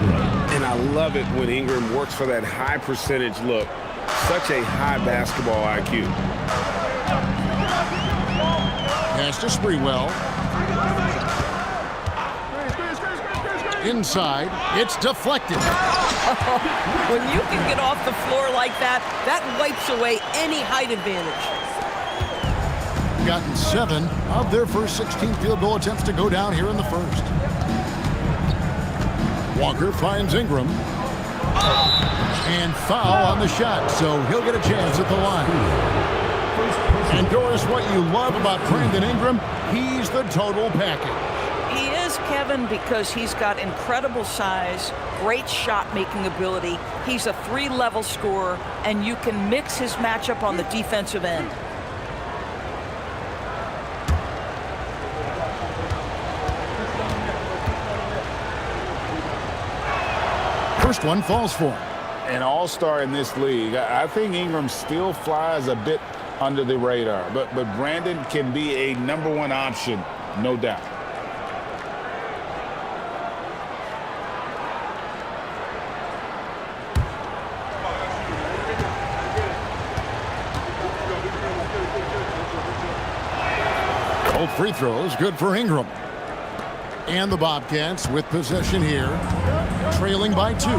And I love it when Ingram works for that high percentage look. Such a high basketball IQ. Pass to Sprewell. Inside, it's deflected. When you can get off the floor like that, that wipes away any height advantage. Gotten 7 of their first 16 field goal attempts to go down here in the first. Walker finds Ingram. And foul on the shot, so he'll get a chance at the line. And Doris, what you love about Brandon Ingram, he's the total package. He is, Kevin, because he's got incredible size, great shot-making ability. He's a 3-level scorer, and you can mix his matchup on the defensive end. First one falls for him. An all-star in this league. I think Ingram still flies a bit under the radar, but Brandon can be a #1 option, no doubt. Both free throws good for Ingram. And the Bobcats with possession here, trailing by 2.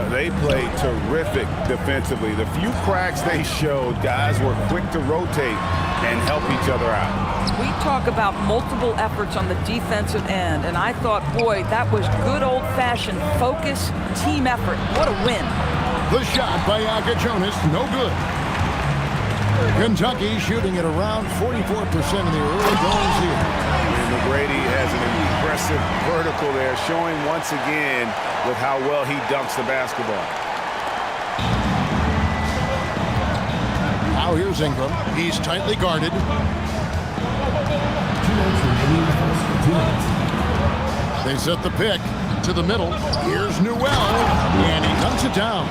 They played terrific defensively. The few cracks they showed, guys were quick to rotate and help each other out. We talk about multiple efforts on the defensive end, and I thought, boy, that was good old-fashioned focus, team effort. What a win. The shot by Jonas, no good. Kentucky shooting at around 44% in the early goals here. And McGrady has an impressive vertical there, showing once again with how well he dunks the basketball. Now here's Ingram. He's tightly guarded. 2 minutes remaining in the first. 2 minutes. They set the pick to the middle. Here's Newell, and he knocks it down.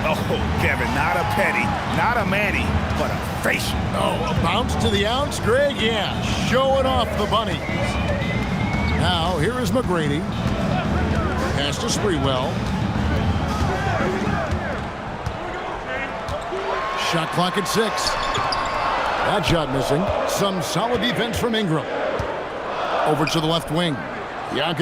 Oh, Kevin, not a penny, not a Manny, but a facial. Oh, a bounce to the ounce, Greg? Yeah, showing off the bunnies. Now, here is McGrady. Pass to Sprewell. Shot clock at 6. That shot missing. Some solid defense from Ingram. Over to the left wing.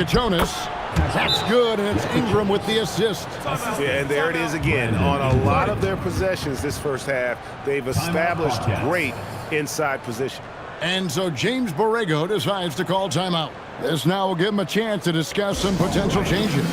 Jonas. That's good, and it's Ingram with the assist. Yeah, and there it is again. On a lot of their possessions this first half, they've established great inside position. And so James Borrego decides to call timeout. This now will give him a chance to discuss some potential changes.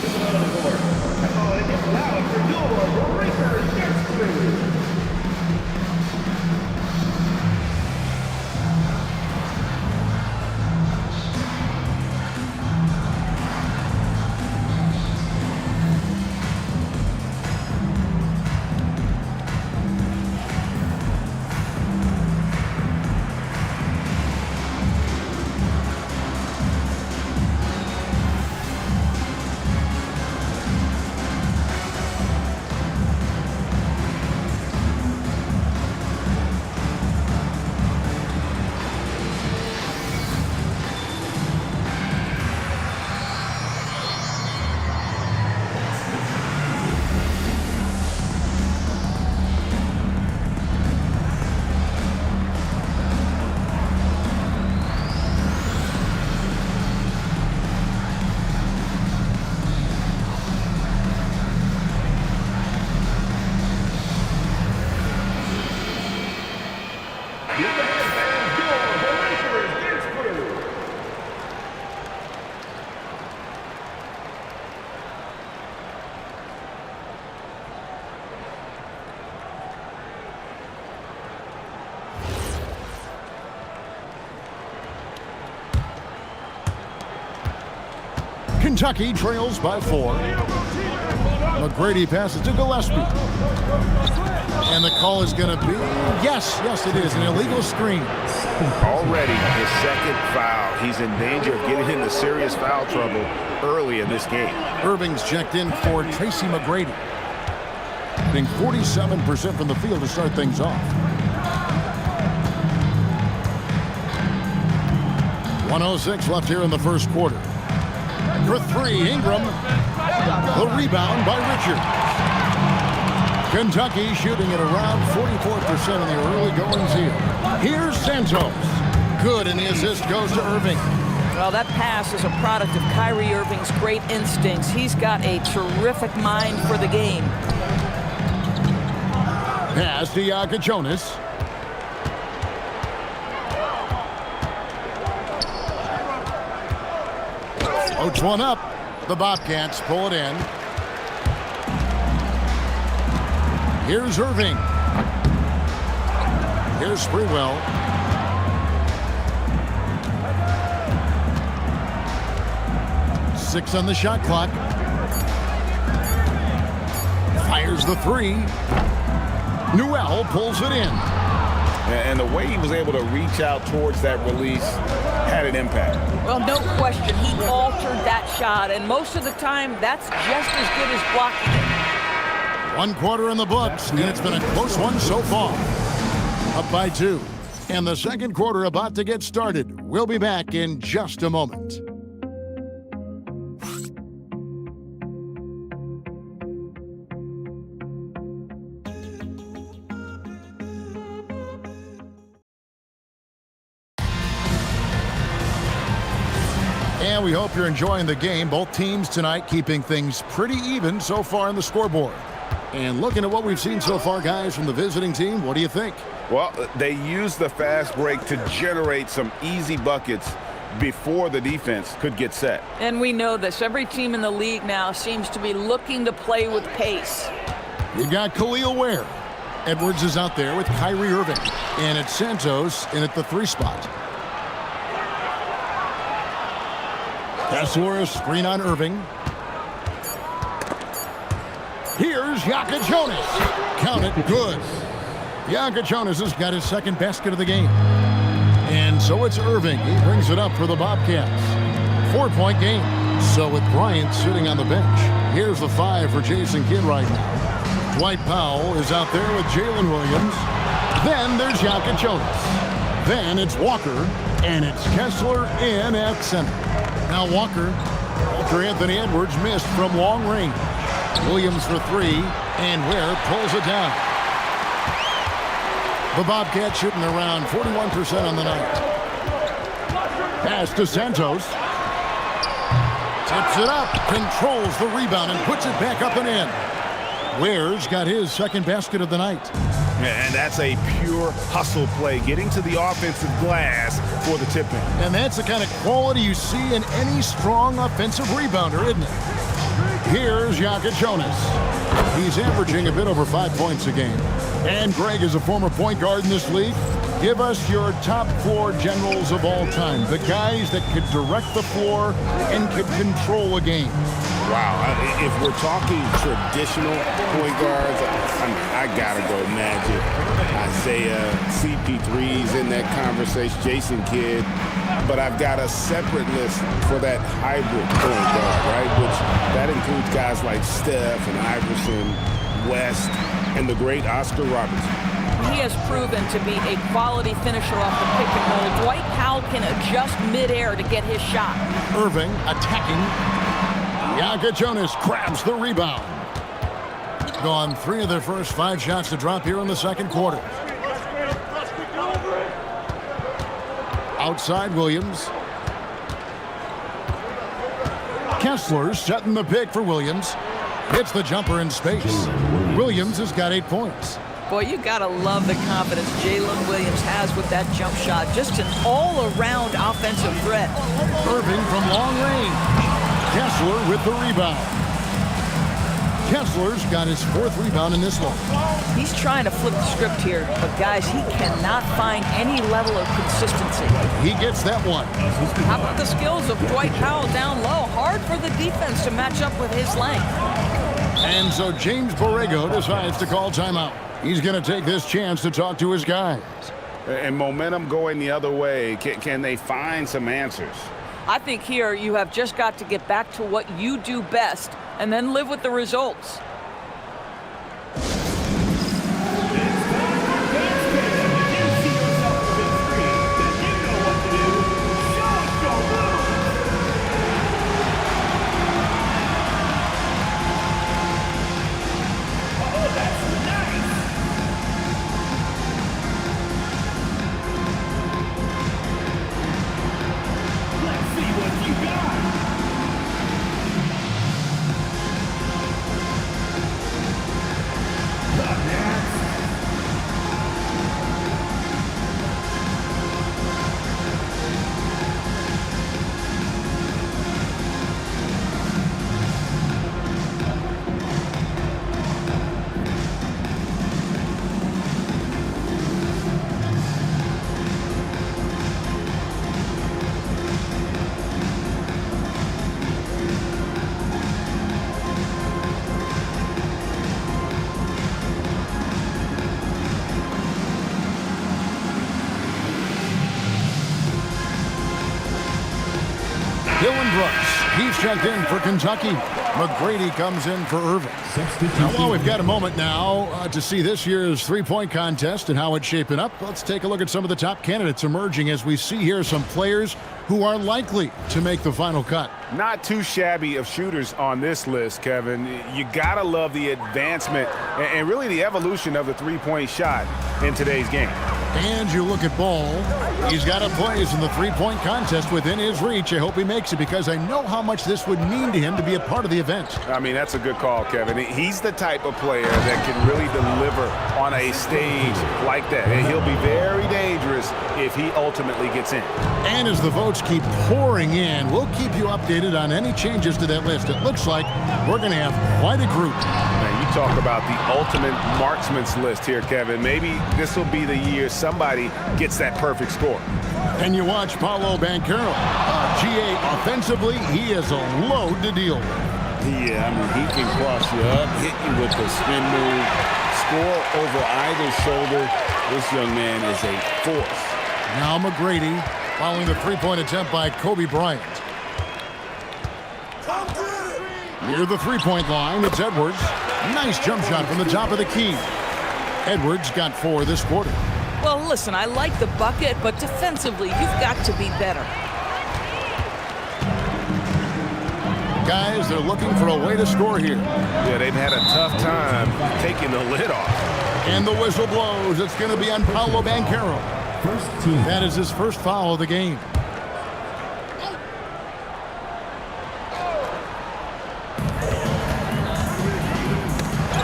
Kentucky trails by 4. McGrady passes to Gillespie. And the call is going to be, yes, it is, an illegal screen. Already his second foul. He's in danger of getting into serious foul trouble early in this game. Irving's checked in for Tracy McGrady. Hitting 47% from the field to start things off. 1:06 left here in the first quarter. For 3, Ingram. The rebound by Richard. Kentucky shooting at around 44% in the early goings here. Here's Santos. Good, and the assist goes to Irving. Well, that pass is a product of Kyrie Irving's great instincts. He's got a terrific mind for the game. Pass to Jonas. Oaks one up. The Bobcats pull it in. Here's Irving. Here's Sprewell. Six on the shot clock. Fires the 3. Newell pulls it in. And the way he was able to reach out towards that release had an impact. Well, no question. He altered that shot, and most of the time, that's just as good as blocking it. 1 quarter in the books, and it's been a close one so far. Up by 2. And the second quarter about to get started. We'll be back in just a moment. And we hope you're enjoying the game. Both teams tonight keeping things pretty even so far on the scoreboard. And looking at what we've seen so far, guys, from the visiting team, what do you think? Well, they used the fast break to generate some easy buckets before the defense could get set. And we know this. Every team in the league now seems to be looking to play with pace. We've got Khalil Ware. Edwards is out there with Kyrie Irving. And it's Santos in at the 3 spot. Passora screen on Irving. Here's Jonas. Count it, good. Jonas has got his second basket of the game. And so it's Irving. He brings it up for the Bobcats. 4-point game. So with Bryant sitting on the bench, here's the 5 for Jason Kidd right now. Dwight Powell is out there with Jalen Williams. Then there's Jonas. Then it's Walker, and it's Kessler in at center. Now Walker, after Anthony Edwards missed from long range. Williams for 3, and Ware pulls it down. The Bobcats shooting around 41% on the night. Pass to Santos. Tips it up, controls the rebound, and puts it back up and in. Ware's got his second basket of the night. Yeah, and that's a pure hustle play, getting to the offensive glass for the tip-in. And that's the kind of quality you see in any strong offensive rebounder, isn't it? Here's Jonas. He's averaging a bit over 5 points a game. And Greg is a former point guard in this league. Give us your top floor generals of all time. The guys that could direct the floor and could control a game. Wow, if we're talking traditional point guards, I gotta go Magic. Isaiah, CP3's in that conversation, Jason Kidd. But I've got a separate list for that hybrid point guard, right? Which that includes guys like Steph and Iverson, West, and the great Oscar Robertson. He has proven to be a quality finisher off the pick and roll. Dwight Powell can adjust midair to get his shot. Irving attacking. Jonas grabs the rebound. Gone 3 of their first 5 shots to drop here in the second quarter. Outside Williams. Kessler setting the pick for Williams. Hits the jumper in space. Williams has got 8 points. Boy, you gotta love the confidence Jalen Williams has with that jump shot. Just an all-around offensive threat. Irving from long range. Kessler with the rebound. Kessler's got his 4th rebound in this one. He's trying to flip the script here, but guys, he cannot find any level of consistency. He gets that one. How about the skills of Dwight Powell down low? Hard for the defense to match up with his length. And so James Borrego decides to call timeout. He's going to take this chance to talk to his guys. And momentum going the other way. Can they find some answers? I think here you have just got to get back to what you do best and then live with the results. He's checked in for Kentucky. McGrady comes in for Irving. Now, while we've got a moment now to see this year's three-point contest and how it's shaping up, let's take a look at some of the top candidates emerging as we see here some players who are likely to make the final cut. Not too shabby of shooters on this list, Kevin. You gotta love the advancement and really the evolution of the three-point shot in today's game. And you look at Ball. He's got a place in the three-point contest within his reach. I hope he makes it because I know how much this would mean to him to be a part of the event. I mean, that's a good call, Kevin. He's the type of player that can really deliver on a stage like that. And he'll be very dangerous if he ultimately gets in. And as the votes keep pouring in, we'll keep you updated on any changes to that list. It looks like we're going to have quite a group. Man, you talk about the ultimate marksman's list here, Kevin. Maybe this will be the year somebody gets that perfect score. And you watch Paolo Banchero. GA offensively, he is a load to deal with. Yeah, I mean, he can cross you up, hit you with the spin move, score over either shoulder. This young man is a force. Now McGrady following the three-point attempt by Kobe Bryant. Near the three-point line, it's Edwards. Nice jump shot from the top of the key. Edwards got 4 this quarter. Well, listen, I like the bucket, but defensively, you've got to be better. Guys, they're looking for a way to score here. Yeah, they've had a tough time taking the lid off. And the whistle blows. It's going to be on Paolo Banchero. That is his first foul of the game.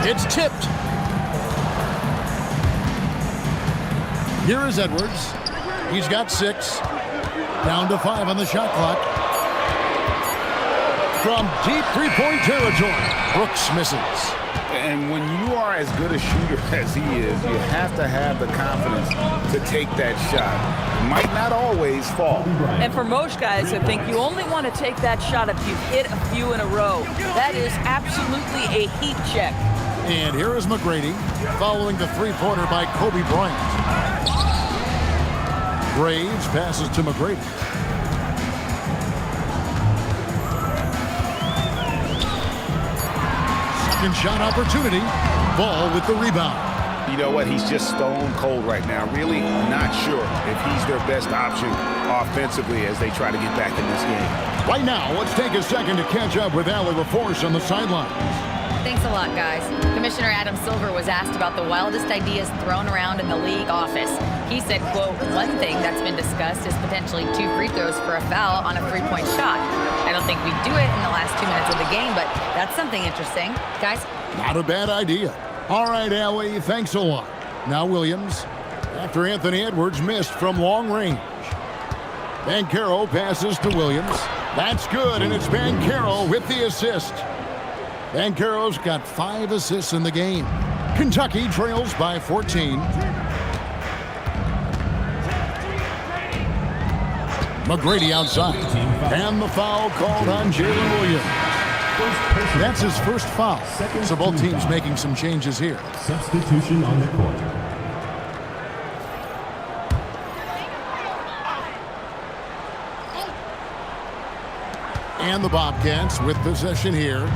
It's tipped. Here is Edwards. He's got 6. Down to 5 on the shot clock. From deep three-point territory, Brooks misses. And when you are as good a shooter as he is, you have to have the confidence to take that shot. Might not always fall. And for most guys, I think you only want to take that shot if you've hit a few in a row. That is absolutely a heat check. And here is McGrady following the three-pointer by Kobe Bryant. Graves passes to McGrady. Second shot opportunity. Ball with the rebound. You know what? He's just stone cold right now. Really not sure if he's their best option offensively as they try to get back in this game. Right now, let's take a second to catch up with Allie LaForce on the sidelines. Thanks a lot, guys. Commissioner Adam Silver was asked about the wildest ideas thrown around in the league office. He said, quote, one thing that's been discussed is potentially 2 free throws for a foul on a 3-point shot. I don't think we do it in the last 2 minutes of the game, but that's something interesting. Guys? Not a bad idea. All right, Allie, thanks a lot. Now Williams, after Anthony Edwards missed from long range. Banchero passes to Williams. That's good, and it's Banchero with the assist. Banchero's got 5 assists in the game. Kentucky trails by 14. McGrady outside. And the foul called on Jalen Williams. That's his first foul. So both teams making some changes here. Substitution on the court. And the Bobcats with possession here.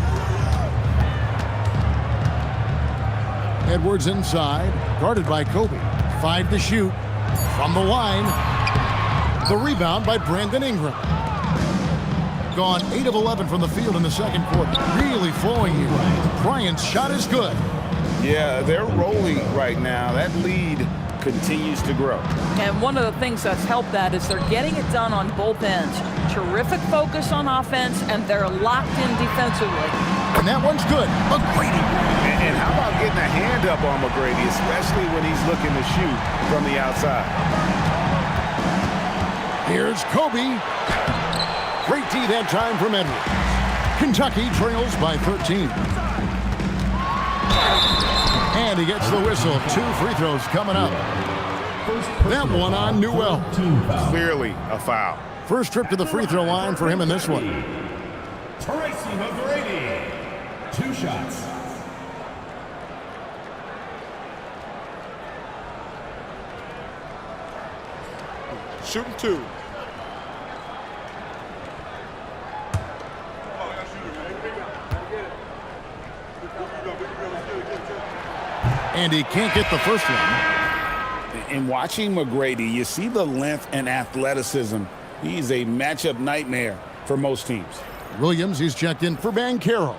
Edwards inside, guarded by Kobe. 5 to shoot. From the line. The rebound by Brandon Ingram. Gone 8 of 11 from the field in the second quarter. Really flowing here. Bryant's shot is good. Yeah, they're rolling right now. That lead continues to grow. And one of the things that's helped that is they're getting it done on both ends. Terrific focus on offense, and they're locked in defensively. And that one's good. McGrady. And how about getting a hand up on McGrady, especially when he's looking to shoot from the outside? Here's Kobe. Great D that time from Edwards. Kentucky trails by 13. And he gets the whistle. 2 free throws coming up. That one on Newell. Clearly a foul. First trip to the free throw line for him in this one. Tracy McGrady. 2 shots. Shooting 2. And he can't get the first one. In watching McGrady, you see the length and athleticism. He's a matchup nightmare for most teams. Williams, he's checked in for Banchero.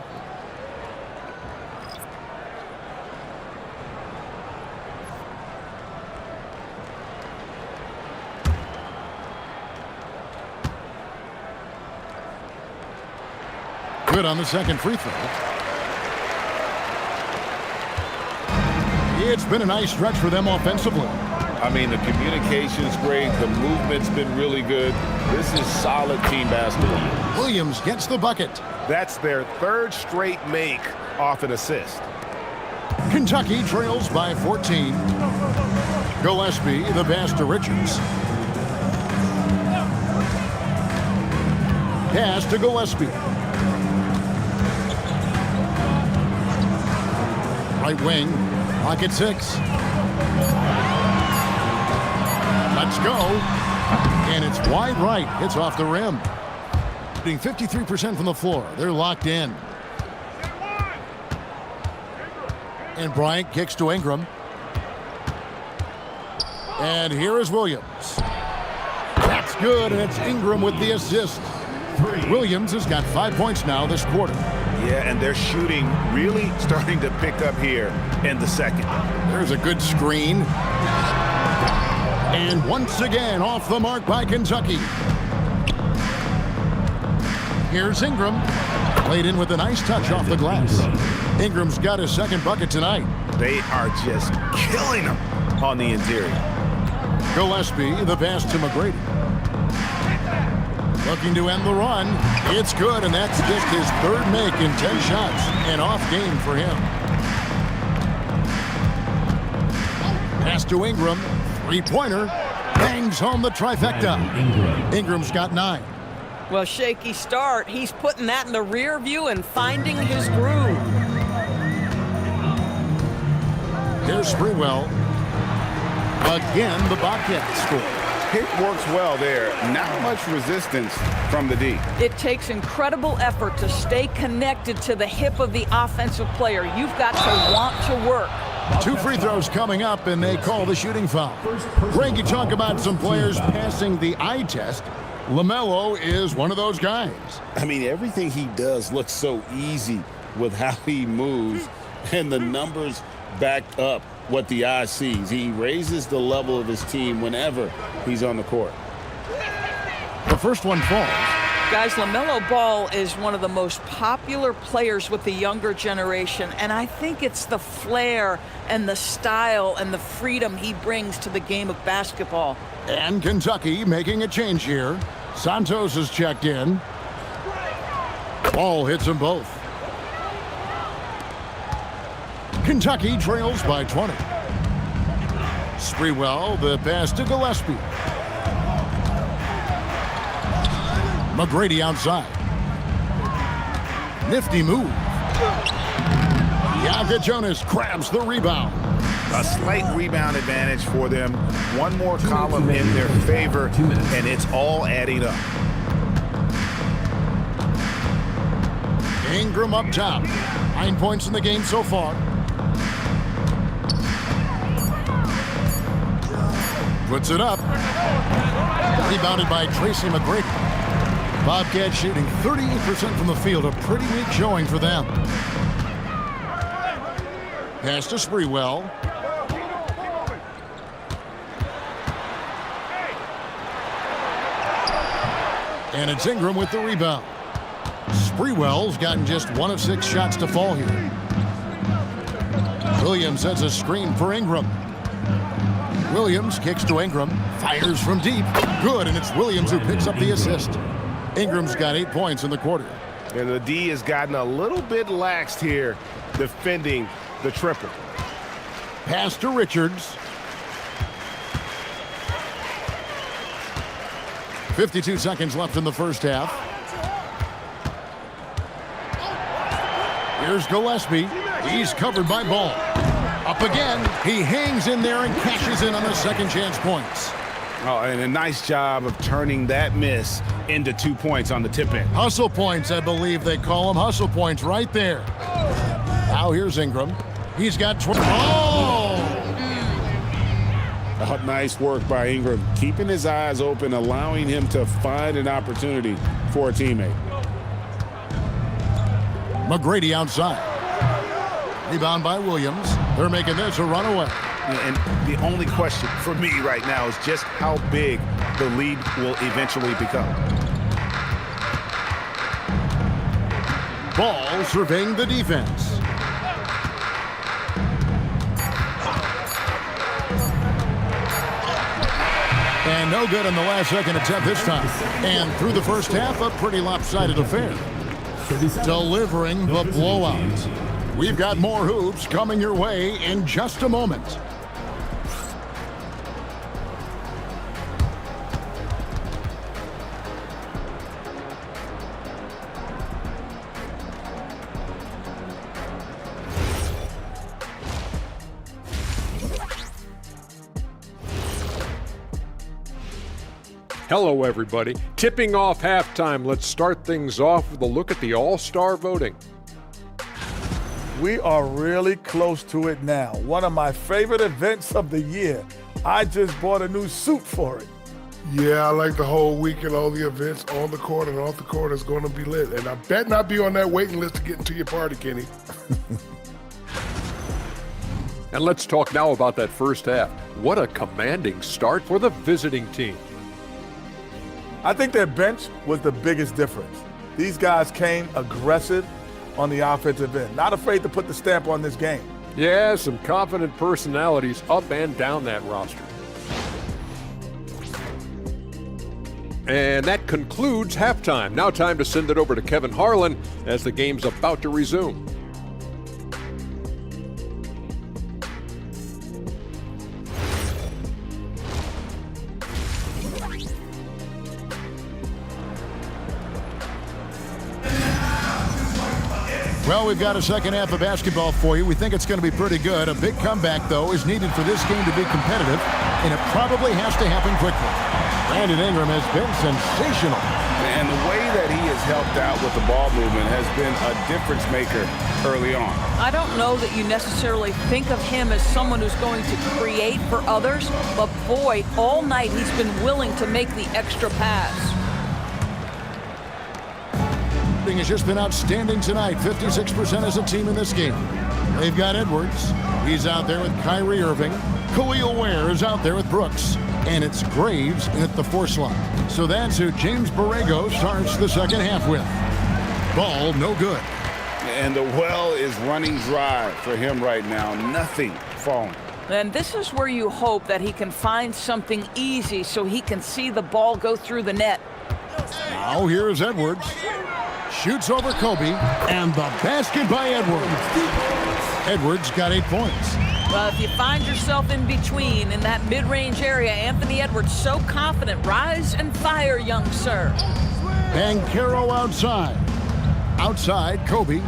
Good on the second free throw. It's been a nice stretch for them offensively. I mean, the communication's great. The movement's been really good. This is solid team basketball. Williams gets the bucket. That's their 3rd straight make off an assist. Kentucky trails by 14. Gillespie, the pass to Richards. Pass to Gillespie. Right wing. Clock at 6. Let's go. And it's wide right. Hits off the rim. Shooting 53% from the floor. They're locked in. And Bryant kicks to Ingram. And here is Williams. That's good, and it's Ingram with the assist. Williams has got 5 points now this quarter. Yeah, and their shooting really starting to pick up here in the second. There's a good screen. And once again, off the mark by Kentucky. Here's Ingram. Played in with a nice touch off the glass. Ingram's got his second bucket tonight. They are just killing him on the interior. Gillespie, the pass to McGrady. Looking to end the run. It's good, and that's just his third make in 10 shots. An off game for him. Pass to Ingram. Three-pointer. Bangs home the trifecta. Ingram's got 9. Well, shaky start. He's putting that in the rear view and finding his groove. Here's Sprewell. Again, the Bobcats score. It works well there. Not much resistance from the D. It takes incredible effort to stay connected to the hip of the offensive player. You've got to want to work. 2 free throws coming up, and they call the shooting foul. Greg, you talk about some players passing the eye test. LaMelo is one of those guys. I mean, everything he does looks so easy with how he moves, and the numbers back up what the eye sees. He raises the level of his team whenever he's on the court. The first one falls. Guys, LaMelo Ball is one of the most popular players with the younger generation, and I think it's the flair and the style and the freedom he brings to the game of basketball. And Kentucky making a change here. Santos is checked in. Ball hits them both. Kentucky trails by 20. Sprewell, the pass to Gillespie. McGrady outside. Nifty move. Yaga Jonas grabs the rebound. A slight rebound advantage for them. One more column in their favor, and it's all adding up. Ingram up top. 9 points in the game so far. Puts it up. Rebounded by Tracy McGrady. Bobcats shooting 38% from the field. A pretty weak showing for them. Pass to Sprewell. And it's Ingram with the rebound. Sprewell's gotten just 1 of 6 shots to fall here. Williams sets a screen for Ingram. Williams kicks to Ingram. Fires from deep. Good, and it's Williams who picks up the assist. Ingram's got 8 points in the quarter. And the D has gotten a little bit laxed here defending the triple. Pass to Richards. 52 seconds left in the first half. Here's Gillespie. He's covered by Ball. Up again. He hangs in there and cashes in on the second chance points. Oh, and a nice job of turning that miss into 2 points on the tip in. Hustle points, I believe they call them. Hustle points right there. Now here's Ingram. He's got 12. Oh! Nice work by Ingram, keeping his eyes open, allowing him to find an opportunity for a teammate. McGrady outside. Rebound by Williams. They're making this a runaway. And the only question for me right now is just how big the lead will eventually become. Ball surveying the defense. And no good in the last second attempt this time. And through the first half, a pretty lopsided affair. Delivering the blowout. We've got more hoops coming your way in just a moment. Hello, everybody. Tipping off halftime, let's start things off with a look at the All-Star voting. We are really close to it now. One of my favorite events of the year. I just bought a new suit for it. Yeah, I like the whole weekend, all the events on the court and off the court is going to be lit. And I bet not be on that waiting list to get into your party, Kenny. And let's talk now about that first half. What a commanding start for the visiting team. I think their bench was the biggest difference. These guys came aggressive on the offensive end, not afraid to put the stamp on this game. Yeah, some confident personalities up and down that roster. And that concludes halftime. Now time to send it over to Kevin Harlan as the game's about to resume. Well, we've got a second half of basketball for you. We think it's going to be pretty good. A big comeback, though, is needed for this game to be competitive, and it probably has to happen quickly. Brandon Ingram has been sensational. And the way that he has helped out with the ball movement has been a difference maker early on. I don't know that you necessarily think of him as someone who's going to create for others, but boy, all night he's been willing to make the extra pass. Has just been outstanding tonight. 56% as a team in this game. They've got Edwards. He's out there with Kyrie Irving. Khalil Ware is out there with Brooks. And it's Graves at the 4 slot. So that's who James Borrego starts the second half with. Ball no good. And the well is running dry for him right now. Nothing falling. And this is where you hope that he can find something easy so he can see the ball go through the net. Now here's Edwards. Shoots over Kobe, and the basket by Edwards. Edwards got 8 points. Well, if you find yourself in between in that mid-range area, Anthony Edwards so confident. Rise and fire, young sir. Banchero outside. Outside, Kobe.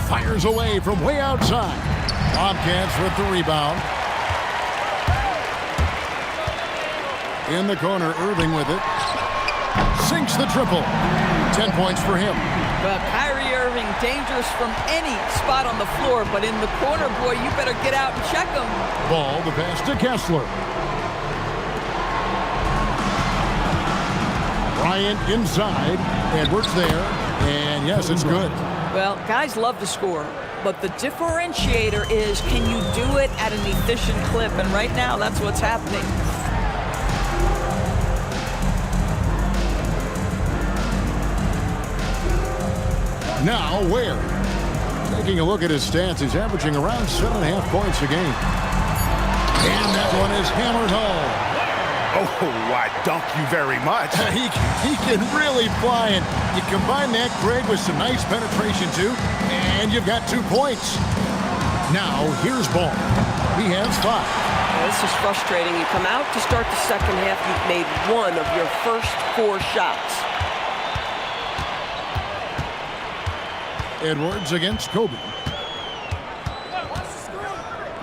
Fires away from way outside. Bobcats with the rebound. In the corner, Irving with it. Sinks the triple. 10 points for him. Well, Kyrie Irving, dangerous from any spot on the floor, but in the corner, boy, you better get out and check him. Ball, the pass to Kessler. Bryant inside. Edwards there. And yes, it's good. Well, guys love to score, but the differentiator is, can you do it at an efficient clip? And right now, that's what's happening. Now Ware. Taking a look at his stats, he's averaging around 7.5 points a game. And that one is hammered home. Oh, I dunk you very much. he can really fly, and you combine that, Greg, with some nice penetration, too, and you've got 2 points. Now, here's Ball. He has 5. Well, this is frustrating. You come out to start the second half, you've made 1 of your first 4 shots. Edwards against Kobe.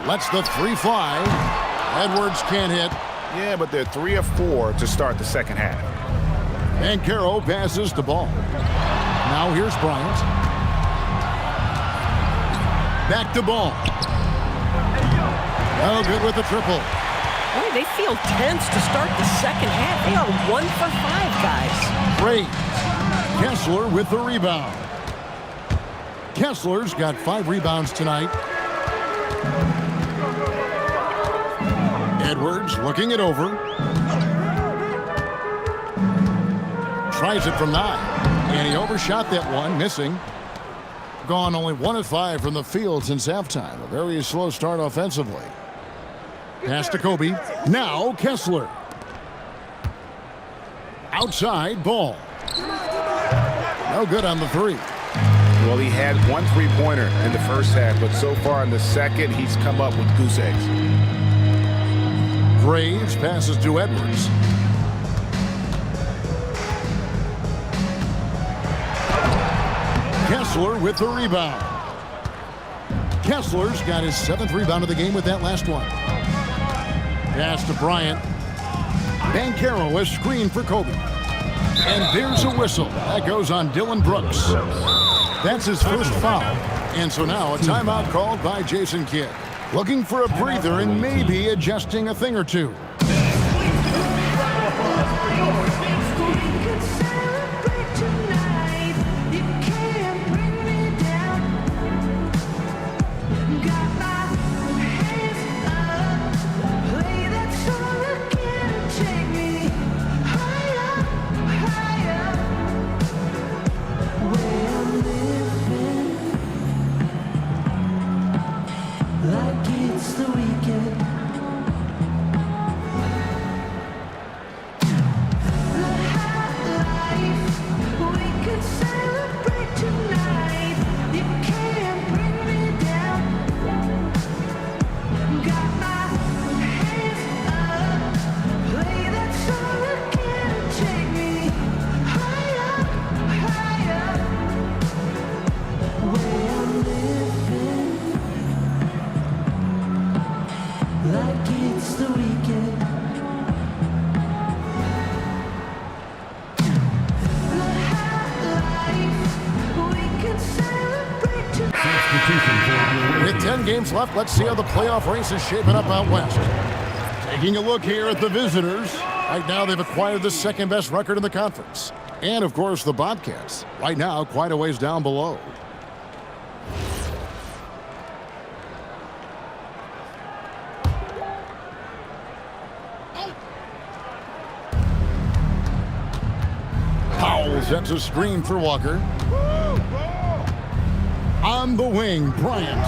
Lets the 3 fly. Edwards can't hit. Yeah, but they're 3 of 4 to start the second half. Banchero passes the ball. Now here's Bryant. Back to Ball. Oh, good with the triple. Boy, they feel tense to start the second half. They are 1 for 5, guys. Great. Kessler with the rebound. Kessler's got 5 rebounds tonight. Edwards looking it over. Tries it from 9. And he overshot that one, missing. Gone only 1 of 5 from the field since halftime. A very slow start offensively. Pass to Kobe. Now Kessler. Outside, Ball. No good on the 3. Well, he had 1 3-pointer in the first half, but so far in the second, he's come up with goose eggs. Graves passes to Edwards. Kessler with the rebound. Kessler's got his 7th rebound of the game with that last one. Pass to Bryant. Banchero is screen for Kobe. And there's a whistle. That goes on Dylan Brooks. That's his first foul. And so now a timeout called by Jason Kidd. Looking for a breather and maybe adjusting a thing or two. With 10 games left, let's see how the playoff race is shaping up out west. Taking a look here at the visitors. Right now, they've acquired the second-best record in the conference. And, of course, the Bobcats. Right now, quite a ways down below. Powell sets a screen for Walker. On the wing, Bryant.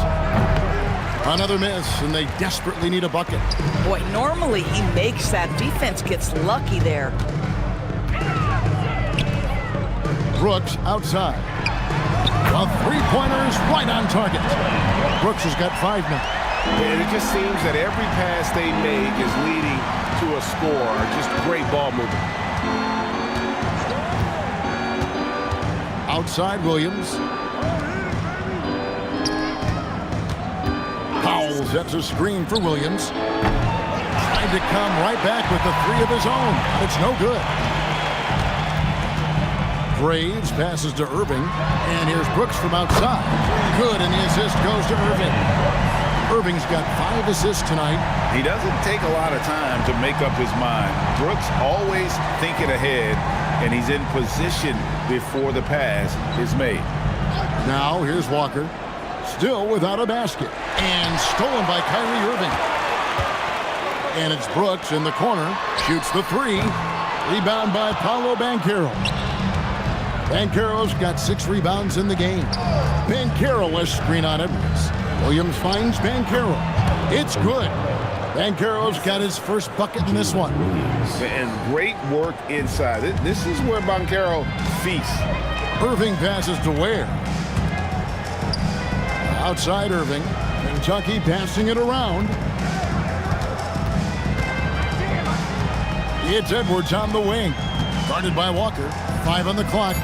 Another miss, and they desperately need a bucket. Boy, normally he makes that. Defense gets lucky there. Brooks outside. A three-pointer is right on target. Brooks has got 5 now. And it just seems that every pass they make is leading to a score. Just great ball movement. Outside, Williams. Powell sets a screen for Williams. Trying to come right back with the 3 of his own. It's no good. Graves passes to Irving. And here's Brooks from outside. Good, and the assist goes to Irving. Irving's got 5 assists tonight. He doesn't take a lot of time to make up his mind. Brooks always thinking ahead, and he's in position before the pass is made. Now here's Walker. Still without a basket. And stolen by Kyrie Irving. And it's Brooks in the corner. Shoots the 3. Rebound by Paolo Banchero. Banchero's got 6 rebounds in the game. Banchero has screen on Edwards. Williams finds Banchero. It's good. Banchero's got his first bucket in this one. And great work inside. This is where Banchero feasts. Irving passes to Ware. Outside Irving. Kentucky passing it around. It's Edwards on the wing. Guarded by Walker. 5 on the clock.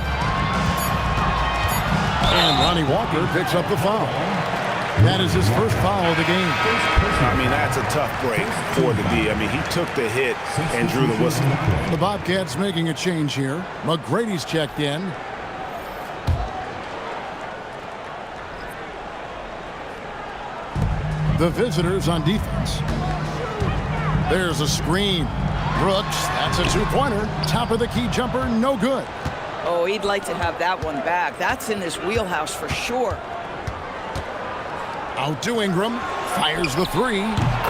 And Lonnie Walker picks up the foul. That is his first foul of the game. I mean, that's a tough break for the D. I mean, he took the hit and drew the whistle. The Bobcats making a change here. McGrady's checked in. The visitors on defense. There's a screen. Brooks, that's a 2-pointer. Top of the key jumper, no good. Oh, he'd like to have that one back. That's in his wheelhouse for sure. Out to Ingram. Fires the 3.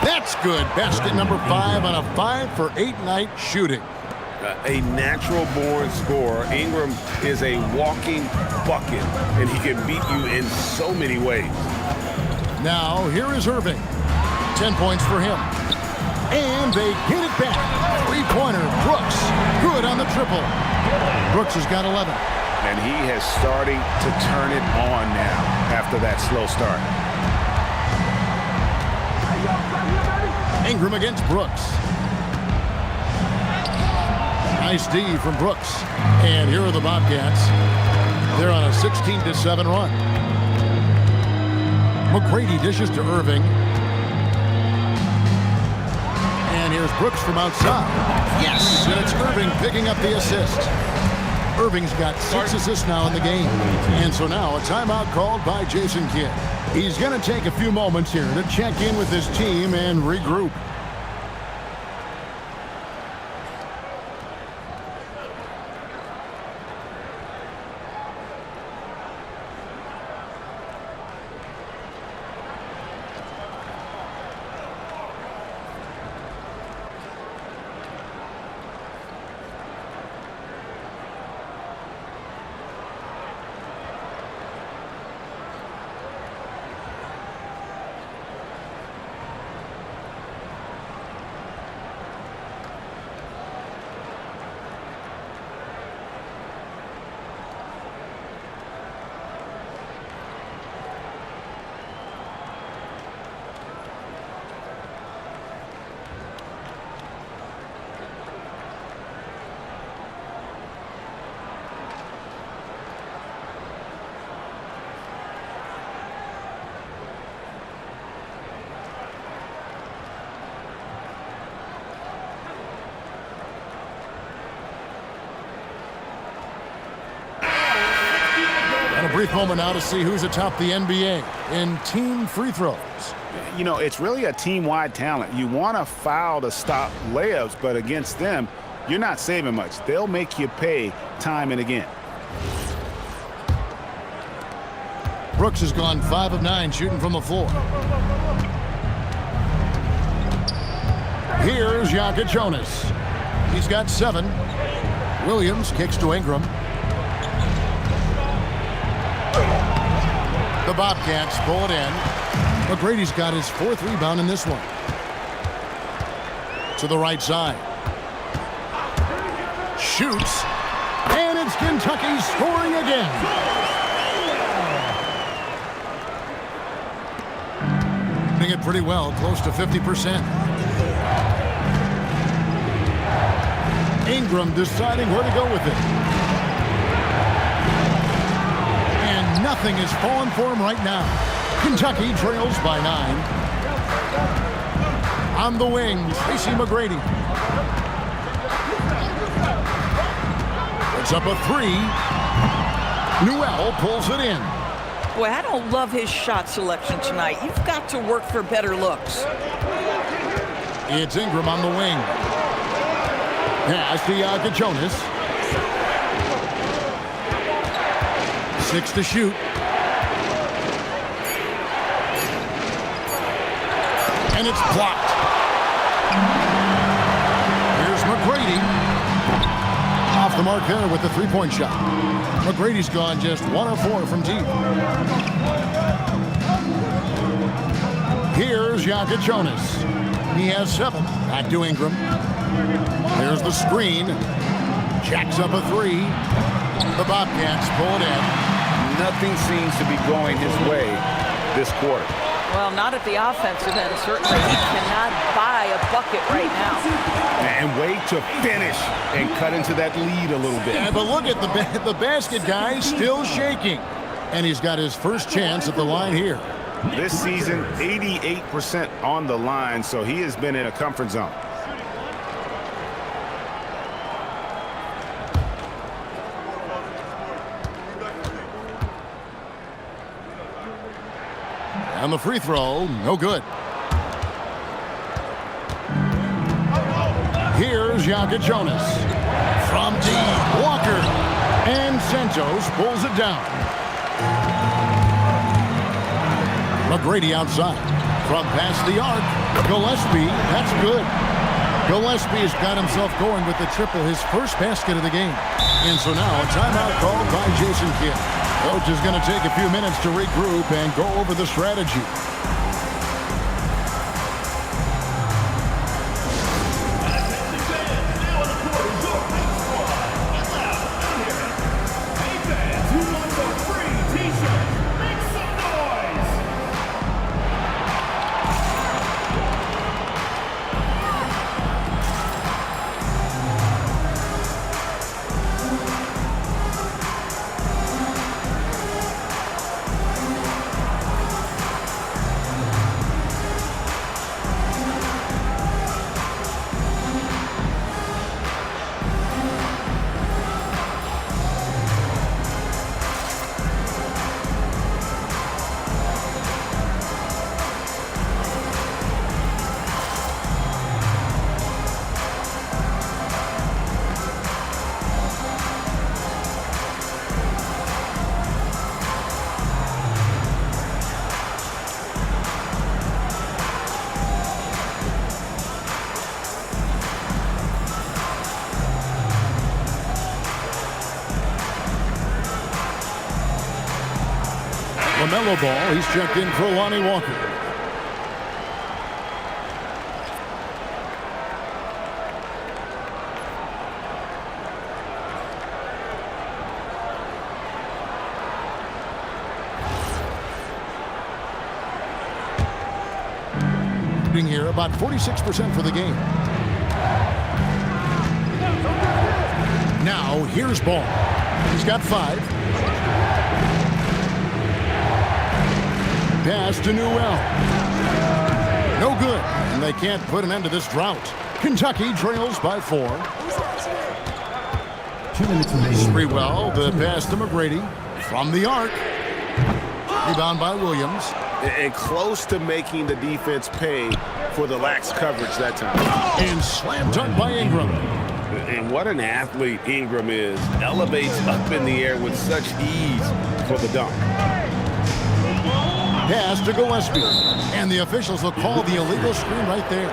That's good. Basket number 5 on a 5-for-8 night shooting. A natural-born scorer. Ingram is a walking bucket, and he can beat you in so many ways. Now, here is Irving. 10 points for him. And they get it back. 3-pointer, Brooks. Good on the triple. Brooks has got 11. And he has starting to turn it on now after that slow start. Ingram against Brooks. Nice D from Brooks. And here are the Bobcats. They're on a 16-7 run. McGrady dishes to Irving. And here's Brooks from outside. Yes, and it's Irving picking up the assist. Irving's got 6 assists now in the game. And so now a timeout called by Jason Kidd. He's going to take a few moments here to check in with his team and regroup. And a brief moment now to see who's atop the NBA in team free throws. You know, it's really a team-wide talent. You want to foul to stop layups, but against them, you're not saving much. They'll make you pay time and again. Brooks has gone 5 of 9 shooting from the floor. Here's Jonas. He's got 7. Williams kicks to Ingram. The Bobcats pull it in. McGrady's got his 4th rebound in this one. To the right side. Shoots. And it's Kentucky scoring again. Doing it pretty well, close to 50%. Ingram deciding where to go with it. And nothing is falling for him right now. Kentucky trails by 9. On the wing, Tracy McGrady. It's up a 3. Newell pulls it in. Boy, I don't love his shot selection tonight. You've got to work for better looks. It's Ingram on the wing. Pass to Jonas. 6 to shoot. And it's blocked. Here's McGrady. Off the mark there with the 3-point shot. McGrady's gone just 1 of 4 from deep. Here's Jonas. He has 7. Back to Ingram. There's the screen. Jacks up a 3. The Bobcats pull it in. Nothing seems to be going his way this quarter. Well, not at the offensive end, certainly. He cannot buy a bucket right now. And wait to finish and cut into that lead a little bit. Yeah, but look at the basket guy still shaking. And he's got his first chance at the line here. This season, 88% on the line, so he has been in a comfort zone. And the free throw, no good. Here's Jonas. From deep, Walker. And Santos pulls it down. McGrady outside. From past the arc. Gillespie, that's good. Gillespie has got himself going with the triple, his first basket of the game. And so now a timeout called by Jason Kidd. Coach is going to take a few minutes to regroup and go over the strategy. LaMelo Ball, he's checked in for Lonnie Walker. Here about 46% for the game. Now here's Ball. He's got 5. Pass to Newell. No good, and they can't put an end to this drought. Kentucky trails by 4. 2 minutes remaining. Sprewell, the pass to McGrady from the arc. Rebound by Williams. And close to making the defense pay for the lax coverage that time. And slam dunk by Ingram. And what an athlete Ingram is. Elevates up in the air with such ease for the dunk. Pass to Gillespie. And the officials will call the illegal screen right there.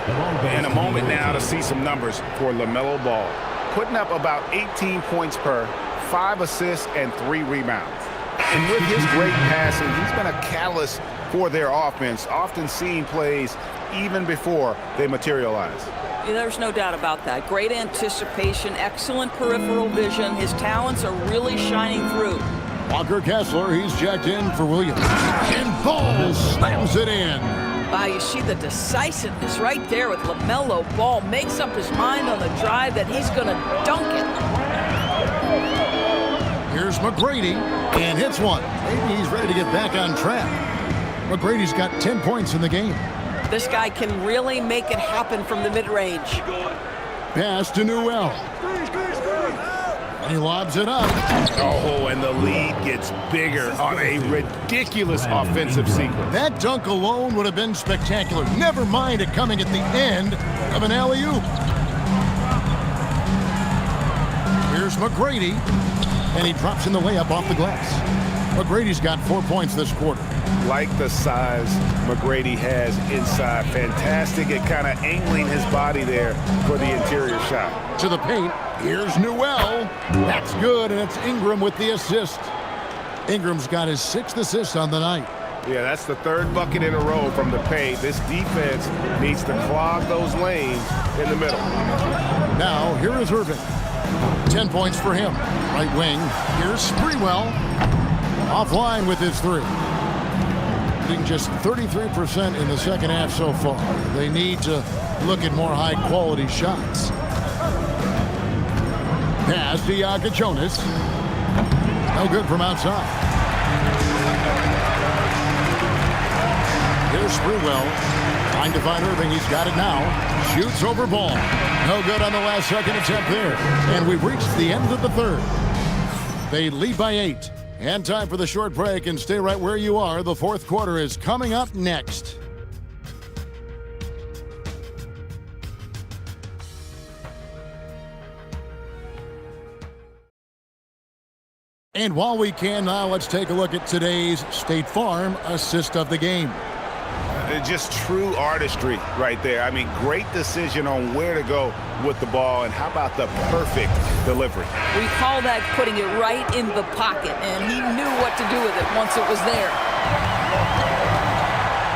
And a moment now to see some numbers for LaMelo Ball. Putting up about 18 points per, 5 assists, and 3 rebounds. And with his great passing, he's been a catalyst for their offense, often seeing plays even before they materialize. Yeah, there's no doubt about that. Great anticipation, excellent peripheral vision. His talents are really shining through. Walker Kessler, he's checked in for Williams. And Ball slams it in. Wow, you see the decisiveness right there with LaMelo Ball. Makes up his mind on the drive that he's going to dunk it. Here's McGrady, and hits one. Maybe he's ready to get back on track. McGrady's got 10 points in the game. This guy can really make it happen from the mid-range. Pass to Newell. And he lobs it up. Oh, and the lead gets bigger on a ridiculous offensive sequence. That dunk alone would have been spectacular. Never mind it coming at the end of an alley-oop. Here's McGrady, and he drops in the layup off the glass. McGrady's got 4 points this quarter. Like the size McGrady has inside. Fantastic at kind of angling his body there for the interior shot. To the paint, here's Newell. That's good, and it's Ingram with the assist. Ingram's got his 6th assist on the night. Yeah, that's the 3rd bucket in a row from the paint. This defense needs to clog those lanes in the middle. Now, here is Irving. 10 points for him. Right wing, here's Sprewell. Offline with his 3. Shooting just 33% in the second half so far. They need to look at more high-quality shots. Pass to Jonas. No good from outside. Here's Sprewell. Trying to find Irving. He's got it now. Shoots over Ball. No good on the last second attempt there. And we've reached the end of the 3rd. They lead by 8. And time for the short break, and stay right where you are. The 4th quarter is coming up next. And while we can now, let's take a look at today's State Farm assist of the game. Just true artistry right there. I mean, great decision on where to go with the ball, and how about the perfect delivery? We call that putting it right in the pocket, and he knew what to do with it once it was there.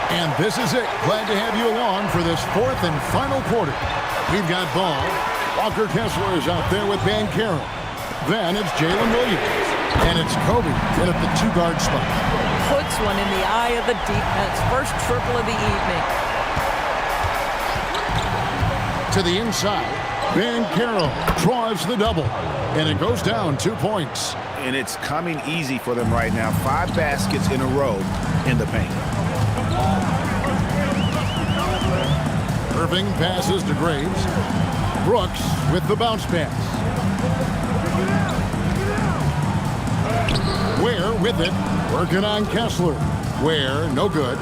And this is it. Glad to have you along for this 4th and final quarter. We've got Ball. Walker Kessler is out there with Van Carroll. Then it's Jalen Williams. And it's Kobe in at the 2-guard spot. Puts one in the eye of the defense. First triple of the evening. To the inside, Van Carroll drives the double, and it goes down 2 points. And it's coming easy for them right now. 5 baskets in a row in the paint. Irving passes to Graves. Brooks with the bounce pass. Ware with it, working on Kessler. Ware, no good.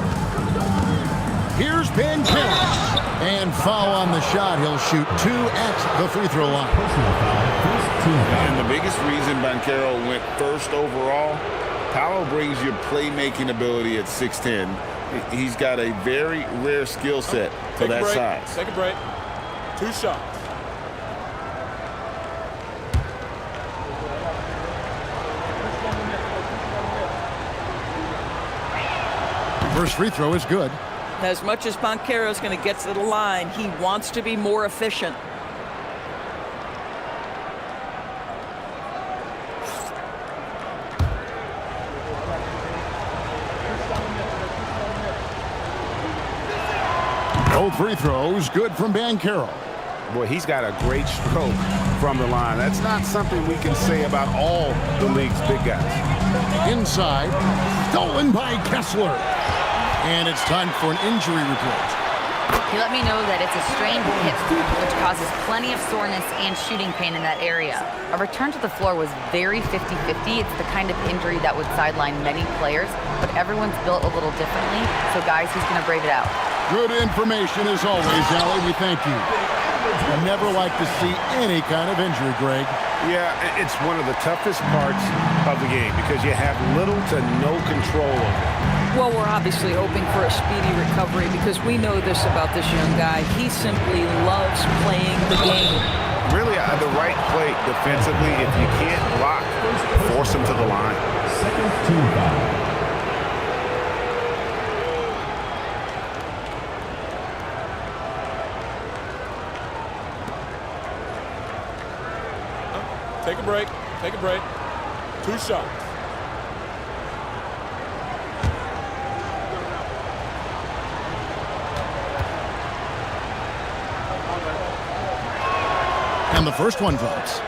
Here's Van Carroll. And foul on the shot. He'll shoot 2 at the free throw line. And the biggest reason Van Carroll went 1st overall, Paolo brings you playmaking ability at 6'10". He's got a very rare skill set for that size. Take a break. 2 shots. First free throw is good. As much as Banchero's going to get to the line, he wants to be more efficient. Both free throws good from Banchero. Boy, he's got a great stroke from the line. That's not something we can say about all the league's big guys. Inside, stolen by Kessler. And it's time for an injury report. He let me know that it's a strained hip, which causes plenty of soreness and shooting pain in that area. A return to the floor was very 50-50. It's the kind of injury that would sideline many players, but everyone's built a little differently. So, guys, he's going to brave it out. Good information as always, Allie. We thank you. I never like to see any kind of injury, Greg. Yeah, it's one of the toughest parts of the game because you have little to no control over it. Well, we're obviously hoping for a speedy recovery because we know this about this young guy. He simply loves playing the game. Really, the right play defensively. If you can't block, force him to the line. Second team foul. Take a break. Take a break. 2 shots. And the first one drops.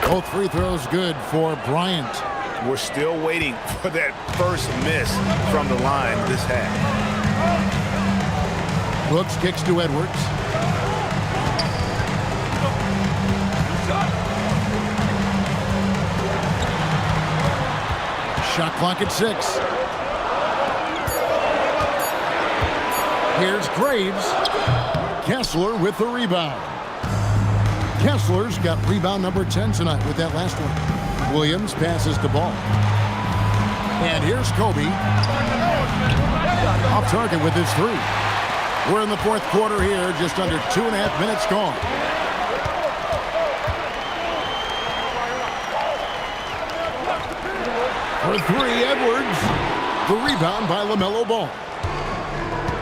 Both free throws good for Bryant. We're still waiting for that first miss from the line this half. Brooks kicks to Edwards. Shot clock at 6. Here's Graves. Kessler with the rebound. Kessler's got rebound number 10 tonight with that last one. Williams passes the ball. And here's Kobe. Off target with his 3. We're in the fourth quarter here, just under 2.5 minutes gone. For 3, Edwards. The rebound by LaMelo Ball.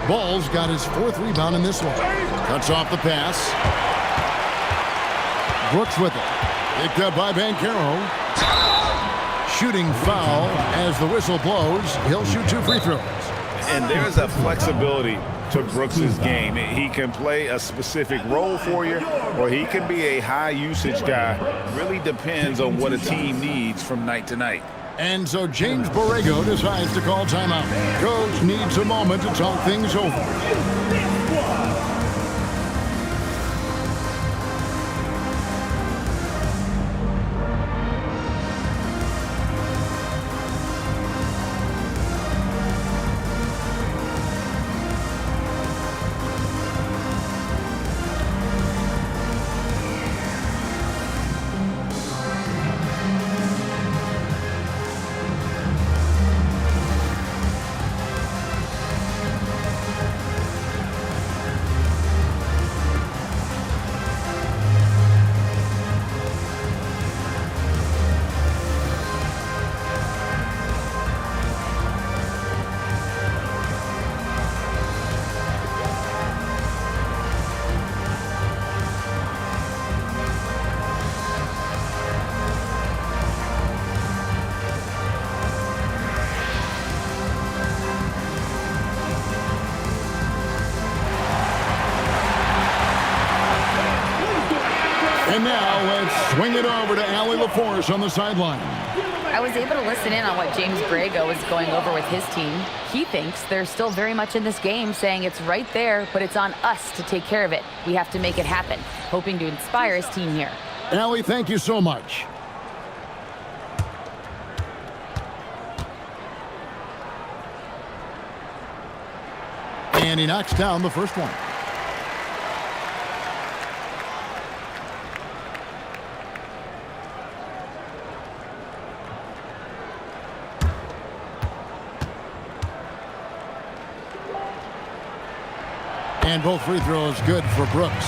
Ball's got his 4th rebound in this one. Cuts off the pass. Brooks with it. Picked up by Banchero. Shooting foul as the whistle blows. He'll shoot 2 free throws. And there's a flexibility to Brooks's game. He can play a specific role for you, or he can be a high-usage guy. Really depends on what a team needs from night to night. And so James Borrego decides to call timeout. Coach needs a moment to talk things over. And now let's swing it over to Allie LaForce on the sideline. I was able to listen in on what James Borrego is going over with his team. He thinks they're still very much in this game, saying it's right there, but it's on us to take care of it. We have to make it happen, hoping to inspire his team here. Allie, thank you so much. And he knocks down the first one. And both free throws good for Brooks.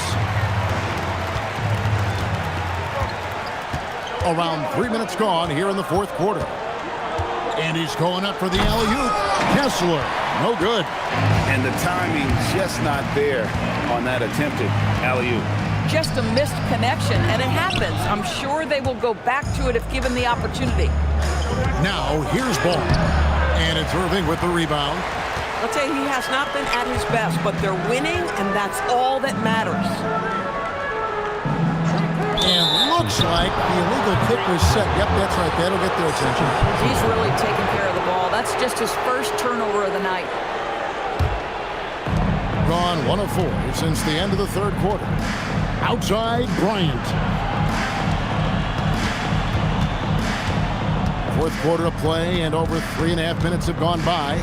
Around 3 minutes gone here in the fourth quarter. And he's going up for the alley-oop. Kessler, no good. And the timing just not there on that attempted alley-oop. Just a missed connection, and it happens. I'm sure they will go back to it if given the opportunity. Now, here's Ball. And it's Irving with the rebound. I'll tell you, he has not been at his best, but they're winning, and that's all that matters. And looks like the illegal kick was set. Yep, that's right. That'll get their attention. He's really taking care of the ball. That's just his first turnover of the night. Gone 1 of 4 since the end of the third quarter. Outside, Bryant. Fourth quarter of play, and over 3.5 minutes have gone by.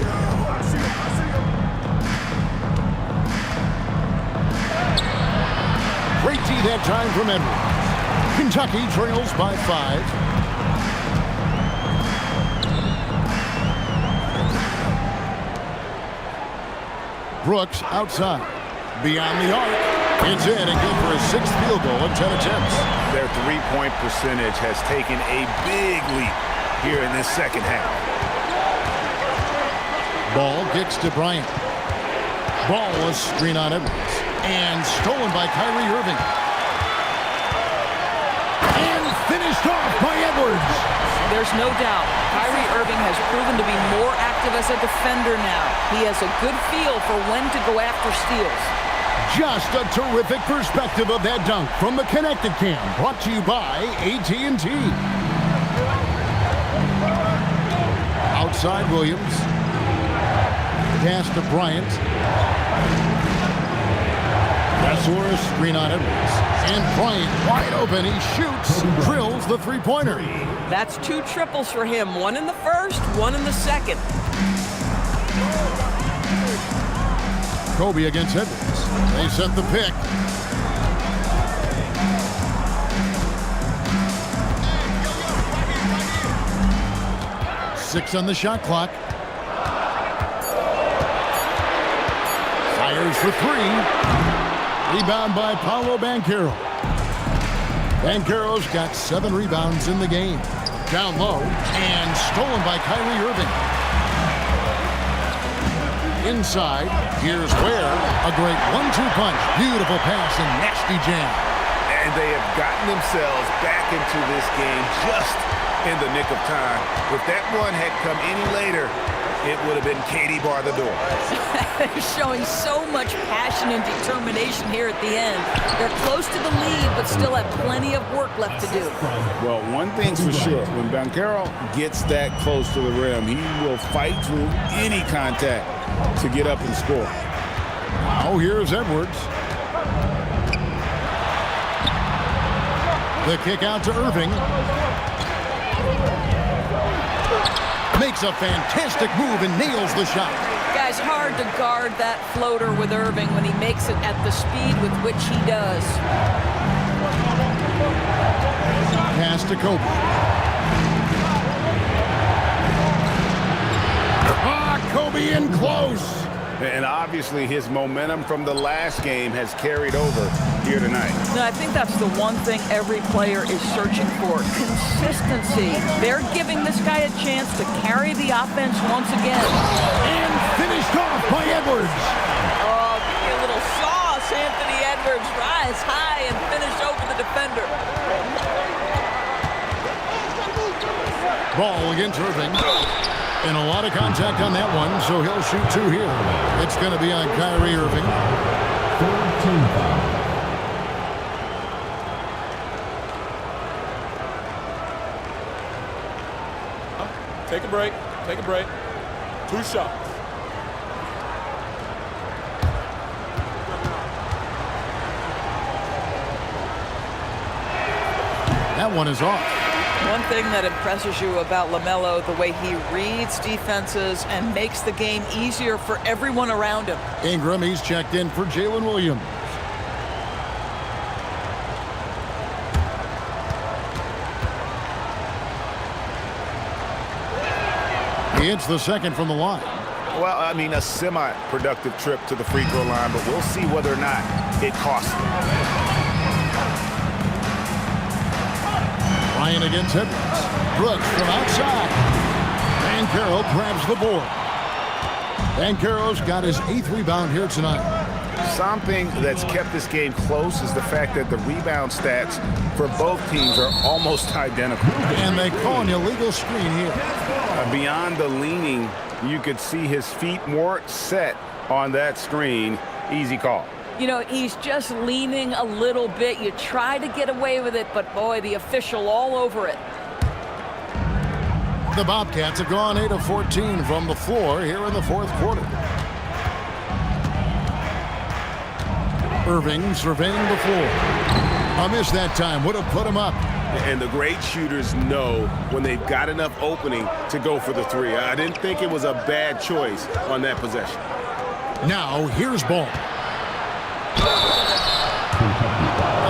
Great D that time from Edwards. Kentucky trails by 5. Brooks outside. Beyond the arc. It's in and good for his 6th field goal in 10 attempts. Their three-point percentage has taken a big leap here in this second half. Ball kicks to Bryant. Ball was screen on Edwards. And stolen by Kyrie Irving. And finished off by Edwards. There's no doubt Kyrie Irving has proven to be more active as a defender now. He has a good feel for when to go after steals. Just a terrific perspective of that dunk from the Connected Cam, brought to you by AT&T. Outside Williams. Pass to Bryant. Kessler, screen on Edwards. And Bryant wide open. He shoots, drills the three-pointer. That's 2 triples for him. 1 in the first, 1 in the second. Kobe against Edwards. They set the pick. Six on the shot clock. Fires for 3. Rebound by Paolo Banchero. Banchero's got 7 rebounds in the game. Down low and stolen by Kyrie Irving. Inside, here's Ware. A great 1-2 punch. Beautiful pass and nasty jam. And they have gotten themselves back into this game just in the nick of time. If that run had come any later, it would have been Katie bar the door. Showing so much passion and determination here at the end. They're close to the lead, but still have plenty of work left to do. Well, one thing's for sure. When Banchero gets that close to the rim, he will fight through any contact to get up and score. Now here's Edwards. The kick out to Irving. Makes a fantastic move and nails the shot. Guys, hard to guard that floater with Irving when he makes it at the speed with which he does. Pass to Kobe. Kobe in close. And obviously his momentum from the last game has carried over here tonight. No, I think that's the one thing every player is searching for. Consistency. They're giving this guy a chance to carry the offense once again. And finished off by Edwards. Oh, give me a little sauce, Anthony Edwards. Rise high and finish over the defender. Ball against Irving. And a lot of contact on that one, so he'll shoot 2 here. It's going to be on Kyrie Irving. 13 foul. Take a break. Take a break. 2 shots. That one is off. One thing that impresses you about LaMelo, the way he reads defenses and makes the game easier for everyone around him. Ingram, he's checked in for Jalen Williams. He hits the second from the line. Well, I mean, a semi-productive trip to the free throw line, but we'll see whether or not it costs them. Ryan against Edwards. Brooks from outside. Banchero grabs the board. Banchero's got his 8th rebound here tonight. Something that's kept this game close is the fact that the rebound stats for both teams are almost identical. And they call an illegal screen here. Beyond the leaning, you could see his feet more set on that screen. Easy call. You know, he's just leaning a little bit. You try to get away with it, but boy, the official all over it. The Bobcats have gone 8 of 14 from the floor here in the 4th quarter. Irving surveying the floor. A miss that time. Would have put him up. And the great shooters know when they've got enough opening to go for the three. I didn't think it was a bad choice on that possession. Now, here's Ball.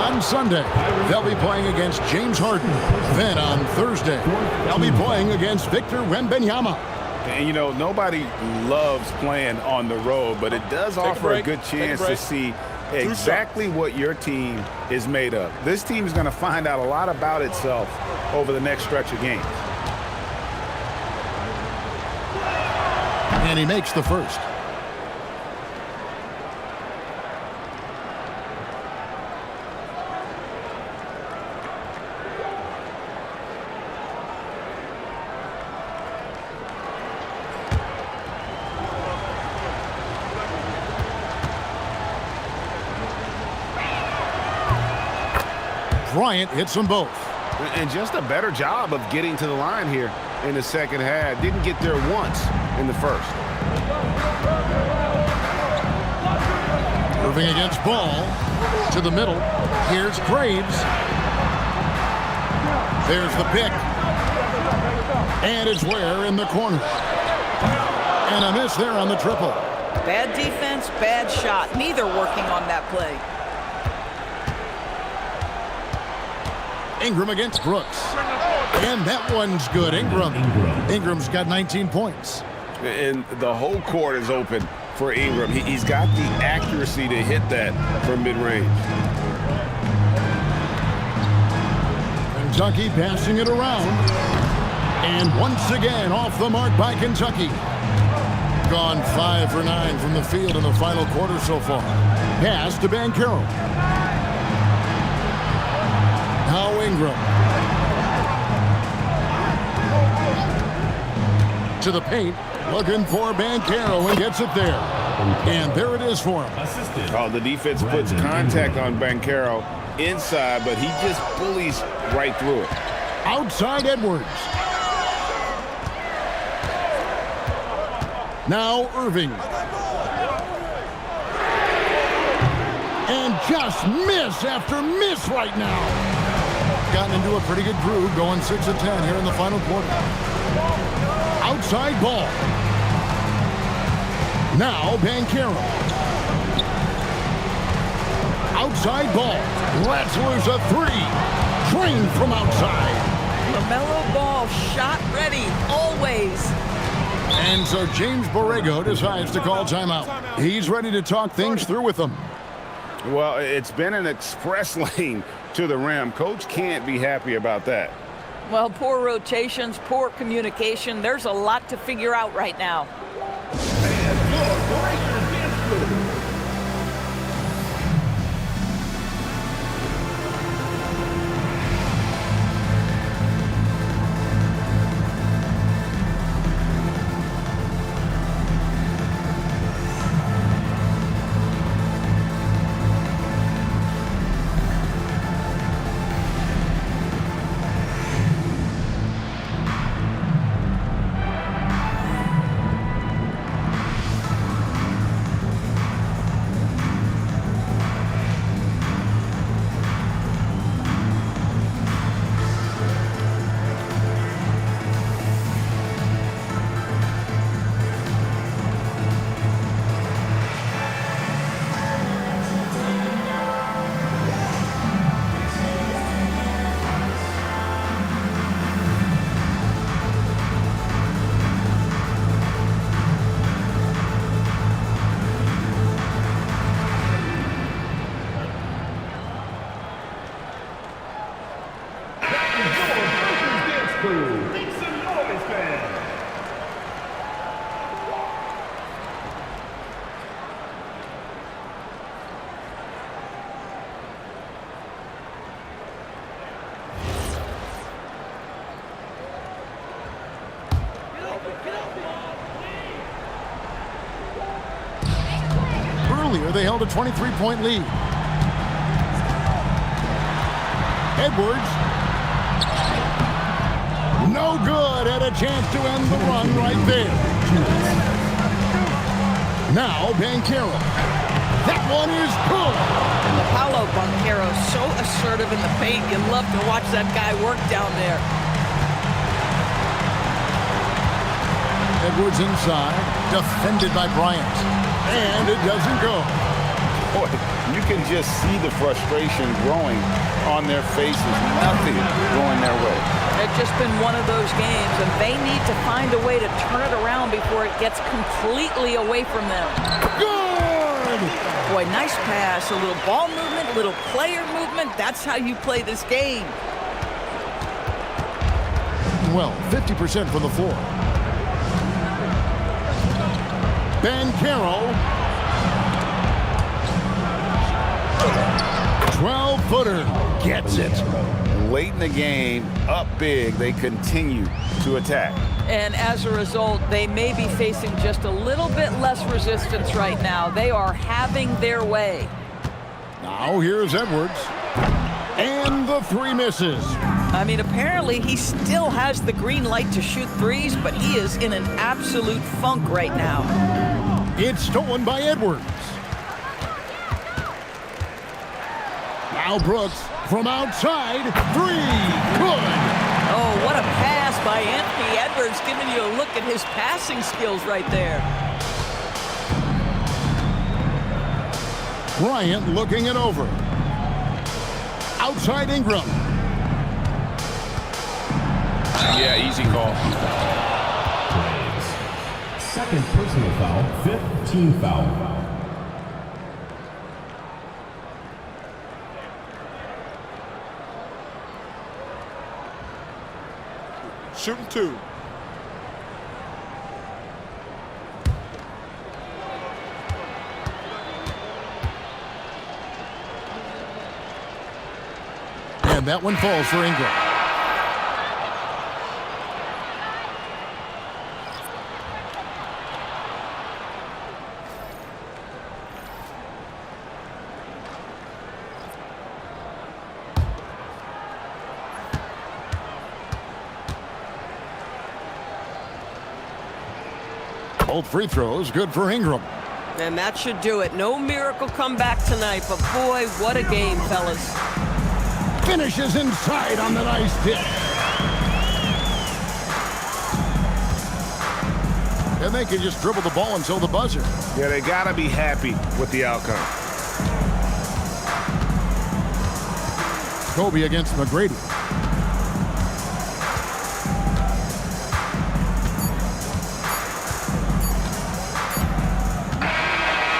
On Sunday, they'll be playing against James Harden. Then on Thursday, they'll be playing against Victor Wembanyama. And, you know, nobody loves playing on the road, but it does offer a good chance to see exactly what your team is made of. This team is going to find out a lot about itself over the next stretch of games. And he makes the first. Bryant hits them both. And just a better job of getting to the line here in the second half. Didn't get there once in the first. Irving against Ball. To the middle. Here's Graves. There's the pick. And it's Ware in the corner. And a miss there on the triple. Bad defense, bad shot. Neither working on that play. Ingram against Brooks. And that one's good. Ingram's got 19 points. And the whole court is open for Ingram. He's got the accuracy to hit that from mid-range. Kentucky passing it around. And once again off the mark by Kentucky. Gone 5 for 9 from the field in the final quarter so far. Pass to Banchero. Now Ingram. To the paint. Looking for Banchero and gets it there. And there it is for him. Oh, the defense puts contact on Banchero inside, but he just bullies right through it. Outside Edwards. Now Irving. And just miss after miss right now. Gotten into a pretty good groove, going 6 of 10 here in the final quarter. Outside Ball. Now Banchero. Outside Ball. Let's lose a 3. Trained from outside. LaMelo Ball shot ready, always. And so James Borrego decides to call timeout. He's ready to talk things through with them. Well, it's been an express lane to the rim. Coach can't be happy about that. Well, poor rotations, poor communication. There's a lot to figure out right now. 2, make some noise, fans. Earlier, they held a 23-point lead. Edwards. No good. Had a chance to end the run right there. Now, Banchero. That one is good. Paulo Banchero, so assertive in the paint. You love to watch that guy work down there. Edwards inside, defended by Bryant. And it doesn't go. Boy, you can just see the frustration growing on their faces. Nothing going their way. It's just been one of those games, and they need to find a way to turn it around before it gets completely away from them. Good! Boy, nice pass, a little ball movement, a little player movement. That's how you play this game. Well, 50% from the floor. Banchero. 12-footer. Gets it. Late in the game, up big, they continue to attack. And as a result, they may be facing just a little bit less resistance right now. They are having their way. Now here's Edwards. And the three misses. I mean, apparently he still has the green light to shoot threes, but he is in an absolute funk right now. It's stolen by Edwards. Now Brooks from outside. Three. Good. Oh, what a pass by Anthony Edwards, giving you a look at his passing skills right there. Bryant looking it over. Outside Ingram. Yeah, easy call. Second personal foul, fifth team foul. Shooting 2. And that one falls for Ingram. Both free throws good for Ingram. And that should do it. No miracle comeback tonight, but boy, what a game, fellas. Finishes inside on the nice dip. And they can just dribble the ball until the buzzer. Yeah, they got to be happy with the outcome. Kobe against McGrady.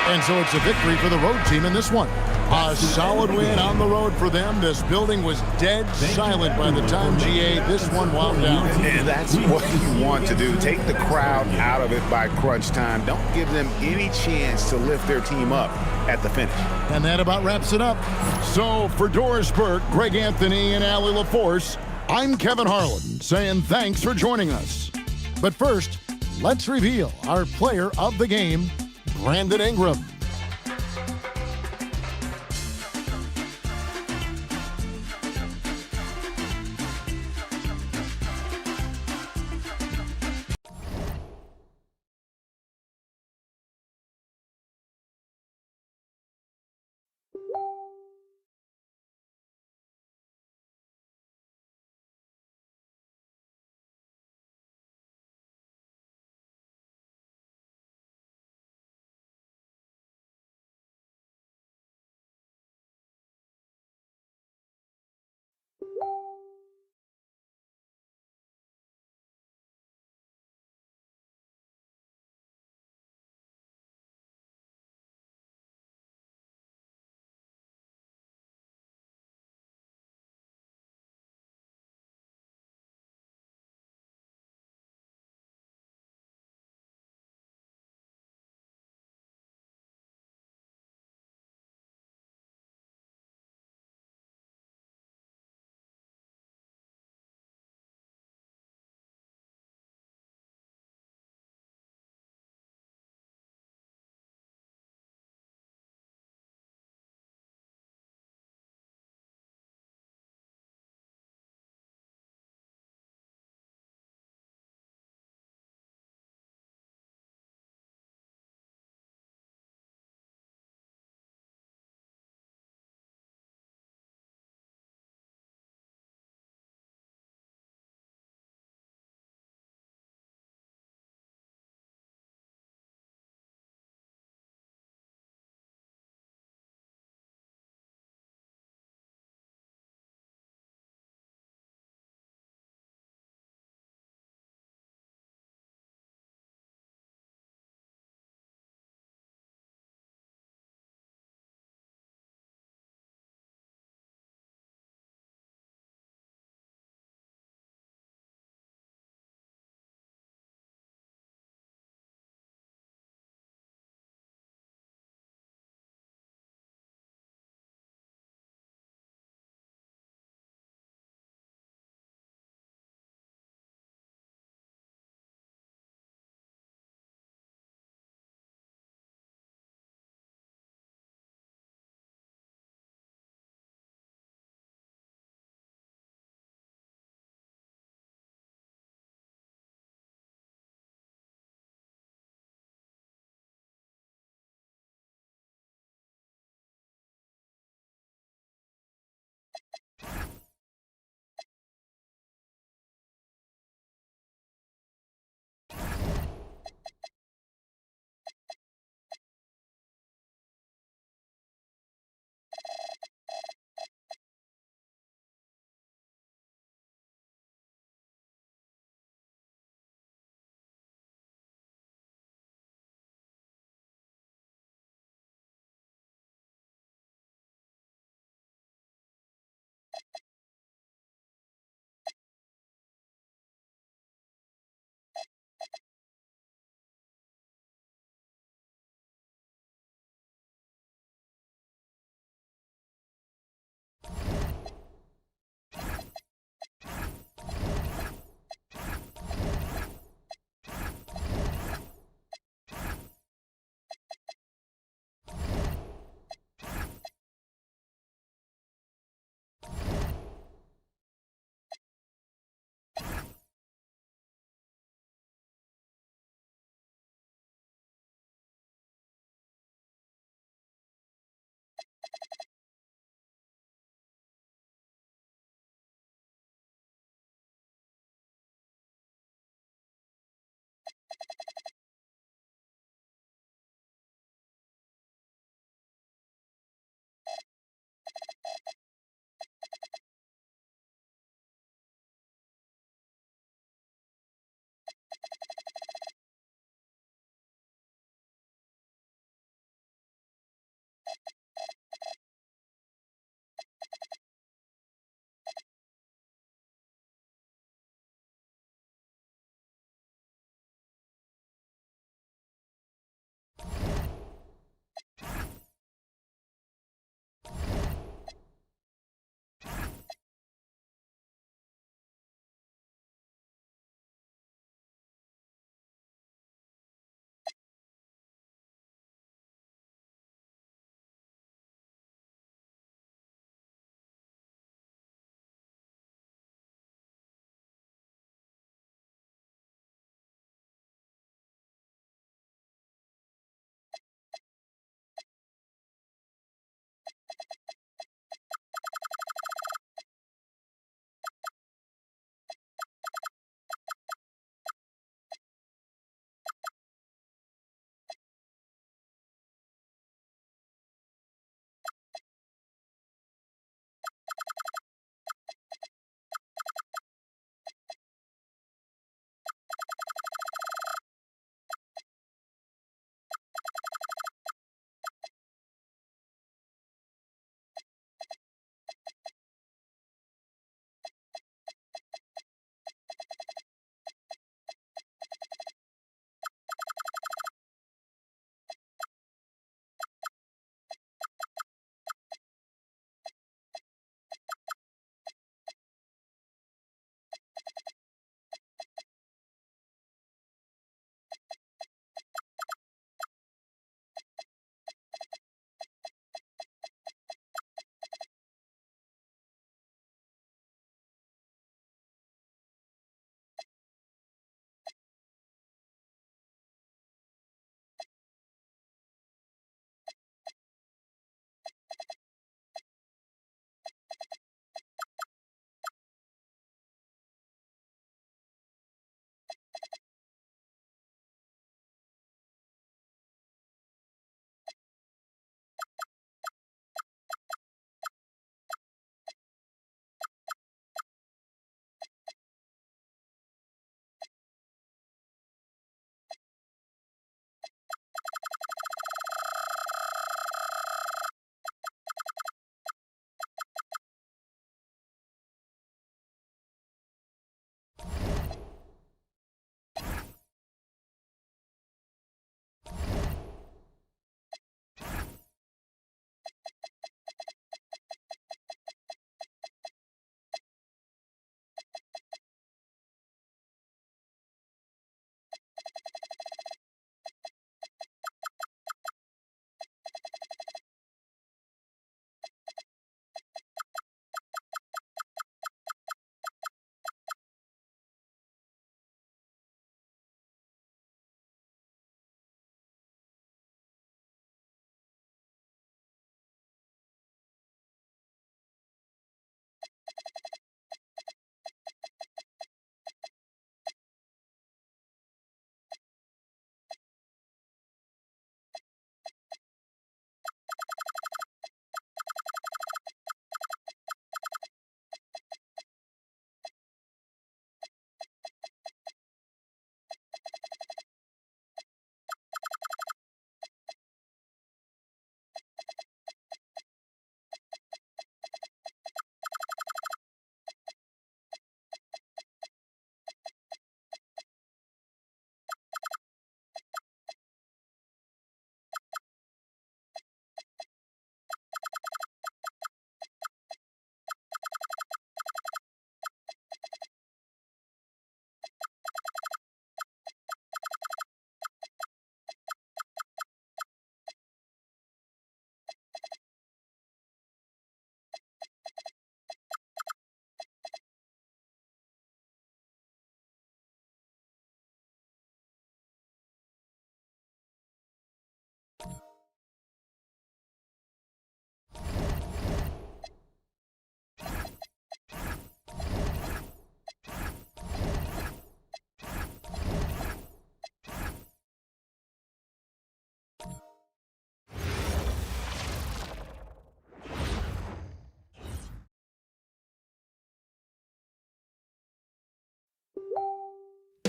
And so it's a victory for the road team in this one. A solid win on the road for them. This building was dead silent by the time, GA, this one wound down. And that's what you want to do. Take the crowd out of it by crunch time. Don't give them any chance to lift their team up at the finish. And that about wraps it up. So for Doris Burke, Greg Anthony, and Allie LaForce, I'm Kevin Harlan saying thanks for joining us. But first, let's reveal our player of the game, Brandon Ingram.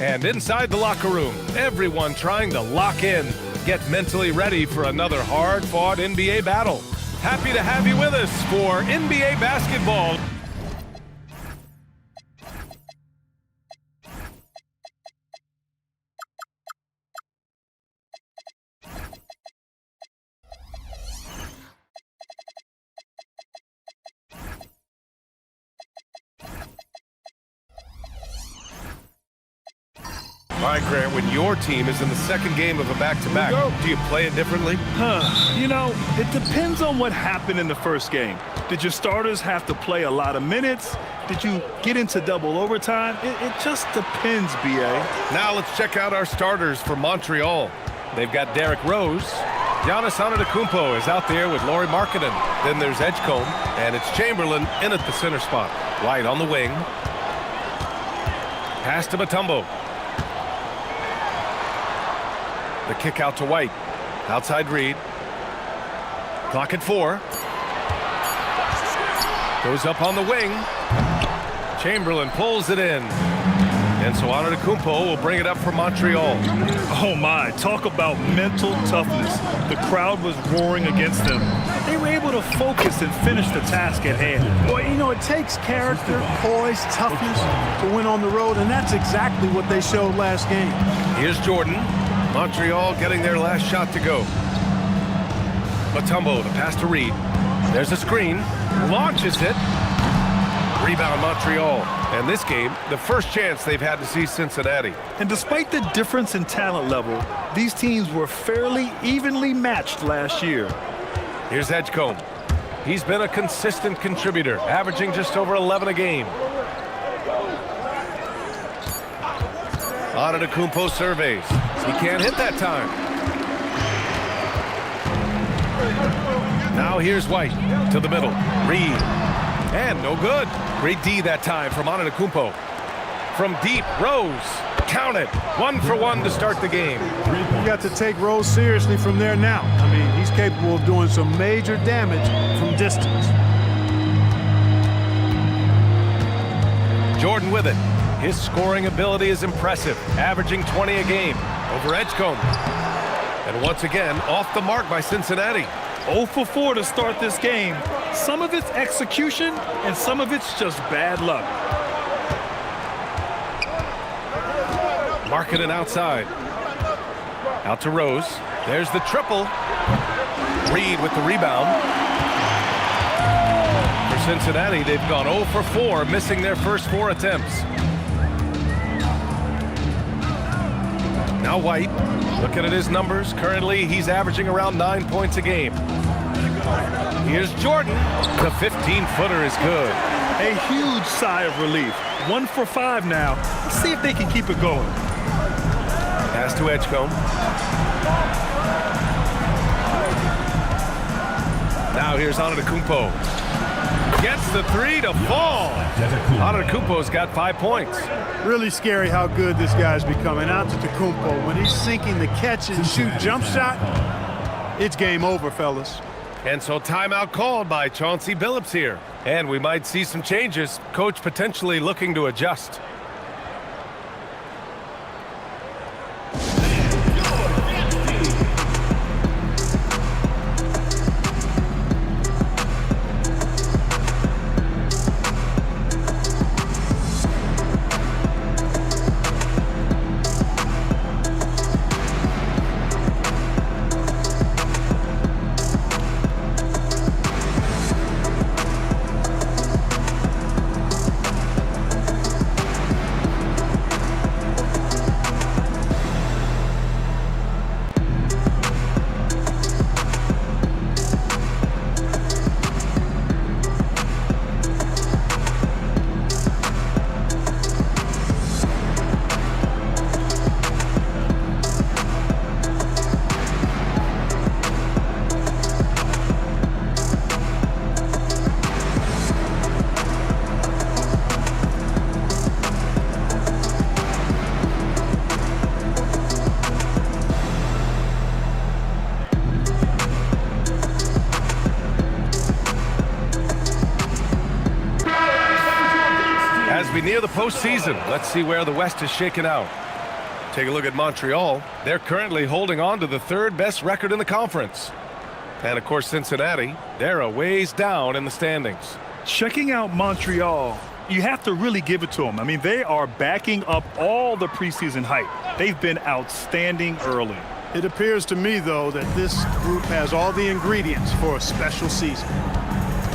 And inside the locker room, everyone trying to lock in, get mentally ready for another hard-fought NBA battle. Happy to have you with us for NBA basketball. All right, Grant, when your team is in the second game of a back-to-back, do you play it differently? You know, it depends on what happened in the first game. Did your starters have to play a lot of minutes? Did you get into double overtime? It just depends, B.A. Now let's check out our starters for Montreal. They've got Derrick Rose. Giannis Antetokounmpo is out there with Lauri Markkanen. Then there's Edgecombe, and it's Chamberlain in at the center spot. White on the wing. Pass to Mutombo. The kick out to White. Outside Reed. Clock at 4. Goes up on the wing. Chamberlain pulls it in. And so Antetokounmpo will bring it up for Montreal. Oh my, talk about mental toughness. The crowd was roaring against them. They were able to focus and finish the task at hand. Well, you know, it takes character, poise, toughness to win on the road, and that's exactly what they showed last game. Here's Jordan. Montreal getting their last shot to go. Mutombo, the pass to Reed. There's a screen. Launches it. Rebound Montreal. And this game, the first chance they've had to see Cincinnati. And despite the difference in talent level, these teams were fairly evenly matched last year. Here's Edgecombe. He's been a consistent contributor, averaging just over 11 a game. Antetokounmpo surveys. He can't hit that time. Now here's White to the middle. Reed. And no good. Great D that time from Antetokounmpo. From deep, Rose. Count it. 1 for 1 to start the game. You got to take Rose seriously from there now. I mean, he's capable of doing some major damage from distance. Jordan with it. His scoring ability is impressive, averaging 20 a game over Edgecombe. And once again, off the mark by Cincinnati. 0 for 4 to start this game. Some of it's execution, and some of it's just bad luck. Markkanen outside. Out to Rose. There's the triple. Reed with the rebound. For Cincinnati, they've gone 0 for 4, missing their first 4 attempts. Now White, looking at his numbers, currently he's averaging around 9 points a game. Here's Jordan. The 15-footer is good. A huge sigh of relief. 1 for 5 now. Let's see if they can keep it going. Pass to Edgecombe. Now here's Antetokounmpo. Gets the 3 to fall. Antetokounmpo's got 5 points. Really scary how good this guy's becoming. Antetokounmpo, when he's sinking the catch and shoot jump shot, it's game over, fellas. And so timeout called by Chauncey Billups here. And we might see some changes. Coach potentially looking to adjust. As we near the postseason, let's see where the West is shaken out. Take a look at Montreal. They're currently holding on to the third best record in the conference. And of course, Cincinnati, they're a ways down in the standings. Checking out Montreal, you have to really give it to them. I mean, they are backing up all the preseason hype. They've been outstanding early. It appears to me, though, that this group has all the ingredients for a special season.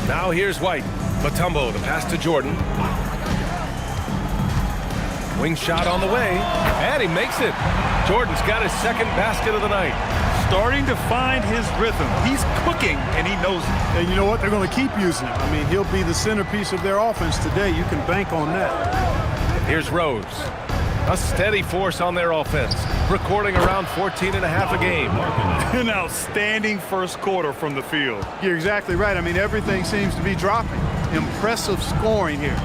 Now here's White. Mutombo, the pass to Jordan. Wing shot on the way, and he makes it. Jordan's got his second basket of the night. Starting to find his rhythm. He's cooking, and he knows it. And you know what? They're going to keep using him. I mean, he'll be the centerpiece of their offense today. You can bank on that. Here's Rose. A steady force on their offense, recording around 14 and a half a game. An outstanding first quarter from the field. You're exactly right. I mean, everything seems to be dropping. Impressive scoring here.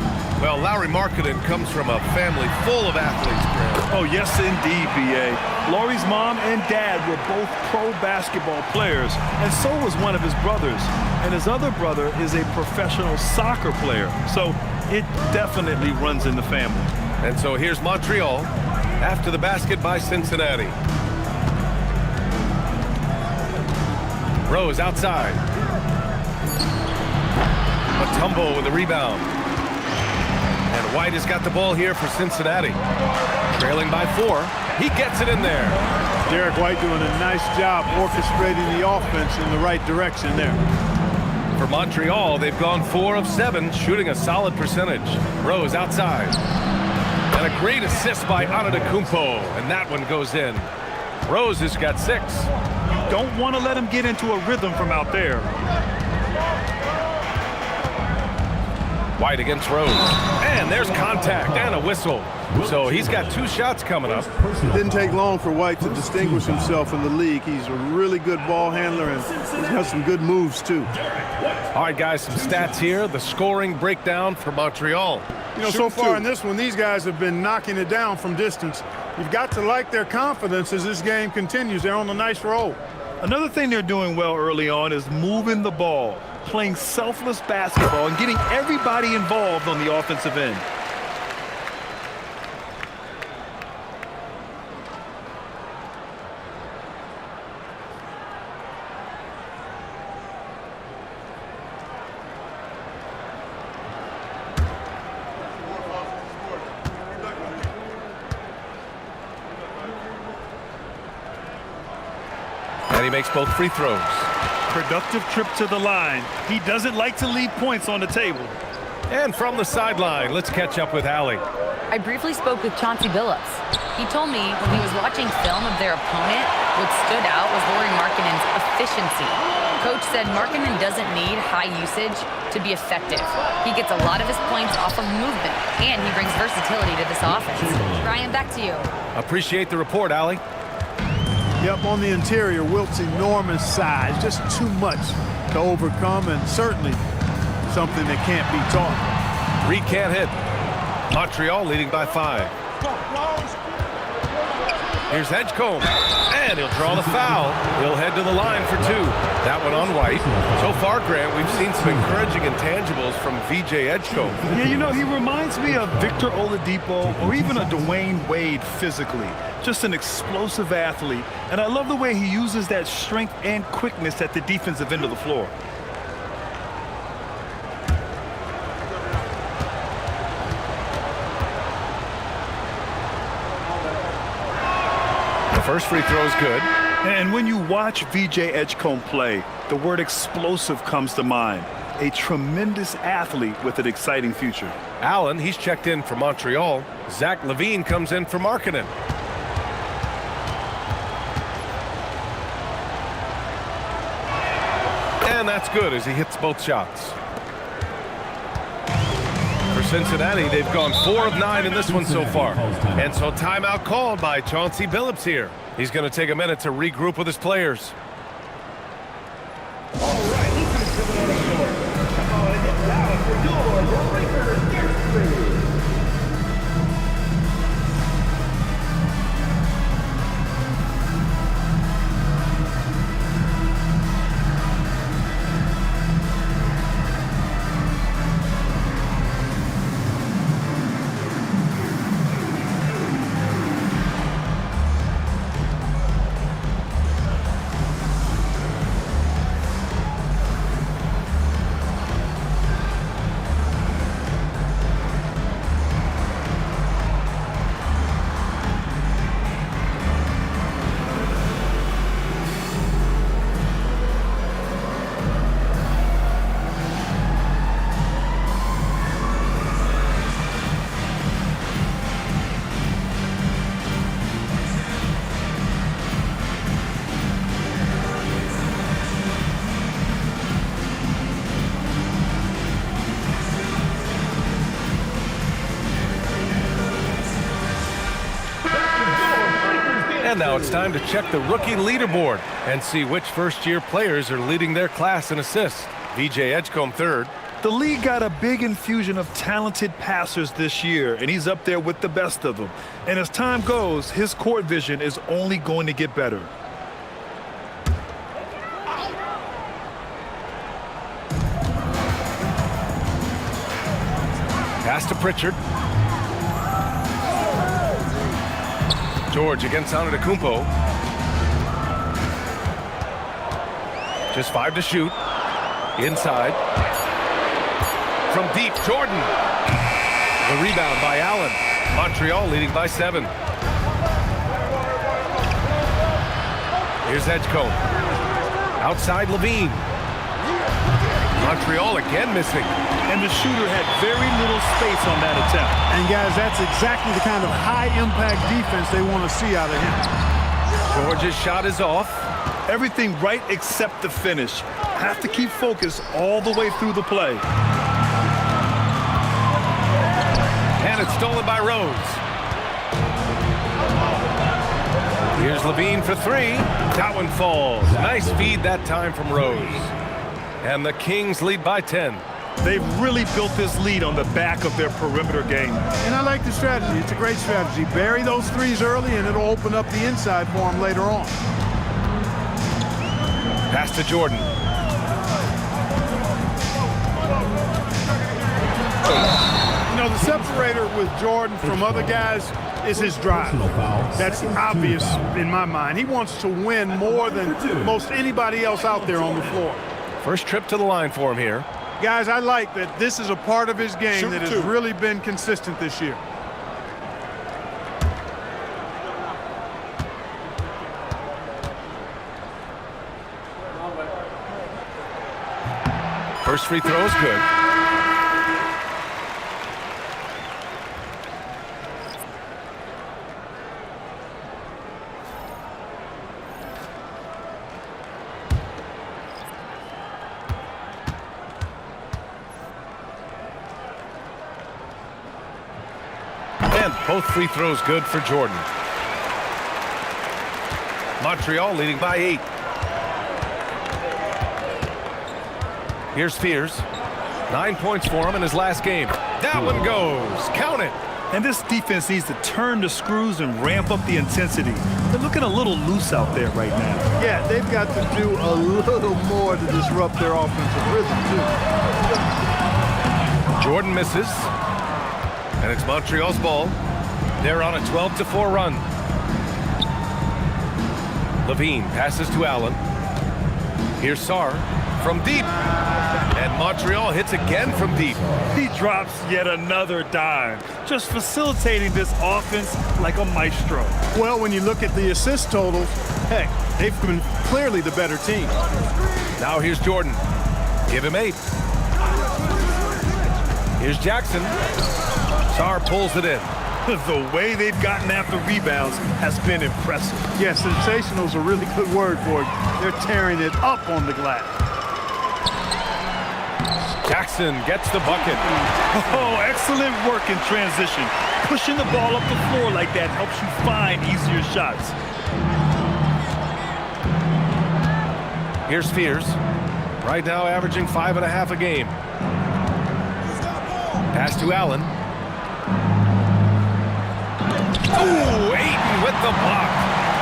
Well, Lowry Markkanen comes from a family full of athletes, Grant. Oh, yes, indeed, B.A. Laurie's mom and dad were both pro basketball players, and so was one of his brothers. And his other brother is a professional soccer player. So it definitely runs in the family. And so here's Montreal after the basket by Cincinnati. Rose outside. Mutombo with the rebound. And White has got the ball here for Cincinnati. Trailing by 4. He gets it in there. Derek White doing a nice job orchestrating the offense in the right direction there. For Montreal, they've gone 4 of 7, shooting a solid percentage. Rose outside. And a great assist by Antetokounmpo, and that one goes in. Rose has got 6. You don't want to let him get into a rhythm from out there. White against Rose. And there's contact and a whistle. So he's got 2 shots coming up. It didn't take long for White to distinguish himself in the league. He's a really good ball handler, and he's got some good moves, too. All right, guys, some stats here. The scoring breakdown for Montreal. You know, so far in this one, these guys have been knocking it down from distance. You've got to like their confidence as this game continues. They're on a nice roll. Another thing they're doing well early on is moving the ball, playing selfless basketball, and getting everybody involved on the offensive end. And he makes both free throws. Productive trip to the line. He doesn't like to leave points on the table. And from the sideline, let's catch up with Allie. I briefly spoke with Chauncey Billups. He told me when he was watching film of their opponent, what stood out was Lauri Markkanen's efficiency. Coach said Markkanen doesn't need high usage to be effective. He gets a lot of his points off of movement, and he brings versatility to this offense. Brian, back to you. Appreciate the report, Allie. Yep, on the interior, Wilt's enormous size, just too much to overcome, and certainly something that can't be taught. Reed can't hit. Montreal leading by 5. Here's Edgecombe, and he'll draw the foul. He'll head to the line for 2. That one on White. So far, Grant, we've seen some encouraging intangibles from VJ Edgecombe. Yeah, you know, he reminds me of Victor Oladipo or even a Dwayne Wade physically. Just an explosive athlete, and I love the way he uses that strength and quickness at the defensive end of the floor. The first free throw is good. And when you watch VJ Edgecombe play, the word explosive comes to mind. A tremendous athlete with an exciting future. Allen, he's checked in for Montreal. Zach LaVine comes in for Markkanen. And that's good as he hits both shots. For Cincinnati, they've gone 4 of 9 in this one so far. And so timeout called by Chauncey Billups here. He's going to take a minute to regroup with his players. All right, listen to the score. Come on and get down for your Lakers victory. And now it's time to check the rookie leaderboard and see which first-year players are leading their class in assists. VJ Edgecombe third. The league got a big infusion of talented passers this year, and he's up there with the best of them. And as time goes, his court vision is only going to get better. Pass to Pritchard. George against Antetokounmpo. Just 5 to shoot. Inside. From deep, Jordan. The rebound by Allen. Montreal leading by 7. Here's Edgecombe. Outside Levine. Montreal again missing. And the shooter had very little space on that attempt. And guys, that's exactly the kind of high-impact defense they want to see out of him. George's shot is off. Everything right except the finish. Have to keep focus all the way through the play. And it's stolen by Rose. Here's Levine for 3. That one falls. Nice feed that time from Rose. And the Kings lead by 10. They've really built this lead on the back of their perimeter game. And I like the strategy. It's a great strategy. Bury those threes early, and it'll open up the inside for them later on. Pass to Jordan. You know, the separator with Jordan from other guys is his drive. That's obvious in my mind. He wants to win more than most anybody else out there on the floor. First trip to the line for him here. Guys, I like that this is a part of his game that has really been consistent this year. First free throw is good. And both free throws good for Jordan. Montreal leading by 8. Here's Fears. 9 points for him in his last game. That one goes. Count it. And this defense needs to turn the screws and ramp up the intensity. They're looking a little loose out there right now. Yeah, they've got to do a little more to disrupt their offensive rhythm, too. Jordan misses. And it's Montreal's ball. They're on a 12-4 run. Levine passes to Allen. Here's Sarr from deep. And Montreal hits again from deep. He drops yet another dime, just facilitating this offense like a maestro. Well, when you look at the assist totals, heck, they've been clearly the better team. Now here's Jordan. Give him 8. Here's Jackson. Sarr pulls it in. The way they've gotten after rebounds has been impressive. Yeah, sensational is a really good word for it. They're tearing it up on the glass. Jackson gets the bucket. Oh, excellent work in transition. Pushing the ball up the floor like that helps you find easier shots. Here's Fears. Right now averaging 5.5 a game. Pass to Allen. Ooh, Ayton with the block.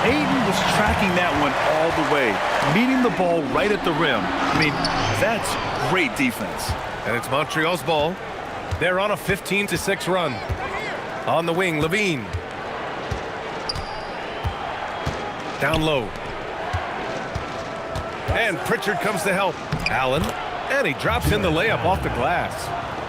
Ayton was tracking that one all the way, meeting the ball right at the rim. I mean, that's great defense. And it's Montreal's ball. They're on a 15-6 run. On the wing, Levine. Down low. And Pritchard comes to help. Allen. And he drops in the layup off the glass.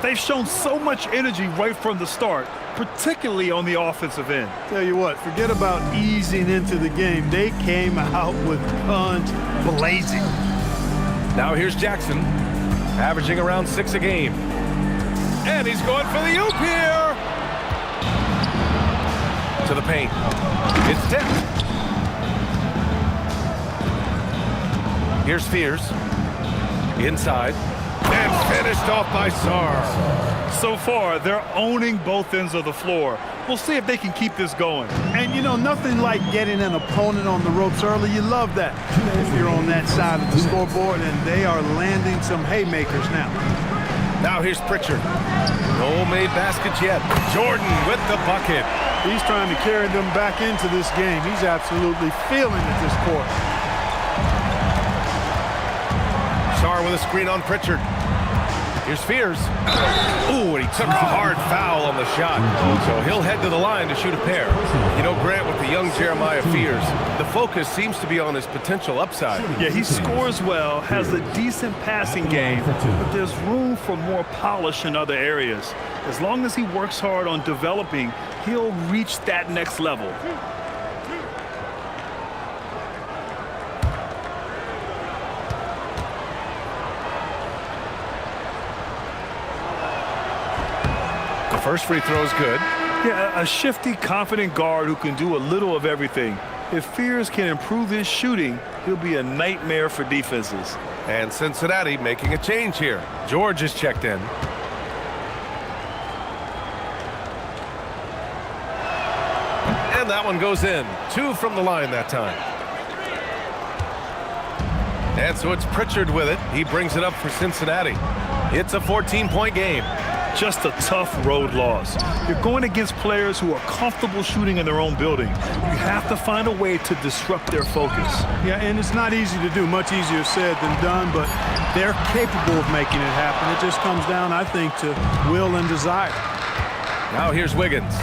They've shown so much energy right from the start, particularly on the offensive end. Tell you what, forget about easing into the game. They came out with guns blazing. Now here's Jackson, averaging around 6 a game. And he's going for the oop here. To the paint. It's tipped. Here's Fears. Inside. And Finished off by Sarr. So far, they're owning both ends of the floor. We'll see if they can keep this going. And, you know, nothing like getting an opponent on the ropes early. You love that if you're on that side of the scoreboard, and they are landing some haymakers now. Now here's Pritchard. No made baskets yet. Jordan with the bucket. He's trying to carry them back into this game. He's absolutely feeling it this quarter. Sarr with a screen on Pritchard. Here's Fears. Ooh, and he took a hard foul on the shot. So he'll head to the line to shoot a pair. You know, Grant, with the young Jeremiah Fears, the focus seems to be on his potential upside. Yeah, he scores well, has a decent passing game, but there's room for more polish in other areas. As long as he works hard on developing, he'll reach that next level. First free throw is good. Yeah, a shifty, confident guard who can do a little of everything. If Fears can improve his shooting, he'll be a nightmare for defenses. And Cincinnati making a change here. George is checked in. And that one goes in. 2 from the line that time. And so it's Pritchard with it. He brings it up for Cincinnati. It's a 14-point game. Just a tough road loss. You're going against players who are comfortable shooting in their own building. You have to find a way to disrupt their focus. Yeah, and it's not easy to do. Much easier said than done, but they're capable of making it happen. It just comes down, I think, to will and desire. Now here's Wiggins.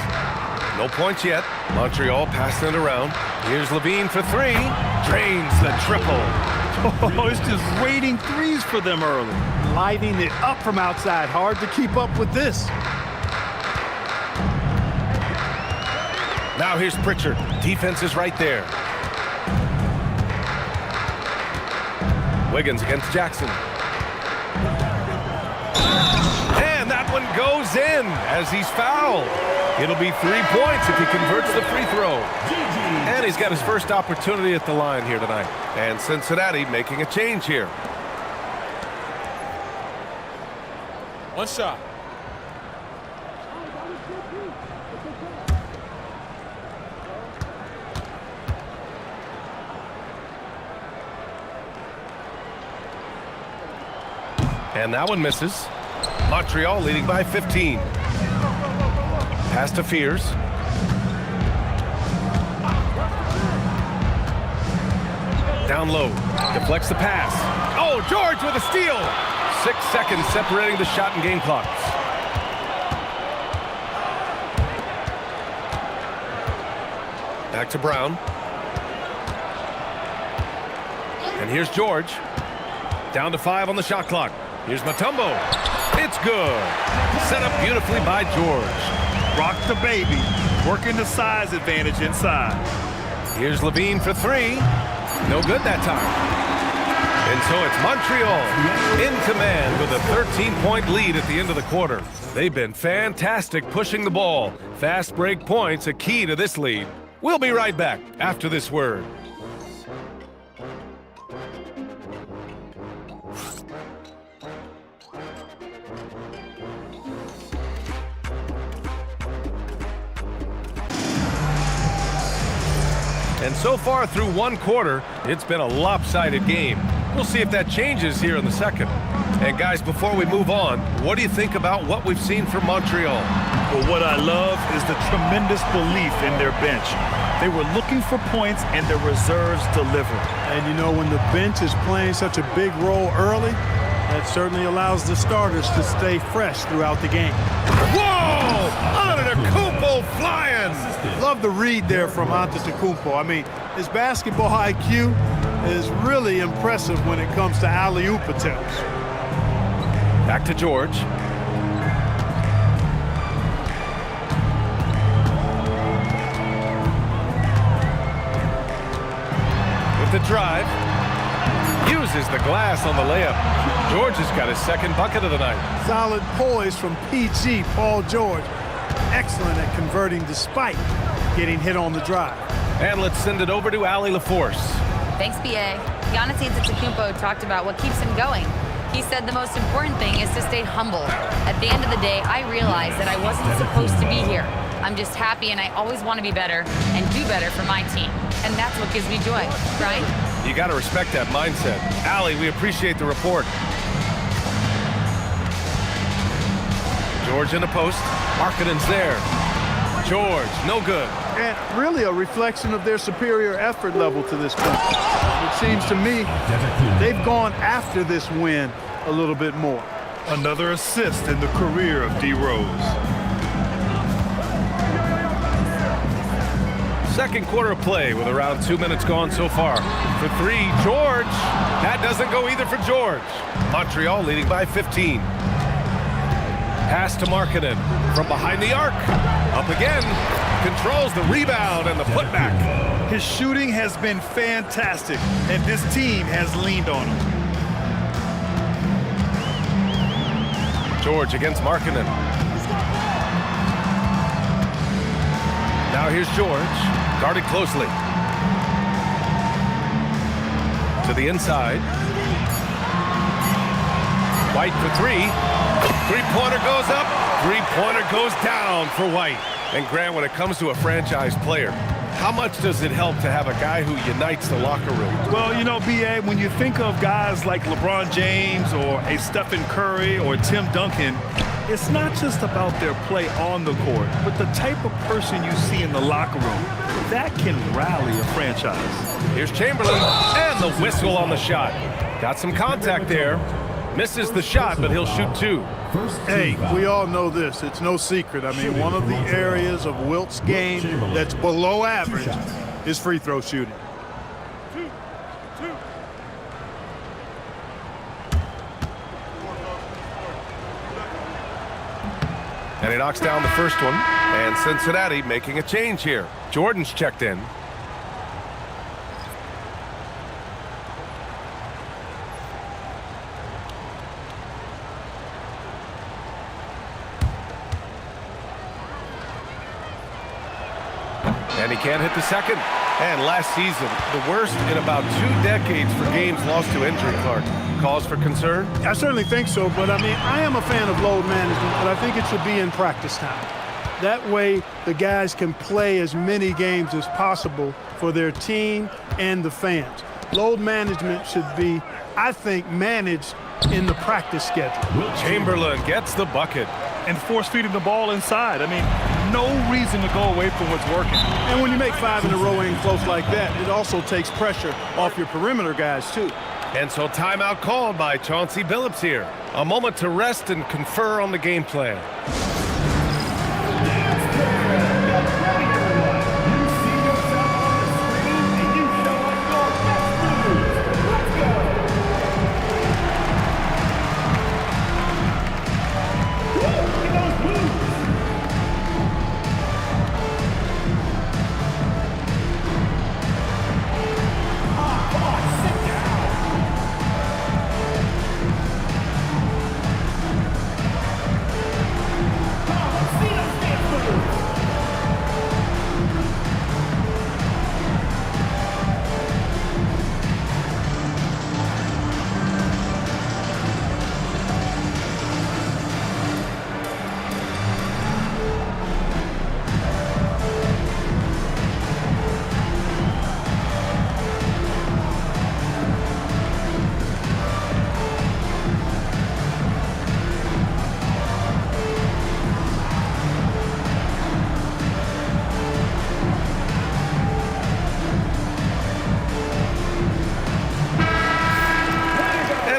No points yet. Montreal passing it around. Here's Levine for 3. Drains the triple. Oh, it's just raining threes for them early. Lighting it up from outside. Hard to keep up with this. Now here's Pritchard. Defense is right there. Wiggins against Jackson. And that one goes in as he's fouled. It'll be 3 points if he converts the free throw. And he's got his first opportunity at the line here tonight. And Cincinnati making a change here. One shot. And that one misses. Montreal leading by 15. Pass to Fears. Down low. Deflects the pass. Oh, George with a steal. 6 seconds separating the shot and game clocks. Back to Brown. And here's George. Down to 5 on the shot clock. Here's Mutombo. It's good. Set up beautifully by George. Rock the baby. Working the size advantage inside. Here's Levine for 3. No good that time. And so it's Montreal in command with a 13-point lead at the end of the quarter. They've been fantastic pushing the ball. Fast break points a key to this lead. We'll be right back after this word. And so far through one quarter, it's been a lopsided game. We'll see if that changes here in the second. And guys, before we move on, what do you think about what we've seen from Montreal? Well, what I love is the tremendous belief in their bench. They were looking for points and their reserves delivered. And you know, when the bench is playing such a big role early, that certainly allows the starters to stay fresh throughout the game. Whoa! Antetokounmpo flying! Love the read there from Antetokounmpo. I mean, his basketball IQ is really impressive when it comes to alley-oop attempts. Back to George. With the drive. Uses the glass on the layup. George has got his second bucket of the night. Solid poise from PG, Paul George. Excellent at converting despite getting hit on the drive. And let's send it over to Allie LaForce. Thanks, B.A. Giannis Antetokounmpo talked about what keeps him going. He said the most important thing is to stay humble. At the end of the day, I realized that I wasn't supposed to be here. I'm just happy, and I always want to be better and do better for my team. And that's what gives me joy, right? You got to respect that mindset. Allie, we appreciate the report. George in the post. Markkanen's there. George, no good. And really a reflection of their superior effort level to this point. It seems to me they've gone after this win a little bit more. Another assist in the career of D. Rose. Second quarter of play with around 2 minutes gone so far. For three, George. That doesn't go either for George. Montreal leading by 15. Pass to Markkanen from behind the arc. Up again. Controls the rebound and the putback. His shooting has been fantastic, and this team has leaned on him. George against Markkanen. Now here's George, guarded closely. To the inside. White for three. Three-pointer goes up. Three-pointer goes down for White. And Grant, when it comes to a franchise player, how much does it help to have a guy who unites the locker room? Well, you know, B.A., when you think of guys like LeBron James or a Stephen Curry or Tim Duncan, it's not just about their play on the court, but the type of person you see in the locker room. That can rally a franchise. Here's Chamberlain, and the whistle on the shot. Got some contact there. Misses the shot, but he'll shoot two. Hey, we all know this. It's no secret. I mean, one of the areas of Wilt's game that's below average is free throw shooting. And he knocks down the first one. And Cincinnati making a change here. Jordan's checked in. And he can't hit the second. And last season, the worst in about 2 decades for games lost to injury, Clark. Cause for concern? I certainly think so, but I mean, I am a fan of load management, but I think it should be in practice time. That way, the guys can play as many games as possible for their team and the fans. Load management should be, I think, managed in the practice schedule. Chamberlain gets the bucket. And force feeding the ball inside. I mean, no reason to go away from what's working. And when you make 5 in a row ain't close like that, it also takes pressure off your perimeter guys, too. And so timeout called by Chauncey Billups here. A moment to rest and confer on the game plan.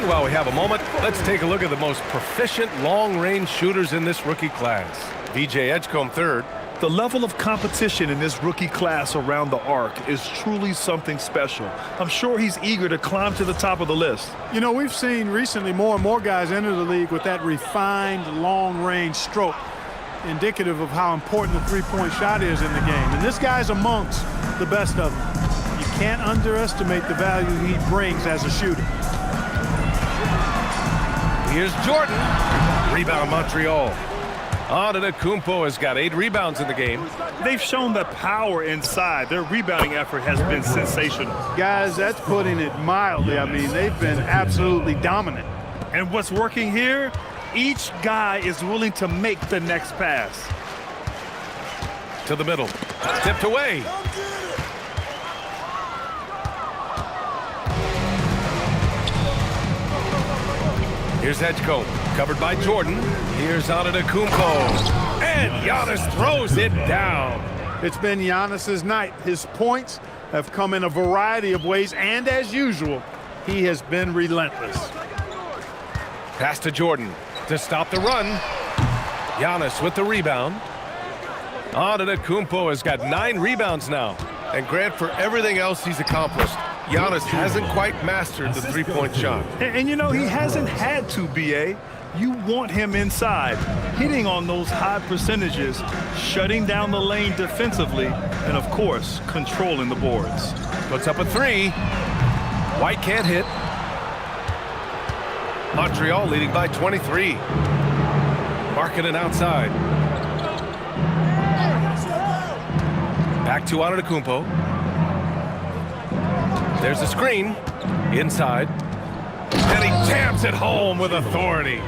While we have a moment, let's take a look at the most proficient long-range shooters in this rookie class. VJ Edgecombe third. The level of competition in this rookie class around the arc is truly something special. I'm sure he's eager to climb to the top of the list. You know, we've seen recently more and more guys enter the league with that refined long-range stroke, indicative of how important the three-point shot is in the game. And this guy's amongst the best of them. You can't underestimate the value he brings as a shooter. Here's Jordan. Rebound Montreal. Antetokounmpo has got 8 rebounds in the game. They've shown the power inside. Their rebounding effort has been sensational. Guys, that's putting it mildly. I mean, they've been absolutely dominant. And what's working here? Each guy is willing to make the next pass. To the middle. Tipped away. Here's Edgecombe, covered by Jordan. Here's Antetokounmpo, and Giannis throws it down. It's been Giannis's night. His points have come in a variety of ways, and as usual, he has been relentless. Pass to Jordan to stop the run. Giannis with the rebound. Antetokounmpo has got 9 rebounds now. And Grant, for everything else he's accomplished, Giannis hasn't quite mastered the three-point shot. And you know, he hasn't had to, B.A. You want him inside, hitting on those high percentages, shutting down the lane defensively, and, of course, controlling the boards. Puts up a 3. White can't hit. Montreal leading by 23. Markkanen outside. Back to Antetokounmpo. There's a screen. Inside. And he jams it home with authority.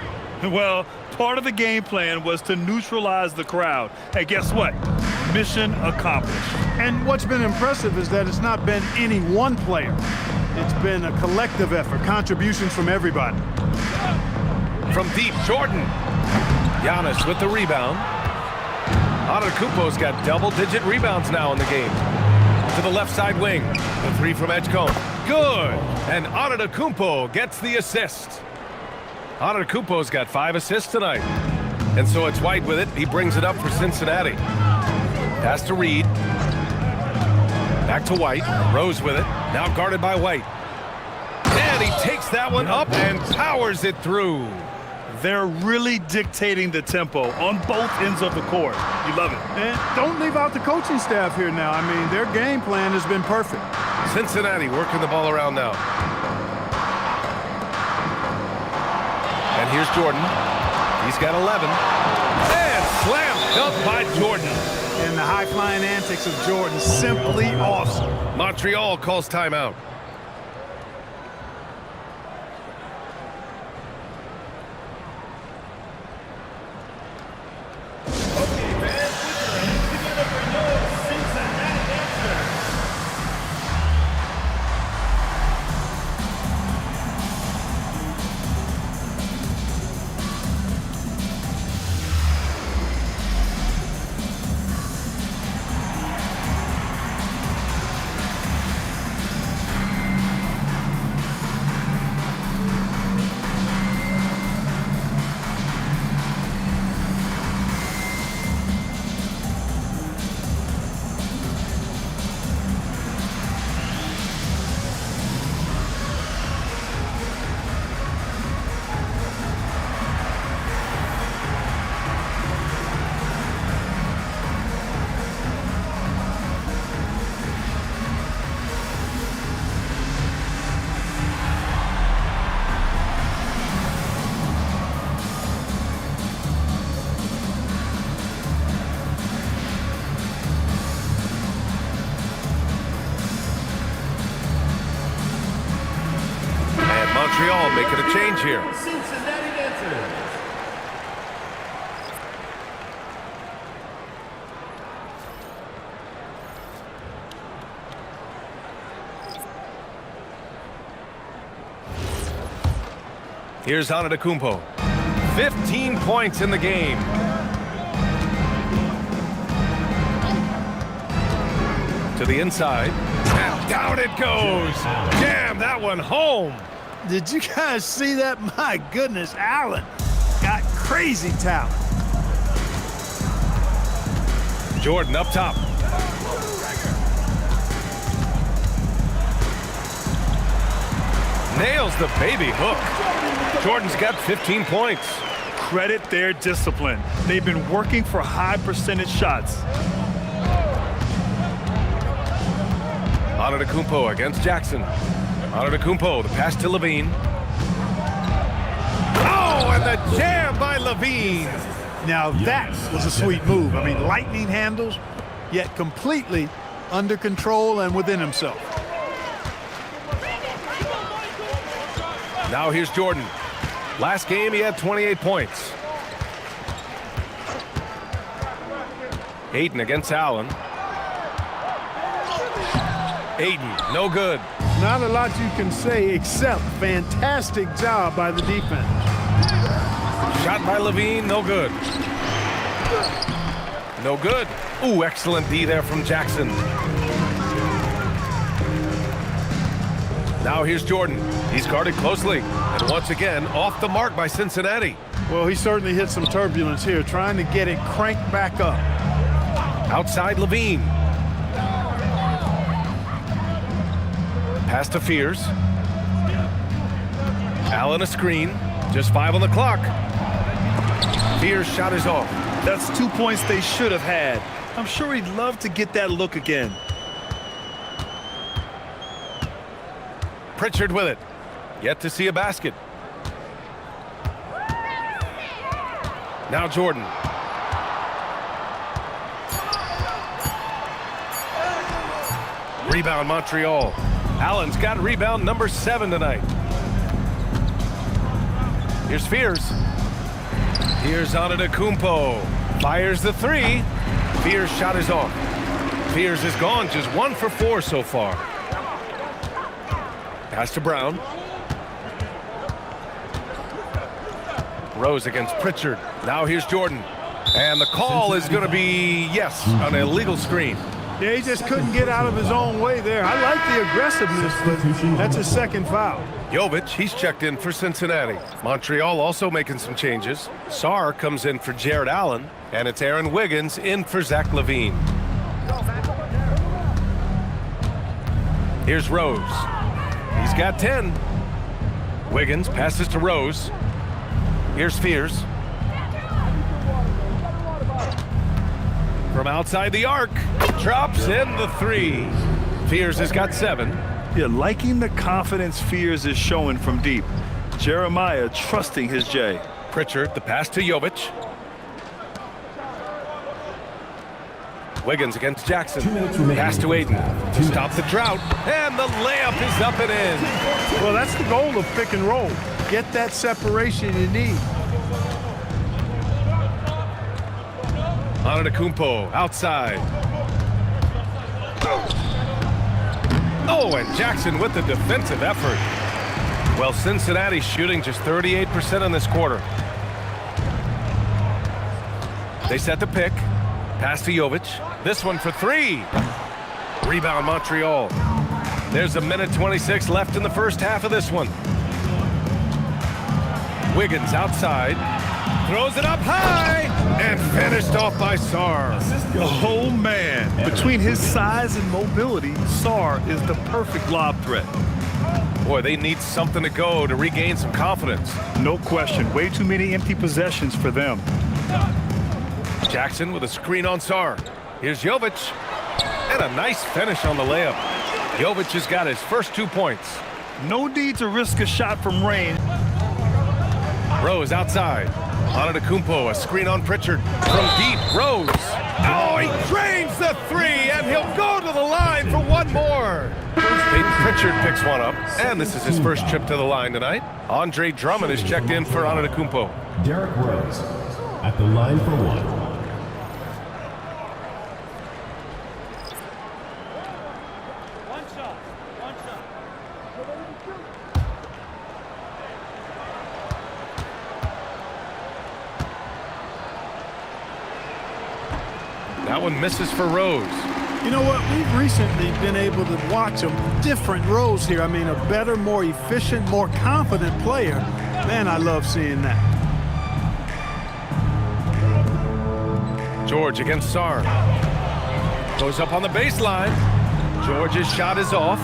Well, part of the game plan was to neutralize the crowd. Hey, guess what? Mission accomplished. And what's been impressive is that it's not been any one player. It's been a collective effort, contributions from everybody. From deep, Jordan. Giannis with the rebound. Antetokounmpo's got double-digit rebounds now in the game. To the left side wing. The 3 from Edgecombe. Good. And Antetokounmpo gets the assist. Antetokounmpo's got 5 assists tonight. And so it's White with it. He brings it up for Cincinnati. Pass to Reed. Back to White. Rose with it. Now guarded by White. And he takes that one up and powers it through. They're really dictating the tempo on both ends of the court. You love it. And don't leave out the coaching staff here now. I mean, their game plan has been perfect. Cincinnati working the ball around now. And here's Jordan. He's got 11. And slammed up by Jordan. And the high-flying antics of Jordan, simply awesome. Montreal calls timeout. Montreal making a change here. Cincinnati Dancers. Here's Antetokounmpo. 15 points in the game. To the inside. And down it goes. Jam that one home. Did you guys see that? My goodness, Allen got crazy talent. Jordan up top. Nails the baby hook. Jordan's got 15 points. Credit their discipline. They've been working for high percentage shots. Antetokounmpo against Jackson. Antetokounmpo, the pass to Levine. Oh, and the jam by Levine. Now that was a sweet move. I mean, lightning handles, yet completely under control and within himself. Now here's Jordan. Last game, he had 28 points. Ayton against Allen. Ayton, no good. Not a lot you can say except fantastic job by the defense. Shot by Levine, no good. No good. Ooh, excellent D there from Jackson. Now here's Jordan. He's guarded closely. And once again, off the mark by Cincinnati. Well, he certainly hit some turbulence here, trying to get it cranked back up. Outside Levine. Pass to Fears. Allen a screen. Just 5 on the clock. Fears shot is off. That's 2 points they should have had. I'm sure he'd love to get that look again. Pritchard with it. Yet to see a basket. Now Jordan. Rebound Montreal. Allen's got rebound number 7 tonight. Here's Fears. Here's Antetokounmpo. Fires the 3. Fears' shot is off. Fears is gone, just 1 for 4 so far. Pass to Brown. Rose against Pritchard. Now here's Jordan. And the call is going to be, yes, an illegal screen. Yeah, he just couldn't get out of his own way there. I like the aggressiveness, but that's his second foul. Jovic, he's checked in for Cincinnati. Montreal also making some changes. Sarr comes in for Jared Allen, and it's Aaron Wiggins in for Zach LaVine. Here's Rose. He's got 10. Wiggins passes to Rose. Here's Fears. From outside the arc, drops in the 3. Fears has got 7. Yeah, liking the confidence Fears is showing from deep. Jeremiah trusting his J. Pritchard, the pass to Jovic. Wiggins against Jackson. Pass to Ayton to stop the drought. And the layup is up and in. Well, that's the goal of pick and roll. Get that separation you need. Antetokounmpo outside. Oh, and Jackson with the defensive effort. Well, Cincinnati's shooting just 38% in this quarter. They set the pick. Pass to Jovic. This one for 3. Rebound Montreal. There's a minute 26 left in the first half of this one. Wiggins outside. Throws it up high and finished off by Sarr. Oh, man. Between his size and mobility, Sarr is the perfect lob threat. Boy, they need something to go to regain some confidence. No question. Way too many empty possessions for them. Jackson with a screen on Sarr. Here's Jovic. And a nice finish on the layup. Jovic has got his first 2 points. No need to risk a shot from range. Rose outside. Antetokounmpo, a screen on Pritchard. From deep, Rose. Oh, he drains the 3, and he'll go to the line for one more. Peyton Pritchard picks one up, and this is his first trip to the line tonight. Andre Drummond is checked in for Antetokounmpo. Derrick Rose at the line for 1. That one misses for Rose. You know what? We've recently been able to watch a different Rose here. I mean, a better, more efficient, more confident player. Man, I love seeing that. George against Sarr. Goes up on the baseline. George's shot is off.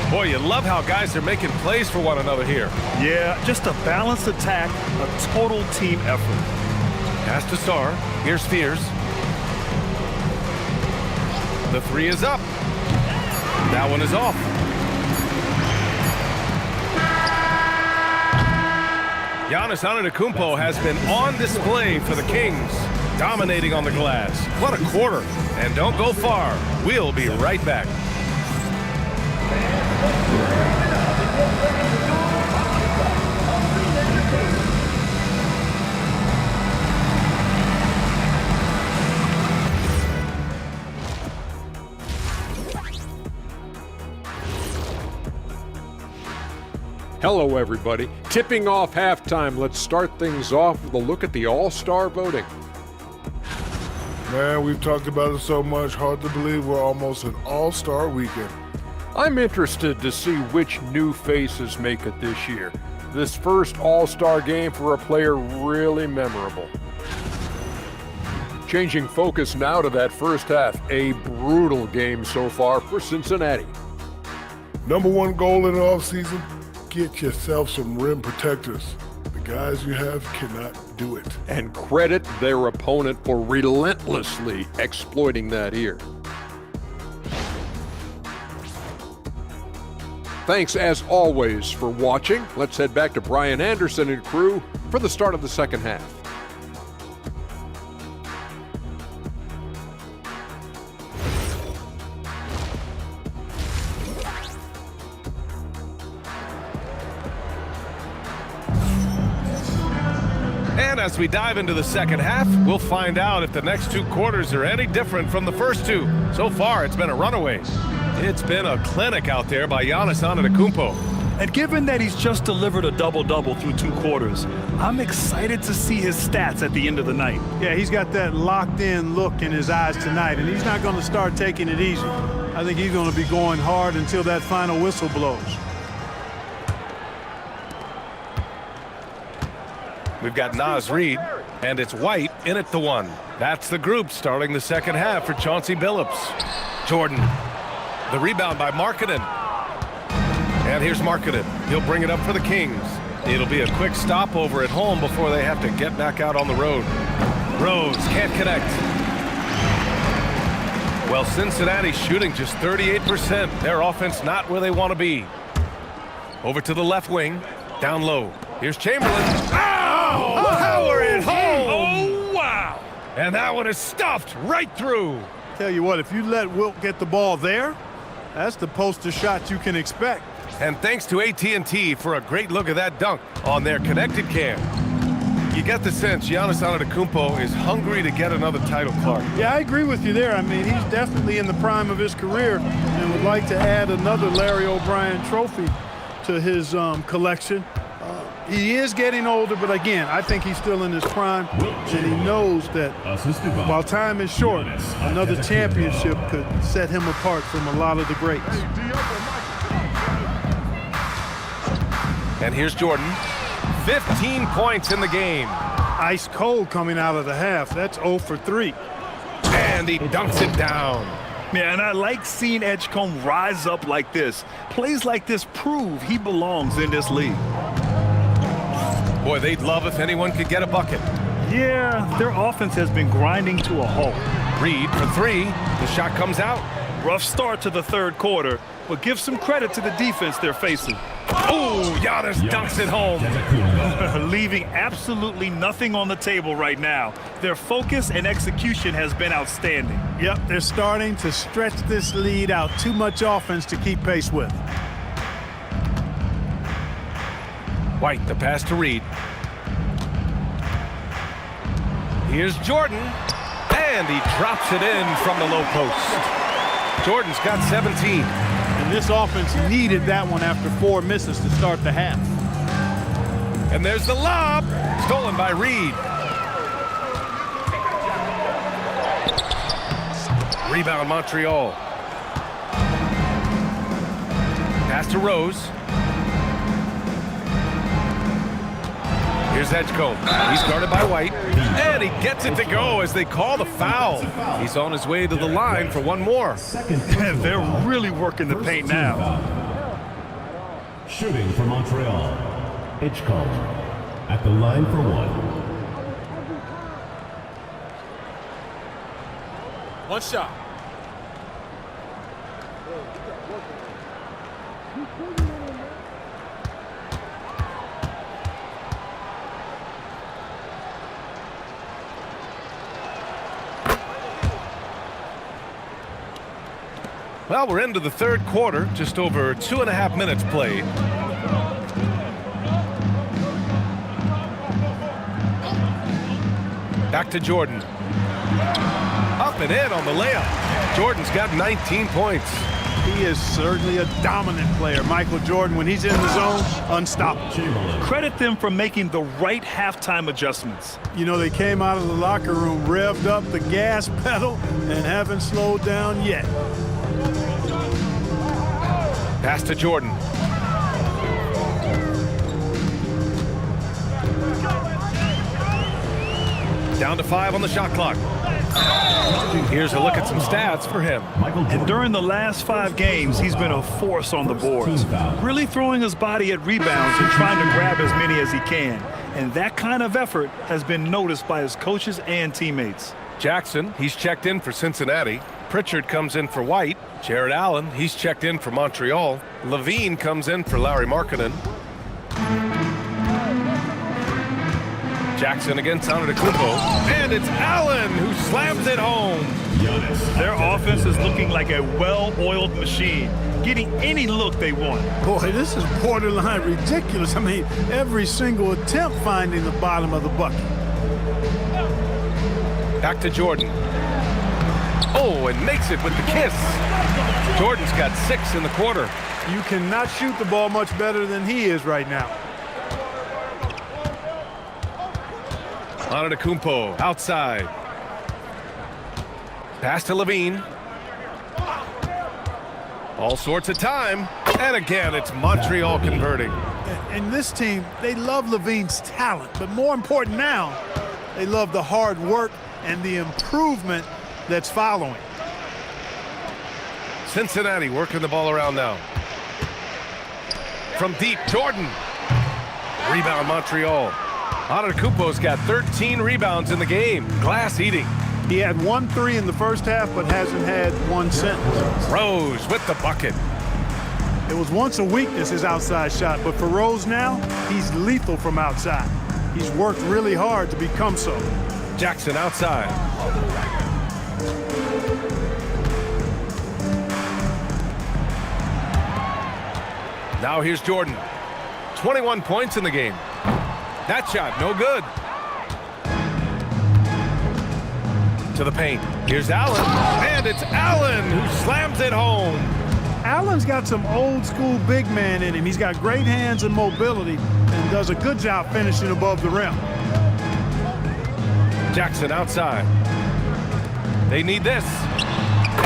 Boy, you love how guys are making plays for one another here. Yeah, just a balanced attack, a total team effort. Pass to Sarr. Here's Fears. The 3 is up. That one is off. Giannis Antetokounmpo has been on display for the Kings, dominating on the glass. What a quarter. And don't go far. We'll be right back. Hello, everybody. Tipping off halftime. Let's start things off with a look at the All-Star voting. Man, we've talked about it so much, hard to believe we're almost an all-star weekend. I'm interested to see which new faces make it this year. This first All-Star game for a player really memorable. Changing focus now to that first half. A brutal game so far for Cincinnati. Number one goal in the offseason, get yourself some rim protectors. The guys you have cannot do it. And credit their opponent for relentlessly exploiting that here. Thanks as always for watching. Let's head back to Brian Anderson and crew for the start of the second half. And as we dive into the second half, we'll find out if the next two quarters are any different from the first two. So far, it's been a runaway. It's been a clinic out there by Giannis Antetokounmpo. And given that he's just delivered a double-double through 2 quarters, I'm excited to see his stats at the end of the night. Yeah, he's got that locked-in look in his eyes tonight, and he's not going to start taking it easy. I think he's going to be going hard until that final whistle blows. We've got Naz Reid, and it's White in at the 1. That's the group starting the second half for Chauncey Billups. Jordan, the rebound by Markkanen. And here's Markkanen. He'll bring it up for the Kings. It'll be a quick stopover at home before they have to get back out on the road. Rose can't connect. Well, Cincinnati's shooting just 38%. Their offense not where they want to be. Over to the left wing, down low. Here's Chamberlain. Oh, power at home. Oh, wow. And that one is stuffed right through. Tell you what, if you let Wilt get the ball there, that's the poster shot you can expect. And thanks to AT&T for a great look at that dunk on their connected cam. You get the sense Giannis Antetokounmpo is hungry to get another title, Clark. Yeah, I agree with you there. I mean, he's definitely in the prime of his career and would like to add another Larry O'Brien trophy to his collection. He is getting older, but again, I think he's still in his prime, and he knows that while time is short, another championship could set him apart from a lot of the greats. And here's Jordan. 15 points in the game. Ice cold coming out of the half. That's 0 for 3. And he dunks it down. Yeah, and I like seeing Edgecombe rise up like this. Plays like this prove he belongs in this league. Boy, they'd love if anyone could get a bucket. Yeah, their offense has been grinding to a halt. Reid for 3. The shot comes out. Rough start to the third quarter, but give some credit to the defense they're facing. Oh, Giannis dunks it home. Leaving absolutely nothing on the table right now. Their focus and execution has been outstanding. Yep, they're starting to stretch this lead out. Too much offense to keep pace with. White, the pass to Reid. Here's Jordan, and he drops it in from the low post. Jordan's got 17. And this offense needed that one after 4 misses to start the half. And there's the lob, stolen by Reid. Rebound Montreal. Pass to Rose. Here's Edgecombe. He's guarded by White. And he gets it to go as they call the foul. He's on his way to the line for one more. And they're really working the paint now. Shooting for Montreal, Edgecombe at the line for 1. One shot. Well, we're into the third quarter, just over 2.5 minutes played. Back to Jordan. Up and in on the layup. Jordan's got 19 points. He is certainly a dominant player. Michael Jordan, when he's in the zone, unstoppable. Credit them for making the right halftime adjustments. You know, they came out of the locker room, revved up the gas pedal, and haven't slowed down yet. Pass to Jordan. Down to 5 on the shot clock. Here's a look at some stats for him. And during the last 5 games, he's been a force on the boards, really throwing his body at rebounds and trying to grab as many as he can. And that kind of effort has been noticed by his coaches and teammates. Jackson, he's checked in for Cincinnati. Pritchard comes in for White. Jared Allen, he's checked in for Montreal. Levine comes in for Larry Markkinen. Jackson against Antetokounmpo, and it's Allen who slams it home. Their offense is looking like a well-oiled machine, getting any look they want. Boy, this is borderline ridiculous. I mean, every single attempt finding the bottom of the bucket. Back to Jordan. Oh, and makes it with the kiss. Jordan's got 6 in the quarter. You cannot shoot the ball much better than he is right now. Antetokounmpo outside. Pass to Levine. All sorts of time. And again, it's Montreal converting. And this team, they love Levine's talent. But more important now, they love the hard work and the improvement that's following. Cincinnati working the ball around now. From deep, Jordan. Rebound, Montreal. Antetokounmpo's got 13 rebounds in the game. Glass eating. He had 1 3 in the first half, but hasn't had 1 since. Rose with the bucket. It was once a weakness, his outside shot, but for Rose now, he's lethal from outside. He's worked really hard to become so. Jackson outside. Now here's Jordan. 21 points in the game. That shot, no good. To the paint. Here's Allen. And it's Allen who slams it home. Allen's got some old school big man in him. He's got great hands and mobility and does a good job finishing above the rim. Jackson outside. They need this.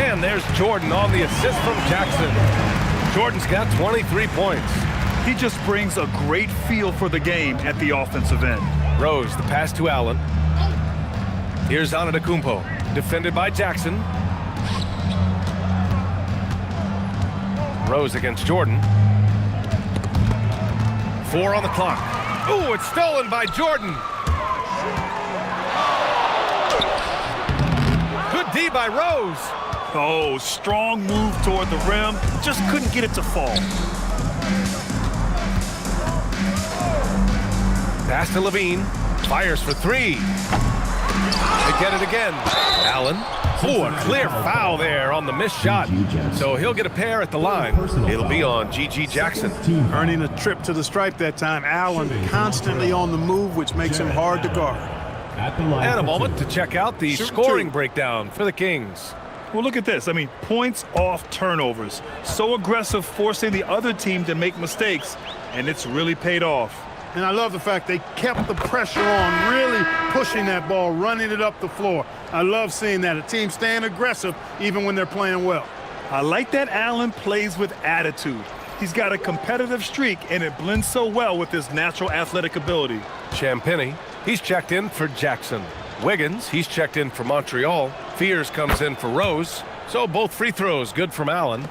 And there's Jordan on the assist from Jackson. Jordan's got 23 points. He just brings a great feel for the game at the offensive end. Rose, the pass to Allen. Here's Antetokounmpo, defended by Jackson. Rose against Jordan. 4 on the clock. Ooh, it's stolen by Jordan. Good D by Rose. Oh, strong move toward the rim. Just couldn't get it to fall. Pass to Levine. Fires for 3. They get it again. Allen. Oh, a clear foul there on the missed shot. So he'll get a pair at the line. It'll be on G.G. Jackson. Earning a trip to the stripe that time. Allen constantly on the move, which makes him hard to guard. And a moment to check out the scoring breakdown for the Kings. Well, look at this. I mean, points off turnovers. So aggressive, forcing the other team to make mistakes, and it's really paid off. And I love the fact they kept the pressure on, really pushing that ball, running it up the floor. I love seeing that, a team staying aggressive even when they're playing well. I like that Allen plays with attitude. He's got a competitive streak, and it blends so well with his natural athletic ability. Champagny, he's checked in for Jackson. Wiggins, he's checked in for Montreal. Fears comes in for Rose. So both free throws good from Allen.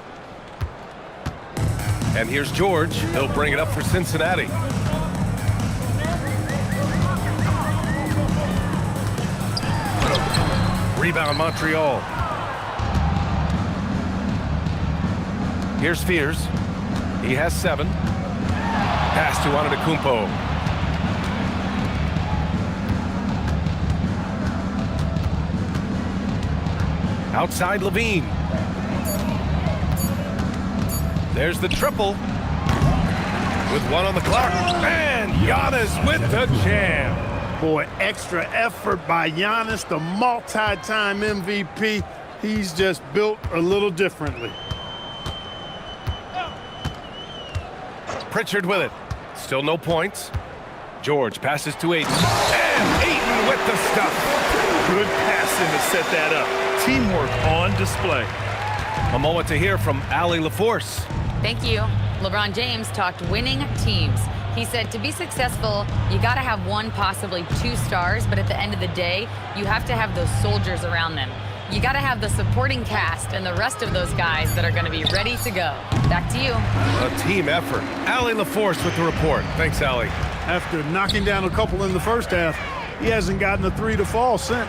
And here's George. He'll bring it up for Cincinnati. Rebound Montreal. Here's Fears. He has 7. Pass to Antetokounmpo. Outside Levine. There's the triple. With 1 on the clock. And Giannis with the jam. Boy, extra effort by Giannis, the multi-time MVP. He's just built a little differently. Pritchard with it. Still no points. George passes to Ayton. And Ayton with the stuff. Good passing to set that up. Teamwork on display. A moment to hear from Allie LaForce. Thank you. LeBron James talked winning teams. He said to be successful, you got to have one, possibly two stars, but at the end of the day, you have to have those soldiers around them. You got to have the supporting cast and the rest of those guys that are going to be ready to go. Back to you. A team effort. Allie LaForce with the report. Thanks, Allie. After knocking down a couple in the first half, he hasn't gotten a three to fall since.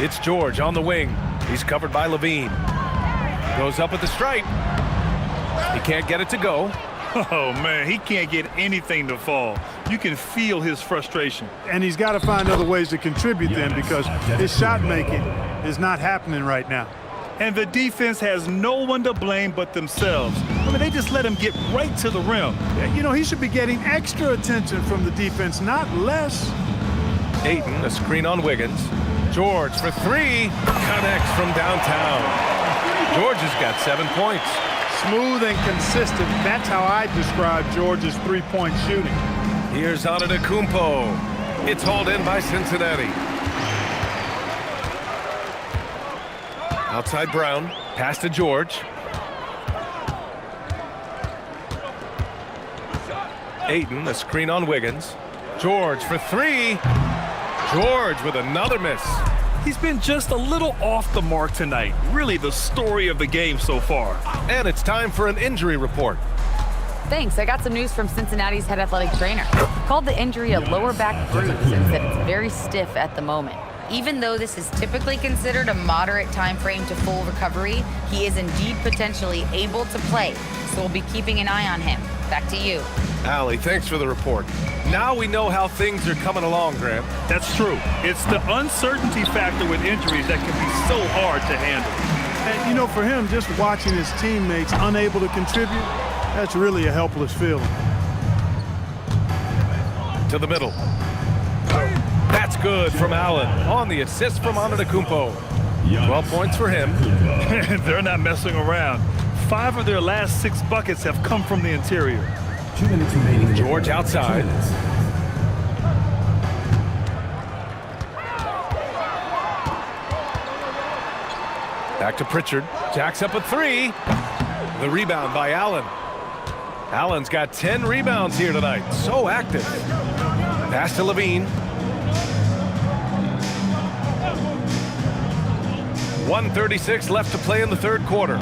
It's George on the wing. He's covered by Levine. Goes up at the stripe. He can't get it to go. Oh, man, he can't get anything to fall. You can feel his frustration. And he's got to find other ways to contribute then, because his shot making is not happening right now. And the defense has no one to blame but themselves. I mean, they just let him get right to the rim. You know, he should be getting extra attention from the defense, not less. Ayton, a screen on Wiggins. George for three. Connects from downtown. George has got 7 points. Smooth and consistent. That's how I describe George's three-point shooting. Here's Antetokounmpo. It's hauled in by Cincinnati. Outside Brown. Pass to George. Ayton, a screen on Wiggins. George for three. George with another miss. He's been just a little off the mark tonight. Really the story of the game so far. And it's time for an injury report. Thanks. I got some news from Cincinnati's head athletic trainer. Called the injury a lower back bruise and said it's very stiff at the moment. Even though this is typically considered a moderate time frame to full recovery, he is indeed potentially able to play. So we'll be keeping an eye on him. Back to you. Allie, thanks for the report. Now we know how things are coming along, Graham. That's true. It's the uncertainty factor with injuries that can be so hard to handle. And, you know, for him, just watching his teammates unable to contribute, that's really a helpless feeling. To the middle. That's good from Allen on the assist from Antetokounmpo. 12 points for him. They're not messing around. 5 of their last 6 buckets have come from the interior. 2 minutes remaining. George outside. Back to Pritchard. Jacks up a three. The rebound by Allen. Allen's got 10 rebounds here tonight. So active. Pass to Levine. 1:36 left to play in the third quarter.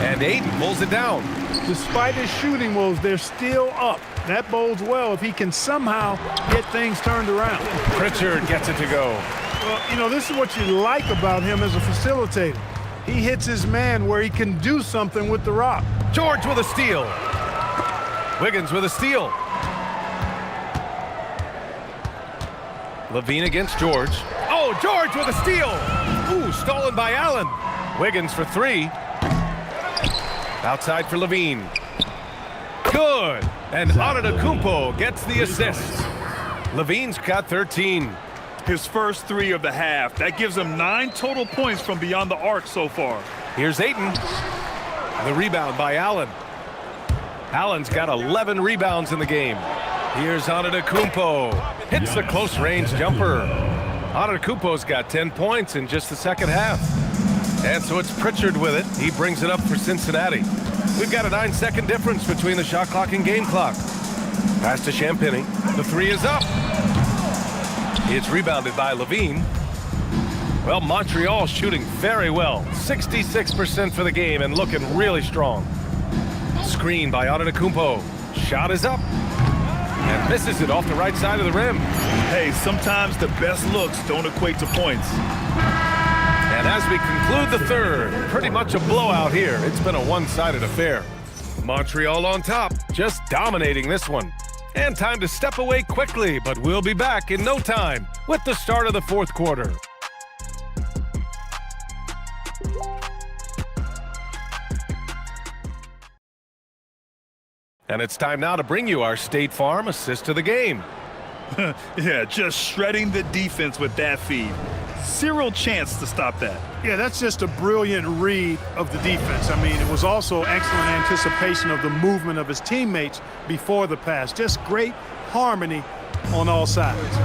And Ayton pulls it down. Despite his shooting woes, they're still up. That bodes well if he can somehow get things turned around. Pritchard gets it to go. Well, you know, this is what you like about him as a facilitator. He hits his man where he can do something with the rock. George with a steal. Wiggins with a steal. Levine against George. Oh, George with a steal. Ooh, stolen by Allen. Wiggins for three. Outside for Levine. Good. And Antetokounmpo gets the assist. Levine's got 13. His first 3 of the half. That gives him 9 total points from beyond the arc so far. Here's Ayton. The rebound by Allen. Allen's got 11 rebounds in the game. Here's Antetokounmpo. Hits the close-range jumper. Antetokounmpo's got 10 points in just the second half. And so it's Pritchard with it. He brings it up for Cincinnati. We've got a 9-second difference between the shot clock and game clock. Pass to Champagny. The three is up. It's rebounded by Levine. Well, Montreal shooting very well. 66% for the game and looking really strong. Screen by Antetokounmpo. Shot is up. And misses it off the right side of the rim. Hey, sometimes the best looks don't equate to points. And as we conclude the third, pretty much a blowout here. It's been a one-sided affair. Montreal on top, just dominating this one. And time to step away quickly, but we'll be back in no time with the start of the fourth quarter. And it's time now to bring you our State Farm assist to the game. Yeah, just shredding the defense with that feed. Zero chance to stop that. Yeah, that's just a brilliant read of the defense. I mean, it was also excellent anticipation of the movement of his teammates before the pass. Just great harmony on all sides.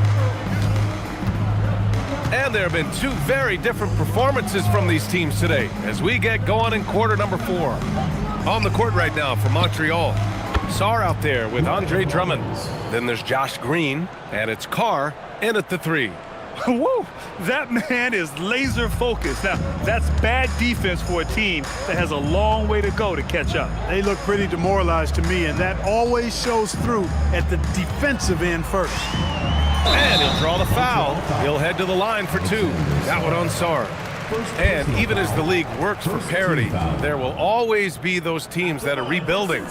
And there have been two very different performances from these teams today as we get going in quarter number 4. On the court right now for Montreal, Sarr out there with Andre Drummond. Then there's Josh Green, and it's Carr in at the 3. Woo! That man is laser focused. Now, that's bad defense for a team that has a long way to go to catch up. They look pretty demoralized to me, and that always shows through at the defensive end first. And he'll draw the foul. He'll head to the line for 2. That one on Sarr. And even as the league works for parity, there will always be those teams that are rebuilding.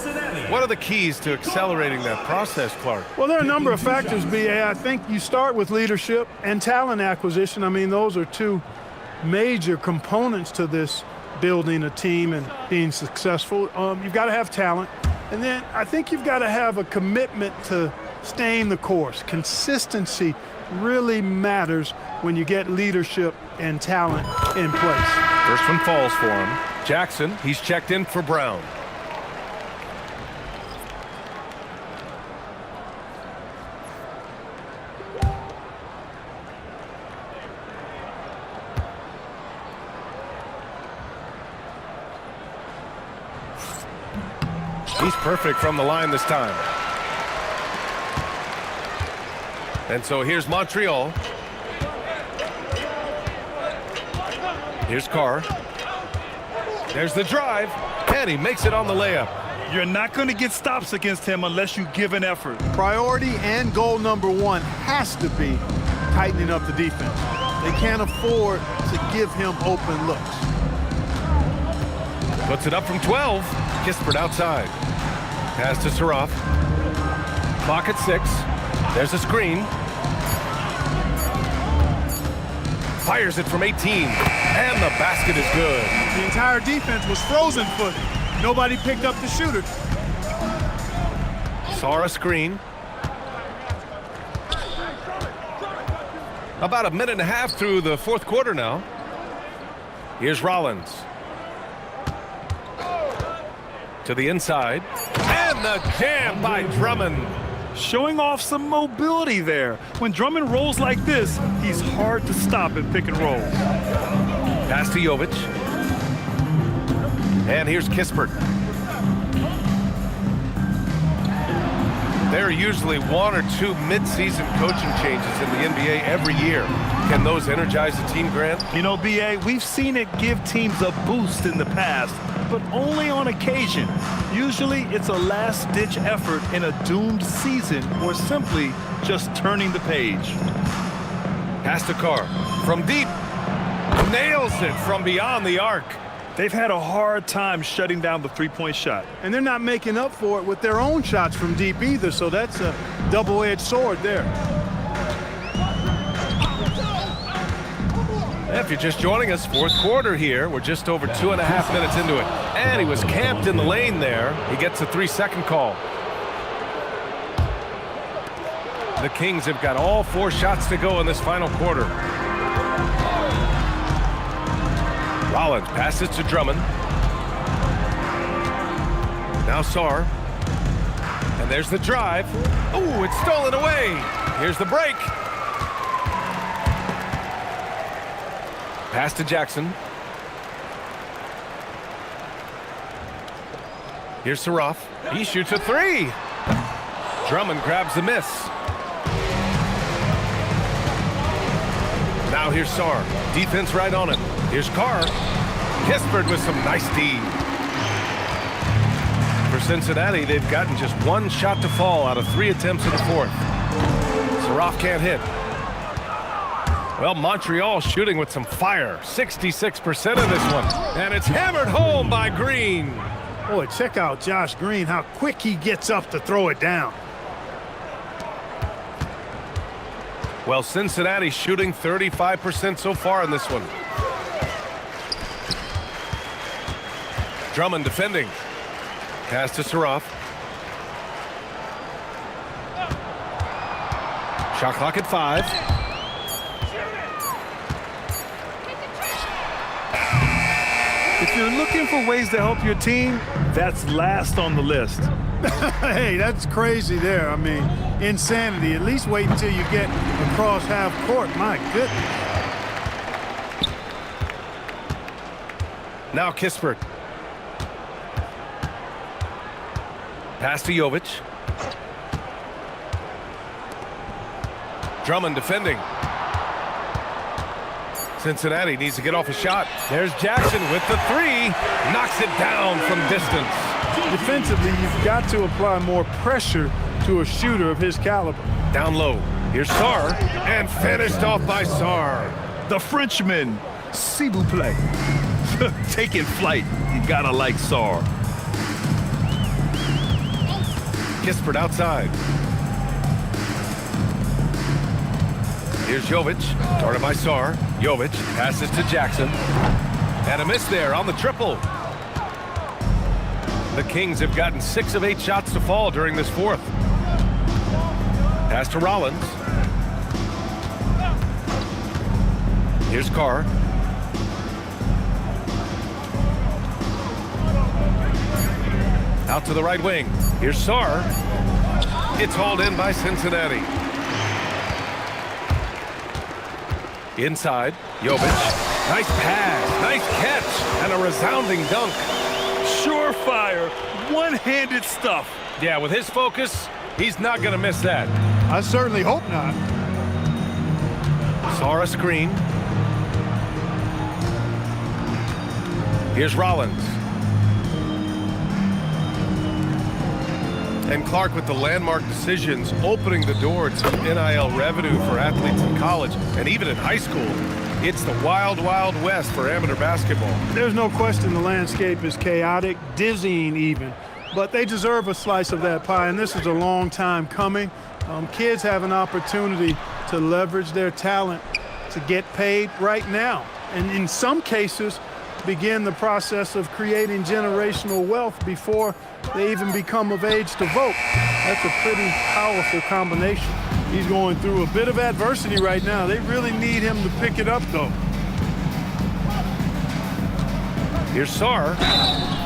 What are the keys to accelerating that process, Clark? Well, there are a number of factors, B.A. I think you start with leadership and talent acquisition. I mean, those are two major components to this building a team and being successful. You've got to have talent. And then I think you've got to have a commitment to staying the course. Consistency really matters when you get leadership and talent in place. First one falls for him. Jackson, he's checked in for Brown. He's perfect from the line this time. And so here's Montreal. Here's Carr. There's the drive, and he makes it on the layup. You're not going to get stops against him unless you give an effort. Priority and goal number 1 has to be tightening up the defense. They can't afford to give him open looks. Puts it up from 12. Kispert outside. Pass to Saraf. Clock at 6. There's a screen. Fires it from 18. And the basket is good. The entire defense was frozen-footed. Nobody picked up the shooter. Sarr a screen. About a minute and a half through the fourth quarter now. Here's Rollins. To the inside. And the jam by Drummond. Showing off some mobility there. When Drummond rolls like this, he's hard to stop in pick and roll. Pass to Jovic. And here's Kispert. There are usually 1 or 2 mid-season coaching changes in the NBA every year. Can those energize the team, Grant? You know, B.A., we've seen it give teams a boost in the past, but only on occasion. Usually it's a last-ditch effort in a doomed season or simply just turning the page. Pass to Carr. From deep. Nails it from beyond the arc. They've had a hard time shutting down the three-point shot. And they're not making up for it with their own shots from deep either, so that's a double-edged sword there. If you're just joining us, fourth quarter here. We're just over 2.5 minutes into it. And he was camped in the lane there. He gets a 3-second call. The Kings have got all 4 shots to go in this final quarter. Rollins passes to Drummond. Now Sarr. And there's the drive. Ooh, it's stolen away. Here's the break. Pass to Jackson. Here's Saraf. He shoots a 3. Drummond grabs the miss. Now here's Sarr. Defense right on it. Here's Carr. Kispert with some nice D. For Cincinnati, they've gotten just 1 shot to fall out of 3 attempts in the fourth. Saraf can't hit. Well, Montreal shooting with some fire. 66% of this one. And it's hammered home by Green. Boy, check out Josh Green, how quick he gets up to throw it down. Well, Cincinnati shooting 35% so far in this one. Drummond defending. Pass to Saraf. Shot clock at 5. If you're looking for ways to help your team, that's last on the list. Hey, that's crazy there. I mean, insanity. At least wait until you get across half court. My goodness. Now Kispert. Pass to Jovic. Drummond defending. Cincinnati needs to get off a shot. There's Jackson with the three. Knocks it down from distance. Defensively, you've got to apply more pressure to a shooter of his caliber. Down low. Here's Sarr. And finished off by Sarr. The Frenchman, s'il vous plaît. Taking flight. You gotta like Sarr. Kispert outside. Here's Jovic, guarded by Sarr. Jovic passes to Jackson. And a miss there on the triple. The Kings have gotten 6 of 8 shots to fall during this fourth. Pass to Rollins. Here's Carr. Out to the right wing. Here's Sarr. It's hauled in by Cincinnati. Inside, Jovic. Nice pass, nice catch, and a resounding dunk. Surefire, one-handed stuff. Yeah, with his focus, he's not going to miss that. I certainly hope not. Sarr a screen. Here's Rollins. And Clark with the landmark decisions opening the door to NIL revenue for athletes in college and even in high school. It's the wild, wild west for amateur basketball. There's no question the landscape is chaotic, dizzying even, but they deserve a slice of that pie, and this is a long time coming. Kids have an opportunity to leverage their talent to get paid right now, and in some cases begin the process of creating generational wealth before they even become of age to vote. That's a pretty powerful combination. He's going through a bit of adversity right now. They really need him to pick it up, though. Here's Sarr,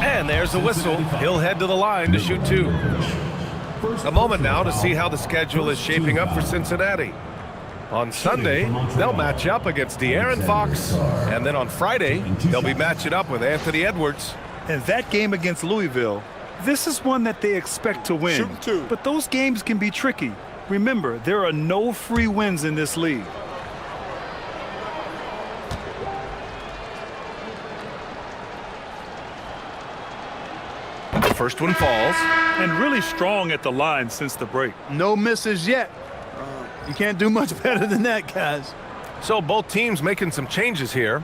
and there's the whistle. He'll head to the line to shoot 2. A moment now to see how the schedule is shaping up for Cincinnati. On Sunday, they'll match up against De'Aaron Fox, and then on Friday, they'll be matching up with Anthony Edwards. And that game against Louisville, this is one that they expect to win. Shooting 2. But those games can be tricky. Remember, there are no free wins in this league. The first one falls. And really strong at the line since the break. No misses yet. You can't do much better than that, guys. So both teams making some changes here.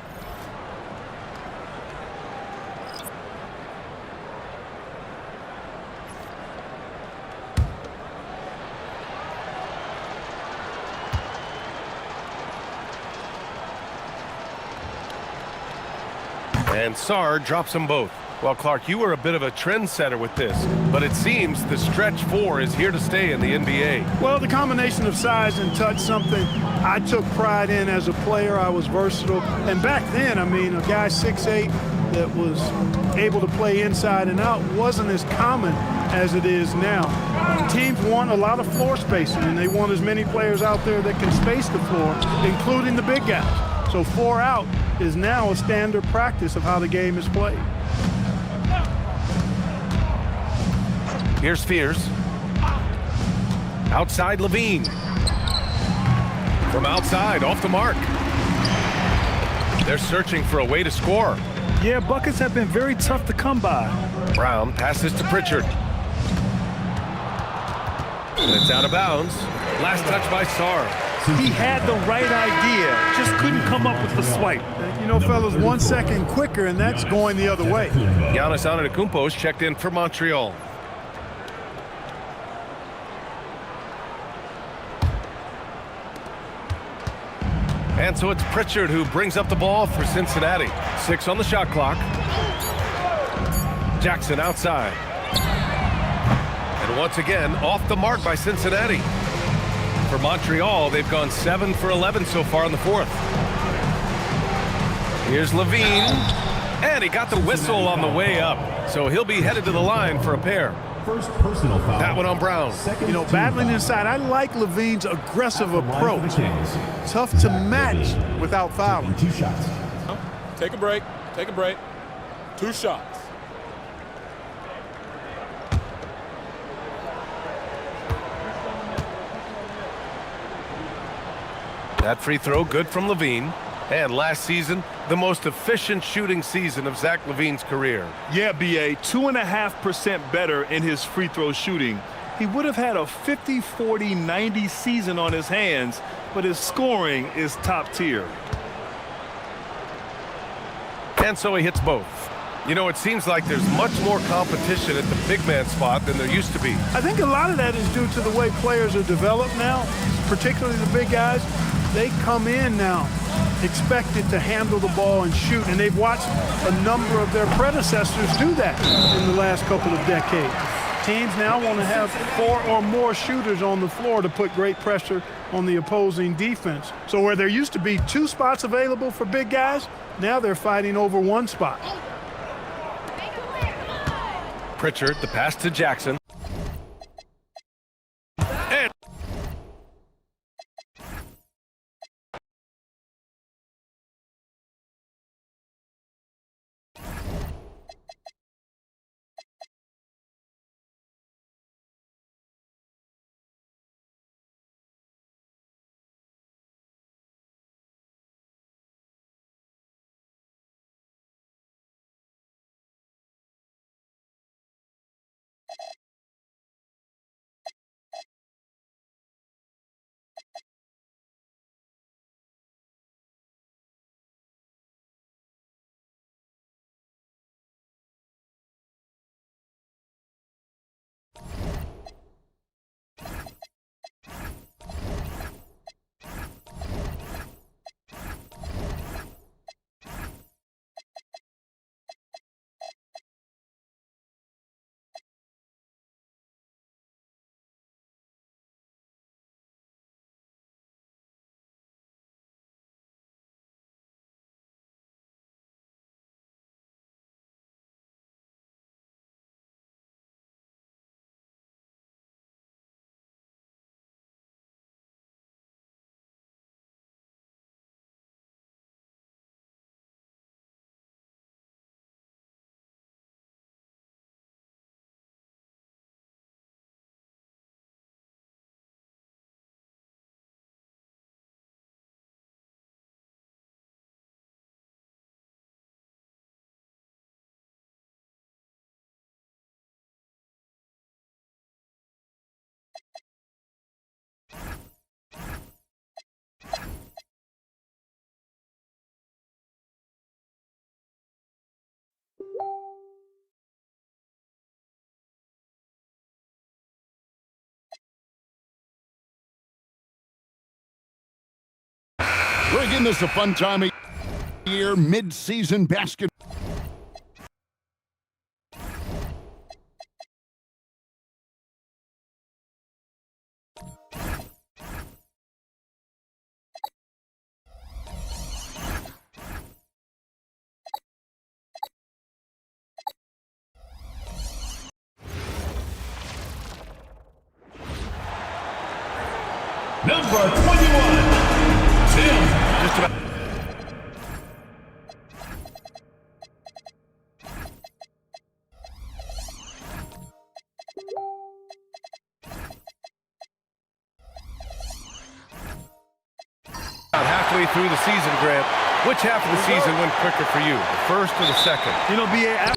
And Sarr drops them both. Well, Clark, you were a bit of a trendsetter with this, but it seems the stretch 4 is here to stay in the NBA. Well, the combination of size and touch, something I took pride in as a player. I was versatile. And back then, I mean, a guy 6'8" that was able to play inside and out wasn't as common as it is now. Teams want a lot of floor spacing, and they want as many players out there that can space the floor, including the big guys. So 4 out is now a standard practice of how the game is played. Here's Fears. Outside Levine. From outside, off the mark. They're searching for a way to score. Yeah, buckets have been very tough to come by. Brown passes to Pritchard. And it's out of bounds. Last touch by Sarr. He had the right idea, just couldn't come up with the swipe. You know, fellas, 1 second quicker, and that's going the other way. Giannis Antetokounmpo is checked in for Montreal. And so it's Pritchard who brings up the ball for Cincinnati. 6 on the shot clock. Jackson outside. And once again, off the mark by Cincinnati. For Montreal, they've gone 7 for 11 so far in the fourth. Here's Levine. And he got the whistle on the way up, so he'll be headed to the line for a pair. First personal foul. That one on Brown. You know, battling inside, I like Levine's aggressive approach. Tough to match without fouling. 2 shots. Take a break. Take a break. 2 shots. That free throw good from Levine. And last season, the most efficient shooting season of Zach Levine's career. Yeah, BA, 2.5% better in his free throw shooting. He would have had a 50, 40, 90 season on his hands, but his scoring is top tier. And so he hits both. You know, it seems like there's much more competition at the big man spot than there used to be. I think a lot of that is due to the way players are developed now, particularly the big guys. They come in now expected to handle the ball and shoot, and they've watched a number of their predecessors do that in the last couple of decades. Teams now want to have 4 or more shooters on the floor to put great pressure on the opposing defense. So where there used to be 2 spots available for big guys, now they're fighting over 1 spot. Pritchard, the pass to Jackson. And Bringing this a fun time of year, mid-season basketball. Number 21, Tim. just about. About halfway through the season, Grant. Which half of the season went quicker for you, the first or the second? You know, BA,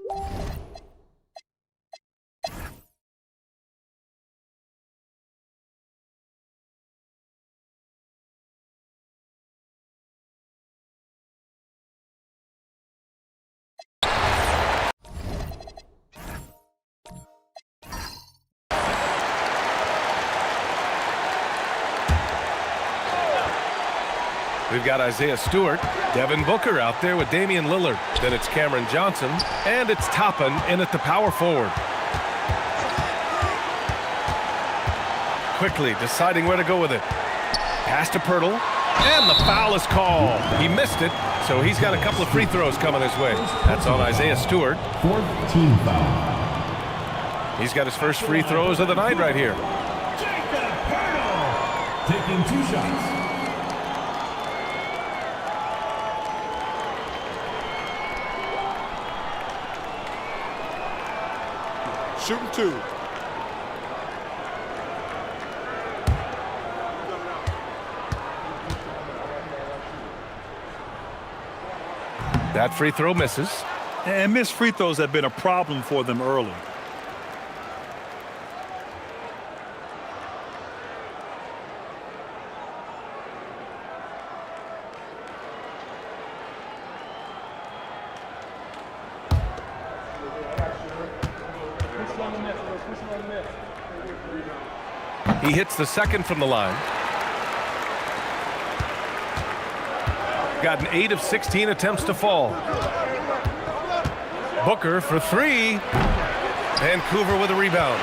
We've got Isaiah Stewart, Devin Booker out there with Damian Lillard. Then it's Cameron Johnson, and it's Toppin in at the power forward. Quickly deciding where to go with it. Pass to Pirtle. And the foul is called. He missed it, so he's got a couple of free throws coming his way. That's on Isaiah Stewart. 4th team foul. He's got his first free throws of the night right here. Taking 2 shots. Shooting 2. That free throw misses. And missed free throws have been a problem for them early. He hits the second from the line. Got an 8 of 16 attempts to fall. Booker for 3. Vancouver with a rebound.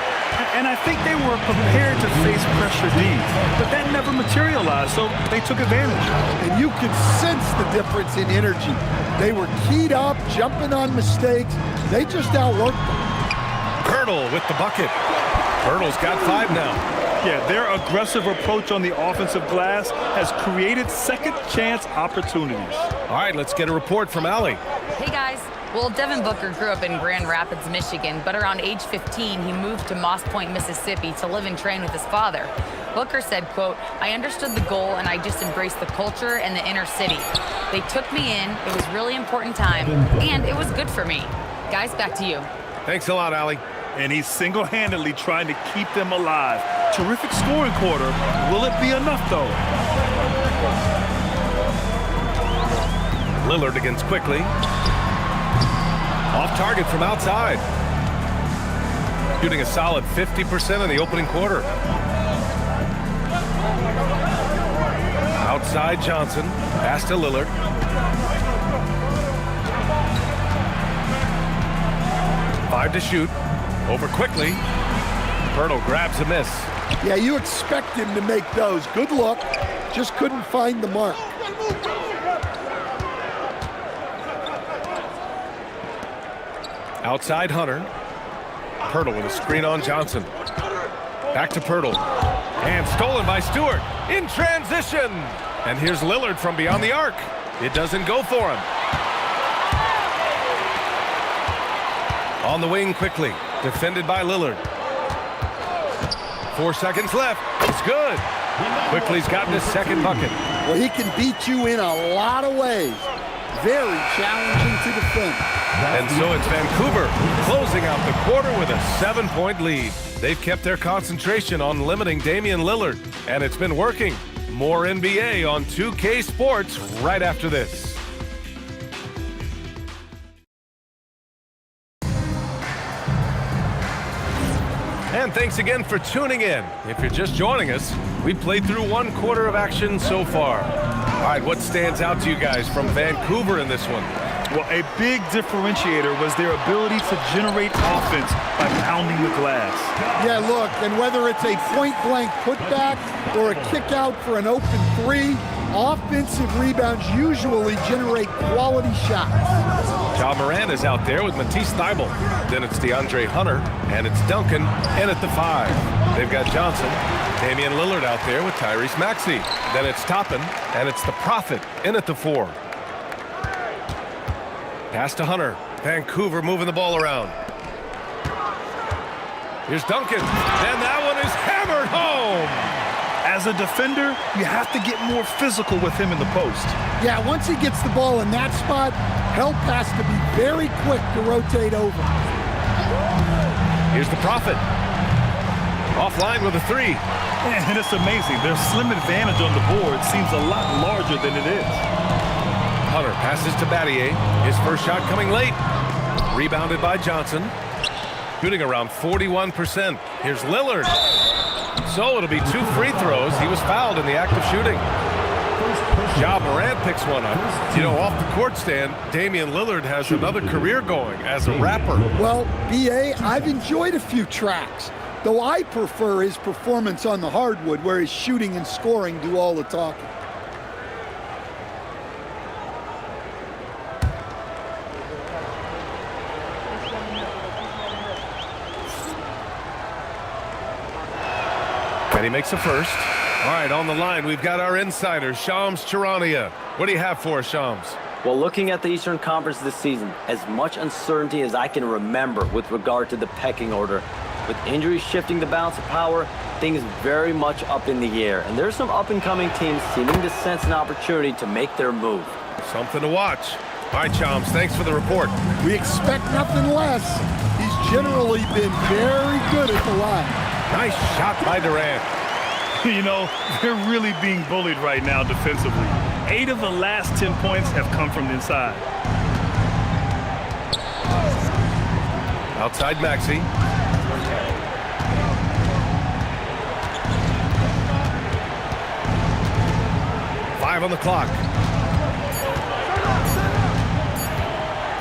And I think they were prepared to face pressure D, but that never materialized, so they took advantage. And you could sense the difference in energy. They were keyed up, jumping on mistakes. They just outworked them. Pirtle with the bucket. Pirtle's got 5 now. Yeah, their aggressive approach on the offensive glass has created second chance opportunities. All right, let's get a report from Allie. Hey, guys. Well, Devin Booker grew up in Grand Rapids, Michigan, but around age 15, he moved to Moss Point, Mississippi to live and train with his father. Booker said, quote, "I understood the goal and I just embraced the culture and the inner city. They took me in, it was really important time, and it was good for me." Guys, back to you. Thanks a lot, Allie. And he's single-handedly trying to keep them alive. Terrific scoring quarter. Will it be enough, though? Lillard against Quickly. Off target from outside. Shooting a solid 50% in the opening quarter. Outside Johnson. Pass to Lillard. Five to shoot. Over Quickly. Pirtle grabs a miss. Yeah, you expect him to make those. Good luck. Just couldn't find the mark. Outside Hunter. Pirtle with a screen on Johnson. Back to Pirtle. And stolen by Stewart. In transition. And here's Lillard from beyond the arc. It doesn't go for him. On the wing Quickly. Defended by Lillard. 4 seconds left. It's good. Quickly's gotten his second bucket. Well, he can beat you in a lot of ways. Very challenging to defend. And so it's Vancouver closing out the quarter with a 7-point lead. They've kept their concentration on limiting Damian Lillard, and it's been working. More NBA on 2K Sports right after this. And thanks again for tuning in. If you're just joining us, we played through 1 quarter of action so far. All right, what stands out to you guys from Vancouver in this one? Well, a big differentiator was their ability to generate offense by pounding the glass. Yeah, look, and whether it's a point-blank putback or a kick out for an open 3, offensive rebounds usually generate quality shots. Ja Morant is out there with Matisse Thybulle. Then it's DeAndre Hunter, and it's Duncan, and at the 5. They've got Johnson, Damian Lillard out there with Tyrese Maxey. Then it's Toppin, and it's the Prophet, in at the 4. Pass to Hunter. Vancouver moving the ball around. Here's Duncan, and that one is hammered home. As a defender, you have to get more physical with him in the post. Yeah, once he gets the ball in that spot, help has to be very quick to rotate over. Here's the Prophet. Offline with a 3. And it's amazing. Their slim advantage on the board seems a lot larger than it is. Hunter passes to Battier. His first shot coming late. Rebounded by Johnson. Shooting around 41%. Here's Lillard. So it'll be 2 free throws. He was fouled in the act of shooting. Ja Morant picks one up. You know, off the court stand, Damian Lillard has another career going as a rapper. Well, B.A., I've enjoyed a few tracks, though I prefer his performance on the hardwood where his shooting and scoring do all the talking. And he makes a first. All right, on the line, we've got our insider, Shams Charania. What do you have for us, Shams? Well, looking at the Eastern Conference this season, as much uncertainty as I can remember with regard to the pecking order. With injuries shifting the balance of power, things very much up in the air. And there's some up-and-coming teams seeming to sense an opportunity to make their move. Something to watch. All right, Shams, thanks for the report. We expect nothing less. He's generally been very good at the line. Nice shot by Durant. You know, they're really being bullied right now defensively. 8 of the last 10 points have come from the inside. Outside Maxey. Five on the clock.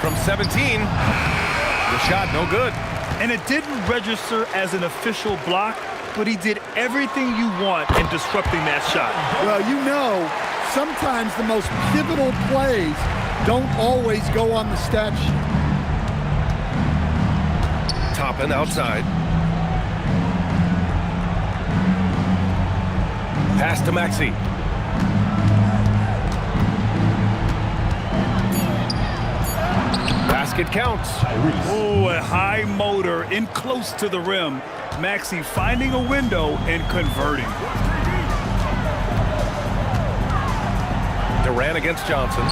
From 17, the shot no good. And it didn't register as an official block, but he did everything you want in disrupting that shot. Well, you know, sometimes the most pivotal plays don't always go on the stat sheet. Toppin outside. Pass to Maxey. Basket counts. Oh, a high motor in close to the rim. Maxey finding a window and converting. Durant against Johnson.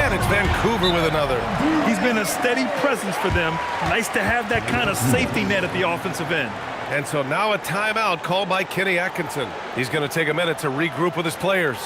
And it's Vancouver with another. He's been a steady presence for them. Nice to have that kind of safety net at the offensive end. And so now a timeout called by Kenny Atkinson. He's going to take a minute to regroup with his players.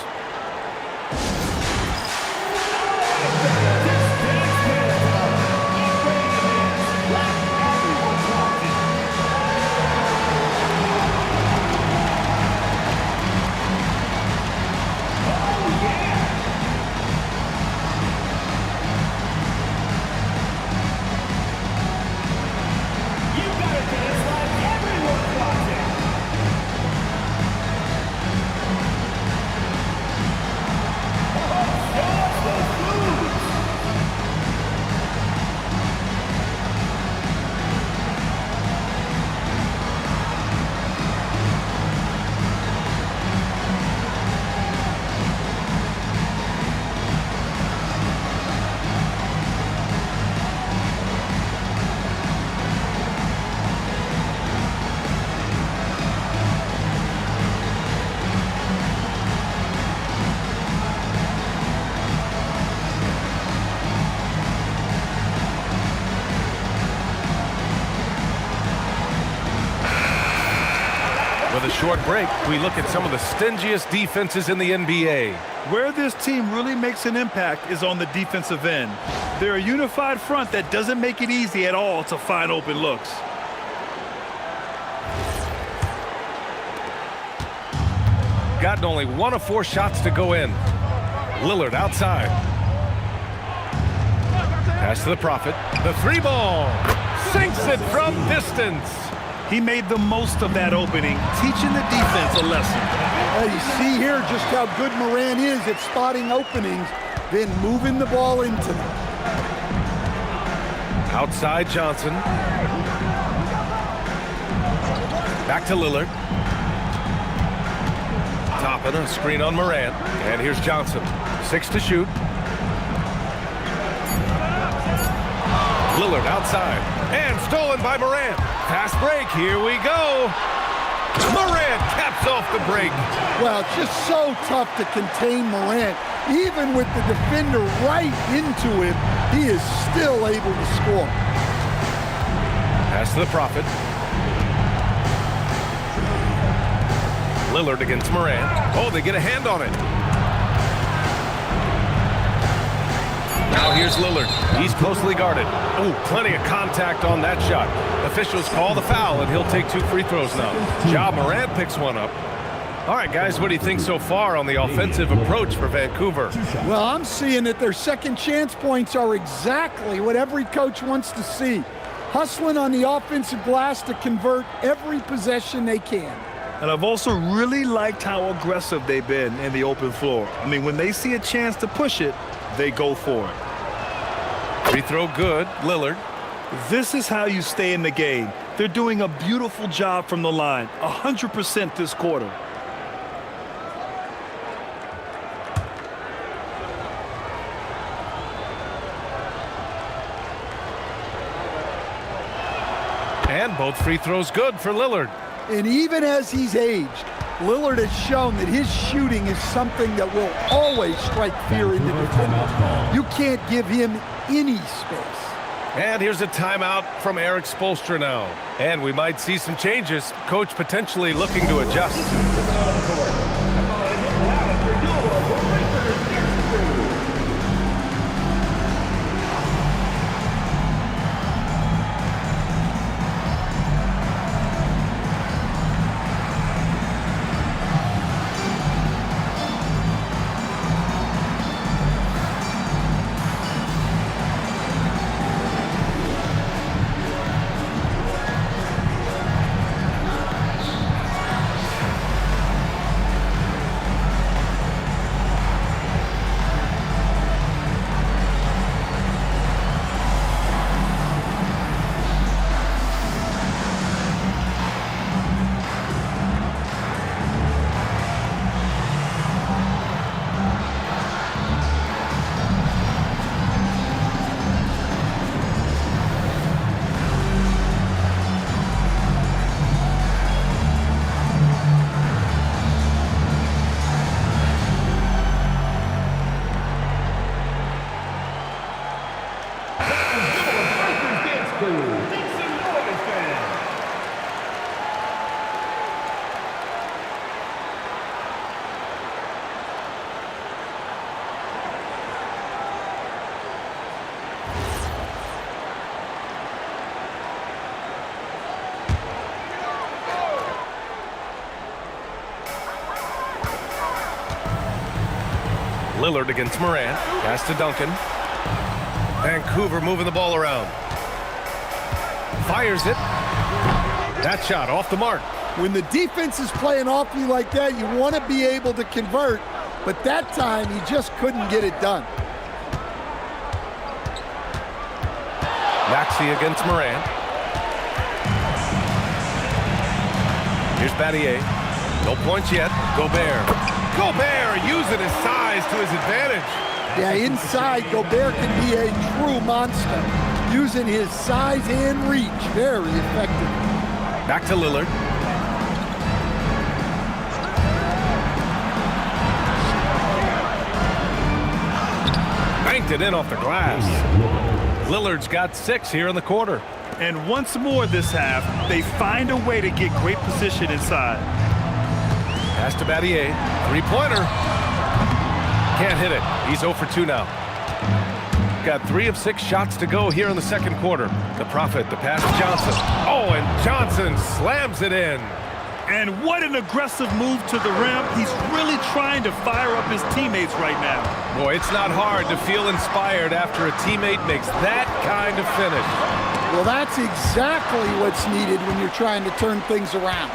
With a short break, we look at some of the stingiest defenses in the NBA. Where this team really makes an impact is on the defensive end. They're a unified front that doesn't make it easy at all to find open looks. Gotten only 1 of 4 shots to go in. Lillard outside. Pass to the Prophet. The 3-ball. Sinks it from distance. He made the most of that opening, teaching the defense a lesson. You see here just how good Morant is at spotting openings, then moving the ball into them. Outside Johnson. Back to Lillard. Toppin, a screen on Morant. And here's Johnson. 6 to shoot. Lillard outside. And stolen by Morant. Fast break. Here we go. Morant caps off the break. Well, it's just so tough to contain Morant. Even with the defender right into him, he is still able to score. Pass to the Prophet. Lillard against Morant. Oh, they get a hand on it. Now here's Lillard. He's closely guarded. Oh, plenty of contact on that shot. Officials call the foul, and he'll take 2 free throws now. Ja Morant picks one up. All right, guys, what do you think so far on the offensive approach for Vancouver? Well, I'm seeing that their second chance points are exactly what every coach wants to see. Hustling on the offensive glass to convert every possession they can. And I've also really liked how aggressive they've been in the open floor. I mean, when they see a chance to push it, they go for it. Free throw good. Lillard. This is how you stay in the game. They're doing a beautiful job from the line, 100% this quarter. And both free throws good for Lillard. And even as he's aged, Lillard has shown that his shooting is something that will always strike fear into defenders. You can't give him any space. And here's a timeout from Eric Spoelstra now. And we might see some changes. Coach potentially looking to adjust. Lillard against Morant. Pass to Duncan. Vancouver moving the ball around. Fires it. That shot off the mark. When the defense is playing off you like that, you want to be able to convert, but that time he just couldn't get it done. Maxey against Morant. Here's Battier. No points yet. Gobert. Gobert using his size to his advantage. Yeah, inside, Gobert can be a true monster, using his size and reach. Very effective. Back to Lillard. Banked it in off the glass. Lillard's got 6 here in the quarter. And once more this half, they find a way to get great position inside. Pass to Battier. Three-pointer. Can't hit it. He's 0 for 2 now. Got 3 of 6 shots to go here in the second quarter. The Prophet, the pass to Johnson. Oh, and Johnson slams it in. And what an aggressive move to the rim. He's really trying to fire up his teammates right now. Boy, it's not hard to feel inspired after a teammate makes that kind of finish. Well, that's exactly what's needed when you're trying to turn things around.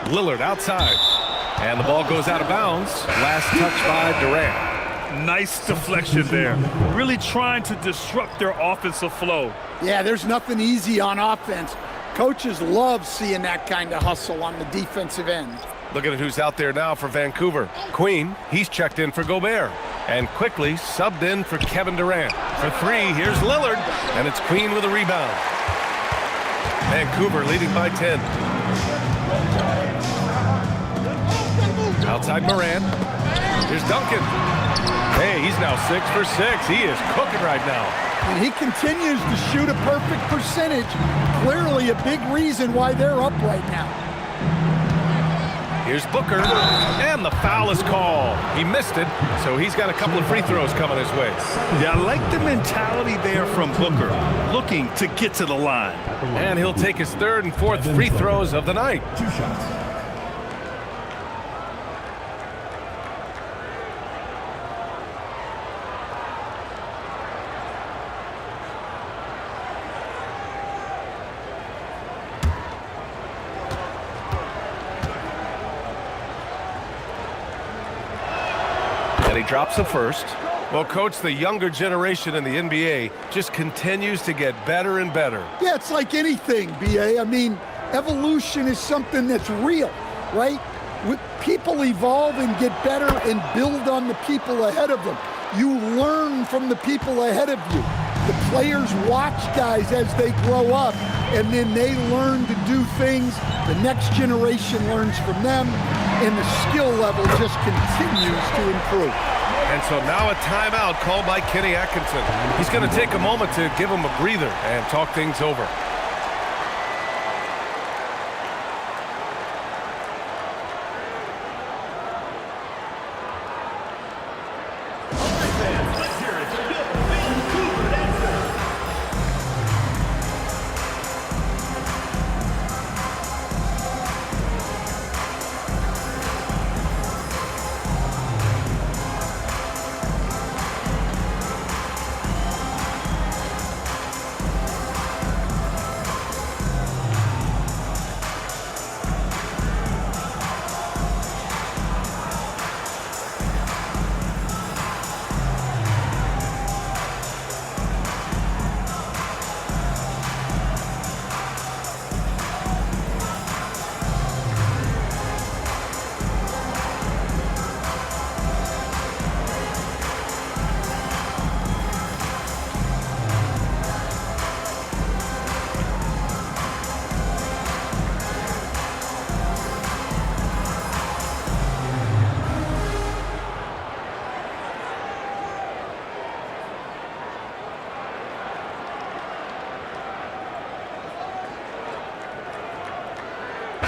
Lillard outside. And the ball goes out of bounds. Last touch by Durant. Nice deflection there. Really trying to disrupt their offensive flow. Yeah, there's nothing easy on offense. Coaches love seeing that kind of hustle on the defensive end. Looking at who's out there now for Vancouver. Queen, he's checked in for Gobert. And quickly subbed in for Kevin Durant. For 3, here's Lillard. And it's Queen with a rebound. Vancouver leading by 10. Outside Morant. Here's Duncan. Hey, he's now 6 for 6. He is cooking right now. And he continues to shoot a perfect percentage. Clearly a big reason why they're up right now. Here's Booker. And the foul is called. He missed it, so he's got a couple of free throws coming his way. Yeah, I like the mentality there from Booker, looking to get to the line. And he'll take his 3rd and 4th free throws of the night. 2 shots. And he drops the first. Well, Coach, the younger generation in the NBA just continues to get better and better. Yeah, it's like anything, B.A. I mean, evolution is something that's real, right? People evolve and get better and build on the people ahead of them. You learn from the people ahead of you. The players watch guys as they grow up, and then they learn to do things. The next generation learns from them, and the skill level just continues to improve. And so now a timeout called by Kenny Atkinson. He's going to take a moment to give him a breather and talk things over.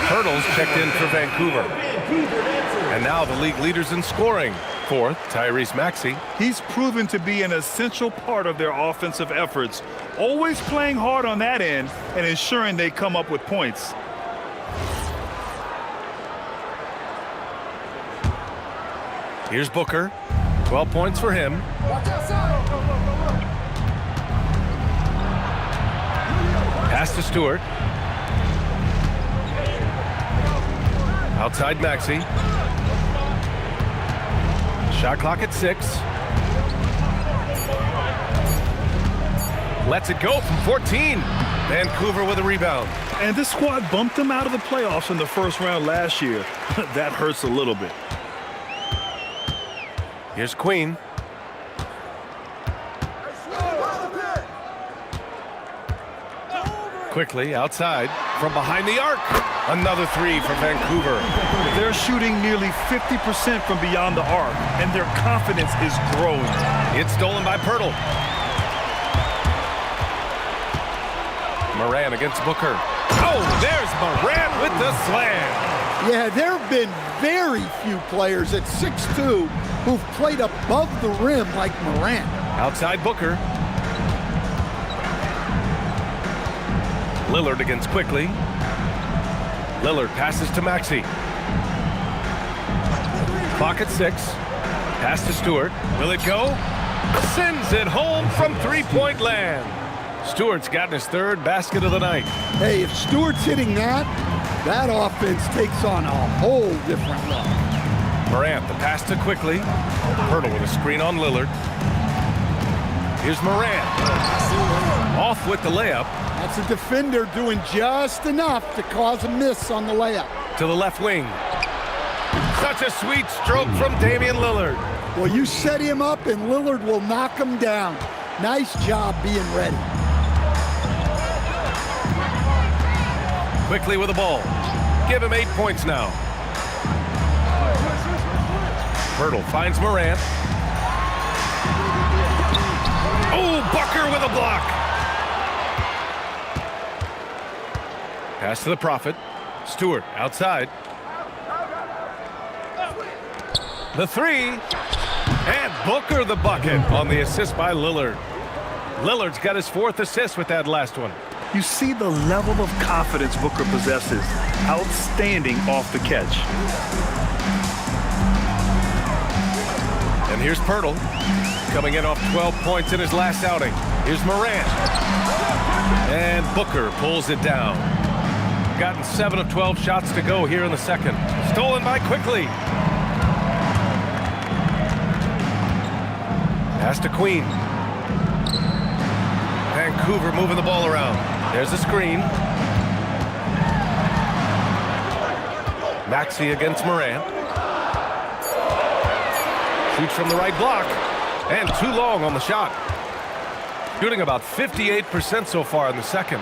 Hurdles checked in for Vancouver. And now the league leaders in scoring. Fourth, Tyrese Maxey. He's proven to be an essential part of their offensive efforts, always playing hard on that end and ensuring they come up with points. Here's Booker. 12 points for him. Pass to Stewart. Outside Maxey. Shot clock at 6. Lets it go from 14. Vancouver with a rebound. And this squad bumped them out of the playoffs in the first round last year. That hurts a little bit. Here's Queen. Quickly outside from behind the arc. Another three for Vancouver. They're shooting nearly 50% from beyond the arc, and their confidence is growing. It's stolen by Pirtle. Moran against Booker. Oh, there's Moran with the slam. Yeah, there have been very few players at 6'2" who've played above the rim like Moran. Outside Booker. Lillard against Quickly. Lillard passes to Maxey. Clock at 6. Pass to Stewart. Will it go? Sends it home from three-point land. Stewart's gotten his third basket of the night. Hey, if Stewart's hitting that, that offense takes on a whole different look. Morant, the pass to Quickly. Pirtle with a screen on Lillard. Here's Morant. Off with the layup. That's a defender doing just enough to cause a miss on the layup. To the left wing. Such a sweet stroke from Damian Lillard. Well, you set him up and Lillard will knock him down. Nice job being ready. Quickly with the ball. Give him 8 points now. Pirtle finds Morant. Oh, Booker with a block. Pass to the Prophet. Stewart outside. The three. And Booker the bucket on the assist by Lillard. Lillard's got his 4th assist with that last one. You see the level of confidence Booker possesses. Outstanding off the catch. And here's Pirtle, coming in off 12 points in his last outing. Here's Morant. And Booker pulls it down. Gotten 7 of 12 shots to go here in the second. Stolen by Quickly. Pass to Queen. Vancouver moving the ball around. There's a screen. Maxey against Morant. Shoots from the right block. And too long on the shot. Shooting about 58% so far in the second.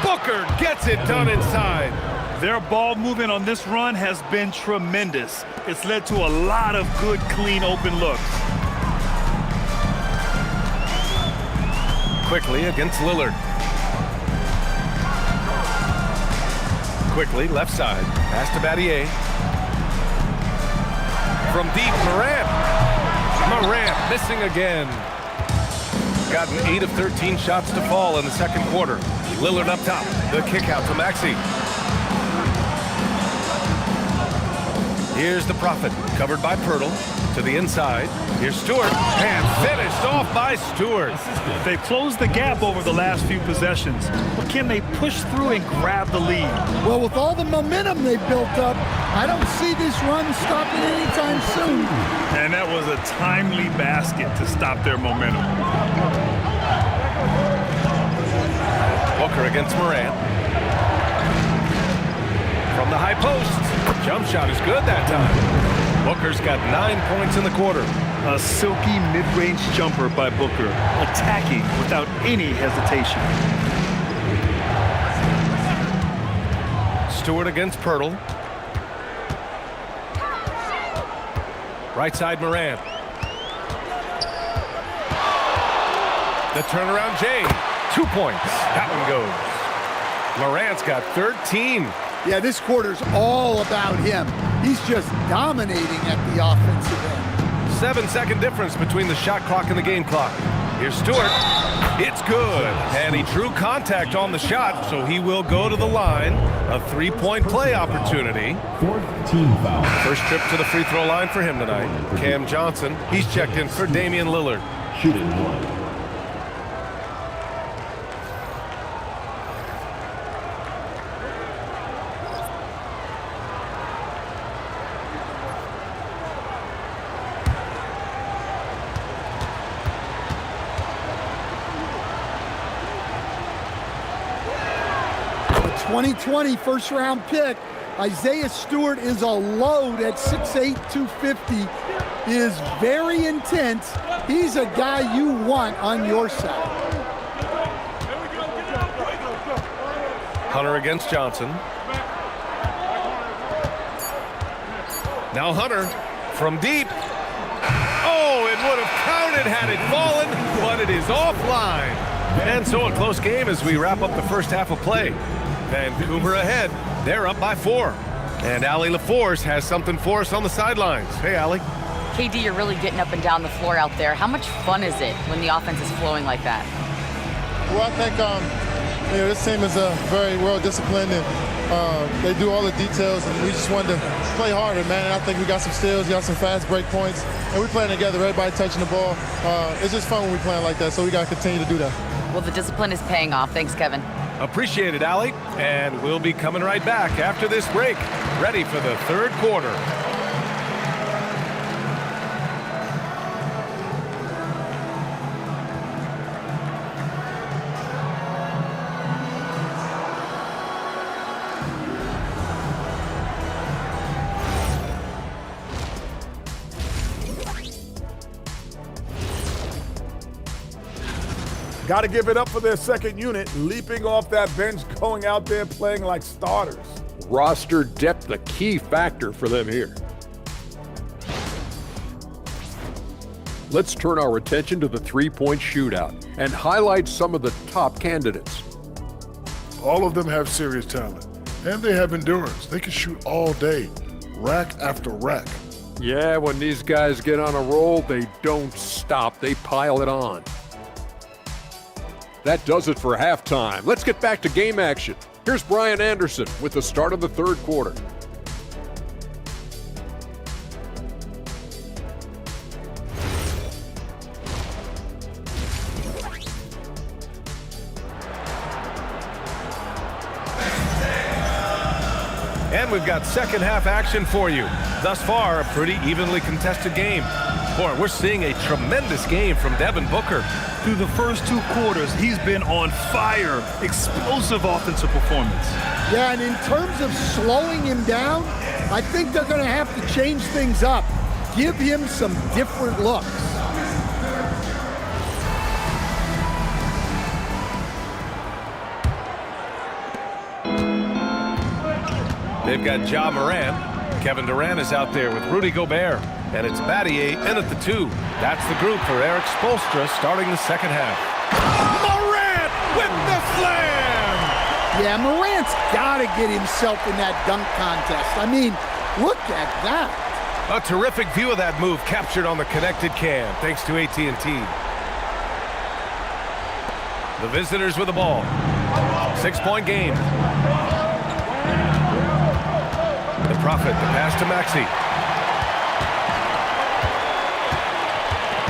Booker gets it done inside. Their ball movement on this run has been tremendous. It's led to a lot of good, clean, open looks. Quickly against Lillard. Quickly, left side. Pass to Battier. From deep, Morant. Morant missing again. Gotten 8 of 13 shots to fall in the second quarter. Lillard up top. The kick out to Maxey. Here's the Prophet, covered by Pirtle. To the inside. Here's Stewart. And finished off by Stewart. They've closed the gap over the last few possessions. But can they push through and grab the lead? Well, with all the momentum they've built up, I don't see this run stopping anytime soon. And that was a timely basket to stop their momentum. Booker against Morant. From the high post. Jump shot is good that time. Booker's got 9 points in the quarter. A silky mid-range jumper by Booker, attacking without any hesitation. Stewart against Pirtle. Right side Morant. The turnaround Jay. 2 points. That one goes. Morant's got 13. Yeah, this quarter's all about him. He's just dominating at the offensive end. 7-second difference between the shot clock and the game clock. Here's Stewart. It's good. And he drew contact on the shot, so he will go to the line. A three-point play opportunity. 14 foul. First trip to the free throw line for him tonight. Cam Johnson, he's checked in for Damian Lillard. Shooting 1. The 2020 first-round pick, Isaiah Stewart, is a load at 6'8", 250. He is very intense. He's a guy you want on your side. Hunter against Johnson. Now Hunter from deep. Oh, it would have counted had it fallen, but it is offline. And so a close game as we wrap up the first half of play. Vancouver ahead. They're up by 4. And Allie LaForce has something for us on the sidelines. Hey, Allie. KD, you're really getting up and down the floor out there. How much fun is it when the offense is flowing like that? Well, I think this team is very well disciplined, and they do all the details, and we just wanted to play harder, man. And I think we got some steals, got some fast break points, and we're playing together, everybody touching the ball. It's just fun when we're playing like that, so we got to continue to do that. Well, the discipline is paying off. Thanks, Kevin. Appreciate it, Allie. And we'll be coming right back after this break, ready for the third quarter. Got to give it up for their second unit, leaping off that bench, going out there playing like starters. Roster depth, a key factor for them here. Let's turn our attention to the three-point shootout and highlight some of the top candidates. All of them have serious talent, and they have endurance. They can shoot all day, rack after rack. Yeah, when these guys get on a roll, they don't stop. They pile it on. That does it for halftime. Let's get back to game action. Here's Brian Anderson with the start of the third quarter. And we've got second half action for you. Thus far, a pretty evenly contested game. Boy, we're seeing a tremendous game from Devin Booker. Through the first 2 quarters, he's been on fire. Explosive offensive performance. Yeah, and in terms of slowing him down, I think they're going to have to change things up. Give him some different looks. They've got Ja Morant. Kevin Durant is out there with Rudy Gobert. And it's Battier in at the 2. That's the group for Eric Spoelstra starting the second half. Morant with the slam! Yeah, Morant's got to get himself in that dunk contest. I mean, look at that. A terrific view of that move captured on the connected cam, thanks to AT&T. The visitors with the ball. 6-point game. The Prophet, the pass to Maxey.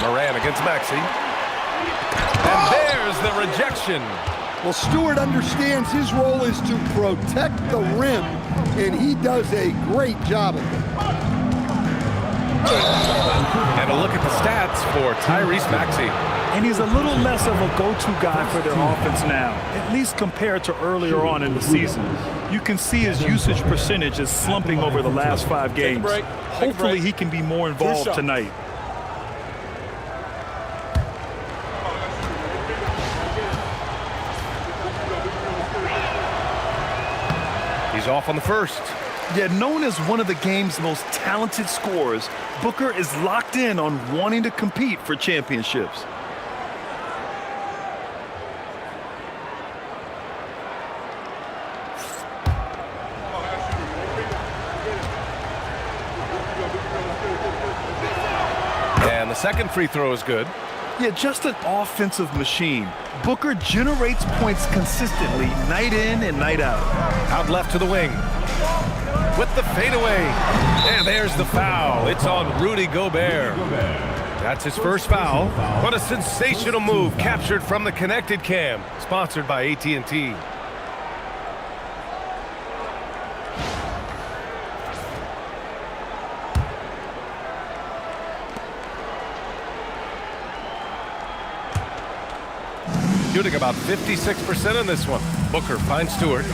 Morant against Maxey. And there's the rejection. Well, Stewart understands his role is to protect the rim, and he does a great job of it. And a look at the stats for Tyrese Maxey. And he's a little less of a go-to guy for their offense now, at least compared to earlier on in the season. You can see his usage percentage is slumping over the last 5 games. Hopefully he can be more involved tonight. He's off on the first. Yet known as one of the game's most talented scorers, Booker is locked in on wanting to compete for championships. And the second free throw is good. Yeah, just an offensive machine. Booker generates points consistently, night in and night out. Out left to the wing. With the fadeaway. And there's the foul. It's on Rudy Gobert. That's his first foul. What a sensational move captured from the connected cam. Sponsored by AT&T. Shooting about 56% in this one. Booker finds Stewart.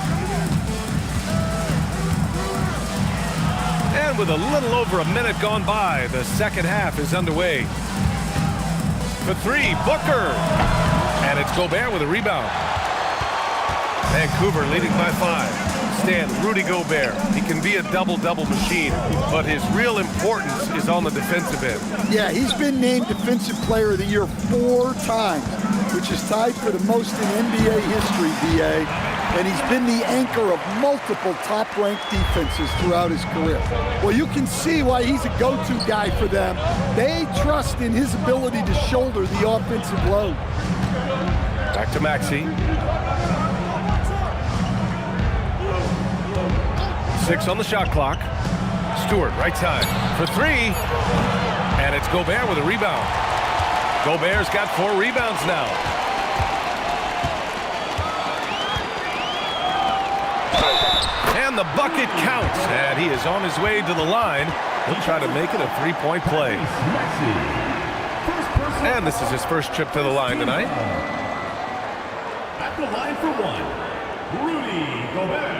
And with a little over a minute gone by, the second half is underway. For 3, Booker. And it's Gobert with a rebound. Vancouver leading by 5. Stan, Rudy Gobert. He can be a double-double machine, but his real importance is on the defensive end. Yeah, he's been named Defensive Player of the Year 4 times, which is tied for the most in NBA history, BA. And he's been the anchor of multiple top-ranked defenses throughout his career. Well, you can see why he's a go-to guy for them. They trust in his ability to shoulder the offensive load. Back to Maxey. 6 on the shot clock. Stewart, right side for 3. And it's Gobert with a rebound. Gobert's got 4 rebounds now. And the bucket counts. And he is on his way to the line. He'll try to make it a 3-point play. And this is his first trip to the line tonight. At the line for 1, Rudy Gobert.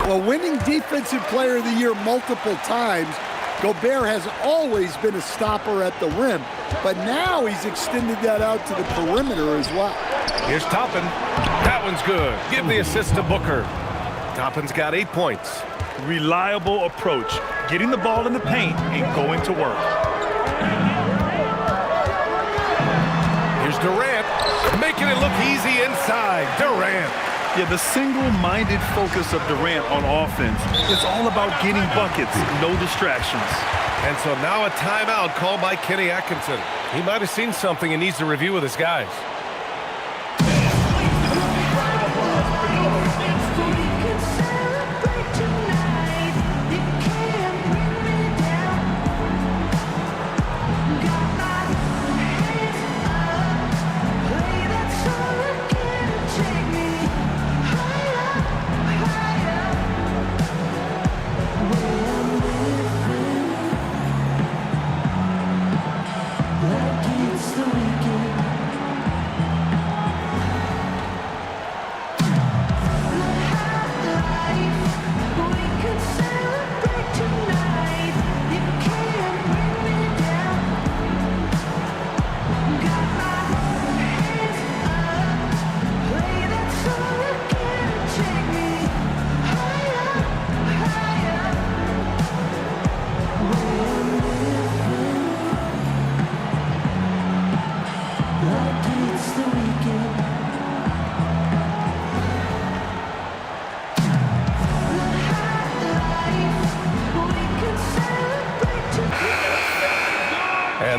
Well, winning Defensive Player of the Year multiple times, Gobert has always been a stopper at the rim, but now he's extended that out to the perimeter as well. Here's Toppin. That one's good. Give the assist to Booker. Toppin's got 8 points. Reliable approach, getting the ball in the paint and going to work. Here's Durant, making it look easy inside. Durant. Yeah, the single-minded focus of Durant on offense is all about getting buckets, no distractions. And so now a timeout called by Kenny Atkinson. He might have seen something and needs to review with his guys.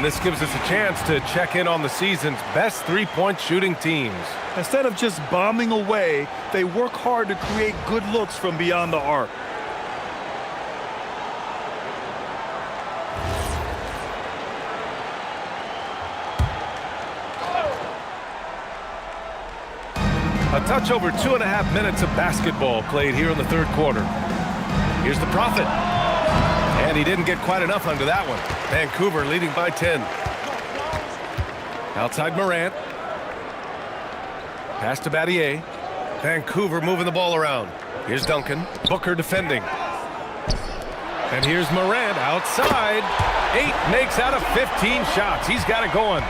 And this gives us a chance to check in on the season's best three-point shooting teams. Instead of just bombing away, they work hard to create good looks from beyond the arc. A touch over 2.5 minutes of basketball played here in the third quarter. Here's the Prophet. And he didn't get quite enough under that one. Vancouver leading by 10. Outside Morant. Pass to Battier. Vancouver moving the ball around. Here's Duncan. Booker defending. And here's Morant outside. 8 makes out of 15 shots. He's got it going.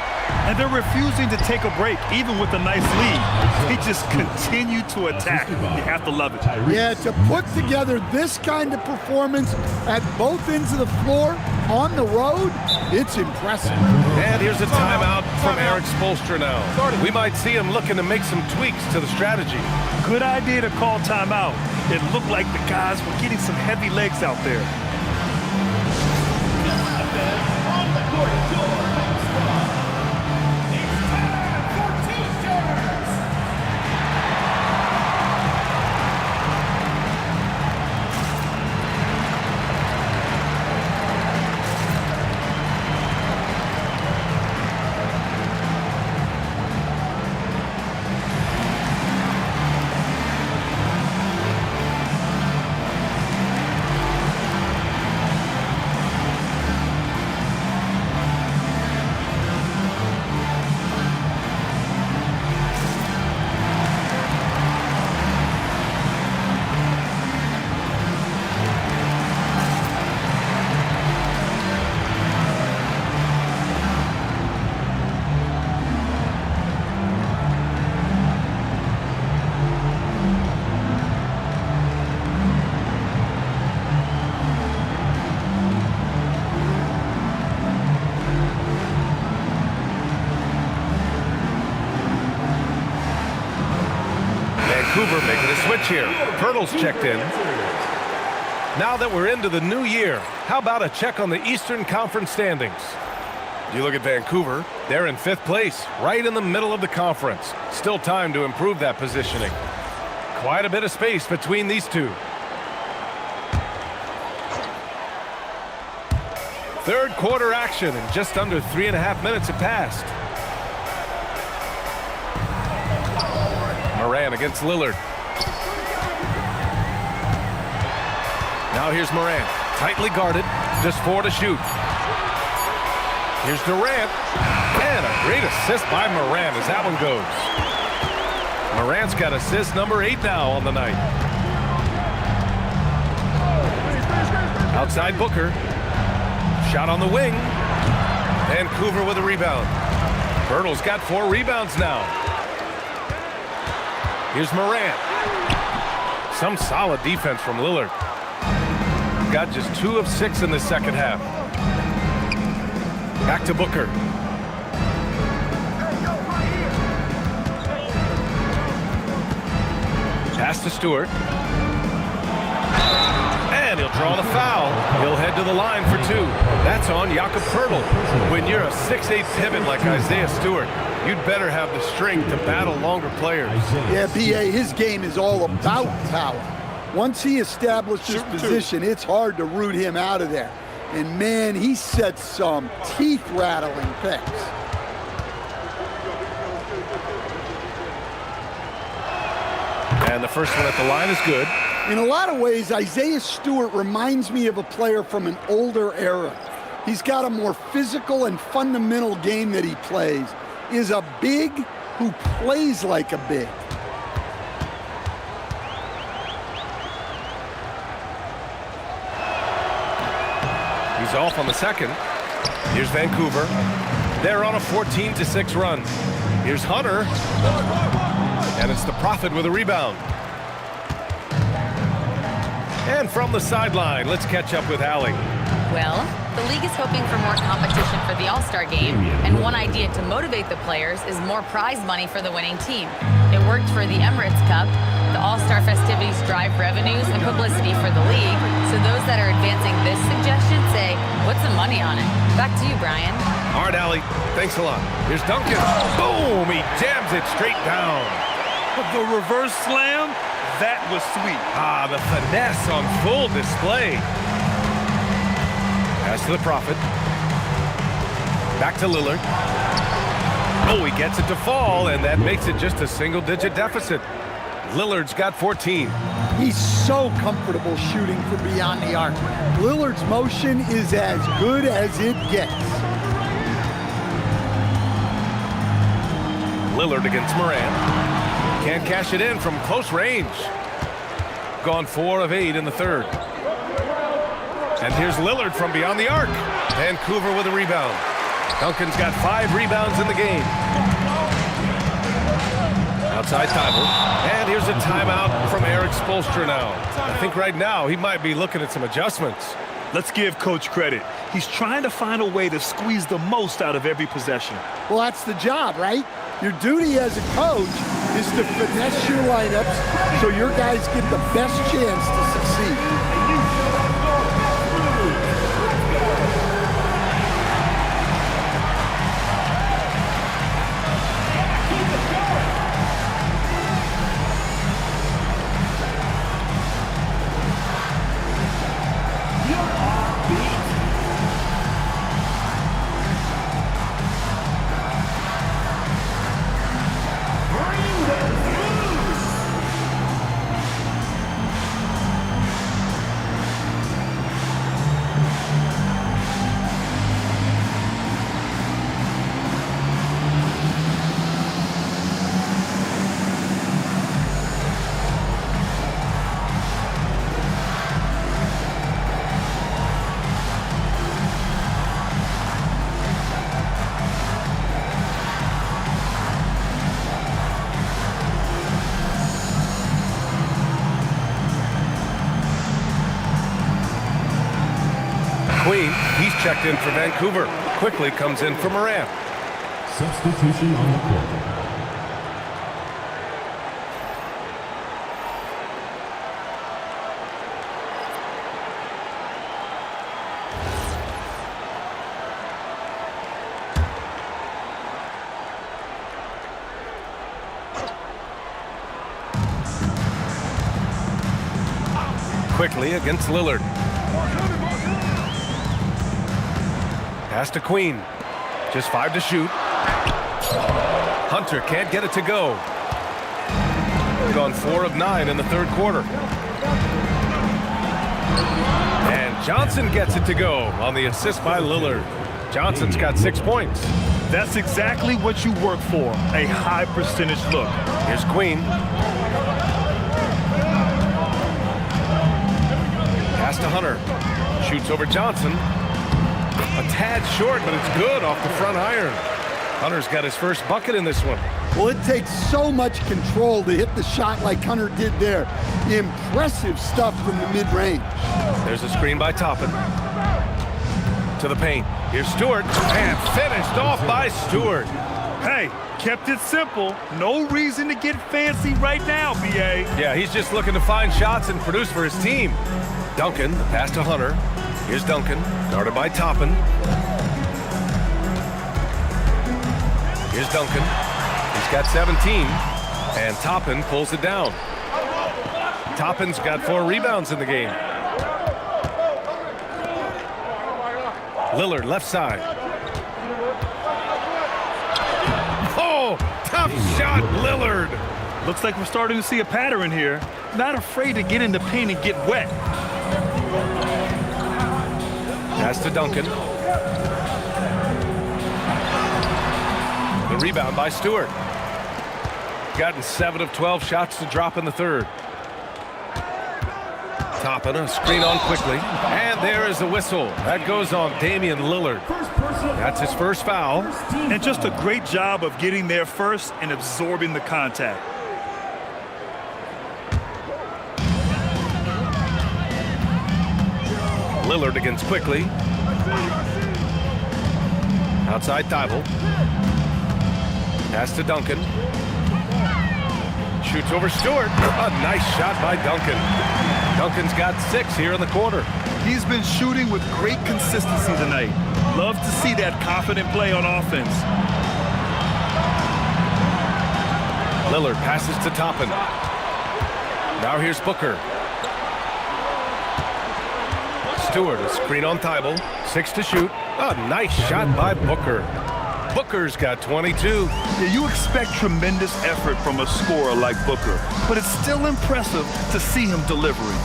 And they're refusing to take a break, even with a nice lead. They just continue to attack. You have to love it. Yeah, to put together this kind of performance at both ends of the floor on the road, it's impressive. And here's a timeout from Eric Spoelstra now. We might see him looking to make some tweaks to the strategy. Good idea to call timeout. It looked like the guys were getting some heavy legs out there. Vancouver making a switch here. Pirtle's checked in. Now that we're into the new year, how about a check on the Eastern Conference standings? You look at Vancouver, they're in 5th place, right in the middle of the conference. Still time to improve that positioning. Quite a bit of space between these two. Third quarter action, and just under 3.5 minutes have passed. Morant against Lillard. Now here's Morant, tightly guarded, just 4 to shoot. Here's Durant, and a great assist by Morant as that one goes. Morant's got assist number 8 now on the night. Outside Booker. Shot on the wing. Vancouver with a rebound. Pirtle's got 4 rebounds now. Here's Morant. Some solid defense from Lillard. Got just 2 of 6 in the second half. Back to Booker. Pass to Stewart. And he'll draw the foul. He'll head to the line for 2. That's on Jakob Pirtle. When you're a 6'8" pivot like Isaiah Stewart, you'd better have the strength to battle longer players. Yeah, B.A., his game is all about power. Once he establishes position, it's hard to root him out of there. And, man, he sets some teeth-rattling picks. And the first one at the line is good. In a lot of ways, Isaiah Stewart reminds me of a player from an older era. He's got a more physical and fundamental game that he plays. Is a big who plays like a big. He's off on the second. Here's Vancouver. They're on a 14-6 run. Here's Hunter. And it's the Prophet with a rebound. And from the sideline, let's catch up with Allie. Well, the league is hoping for more competition for the All-Star game, and one idea to motivate the players is more prize money for the winning team. It worked for the Emirates Cup, The All-Star festivities drive revenues and publicity for the league, so those that are advancing this suggestion say, put some money on it. Back to you, Brian. All right, Allie. Thanks a lot. Here's Duncan. Boom! He jams it straight down. The reverse slam, that was sweet. Ah, the finesse on full display. Pass to the Prophet. Back to Lillard. Oh, he gets it to fall, and that makes it just a single-digit deficit. Lillard's got 14. He's so comfortable shooting from beyond the arc. Lillard's motion is as good as it gets. Lillard against Moran. Can't cash it in from close range. Gone 4 of 8 in the third. And here's Lillard from beyond the arc. Vancouver with a rebound. Duncan's got 5 rebounds in the game. Outside Thibault. And here's a timeout from Eric Spoelstra now. I think right now he might be looking at some adjustments. Let's give Coach credit. He's trying to find a way to squeeze the most out of every possession. Well, that's the job, right? Your duty as a coach is to finesse your lineups so your guys get the best chance to succeed. Queen, he's checked in for Vancouver. Quickly comes in for Moran. Substitution on the court. Quickly against Lillard. Pass to Queen. Just 5 to shoot. Hunter can't get it to go. Gone 4 of 9 in the third quarter. And Johnson gets it to go on the assist by Lillard. Johnson's got 6 points. That's exactly what you work for, a high percentage look. Here's Queen. Pass to Hunter. Shoots over Johnson. A tad short, but it's good off the front iron. Hunter's got his first bucket in this one. Well, it takes so much control to hit the shot like Hunter did there. Impressive stuff from the mid-range. There's a screen by Toppin. To the paint. Here's Stewart, and finished off by Stewart. Hey, kept it simple. No reason to get fancy right now, B.A. Yeah, he's just looking to find shots and produce for his team. Duncan, the pass to Hunter. Here's Duncan, guarded by Toppin. Here's Duncan. He's got 17, and Toppin pulls it down. Toppin's got 4 rebounds in the game. Lillard, left side. Oh, tough shot, Lillard. Looks like we're starting to see a pattern here. Not afraid to get in the paint and get wet. Pass to Duncan. The rebound by Stewart. Gotten 7 of 12 shots to drop in the third. Toppin, a screen on quickly. And there is a whistle. That goes on Damian Lillard. That's his first foul. And just a great job of getting there first and absorbing the contact. Lillard against Quickly. Outside Thibault. Pass to Duncan. shoots over Stewart. A nice shot by Duncan. Duncan's got 6 here in the quarter. He's been shooting with great consistency tonight. Love to see that confident play on offense. Lillard passes to Toppin. Now here's Booker. Stewart, a screen on Thibault. 6 to shoot. A nice shot by Booker. Booker's got 22. Yeah, you expect tremendous effort from a scorer like Booker, but it's still impressive to see him delivering.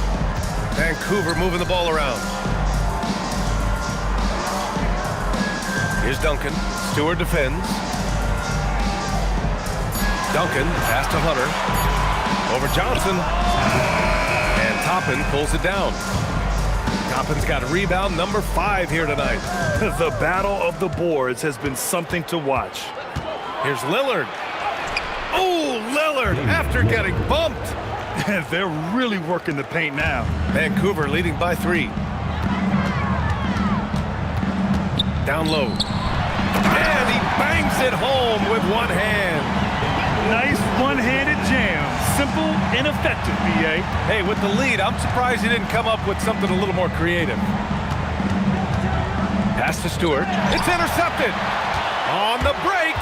Vancouver moving the ball around. Here's Duncan. Stewart defends. Duncan pass to Hunter. Over Johnson. And Toppin pulls it down. Toppin's got rebound number 5 here tonight. The battle of the boards has been something to watch. Here's Lillard. Oh, Lillard after getting bumped. They're really working the paint now. Vancouver leading by 3. Down low. And he bangs it home with one hand. Nice one-handed jam. Simple and effective, B.A. Hey, with the lead, I'm surprised he didn't come up with something a little more creative. Pass to Stewart. It's intercepted. On the break.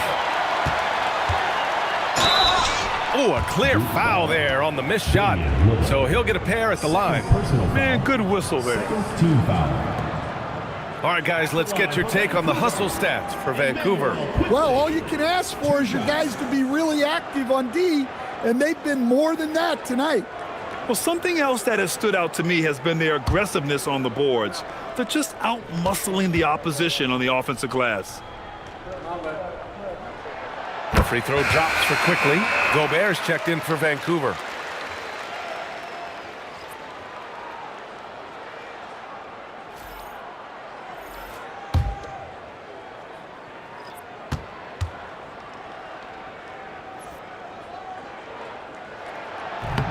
Oh, a clear foul there on the missed shot. So he'll get a pair at the line. Man, good whistle there. All right, guys, let's get your take on the hustle stats for Vancouver. Well, all you can ask for is your guys to be really active on D, and they've been more than that tonight. Well, something else that has stood out to me has been their aggressiveness on the boards. They're just out-muscling the opposition on the offensive glass. The free throw drops for Quickly. Gobert's checked in for Vancouver.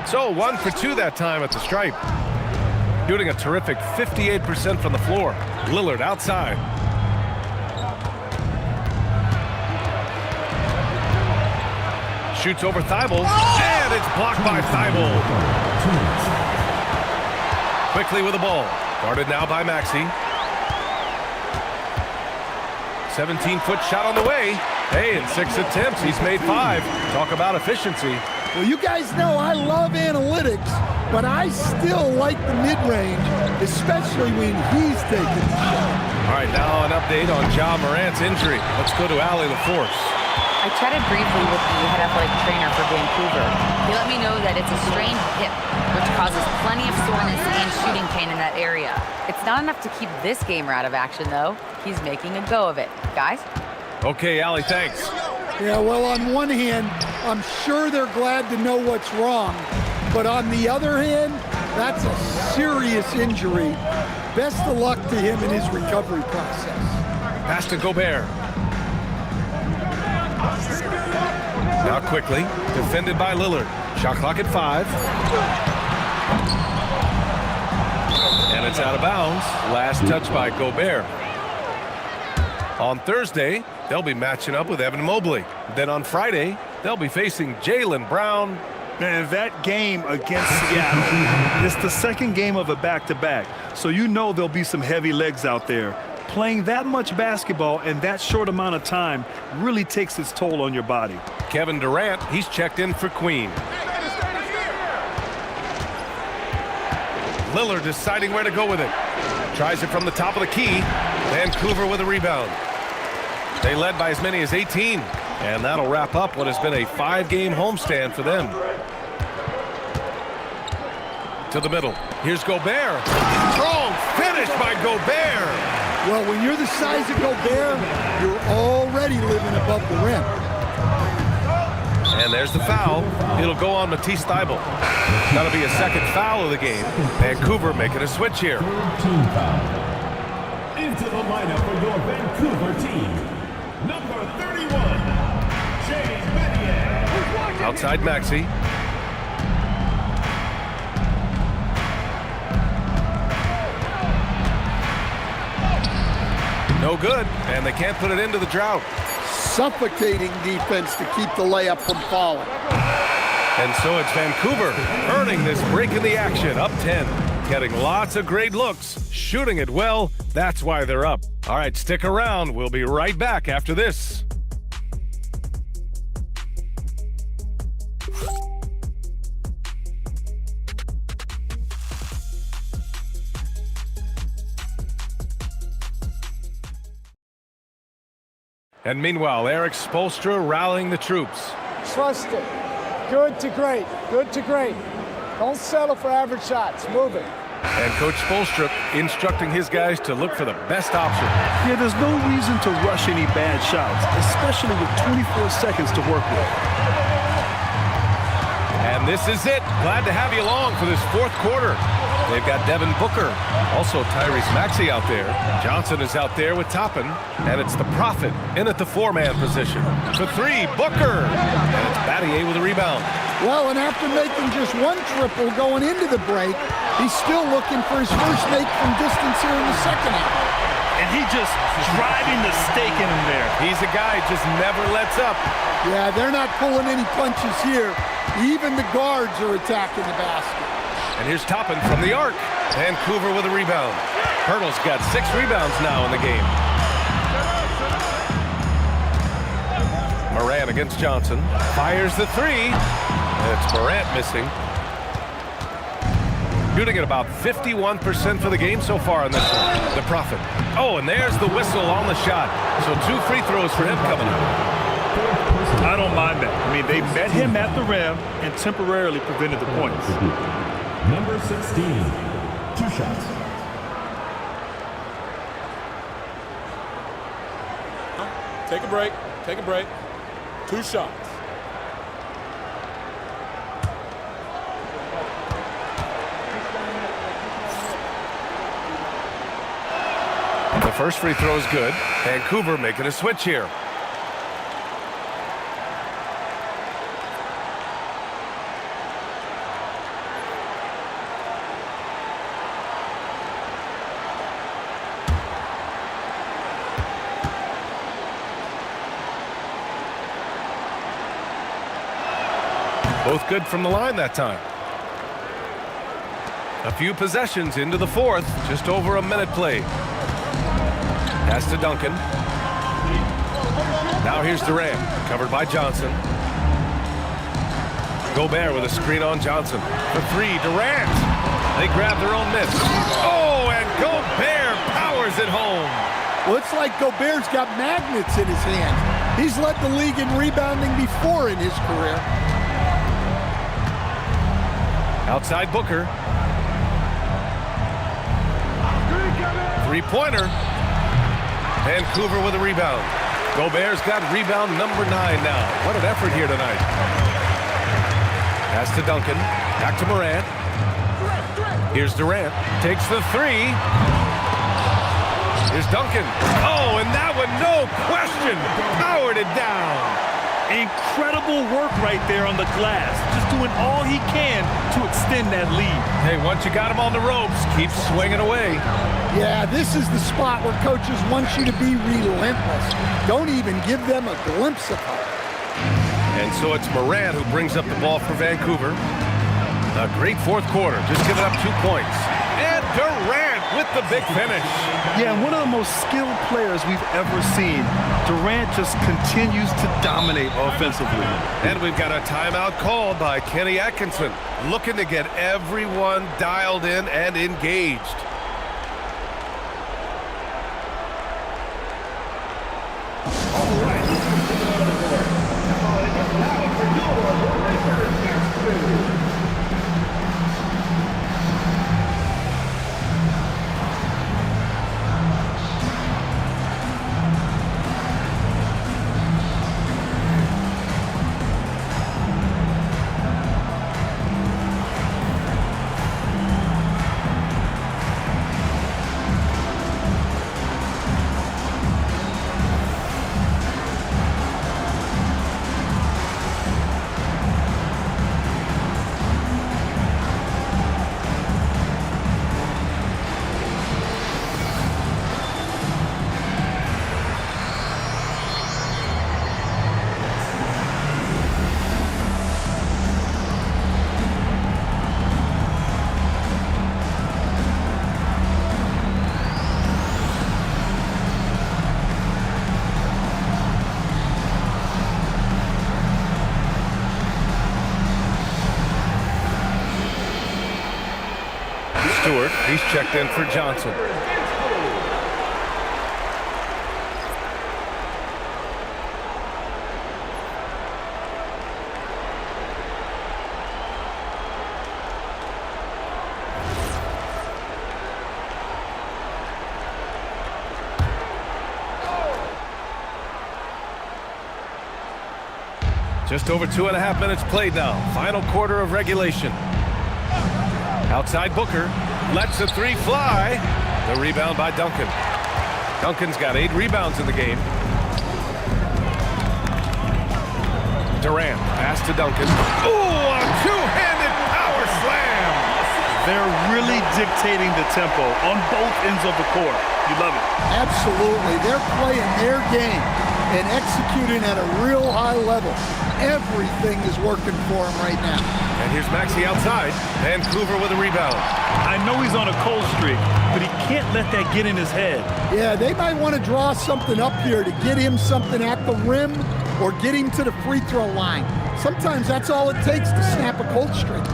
So 1 for 2 that time at the stripe. Shooting a terrific 58% from the floor. Lillard outside. Shoots over Thibault, and it's blocked by Thibault. Quickly with the ball. Guarded now by Maxey. 17-foot shot on the way. Hey, in 6 attempts, he's made 5. Talk about efficiency. Well, you guys know I love analytics, but I still like the mid-range, especially when he's taking the shot. All right, now an update on Ja Morant's injury. Let's go to Allie LaForce. I chatted briefly with the head athletic trainer for Vancouver. He let me know that it's a strained hip, which causes plenty of soreness and shooting pain in that area. It's not enough to keep this gamer out of action, though. He's making a go of it. Guys? Okay, Allie, thanks. Yeah, well, on one hand, I'm sure they're glad to know what's wrong. But on the other hand, that's a serious injury. Best of luck to him in his recovery process. Pass to Gobert. Now Quickly, defended by Lillard. Shot clock at 5. And it's out of bounds. Last touch by Gobert. On Thursday, they'll be matching up with Evan Mobley. Then on Friday, they'll be facing Jaylen Brown. Man, that game against Seattle is the second game of a back-to-back. So you know there'll be some heavy legs out there. Playing that much basketball in that short amount of time really takes its toll on your body. Kevin Durant, he's checked in for Queen. Lillard deciding where to go with it. Tries it from the top of the key. Vancouver with a rebound. They led by as many as 18. And that'll wrap up what has been a 5-game homestand for them. To the middle. Here's Gobert. Strong finish by Gobert. Well, when you're the size of Gobert, you're already living above the rim. And there's the foul. It'll go on Matisse Thybulle. That'll be a second foul of the game. Vancouver making a switch here. Into the lineup for your Vancouver team, number 31, Jay Median. Outside Maxey. No good, and they can't put it into the drought. Suffocating defense to keep the layup from falling. And so it's Vancouver earning this break in the action, up 10. Getting lots of great looks, shooting it well. That's why they're up. All right, stick around. We'll be right back after this. And meanwhile, Eric Spoelstra rallying the troops. Trust it. Good to great. Good to great. Don't settle for average shots. Move it. And Coach Spoelstra instructing his guys to look for the best option. Yeah, there's no reason to rush any bad shots, especially with 24 seconds to work with. And this is it. Glad to have you along for this fourth quarter. They've got Devin Booker, also Tyrese Maxey out there. Johnson is out there with Toppin, and it's the Prophet in at the four-man position. For three, Booker, and it's Battier with a rebound. Well, and after making just one triple going into the break, he's still looking for his first make from distance here in the second half. And he just driving the stake in him there. He's a guy just never lets up. Yeah, they're not pulling any punches here. Even the guards are attacking the basket. And here's Toppin from the arc. Vancouver with a rebound. Hurdle's got 6 rebounds now in the game. Morant against Johnson. Fires the three. And it's Morant missing. Shooting at about 51% for the game so far on this one. The Prophet. Oh, and there's the whistle on the shot. So 2 free throws for him coming up. I don't mind that. I mean, they met him at the rim and temporarily prevented the points. Number 16, 2 shots. Take a break. Take a break. 2 shots. The first free throw is good. Vancouver making a switch here. Both good from the line that time. A few possessions into the fourth. Just over a minute played. Pass to Duncan. Now here's Durant, covered by Johnson. Gobert with a screen on Johnson. For three, Durant. They grab their own miss. Oh, and Gobert powers it home. Well, it's like Gobert's got magnets in his hands. He's led the league in rebounding before in his career. Outside Booker. Three-pointer. Vancouver with a rebound. Gobert's got rebound number 9 now. What an effort here tonight. Pass to Duncan. Back to Morant. Here's Durant. Takes the three. Here's Duncan. Oh, and that one, no question, powered it down. Incredible work right there on the glass. Just doing all he can to extend that lead. Hey, once you got him on the ropes, keep swinging away. Yeah, this is the spot where coaches want you to be relentless. Don't even give them a glimpse of hope. And so it's Morant who brings up the ball for Vancouver. A great fourth quarter, just giving up 2 points. And Durant with the big finish. Yeah, one of the most skilled players we've ever seen. Durant just continues to dominate offensively. And we've got a timeout called by Kenny Atkinson, looking to get everyone dialed in and engaged. Stewart. He's checked in for Johnson. Just over 2.5 minutes played now. Final quarter of regulation. Outside Booker. Lets the three fly. The rebound by Duncan. Duncan's got 8 rebounds in the game. Durant. Pass to Duncan. Ooh, a two-handed power slam. They're really dictating the tempo on both ends of the court. You love it. Absolutely. They're playing their game and executing at a real high level. Everything is working for him right now. And here's Maxey outside. Vancouver with a rebound. I know he's on a cold streak, but he can't let that get in his head. Yeah, they might want to draw something up here to get him something at the rim or get him to the free throw line. Sometimes that's all it takes to snap a cold streak.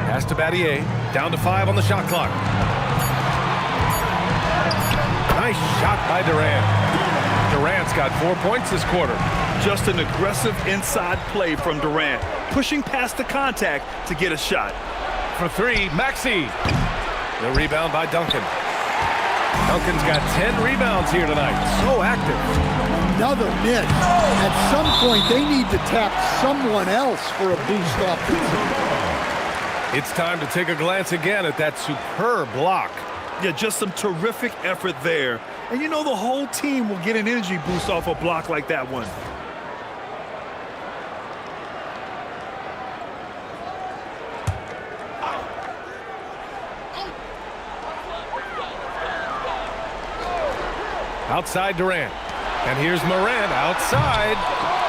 Pass to Battier. Down to 5 on the shot clock. Nice shot by Durant. Durant's got 4 points this quarter. Just an aggressive inside play from Durant, pushing past the contact to get a shot. For 3, Maxey. The rebound by Duncan. Duncan's got 10 rebounds here tonight. So active. Another miss. At some point, they need to tap someone else for a boost offensively. It's time to take a glance again at that superb block. Yeah, just some terrific effort there. And you know the whole team will get an energy boost off a block like that one. Outside Durant. And here's Morant outside.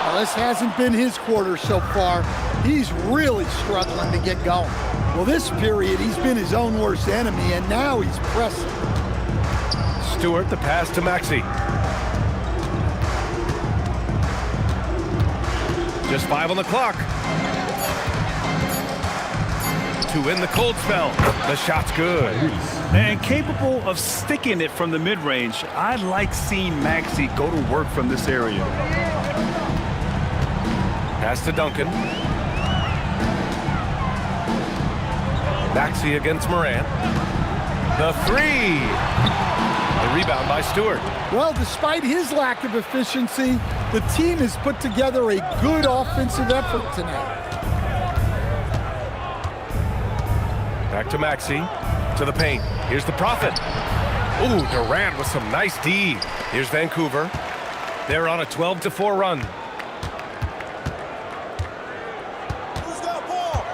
Well, this hasn't been his quarter so far. He's really struggling to get going. Well, this period, he's been his own worst enemy, and now he's pressing. Stewart, the pass to Maxey. Just 5 on the clock. To win the cold spell. The shot's good. And capable of sticking it from the mid-range. I like seeing Maxey go to work from this area. Pass to Duncan. Maxey against Morant. The 3. The rebound by Stewart. Well, despite his lack of efficiency, the team has put together a good offensive effort tonight. Back to Maxey. To the paint. Here's the Prophet. Ooh, Durant with some nice D. Here's Vancouver. They're on a 12-4 run. Who's got ball?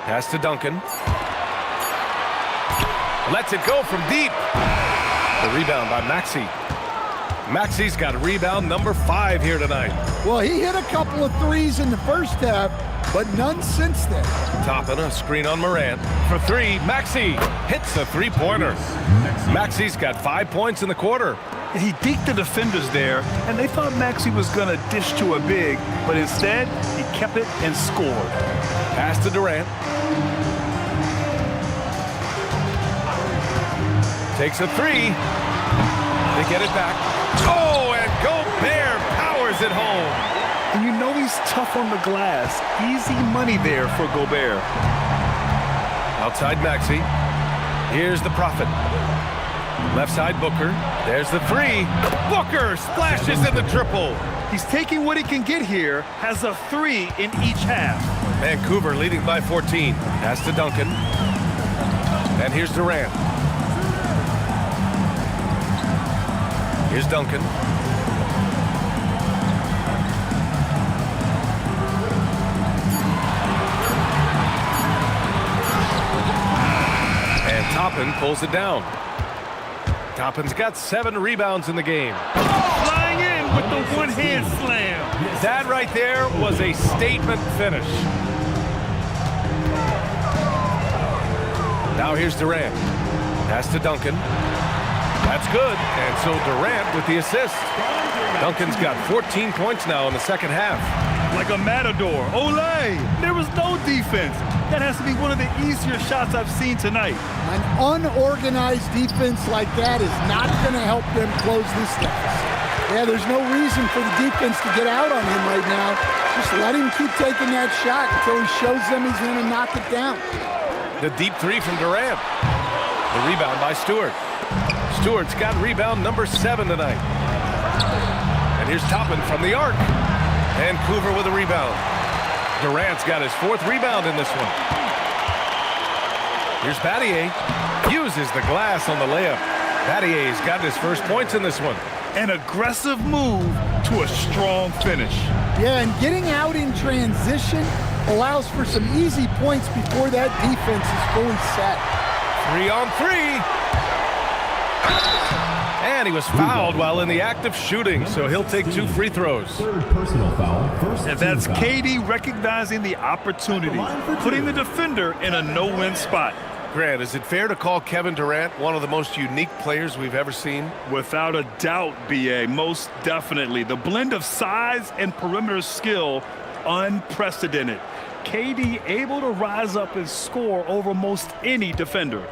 Pass to Duncan. Lets it go from deep. The rebound by Maxey. Maxey's got rebound number 5 here tonight. Well, he hit a couple of threes in the first half, but none since then. Topping a screen on Morant. For 3, Maxey hits the three-pointer. Maxey's got 5 points in the quarter. He deked the defenders there, and they thought Maxey was going to dish to a big, but instead, he kept it and scored. Pass to Durant. Takes a 3. They get it back. Oh, and Gobert powers it home. And you know he's tough on the glass. Easy money there for Gobert. Outside Maxey. Here's the Prophet. Left side Booker. There's the 3. Booker splashes in the triple. He's taking what he can get here. Has a 3 in each half. Vancouver leading by 14. Pass to Duncan. And here's Durant. Here's Duncan. And Toppin pulls it down. Toppin's got 7 rebounds in the game. Flying in with the one-hand slam. That right there was a statement finish. Now here's Durant. Pass to Duncan. That's good. And so Durant with the assist. Duncan's got 14 points now in the second half. Like a matador. Olay! There was no defense. That has to be one of the easier shots I've seen tonight. An unorganized defense like that is not going to help them close this deficit. Yeah, there's no reason for the defense to get out on him right now. Just let him keep taking that shot until he shows them he's going to knock it down. The deep three from Durant. The rebound by Stewart. Stewart's got rebound number 7 tonight. And here's Toppin from the arc. Vancouver with a rebound. Durant's got his 4th rebound in this one. Here's Battier. Uses the glass on the layup. Battier's got his first points in this one. An aggressive move to a strong finish. Yeah, and getting out in transition allows for some easy points before that defense is fully set. 3 on 3. And he was fouled while in the act of shooting, so he'll take 2 free throws. Third personal foul. First And that's team foul. KD recognizing the opportunity, putting the defender in a no-win spot. Grant, is it fair to call Kevin Durant one of the most unique players we've ever seen? Without a doubt, B.A., most definitely. The blend of size and perimeter skill, unprecedented. KD able to rise up and score over most any defender.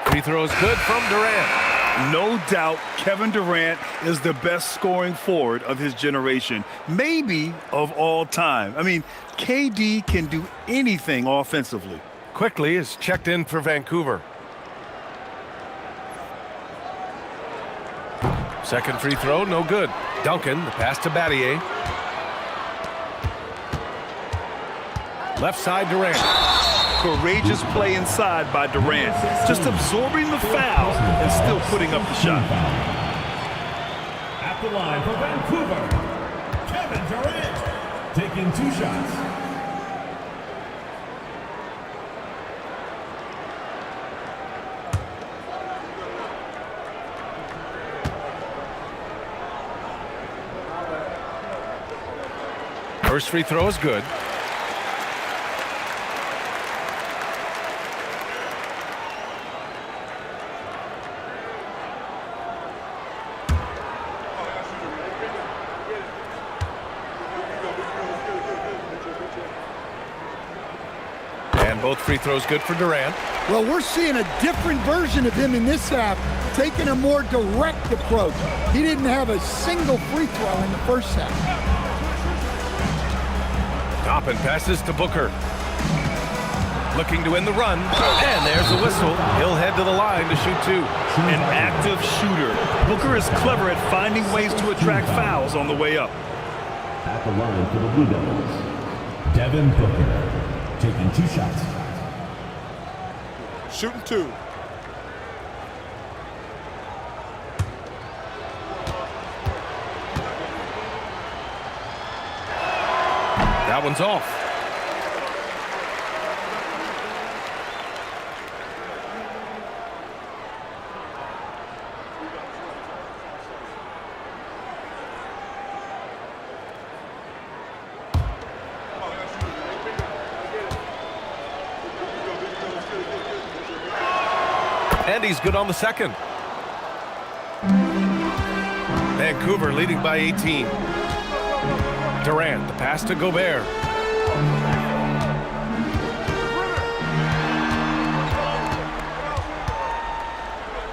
Free throws good from Durant. No doubt Kevin Durant is the best scoring forward of his generation, maybe of all time. I mean, KD can do anything offensively. Quickly is checked in for Vancouver. Second free throw, no good. Duncan, the pass to Battier. Left side, Durant. Courageous play inside by Durant, just absorbing the foul and still putting up the shot. At the line for Vancouver, Kevin Durant, taking 2 shots. First free throw is good. And both free throws good for Durant. Well, we're seeing a different version of him in this half, taking a more direct approach. He didn't have a single free throw in the first half. Toppin passes to Booker. Looking to win the run. And there's the whistle. He'll head to the line to shoot 2. An active shooter. Booker is clever at finding ways to attract fouls on the way up. At the line for the Blue Devils, Devin Booker, taking 2 shots. Shooting 2. That one's off. And he's good on the second. Vancouver leading by 18. Durant, the pass to Gobert.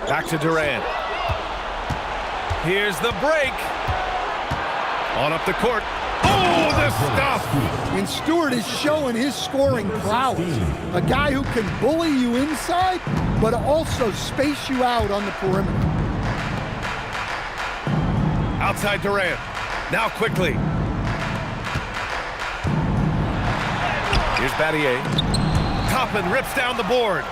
Back to Durant. Here's the break. On up the court. Oh, the stuff! And Stewart is showing his scoring prowess. A guy who can bully you inside, but also space you out on the perimeter. Outside Durant. Now quickly. Here's Battier. Toppin rips down the board.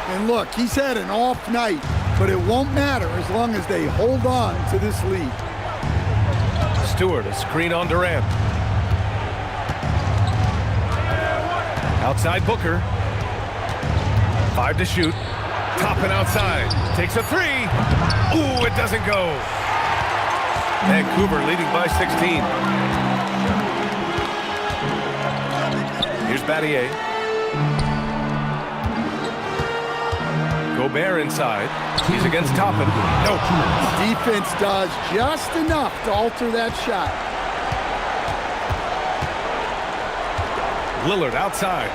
And look, he's had an off night, but it won't matter as long as they hold on to this lead. Stewart, a screen on Durant. Outside Booker. 5 to shoot. Toppin outside. Takes a 3. Ooh, it doesn't go. Vancouver leading by 16. Here's Battier. Gobert inside. He's against Toppin. No. Defense does just enough to alter that shot. Lillard outside.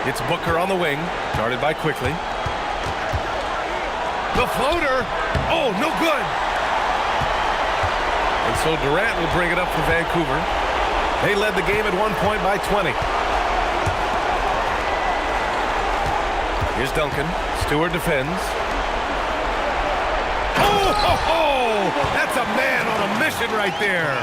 It's Booker on the wing, guarded by Quickly. The floater. Oh, no good. And so Durant will bring it up for Vancouver. They led the game at 1 point by 20. Here's Duncan. Stewart defends. Oh, that's a man on a mission right there.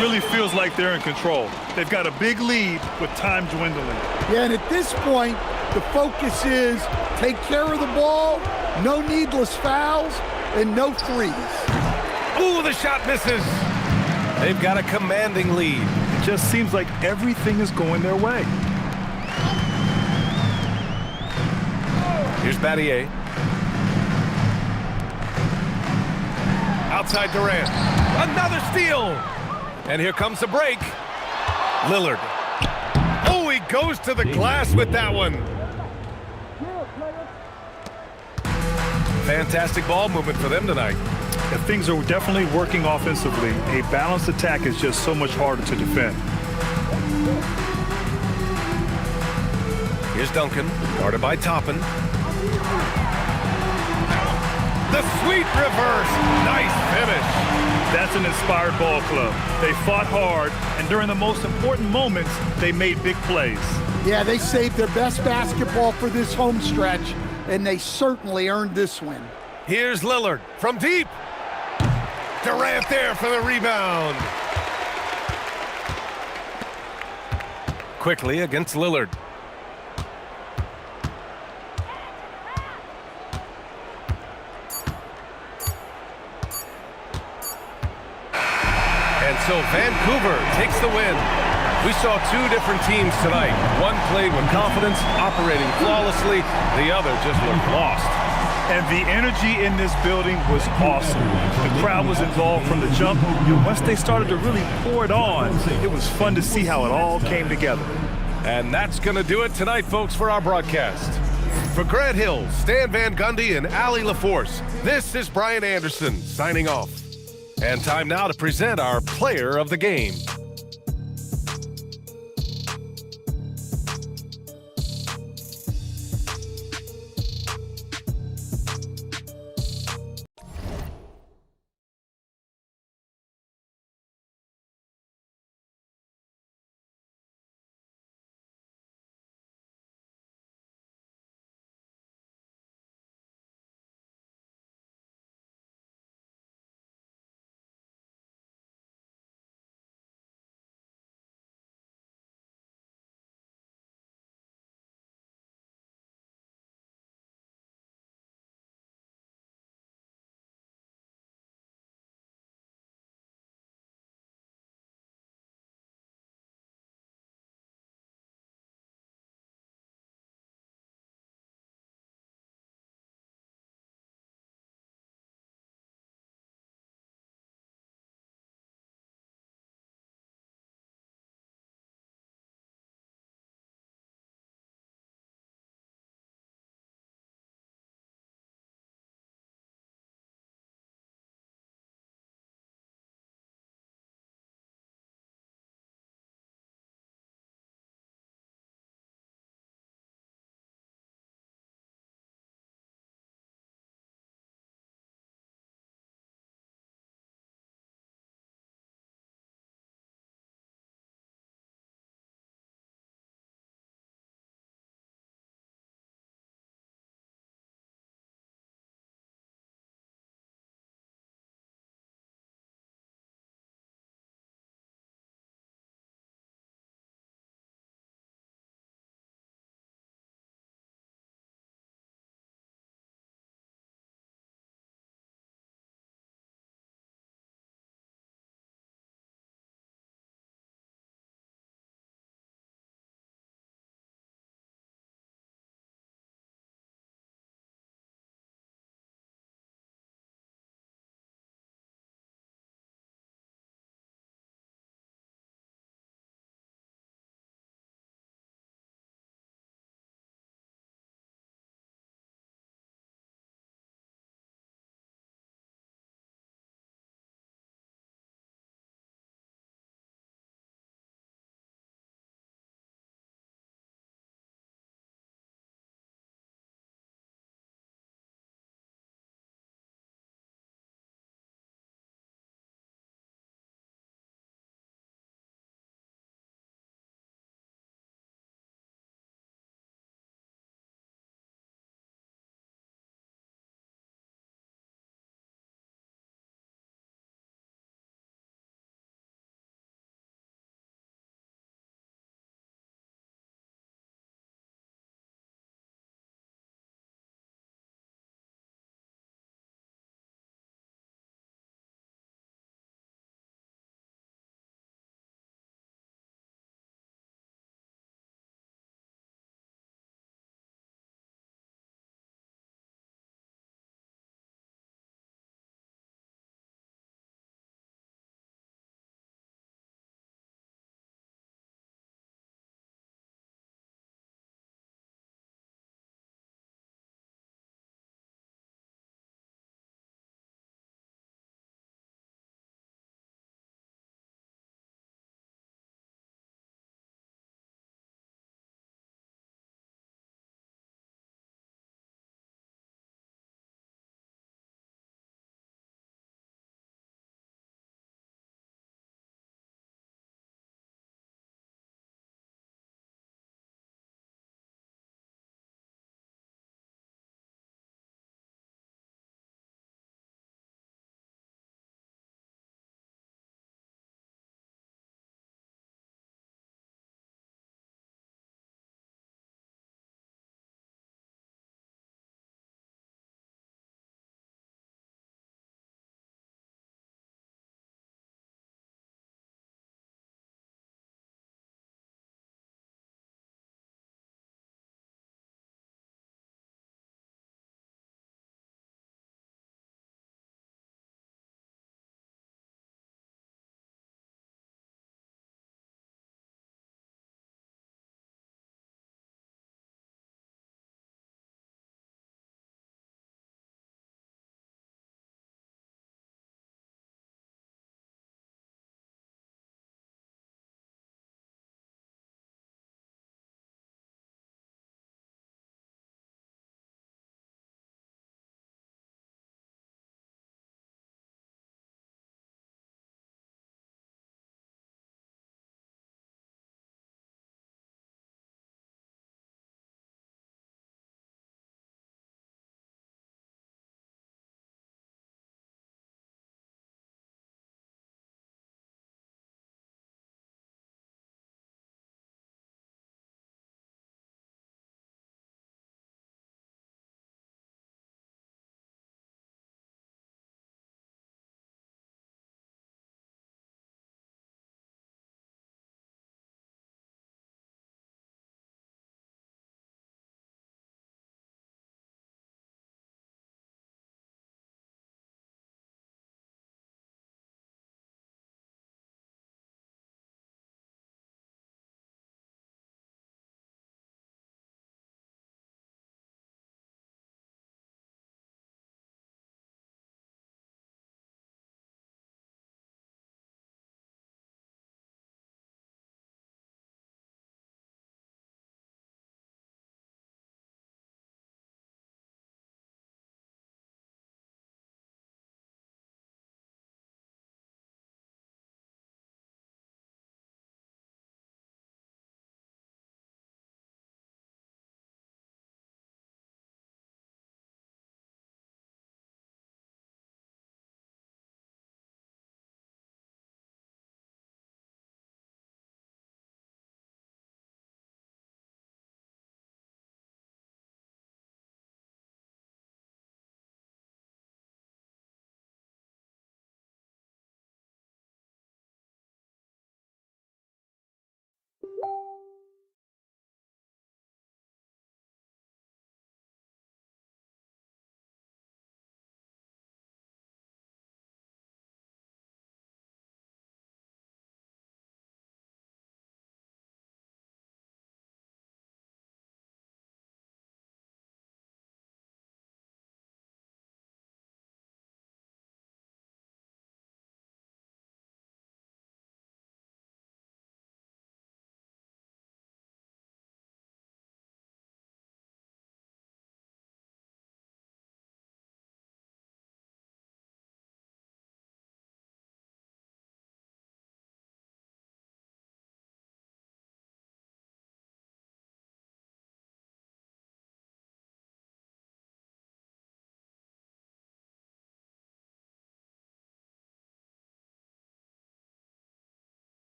Really feels like they're in control. They've got a big lead with time dwindling. Yeah, and at this point, the focus is take care of the ball, no needless fouls, and no threes. Ooh, the shot misses. They've got a commanding lead. It just seems like everything is going their way. Here's Battier. Outside Durant. Another steal. And here comes the break. Lillard. Oh, he goes to the glass with that one. Fantastic ball movement for them tonight. Yeah, things are definitely working offensively. A balanced attack is just so much harder to defend. Here's Duncan, guarded by Toppin. The sweet reverse. Nice finish. That's an inspired ball club. They fought hard, and during the most important moments, they made big plays. Yeah, they saved their best basketball for this home stretch, and they certainly earned this win. Here's Lillard from deep. Durant there for the rebound. Quickly against Lillard. And so Vancouver takes the win. We saw two different teams tonight. One played with confidence, operating flawlessly. The other just looked lost. And the energy in this building was awesome. The crowd was involved from the jump. And once they started to really pour it on, it was fun to see how it all came together. And that's going to do it tonight, folks, for our broadcast. For Grant Hill, Stan Van Gundy, and Allie LaForce, this is Brian Anderson signing off. And time now to present our player of the game.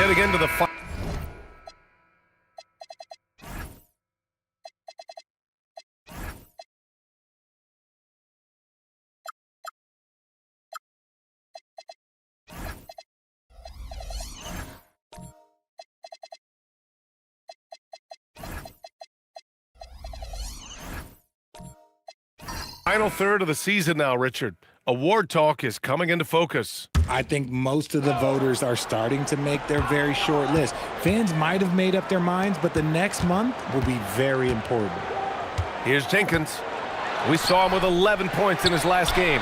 getting into the final third of the season now, Richard. Award talk is coming into focus. I think most of the voters are starting to make their very short list. Fans might have made up their minds, but the next month will be very important. Here's Jenkins. We saw him with 11 points in his last game.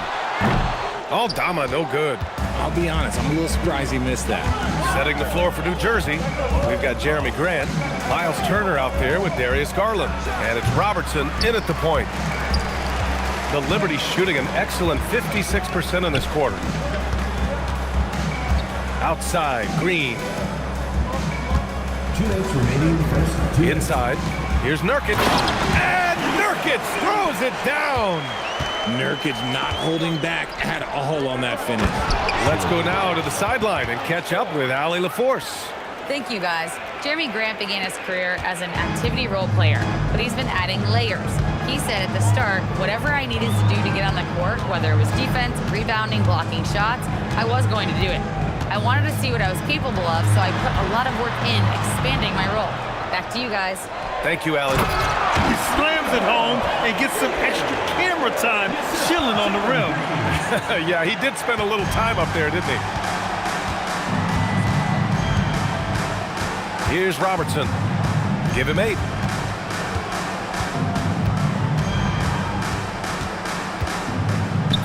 Aldama, no good. I'll be honest, I'm a little surprised he missed that. Setting the floor for New Jersey, we've got Jeremy Grant, Miles Turner out there with Darius Garland, and it's Robertson in at the point. The Liberty shooting an excellent 56% in this quarter. Outside, Green. 2 minutes remaining. Inside, here's Nurkic. And Nurkic throws it down. Nurkic not holding back at all on that finish. Let's go now to the sideline and catch up with Allie LaForce. Thank you, guys. Jeremy Grant began his career as an activity role player, but he's been adding layers. He said at the start, whatever I needed to do to get on the court, whether it was defense, rebounding, blocking shots, I was going to do it. I wanted to see what I was capable of, so I put a lot of work in expanding my role. Back to you guys. Thank you, Allie. He slams it home and gets some extra camera time chilling on the rim. Yeah, he did spend a little time up there, didn't he? Here's Robertson. Give him 8.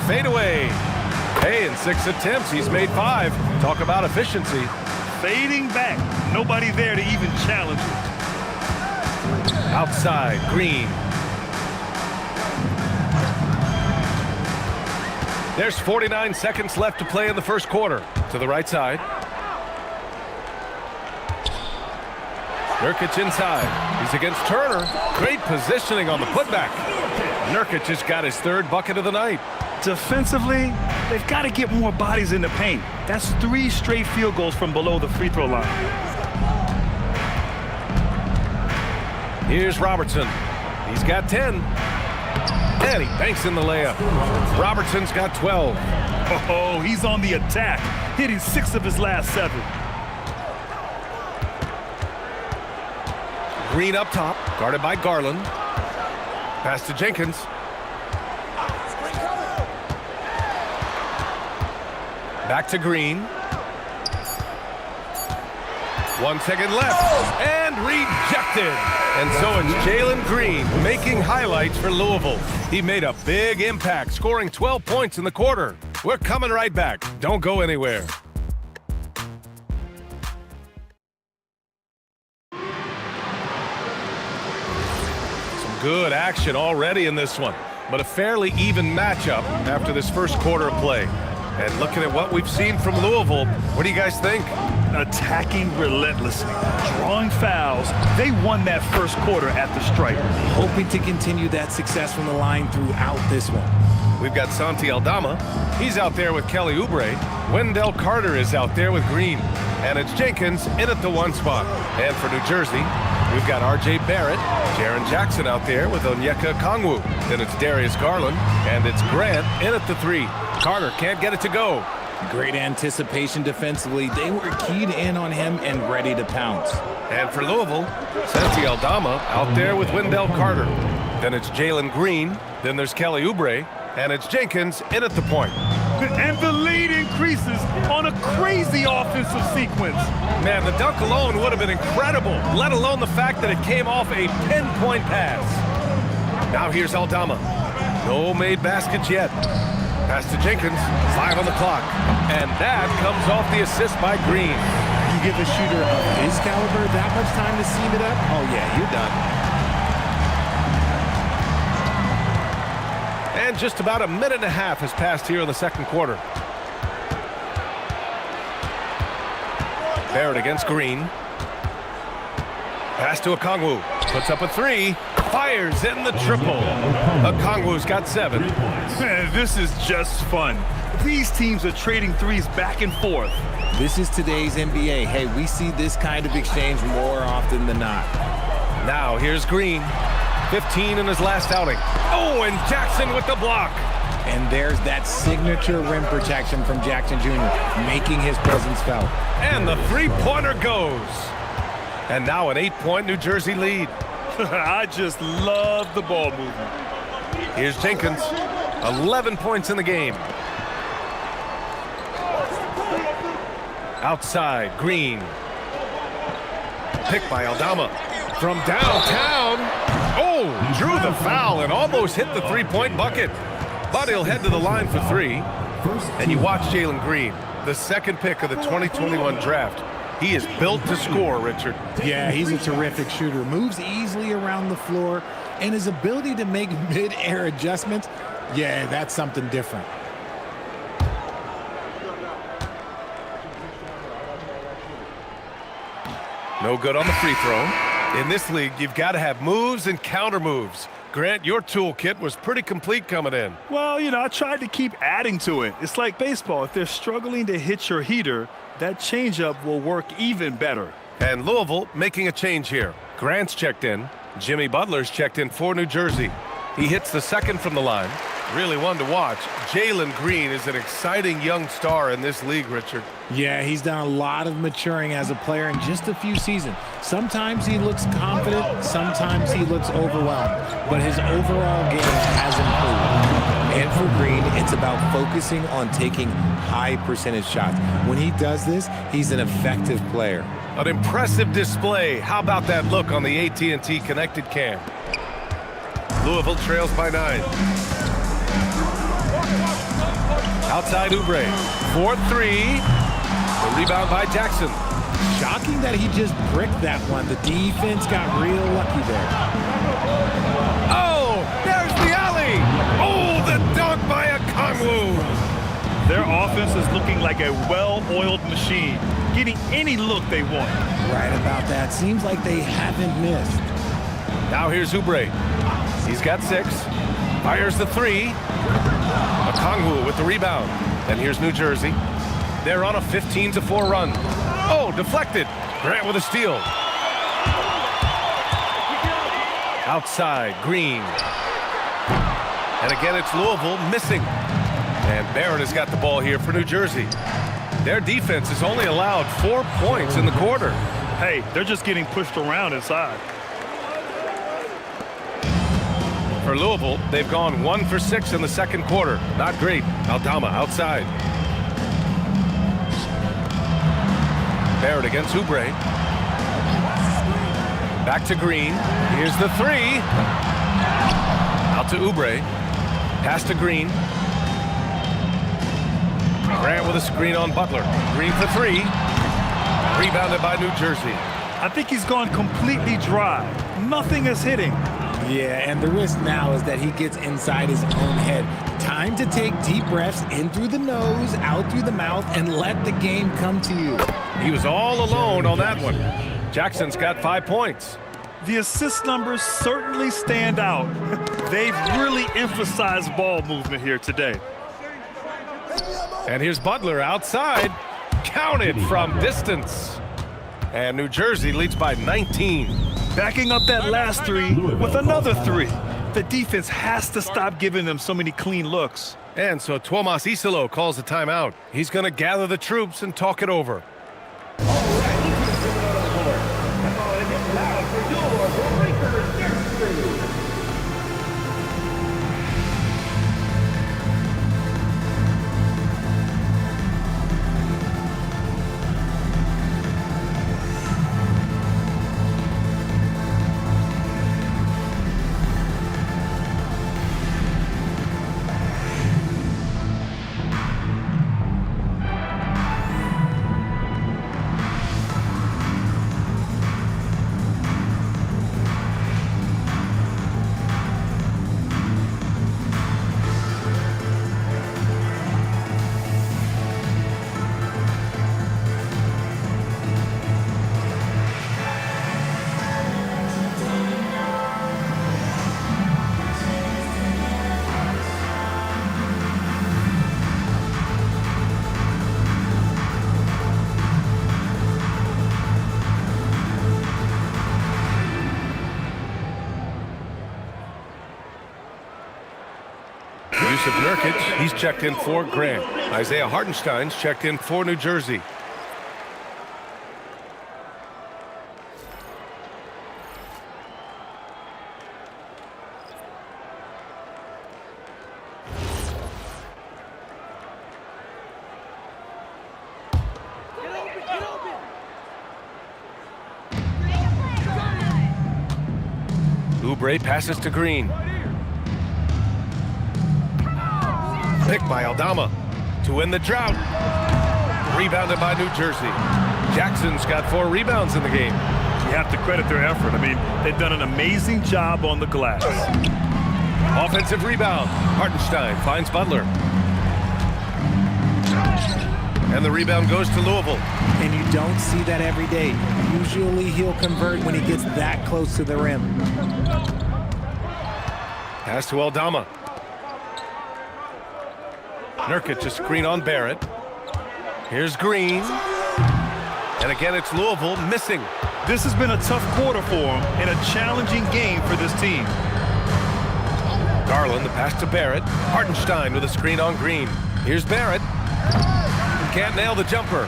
Fade away. Hey, in 6 attempts, he's made 5. Talk about efficiency. Fading back. Nobody there to even challenge it. Outside, Green. There's 49 seconds left to play in the first quarter. To the right side. Nurkic inside. He's against Turner. Great positioning on the putback. Nurkic just got his 3rd bucket of the night. Defensively, they've got to get more bodies in the paint. That's 3 straight field goals from below the free throw line. Here's Robertson. He's got 10. And he banks in the layup. Robertson's got 12. Oh, he's on the attack, hitting 6 of his last 7. Green up top, guarded by Garland. Pass to Jenkins. Back to Green. 1 second left. And rejected. And so it's Jalen Green making highlights for Louisville. He made a big impact, scoring 12 points in the quarter. We're coming right back. Don't go anywhere. Some good action already in this one, but a fairly even matchup after this first quarter of play. And looking at what we've seen from Louisville, what do you guys think? Attacking relentlessly, drawing fouls. They won that first quarter at the stripe. Hoping to continue that success from the line throughout this one. We've got Santi Aldama. He's out there with Kelly Oubre. Wendell Carter is out there with Green. And it's Jenkins in at the 1 spot. And for New Jersey, we've got R.J. Barrett, Jaren Jackson out there with Onyeka Okongwu. Then it's Darius Garland, and it's Grant in at the 3. Carter can't get it to go. Great anticipation defensively. They were keyed in on him and ready to pounce. And for Louisville, Santi Aldama out there with Wendell Carter. Then it's Jalen Green. Then there's Kelly Oubre. And it's Jenkins in at the point. And the lead increases on a crazy offensive sequence. Man, the dunk alone would have been incredible, let alone the fact that it came off a pinpoint pass. Now here's Aldama. No made baskets yet. Pass to Jenkins, 5 on the clock. And that comes off the assist by Green. You give a shooter of his caliber that much time to seam it up? Oh yeah, you're done. And just about a minute and a half has passed here in the second quarter. Barrett against Green. Pass to Okongwu. Puts up a 3. Fires in the triple. Okongwu's got 7. Man, this is just fun. These teams are trading threes back and forth. This is today's NBA. Hey, we see this kind of exchange more often than not. Now here's Green. 15 in his last outing. Oh, and Jackson with the block. And there's that signature rim protection from Jackson Jr., making his presence felt. And the three-pointer goes. And now an 8-point New Jersey lead. I just love the ball movement. Here's Jenkins. 11 points in the game. Outside, Green. Picked by Aldama. From downtown. Oh, drew the foul and almost hit the three-point bucket. But he'll head to the line for three. And you watch Jalen Green, the second pick of the 2021 draft. He is built to score, Richard. Yeah, he's a terrific shooter. Moves easily around the floor. And his ability to make mid-air adjustments, yeah, that's something different. No good on the free throw. In this league, you've got to have moves and counter moves. Grant, your toolkit was pretty complete coming in. Well, you know, I tried to keep adding to it. It's like baseball. If they're struggling to hit your heater, that changeup will work even better. And Louisville making a change here. Grant's checked in. Jimmy Butler's checked in for New Jersey. He hits the second from the line. Really one to watch. Jalen Green is an exciting young star in this league, Richard. Yeah, he's done a lot of maturing as a player in just a few seasons. Sometimes he looks confident, sometimes he looks overwhelmed, but his overall game has improved. And for Green, it's about focusing on taking high percentage shots. When he does this, he's an effective player. An impressive display. How about that look on the AT&T connected cam? Louisville trails by 9. Outside Oubre. 4-3. The rebound by Jackson. Shocking that he just bricked that one. The defense got real lucky there. Oh, there's the alley. Oh, the dunk by Okongwu. Their offense is looking like a well-oiled machine, getting any look they want. Right about that. Seems like they haven't missed. Now here's Oubre. He's got 6. Fires the 3. Okongwu with the rebound. And here's New Jersey. They're on a 15-4 run. Oh, deflected. Grant with a steal. Outside, Green. And again, it's Louisville missing. And Barrett has got the ball here for New Jersey. Their defense has only allowed 4 points in the quarter. Hey, they're just getting pushed around inside. For Louisville, they've gone 1 for 6 in the second quarter. Not great. Aldama outside. Barrett against Oubre. Back to Green. Here's the 3. Out to Oubre. Pass to Green. Grant with a screen on Butler. Green for 3. Rebounded by New Jersey. I think he's gone completely dry. Nothing is hitting. Yeah, and the risk now is that he gets inside his own head. Time to take deep breaths in through the nose, out through the mouth, and let the game come to you. He was all alone on that one. Jackson's got 5 points. The assist numbers certainly stand out. They've really emphasized ball movement here today. And here's Butler outside. Counted from distance. And New Jersey leads by 19. Backing up that last 3 with another 3. The defense has to stop giving them so many clean looks. And so Tuomas Isalo calls the timeout. He's going to gather the troops and talk it over. Joseph Nurkic, he's checked in for Grant. Isaiah Hartenstein's checked in for New Jersey. Oubre passes to Green. Picked by Aldama to win the drought. Rebounded by New Jersey. Jackson's got 4 rebounds in the game. You have to credit their effort. I mean, they've done an amazing job on the glass. Offensive rebound. Hartenstein finds Butler. And the rebound goes to Louisville. And you don't see that every day. Usually he'll convert when he gets that close to the rim. Pass to Aldama. Nurkic, a screen on Barrett. Here's Green. And again, it's Louisville missing. This has been a tough quarter for him and a challenging game for this team. Garland, the pass to Barrett. Hartenstein with a screen on Green. Here's Barrett. Can't nail the jumper.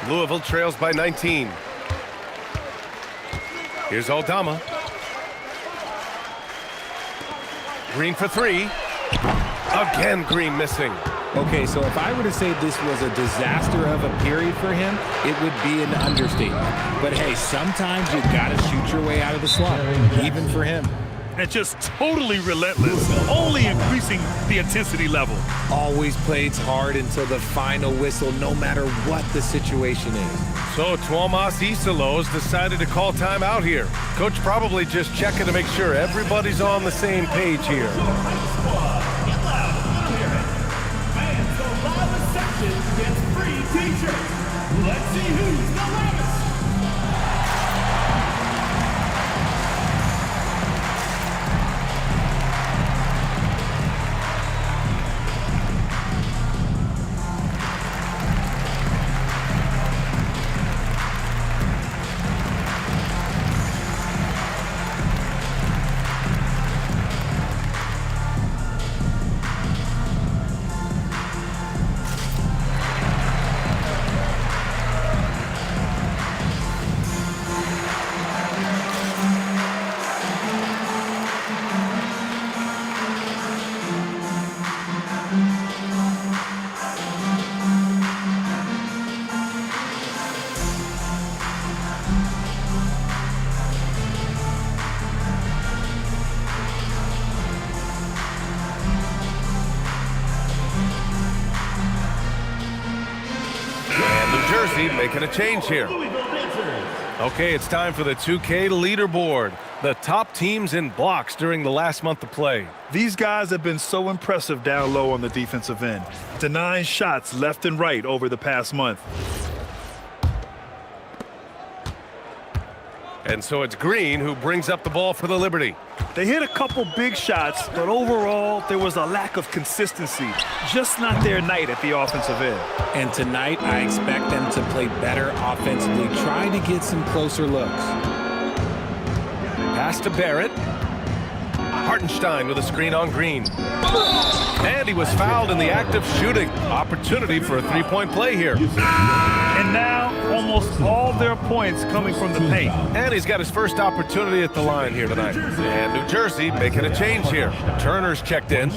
Louisville trails by 19. Here's Aldama. Green for 3. Again, Green missing. Okay, so if I were to say this was a disaster of a period for him, it would be an understatement. But hey, sometimes you gotta shoot your way out of the slump, even for him. And just totally relentless, only increasing the intensity level. Always plays hard until the final whistle, no matter what the situation is. So Tuomas Isalos decided to call timeout here. Coach probably just checking to make sure everybody's on the same page here. Gets free t-shirts. Let's see who's the loudest. Making a change here. Okay, it's time for the 2K leaderboard. The top teams in blocks during the last month of play. These guys have been so impressive down low on the defensive end, denying shots left and right over the past month. And so it's Green who brings up the ball for the Liberty. They hit a couple big shots, but overall, there was a lack of consistency. Just not their night at the offensive end. And tonight, I expect them to play better offensively, try to get some closer looks. Pass to Barrett. Hartenstein with a screen on Green. And he was fouled in the act of shooting. Opportunity for a three-point play here. And now, almost all their points coming from the paint. And he's got his first opportunity at the line here tonight. And New Jersey making a change here. Turner's checked in.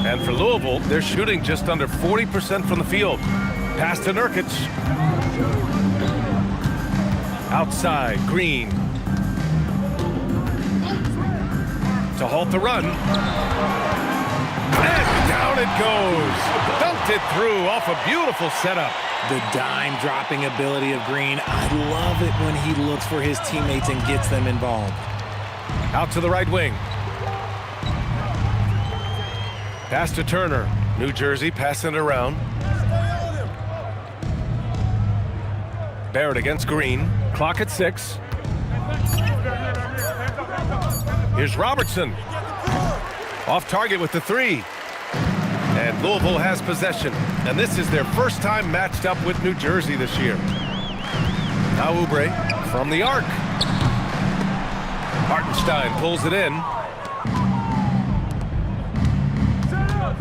And for Louisville, they're shooting just under 40% from the field. Pass to Nurkic. Outside, Green. To halt the run. And down it goes. Dunked it through off a beautiful setup. The dime dropping ability of Green. I love it when he looks for his teammates and gets them involved. Out to the right wing. Pass to Turner. New Jersey passing it around. Barrett against Green. Clock at 6. Here's Robertson. Off target with the 3. And Louisville has possession, and this is their first time matched up with New Jersey this year. Now Oubre from the arc. Hartenstein pulls it in.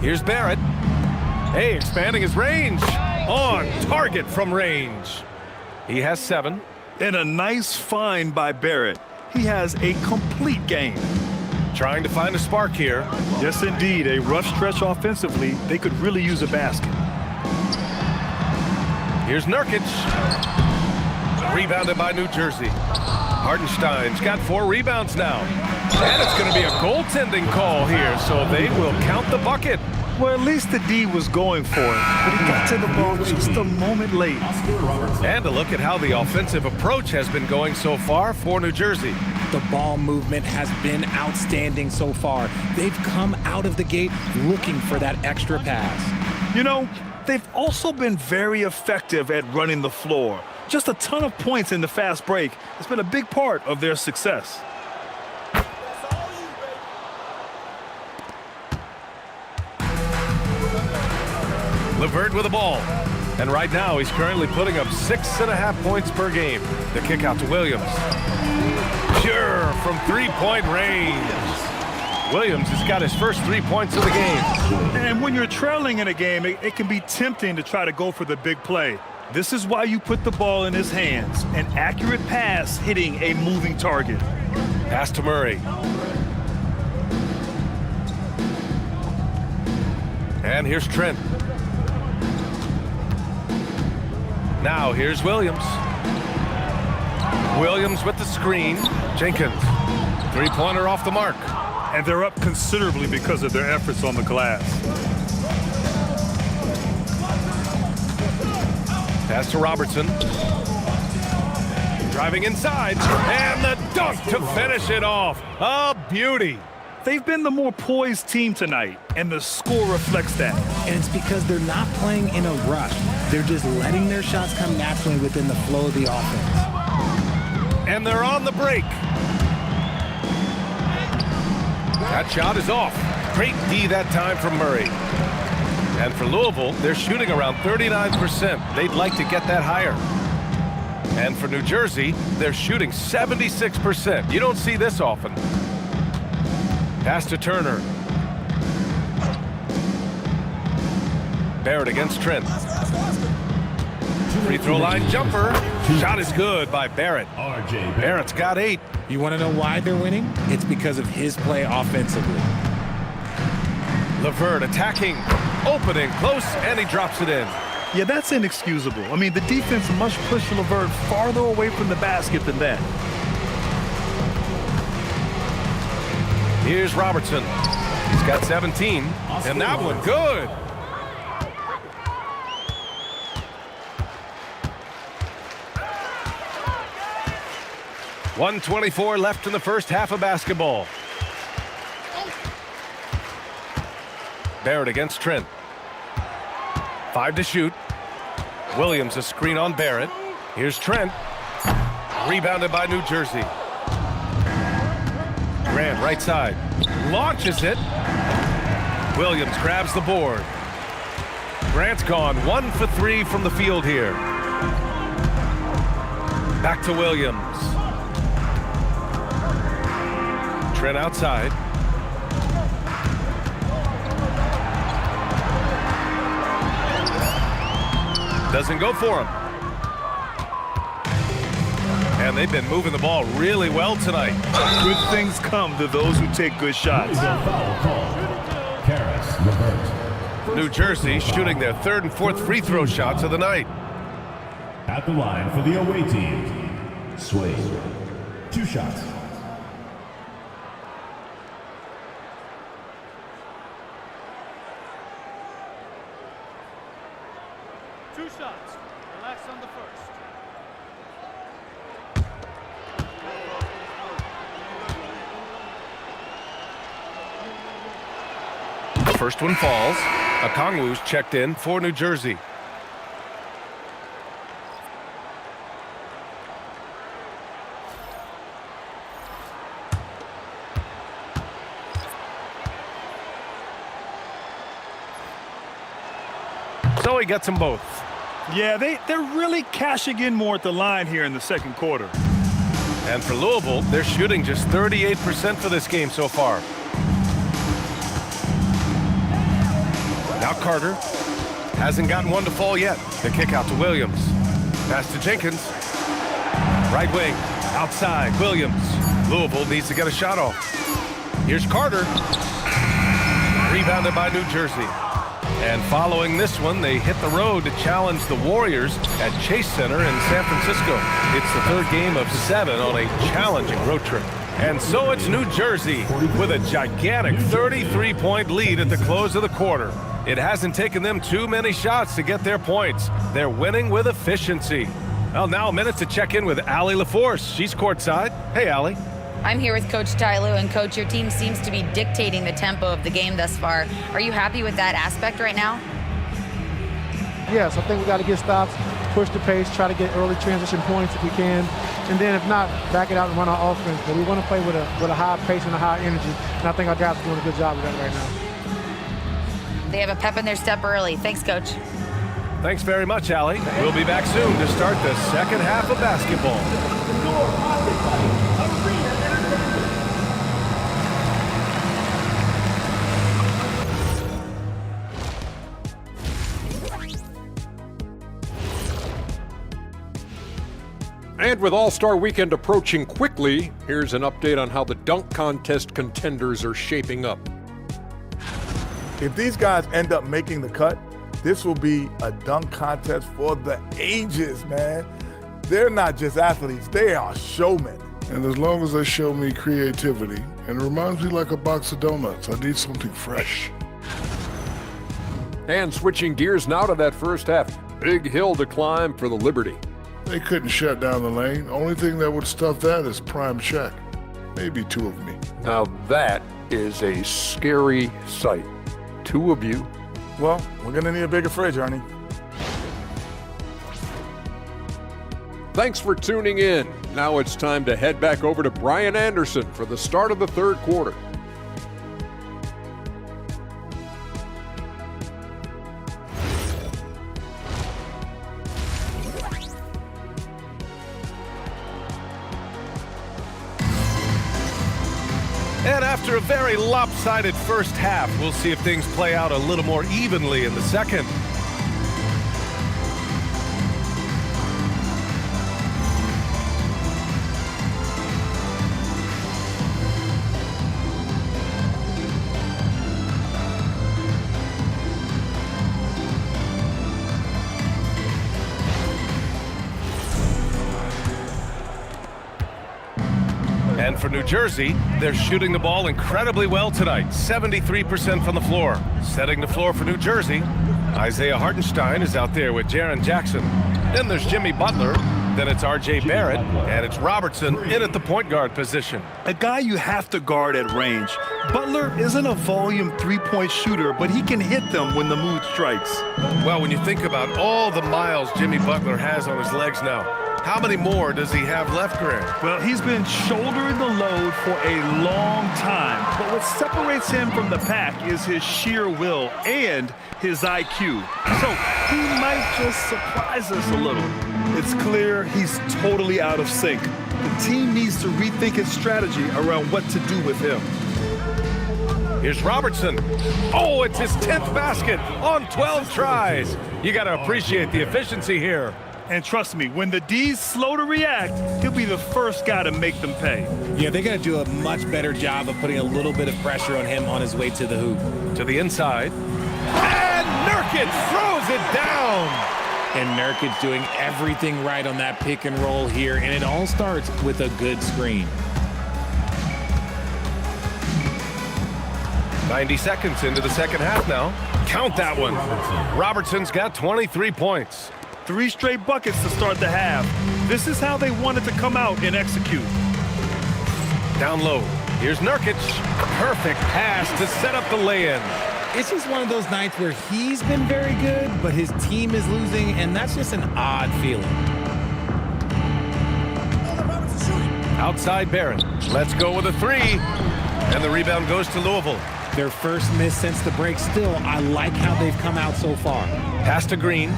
Here's Barrett. Hey, expanding his range. On target from range. He has 7. And a nice find by Barrett. He has a complete game. Trying to find a spark here. Yes, indeed. A rough stretch offensively. They could really use a basket. Here's Nurkic. Rebounded by New Jersey. Hartenstein's got 4 rebounds now. And it's going to be a goaltending call here, so they will count the bucket. Well, at least the D was going for it, but he got to the ball just a moment late. And a look at how the offensive approach has been going so far for New Jersey. The ball movement has been outstanding so far. They've come out of the gate looking for that extra pass. You know, they've also been very effective at running the floor. Just a ton of points in the fast break has been a big part of their success. LeVert with the ball. And right now, he's currently putting up 6.5 points per game. The kick out to Williams. Pure from three-point range. Williams has got his first 3 points of the game. And when you're trailing in a game, it can be tempting to try to go for the big play. This is why you put the ball in his hands. An accurate pass hitting a moving target. Pass to Murray. And here's Trent. Now here's Williams. Williams with the screen. Jenkins. Three-pointer off the mark. And they're up considerably because of their efforts on the glass. Pass to Robertson. Driving inside. And the dunk to finish it off. A beauty. They've been the more poised team tonight, and the score reflects that. And it's because they're not playing in a rush. They're just letting their shots come naturally within the flow of the offense. And they're on the break. That shot is off. Great D that time from Murray. And for Louisville, they're shooting around 39%. They'd like to get that higher. And for New Jersey, they're shooting 76%. You don't see this often. Pass to Turner. Barrett against Trent. Free throw line jumper. Shot is good by Barrett. Barrett's got 8. You want to know why they're winning? It's because of his play offensively. LeVert attacking, opening, close, and he drops it in. Yeah, that's inexcusable. I mean, the defense must push LeVert farther away from the basket than that. Here's Robertson. He's got 17, and that one good. .124 left in the first half of basketball. Barrett against Trent. 5 to shoot. Williams a screen on Barrett. Here's Trent. Rebounded by New Jersey. Grant right side. Launches it. Williams grabs the board. Grant's gone 1 for 3 from the field here. Back to Williams. Trent outside. Doesn't go for him. And they've been moving the ball really well tonight. Good things come to those who take good shots. New Jersey shooting their 3rd and 4th free throw shots of the night. At the line for the away team, Sway. 2 shots. Two shots. Relax on the first. The first one falls. Okongwu's checked in for New Jersey. so he gets them both. Yeah, they're really cashing in more at the line here in the second quarter. And for Louisville, they're shooting just 38% for this game so far. Now Carter hasn't gotten one to fall yet. The kick out to Williams. Pass to Jenkins. Right wing, outside, Williams. Louisville needs to get a shot off. Here's Carter. Rebounded by New Jersey. And following this one, they hit the road to challenge the Warriors at Chase Center in San Francisco. It's the third game of 7 on a challenging road trip. And so it's New Jersey with a gigantic 33-point lead at the close of the quarter. It hasn't taken them too many shots to get their points. They're winning with efficiency. Well, now a minute to check in with Allie LaForce. She's courtside. Hey, Allie. I'm here with Coach Tyloo, and Coach, your team seems to be dictating the tempo of the game thus far. Are you happy with that aspect right now? Yes, I think we got to get stops, push the pace, try to get early transition points if we can, and then if not, back it out and run our offense. But we want to play with a high pace and a high energy, and I think our guys are doing a good job of that right now. They have a pep in their step early. Thanks, Coach. Thanks very much, Allie. We'll be back soon to start the second half of basketball. And with All-Star Weekend approaching quickly, here's an update on how the dunk contest contenders are shaping up. If these guys end up making the cut, this will be a dunk contest for the ages, man. They're not just athletes, they are showmen. And as long as they show me creativity, and it reminds me like a box of donuts, I need something fresh. And switching gears now to that first half, big hill to climb for the Liberty. They couldn't shut down the lane. Only thing that would stuff that is prime check. Maybe 2 of me. Now that is a scary sight. 2 of you. Well, we're gonna need a bigger fridge, Ernie. Thanks for tuning in. Now it's time to head back over to Brian Anderson for the start of the third quarter. And after a very lopsided first half, we'll see if things play out a little more evenly in the second. And for New Jersey, they're shooting the ball incredibly well tonight, 73% from the floor. Setting the floor for New Jersey, Isaiah Hartenstein is out there with Jaren Jackson. Then there's Jimmy Butler. Then it's R.J. Barrett, and it's Robertson in at the point guard position. A guy you have to guard at range. Butler isn't a volume three-point shooter, but he can hit them when the mood strikes. Well, when you think about all the miles Jimmy Butler has on his legs now, how many more does he have left, Grant? Well, he's been shouldering the load for a long time, but what separates him from the pack is his sheer will and his IQ. So he might just surprise us a little. It's clear he's totally out of sync. The team needs to rethink its strategy around what to do with him. Here's Robertson. Oh, it's his 10th basket on 12 tries. You got to appreciate the efficiency here. And trust me, when the D's slow to react, he'll be the first guy to make them pay. Yeah, they're going to do a much better job of putting a little bit of pressure on him on his way to the hoop. To the inside. And Nurkic throws it down. And Nurkic doing everything right on that pick and roll here. And it all starts with a good screen. 90 seconds into the second half now. Count that one. Robertson's got 23 points. 3 straight buckets to start the half. This is how they wanted to come out and execute. Down low. Here's Nurkic. Perfect pass to set up the lay-in. It's just one of those nights where he's been very good, but his team is losing, and that's just an odd feeling. Outside Barrett. Let's go with a 3. And the rebound goes to Louisville. Their first miss since the break. Still, I like how they've come out so far. Pass to Green.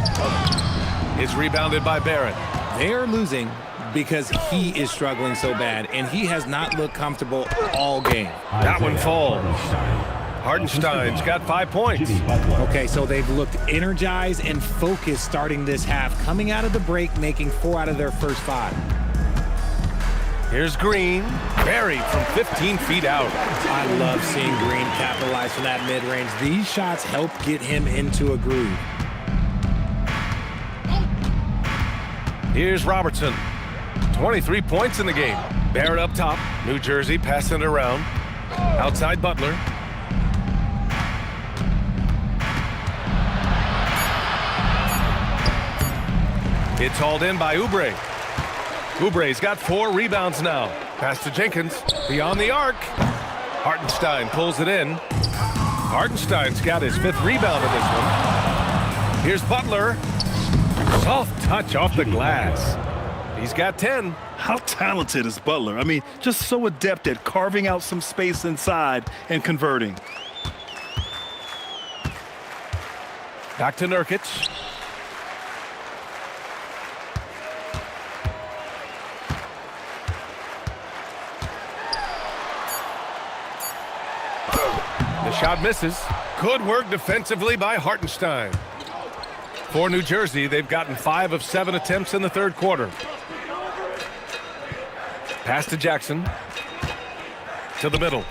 Is rebounded by Barrett. They're losing because he is struggling so bad, and he has not looked comfortable all game. That one falls. Hartenstein's got 5 points. Okay, so they've looked energized and focused starting this half, coming out of the break, making 4 out of their first 5. Here's Green, buried from 15 feet out. I love seeing Green capitalize from that mid-range. These shots help get him into a groove. Here's Robertson, 23 points in the game. Barrett up top, New Jersey passing it around. Outside Butler. It's hauled in by Oubre. Oubre's got 4 rebounds now. Pass to Jenkins, beyond the arc. Hartenstein pulls it in. Hartenstein's got his 5th rebound in this one. Here's Butler. Soft touch off the glass. He's got 10. How talented is Butler? I mean, just so adept at carving out some space inside and converting. Back to Nurkic. The shot misses. Good work defensively by Hartenstein. For New Jersey, they've gotten 5 of 7 attempts in the third quarter. Pass to Jackson. To the middle.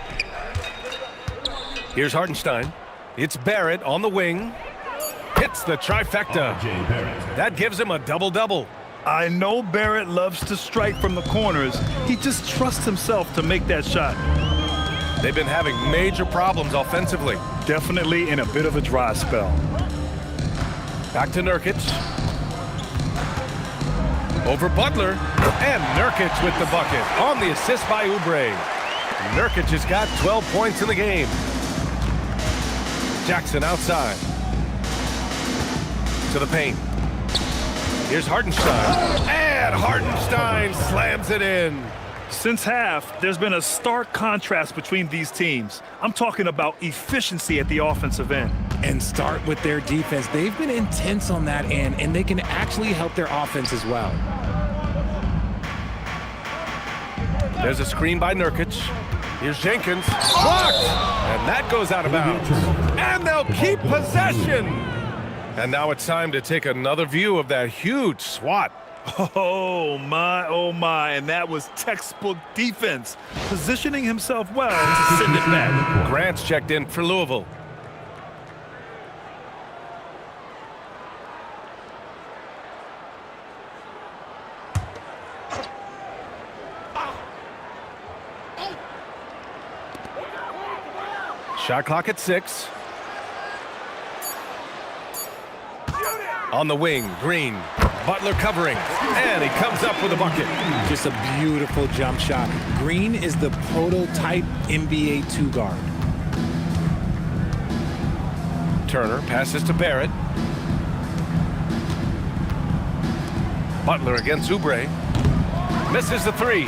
Here's Hartenstein. It's Barrett on the wing. Hits the trifecta. That gives him a double-double. I know Barrett loves to strike from the corners. He just trusts himself to make that shot. They've been having major problems offensively. Definitely in a bit of a dry spell. Back to Nurkic. Over Butler. And Nurkic with the bucket on the assist by Oubre. Nurkic has got 12 points in the game. Jackson outside. To the paint. Here's Hartenstein. And Hartenstein slams it in. Since half, there's been a stark contrast between these teams. I'm talking about efficiency at the offensive end. And start with their defense. They've been intense on that end, and they can actually help their offense as well. There's a screen by Nurkic. Here's Jenkins. Blocked! And that goes out of bounds. And they'll keep possession. And now it's time to take another view of that huge swat. Oh my, and that was textbook defense. Positioning himself well to send it back. Grant's checked in for Louisville. Shot clock at 6. On the wing, Green. Butler covering, and he comes up with a bucket. Just a beautiful jump shot. Green is the prototype NBA 2 guard. Turner passes to Barrett. Butler against Oubre. Misses the 3.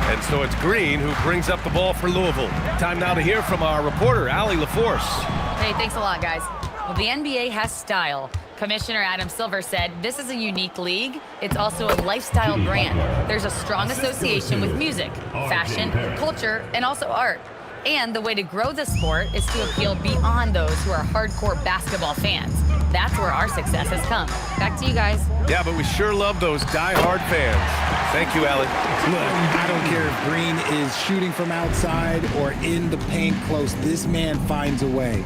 And so it's Green who brings up the ball for Louisville. Time now to hear from our reporter, Allie LaForce. Hey, thanks a lot, guys. Well, the NBA has style. Commissioner Adam Silver said, this is a unique league. It's also a lifestyle brand. There's a strong association with music, fashion, culture, and also art. And the way to grow the sport is to appeal beyond those who are hardcore basketball fans. That's where our success has come. Back to you guys. Yeah, but we sure love those die-hard fans. Thank you, Allie. Look, I don't care if Green is shooting from outside or in the paint close. This man finds a way.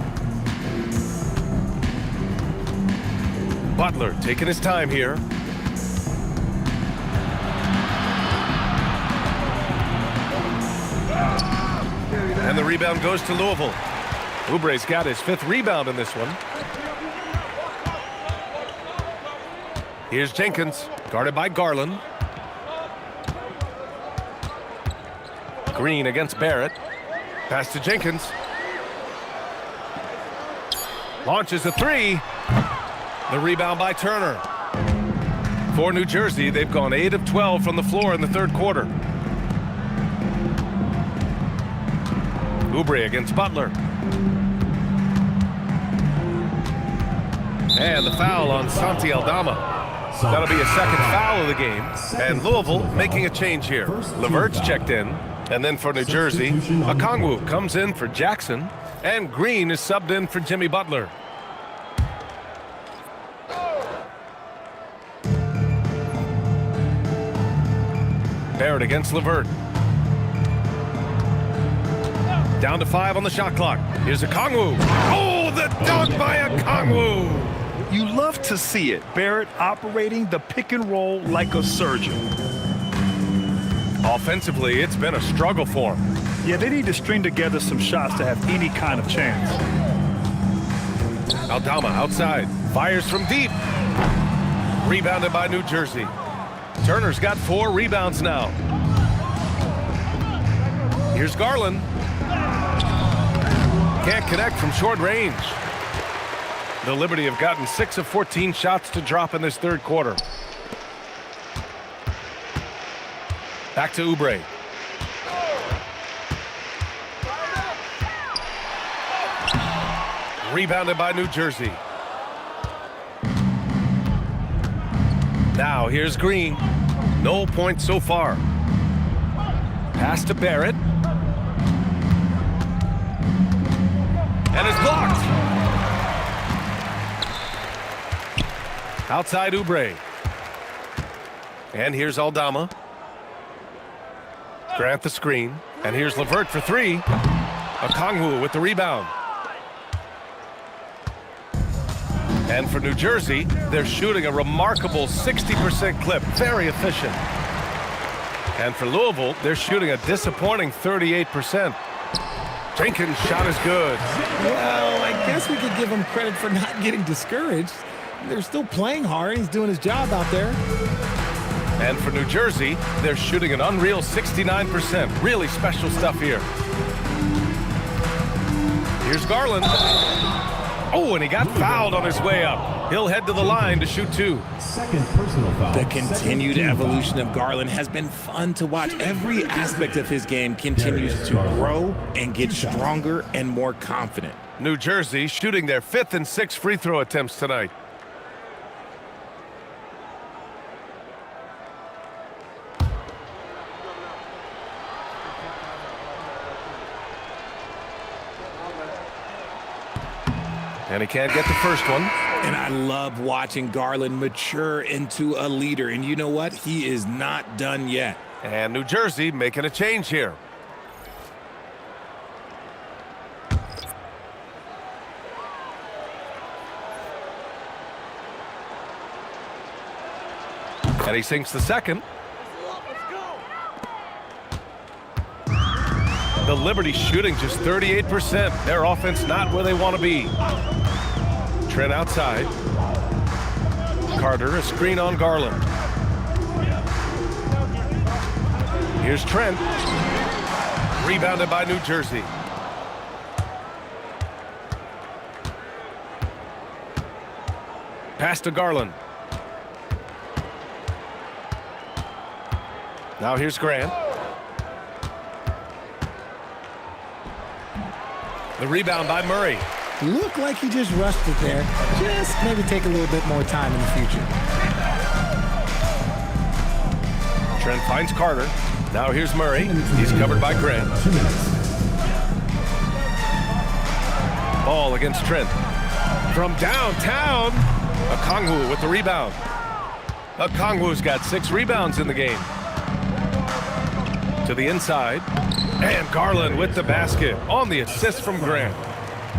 Butler taking his time here. And the rebound goes to Louisville. Oubre's got his 5th rebound in this one. Here's Jenkins, guarded by Garland. Green against Barrett. Pass to Jenkins. Launches a 3. The rebound by Turner. For New Jersey, they've gone 8 of 12 from the floor in the third quarter. Oubre against Butler. And the foul on Santi Aldama. That'll be a second foul of the game. And Louisville making a change here. Levert's checked in. And then for New Jersey, Okongwu comes in for Jackson. And Green is subbed in for Jimmy Butler. Barrett against Levert. Down to 5 on the shot clock. Here's Okongwu. Oh, the dunk by Okongwu. You love to see it. Barrett operating the pick and roll like a surgeon. Offensively, it's been a struggle for him. Yeah, they need to string together some shots to have any kind of chance. Aldama outside. Fires from deep. Rebounded by New Jersey. Turner's got 4 rebounds now. Here's Garland. Can't connect from short range. The Liberty have gotten 6 of 14 shots to drop in this third quarter. Back to Oubre. Rebounded by New Jersey. Now here's Green. No points so far. Pass to Barrett. And it's blocked. Outside Oubre. And here's Aldama. Grant the screen. And here's Levert for 3. Okongwu with the rebound. And for New Jersey, they're shooting a remarkable 60% clip. Very efficient. And for Louisville, they're shooting a disappointing 38%. Jenkins' shot is good. Well, I guess we could give him credit for not getting discouraged. They're still playing hard. He's doing his job out there. And for New Jersey, they're shooting an unreal 69%. Really special stuff here. Here's Garland. Oh, and he got fouled on his way up. He'll head to the line to shoot 2. Second personal foul. The continued evolution of Garland has been fun to watch. Every aspect of his game continues to grow and get stronger and more confident. New Jersey shooting their 5th and 6th free throw attempts tonight. And he can't get the first one. And I love watching Garland mature into a leader. And you know what? He is not done yet. And New Jersey making a change here. And he sinks the second. The Liberty shooting just 38%. Their offense not where they want to be. Trent outside. Carter, a screen on Garland. Here's Trent. Rebounded by New Jersey. Pass to Garland. Now here's Grant. The rebound by Murray. Looked like he just rushed it there. Just maybe take a little bit more time in the future. Trent finds Carter. Now here's Murray. He's covered by Grant. Ball against Trent. From downtown, Okongwu with the rebound. Okongwu's got 6 rebounds in the game. To the inside. And Garland with the basket on the assist from Grant.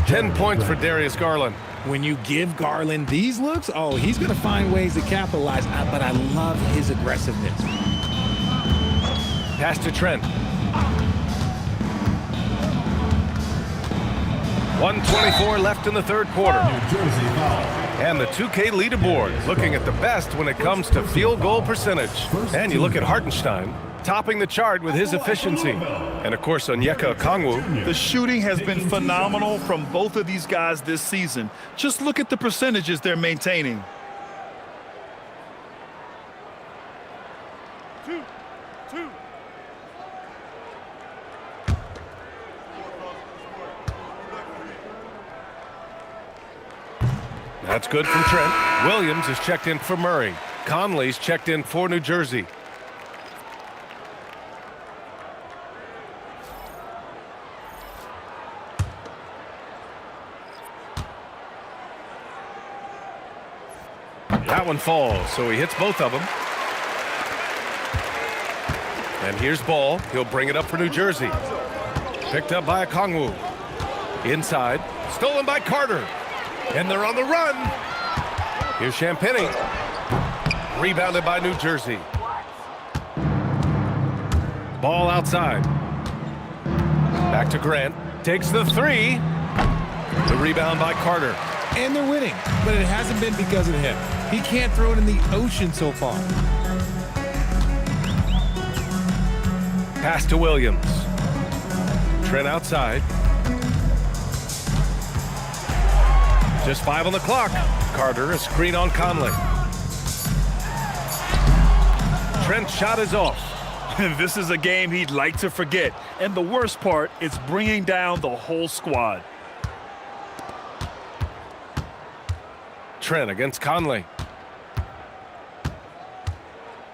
10 points for Darius Garland. When you give Garland these looks, oh, he's going to find ways to capitalize. But I love his aggressiveness. Pass to Trent. 1:24 left in the third quarter. And the 2K leaderboard looking at the best when it comes to field goal percentage. And you look at Hartenstein, topping the chart with his efficiency. And, of course, Onyeka Okongwu. The shooting has been phenomenal from both of these guys this season. Just look at the percentages they're maintaining. That's good from Trent. Williams is checked in for Murray. Conley's checked in for New Jersey. That one falls, so he hits both of them. And here's Ball. He'll bring it up for New Jersey. Picked up by Okongwu. Inside. Stolen by Carter. And they're on the run. Here's Champagnie. Rebounded by New Jersey. Ball outside. Back to Grant. Takes the three. The rebound by Carter. And they're winning, but it hasn't been because of him. He can't throw it in the ocean so far. Pass to Williams. Trent outside. Just 5 on the clock. Carter, a screen on Conley. Trent's shot is off. This is a game he'd like to forget. And the worst part, it's bringing down the whole squad. Trent against Conley.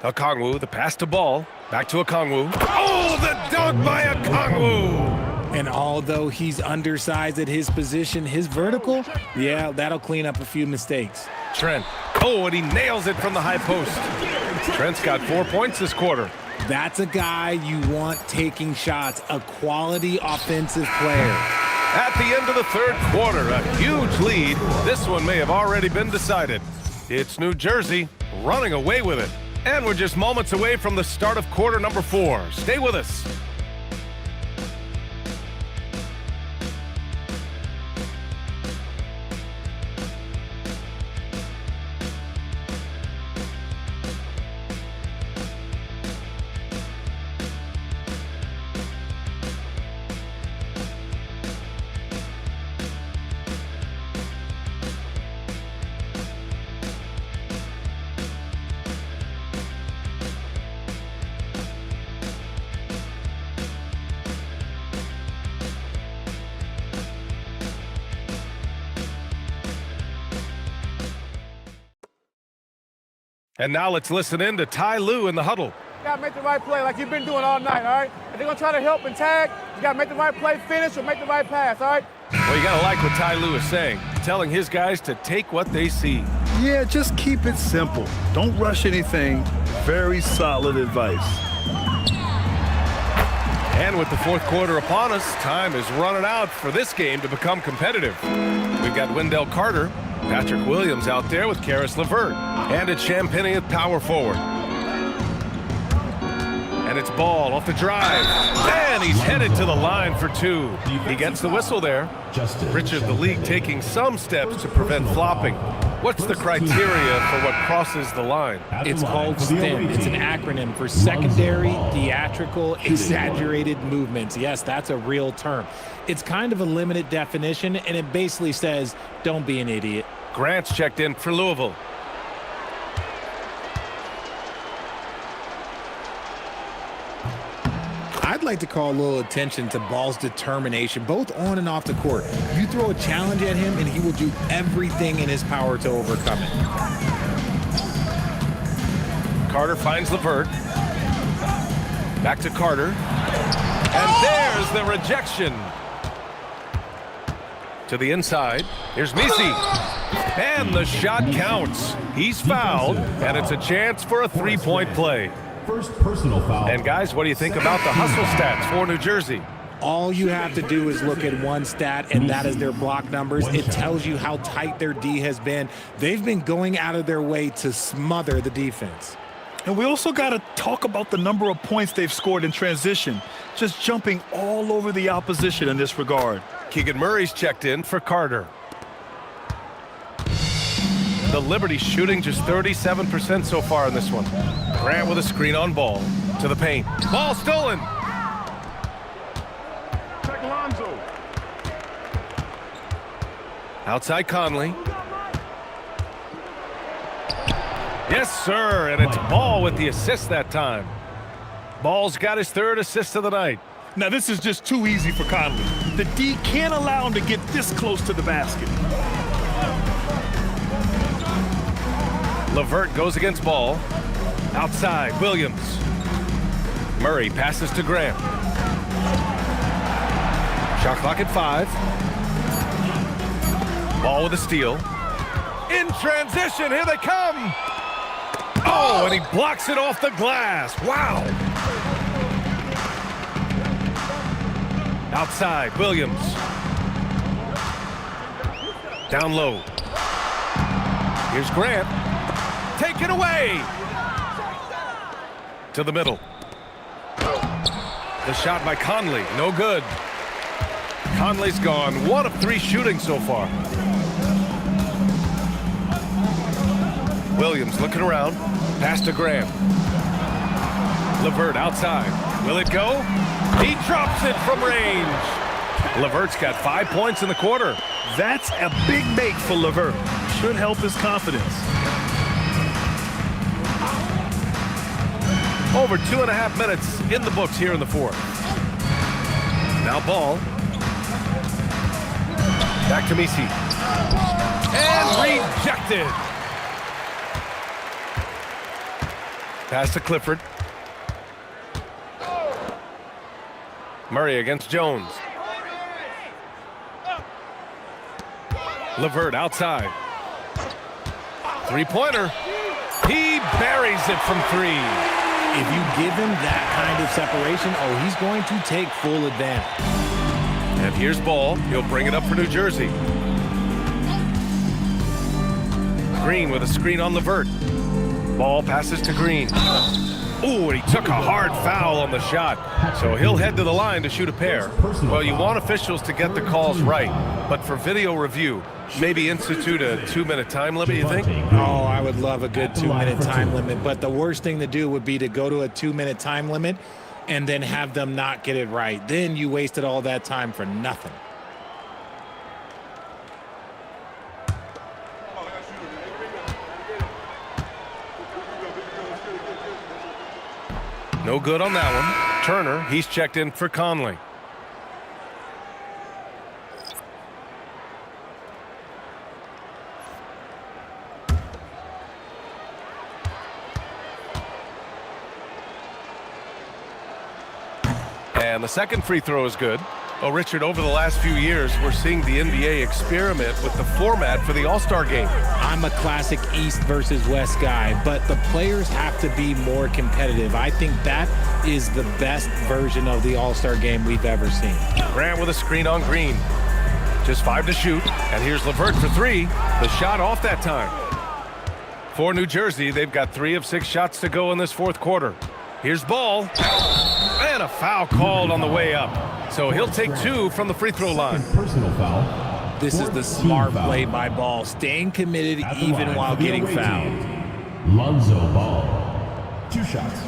Okongwu, the pass to Ball. Back to Okongwu. Oh, the dunk by Okongwu! And although he's undersized at his position, his vertical, yeah, that'll clean up a few mistakes. Trent. Oh, and he nails it from the high post. Trent's got 4 points this quarter. That's a guy you want taking shots, a quality offensive player. At the end of the third quarter, a huge lead. This one may have already been decided. It's New Jersey running away with it. And we're just moments away from the start of quarter number 4. Stay with us. And now let's listen in to Ty Lue in the huddle. You gotta make the right play like you've been doing all night, all right? If they're gonna try to help and tag, you gotta make the right play, finish, or make the right pass, all right? Well, you gotta like what Ty Lue is saying, telling his guys to take what they see. Yeah, just keep it simple. Don't rush anything. Very solid advice. And with the fourth quarter upon us, time is running out for this game to become competitive. We've got Wendell Carter, Patrick Williams out there with Karis LeVert. And it's Champagnie at power forward. And it's Ball off the drive. And he's headed to the line for 2. He gets the whistle there. Richard, the league taking some steps to prevent flopping. What's the criteria for what crosses the line? It's called STEM. It's an acronym for secondary, theatrical, exaggerated movements. Yes, that's a real term. It's kind of a limited definition, and it basically says, don't be an idiot. Grant's checked in for Louisville. I'd like to call a little attention to Ball's determination, both on and off the court. You throw a challenge at him, and he will do everything in his power to overcome it. Carter finds LeVert. Back to Carter. And there's the rejection. To the inside. Here's Misi. And the shot counts. He's fouled, and it's a chance for a three-point play. First personal foul. And guys, what do you think about the hustle stats for New Jersey? All you have to do is look at one stat, and that is their block numbers. It tells you how tight their D has been. They've been going out of their way to smother the defense. And we also got to talk about the number of points they've scored in transition, just jumping all over the opposition in this regard. Keegan Murray's checked in for Carter. The Liberty shooting just 37% so far in this one. Grant with a screen on Ball to the paint. Ball stolen. Check Lonzo. Outside Conley. Yes, sir, and it's Ball with the assist that time. Ball's got his third assist of the night. Now, this is just too easy for Conley. The D can't allow him to get this close to the basket. LeVert goes against Ball. Outside, Williams. Murray passes to Grant. Shot clock at 5. Ball with a steal. In transition, here they come. Oh, and he blocks it off the glass. Wow. Outside, Williams. Down low. Here's Grant. Take it away. To the middle. The shot by Conley, no good. Conley's gone 1 of 3 shooting so far. Williams looking around. Pass to Grant. LeVert outside. Will it go? He drops it from range. LeVert's got 5 points in the quarter. That's a big make for LeVert. Should help his confidence. Over 2.5 minutes in the books here in the fourth. Now Ball. Back to Messi. And rejected. Pass to Clifford. Murray against Jones. LeVert outside. Three-pointer. He buries it from 3. If you give him that kind of separation, oh, he's going to take full advantage. And here's Ball. He'll bring it up for New Jersey. Green with a screen on LeVert. Ball passes to Green. Ooh, and he took a hard foul on the shot. So he'll head to the line to shoot a pair. Well, you want officials to get the calls right. But for video review, maybe institute a 2-minute time limit, you think? Oh, I would love a good 2-minute time limit. But the worst thing to do would be to go to a 2-minute time limit and then have them not get it right. Then you wasted all that time for nothing. No good on that one. Turner, he's checked in for Conley. And the second free throw is good. Oh, Richard, over the last few years, we're seeing the NBA experiment with the format for the All-Star game. I'm a classic East versus West guy, but the players have to be more competitive. I think that is the best version of the All-Star game we've ever seen. Grant with a screen on Green. Just 5 to shoot. And here's LeVert for 3. The shot off that time. For New Jersey, they've got 3 of 6 shots to go in this fourth quarter. Here's Ball. And a foul called on the way up. So he'll take 2 from the free throw line. Personal foul. This is the smart play by Ball, staying committed even while getting fouled. Lonzo Ball. 2 shots.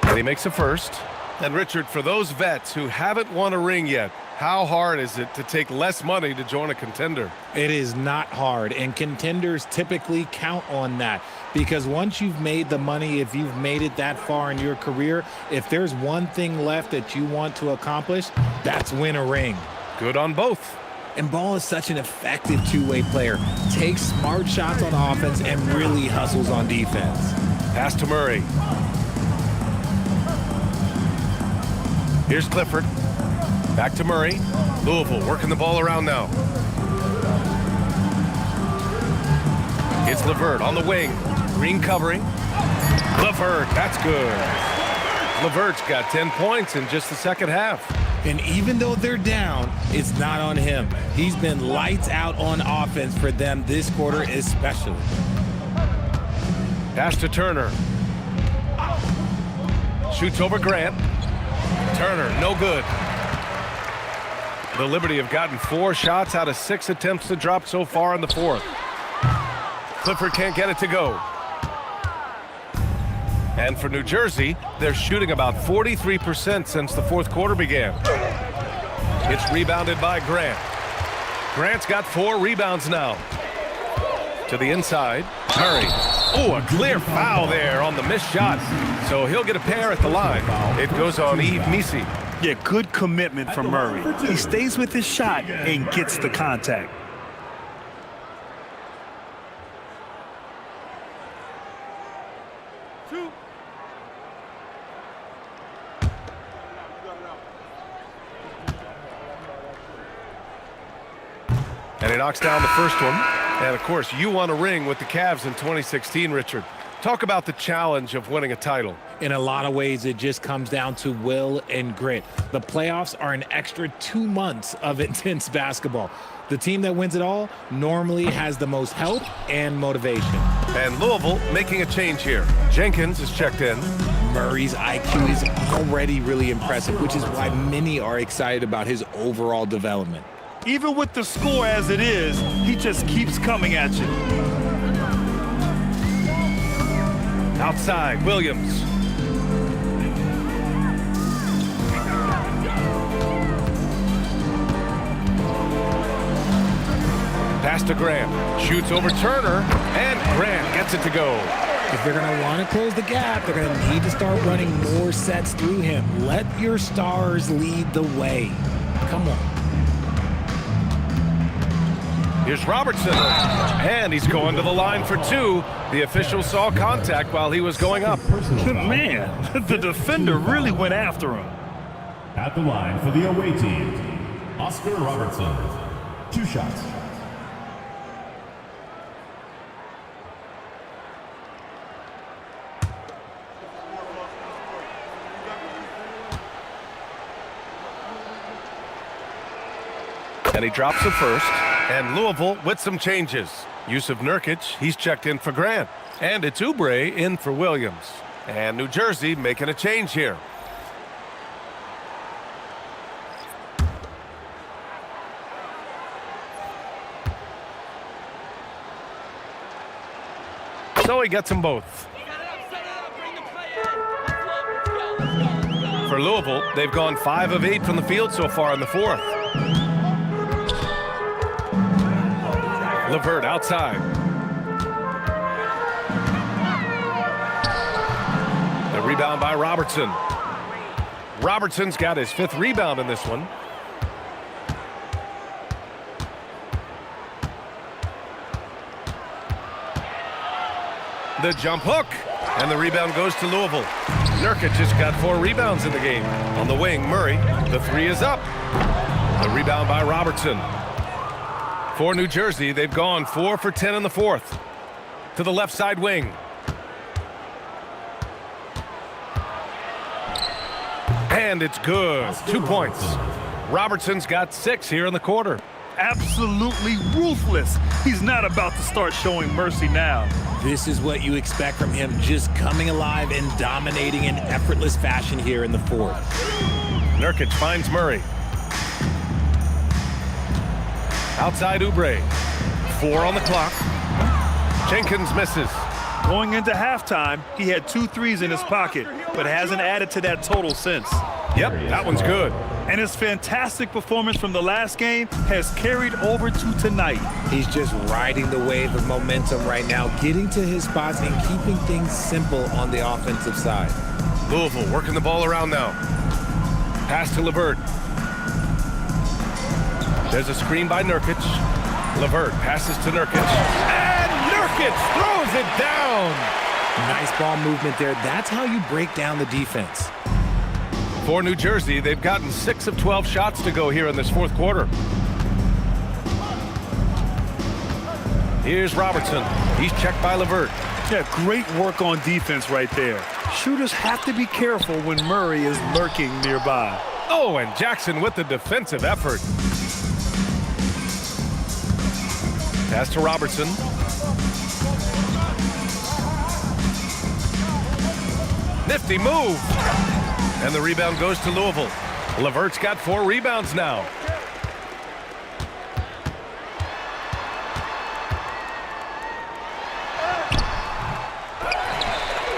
And he makes a first. And Richard, for those vets who haven't won a ring yet, how hard is it to take less money to join a contender? It is not hard, and contenders typically count on that because once you've made the money, if you've made it that far in your career, if there's one thing left that you want to accomplish, that's win a ring. Good on both. And Ball is such an effective two-way player. Takes smart shots on offense and really hustles on defense. Pass to Murray. Here's Clifford. Back to Murray. Louisville working the ball around now. It's LeVert on the wing. Green covering. LeVert, that's good. LeVert's got 10 points in just the second half. And even though they're down, it's not on him. He's been lights out on offense for them this quarter especially. Pass to Turner. Shoots over Grant. Turner, no good. The Liberty have gotten 4 shots out of 6 attempts to drop so far in the fourth. Clifford can't get it to go. And for New Jersey, they're shooting about 43% since the fourth quarter began. It's rebounded by Grant. Grant's got 4 rebounds now. To the inside, Murray. Oh, a clear foul there on the missed shot. So he'll get a pair at the line. It goes on Yves Missi. Yeah, good commitment from Murray. He stays with his shot and gets the contact. And he knocks down the first one. And, of course, you won a ring with the Cavs in 2016, Richard. Talk about the challenge of winning a title. In a lot of ways, it just comes down to will and grit. The playoffs are an extra 2 months of intense basketball. The team that wins it all normally has the most help and motivation. And Louisville making a change here. Jenkins is checked in. Murray's IQ is already really impressive, which is why many are excited about his overall development. Even with the score as it is, he just keeps coming at you. Outside, Williams. Pass to Grant. Shoots over Turner, and Grant gets it to go. If they're going to want to close the gap, they're going to need to start running more sets through him. Let your stars lead the way. Come on. Here's Robertson, and he's going to the line for two. The official saw contact while he was going up. Man, the defender really went after him. At the line for the away team, Oscar Robertson. 2 shots. And he drops the first. And Louisville with some changes. Use of Nurkic, he's checked in for Grant. And it's Oubre in for Williams. And New Jersey making a change here. So he gets them both. For Louisville, they've gone 5 of 8 from the field so far in the fourth. LeVert outside. The rebound by Robertson. Robertson's got his 5th rebound in this one. The jump hook. And the rebound goes to Louisville. Nurkic just got 4 rebounds in the game. On the wing, Murray. The 3 is up. The rebound by Robertson. For New Jersey, they've gone 4 for 10 in the fourth. To the left side wing. And it's good. 2 points. Robertson's got 6 here in the quarter. Absolutely ruthless. He's not about to start showing mercy now. This is what you expect from him, just coming alive and dominating in effortless fashion here in the fourth. Nurkic finds Murray. Outside Oubre. 4 on the clock. Jenkins misses. Going into halftime, he had 2 threes in his pocket, but hasn't added to that total since. Yep, that one's good. And his fantastic performance from the last game has carried over to tonight. He's just riding the wave of momentum right now, getting to his spots and keeping things simple on the offensive side. Louisville working the ball around now. Pass to LeVert. There's a screen by Nurkic. LeVert passes to Nurkic. And Nurkic throws it down. Nice ball movement there. That's how you break down the defense. For New Jersey, they've gotten 6 of 12 shots to go here in this fourth quarter. Here's Robertson. He's checked by LeVert. Yeah, great work on defense right there. Shooters have to be careful when Murray is lurking nearby. Oh, and Jackson with the defensive effort. Pass to Robertson. Nifty move. And the rebound goes to Louisville. LeVert's got 4 rebounds now.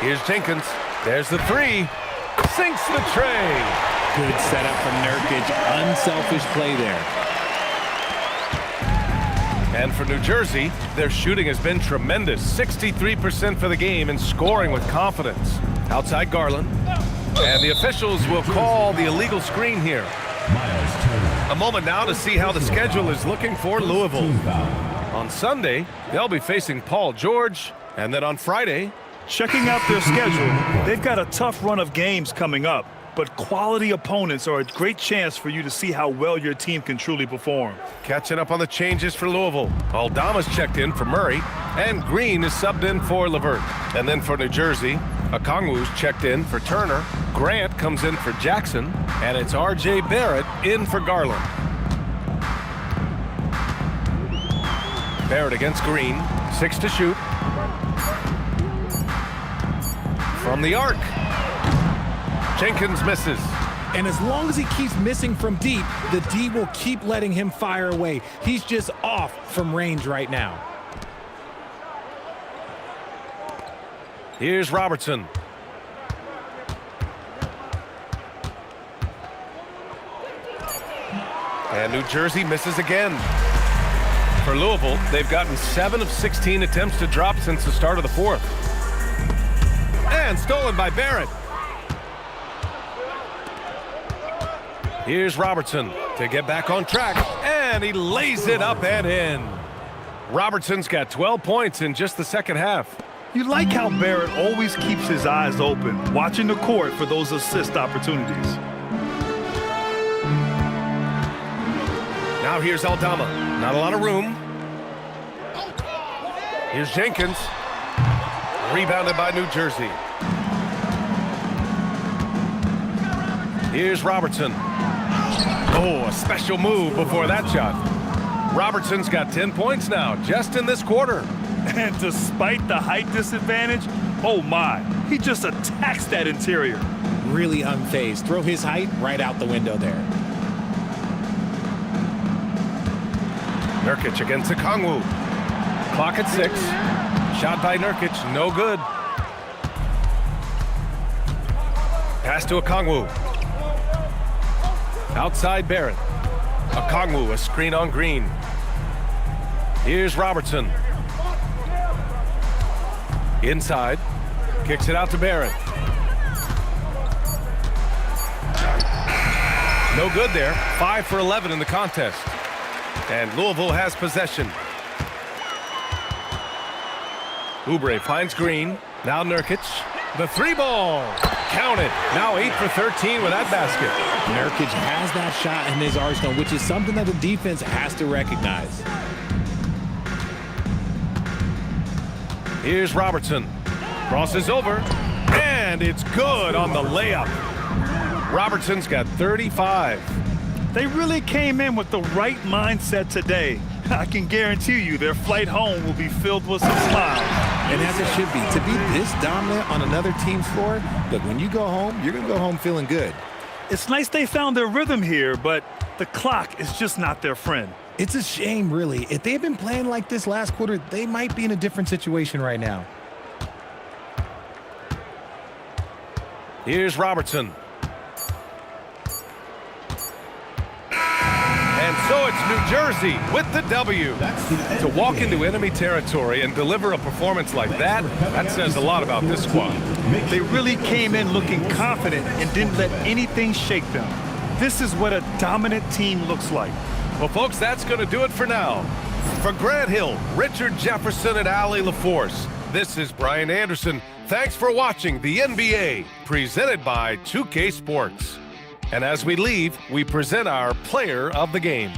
Here's Jenkins. There's the 3. Sinks the tray. Good setup from Nurkic. Unselfish play there. And for New Jersey, their shooting has been tremendous. 63% for the game and scoring with confidence. Outside Garland. And the officials will call the illegal screen here. A moment now to see how the schedule is looking for Louisville. On Sunday, they'll be facing Paul George. And then on Friday, checking out their schedule, they've got a tough run of games coming up. But quality opponents are a great chance for you to see how well your team can truly perform. Catching up on the changes for Louisville. Aldama's checked in for Murray, and Green is subbed in for Levert. And then for New Jersey, Okongwu's checked in for Turner. Grant comes in for Jackson, and it's R.J. Barrett in for Garland. Barrett against Green, 6 to shoot. From the arc. Jenkins misses. And as long as he keeps missing from deep, the D will keep letting him fire away. He's just off from range right now. Here's Robertson. And New Jersey misses again. For Louisville, they've gotten 7 of 16 attempts to drop since the start of the fourth. And stolen by Barrett. Here's Robertson to get back on track, and he lays it up and in. Robertson's got 12 points in just the second half. You like how Barrett always keeps his eyes open, watching the court for those assist opportunities. Now here's Aldama. Not a lot of room. Here's Jenkins. Rebounded by New Jersey. Here's Robertson. Oh, a special move before that shot. Robertson's got 10 points now, just in this quarter. And despite the height disadvantage, oh my, he just attacks that interior. Really unfazed. Throw his height right out the window there. Nurkic against Okongwu. Clock at 6. Shot by Nurkic, no good. Pass to Okongwu. Outside Barrett. Okongwu, a screen on Green. Here's Robertson. Inside. Kicks it out to Barrett. No good there. 5 for 11 in the contest. And Louisville has possession. Oubre finds Green. Now Nurkic. The 3-ball. Count it. Now 8 for 13 with that basket. Nurkic has that shot in his arsenal, which is something that the defense has to recognize. Here's Robertson. Crosses over. And it's good on the layup. Robertson's got 35. They really came in with the right mindset today. I can guarantee you their flight home will be filled with some smiles. And as it should be. To be this dominant on another team's floor, look, when you go home, you're going to go home feeling good. It's nice they found their rhythm here, but the clock is just not their friend. It's a shame, really. If they had been playing like this last quarter, they might be in a different situation right now. Here's Robertson. And so it's New Jersey with the W. To walk into enemy territory and deliver a performance like that, that says a lot about this squad. They really came in looking confident and didn't let anything shake them. This is what a dominant team looks like. Well, folks, that's going to do it for now. For Grant Hill, Richard Jefferson, and Allie LaForce, this is Brian Anderson. Thanks for watching the NBA, presented by 2K Sports. And as we leave, we present our player of the game.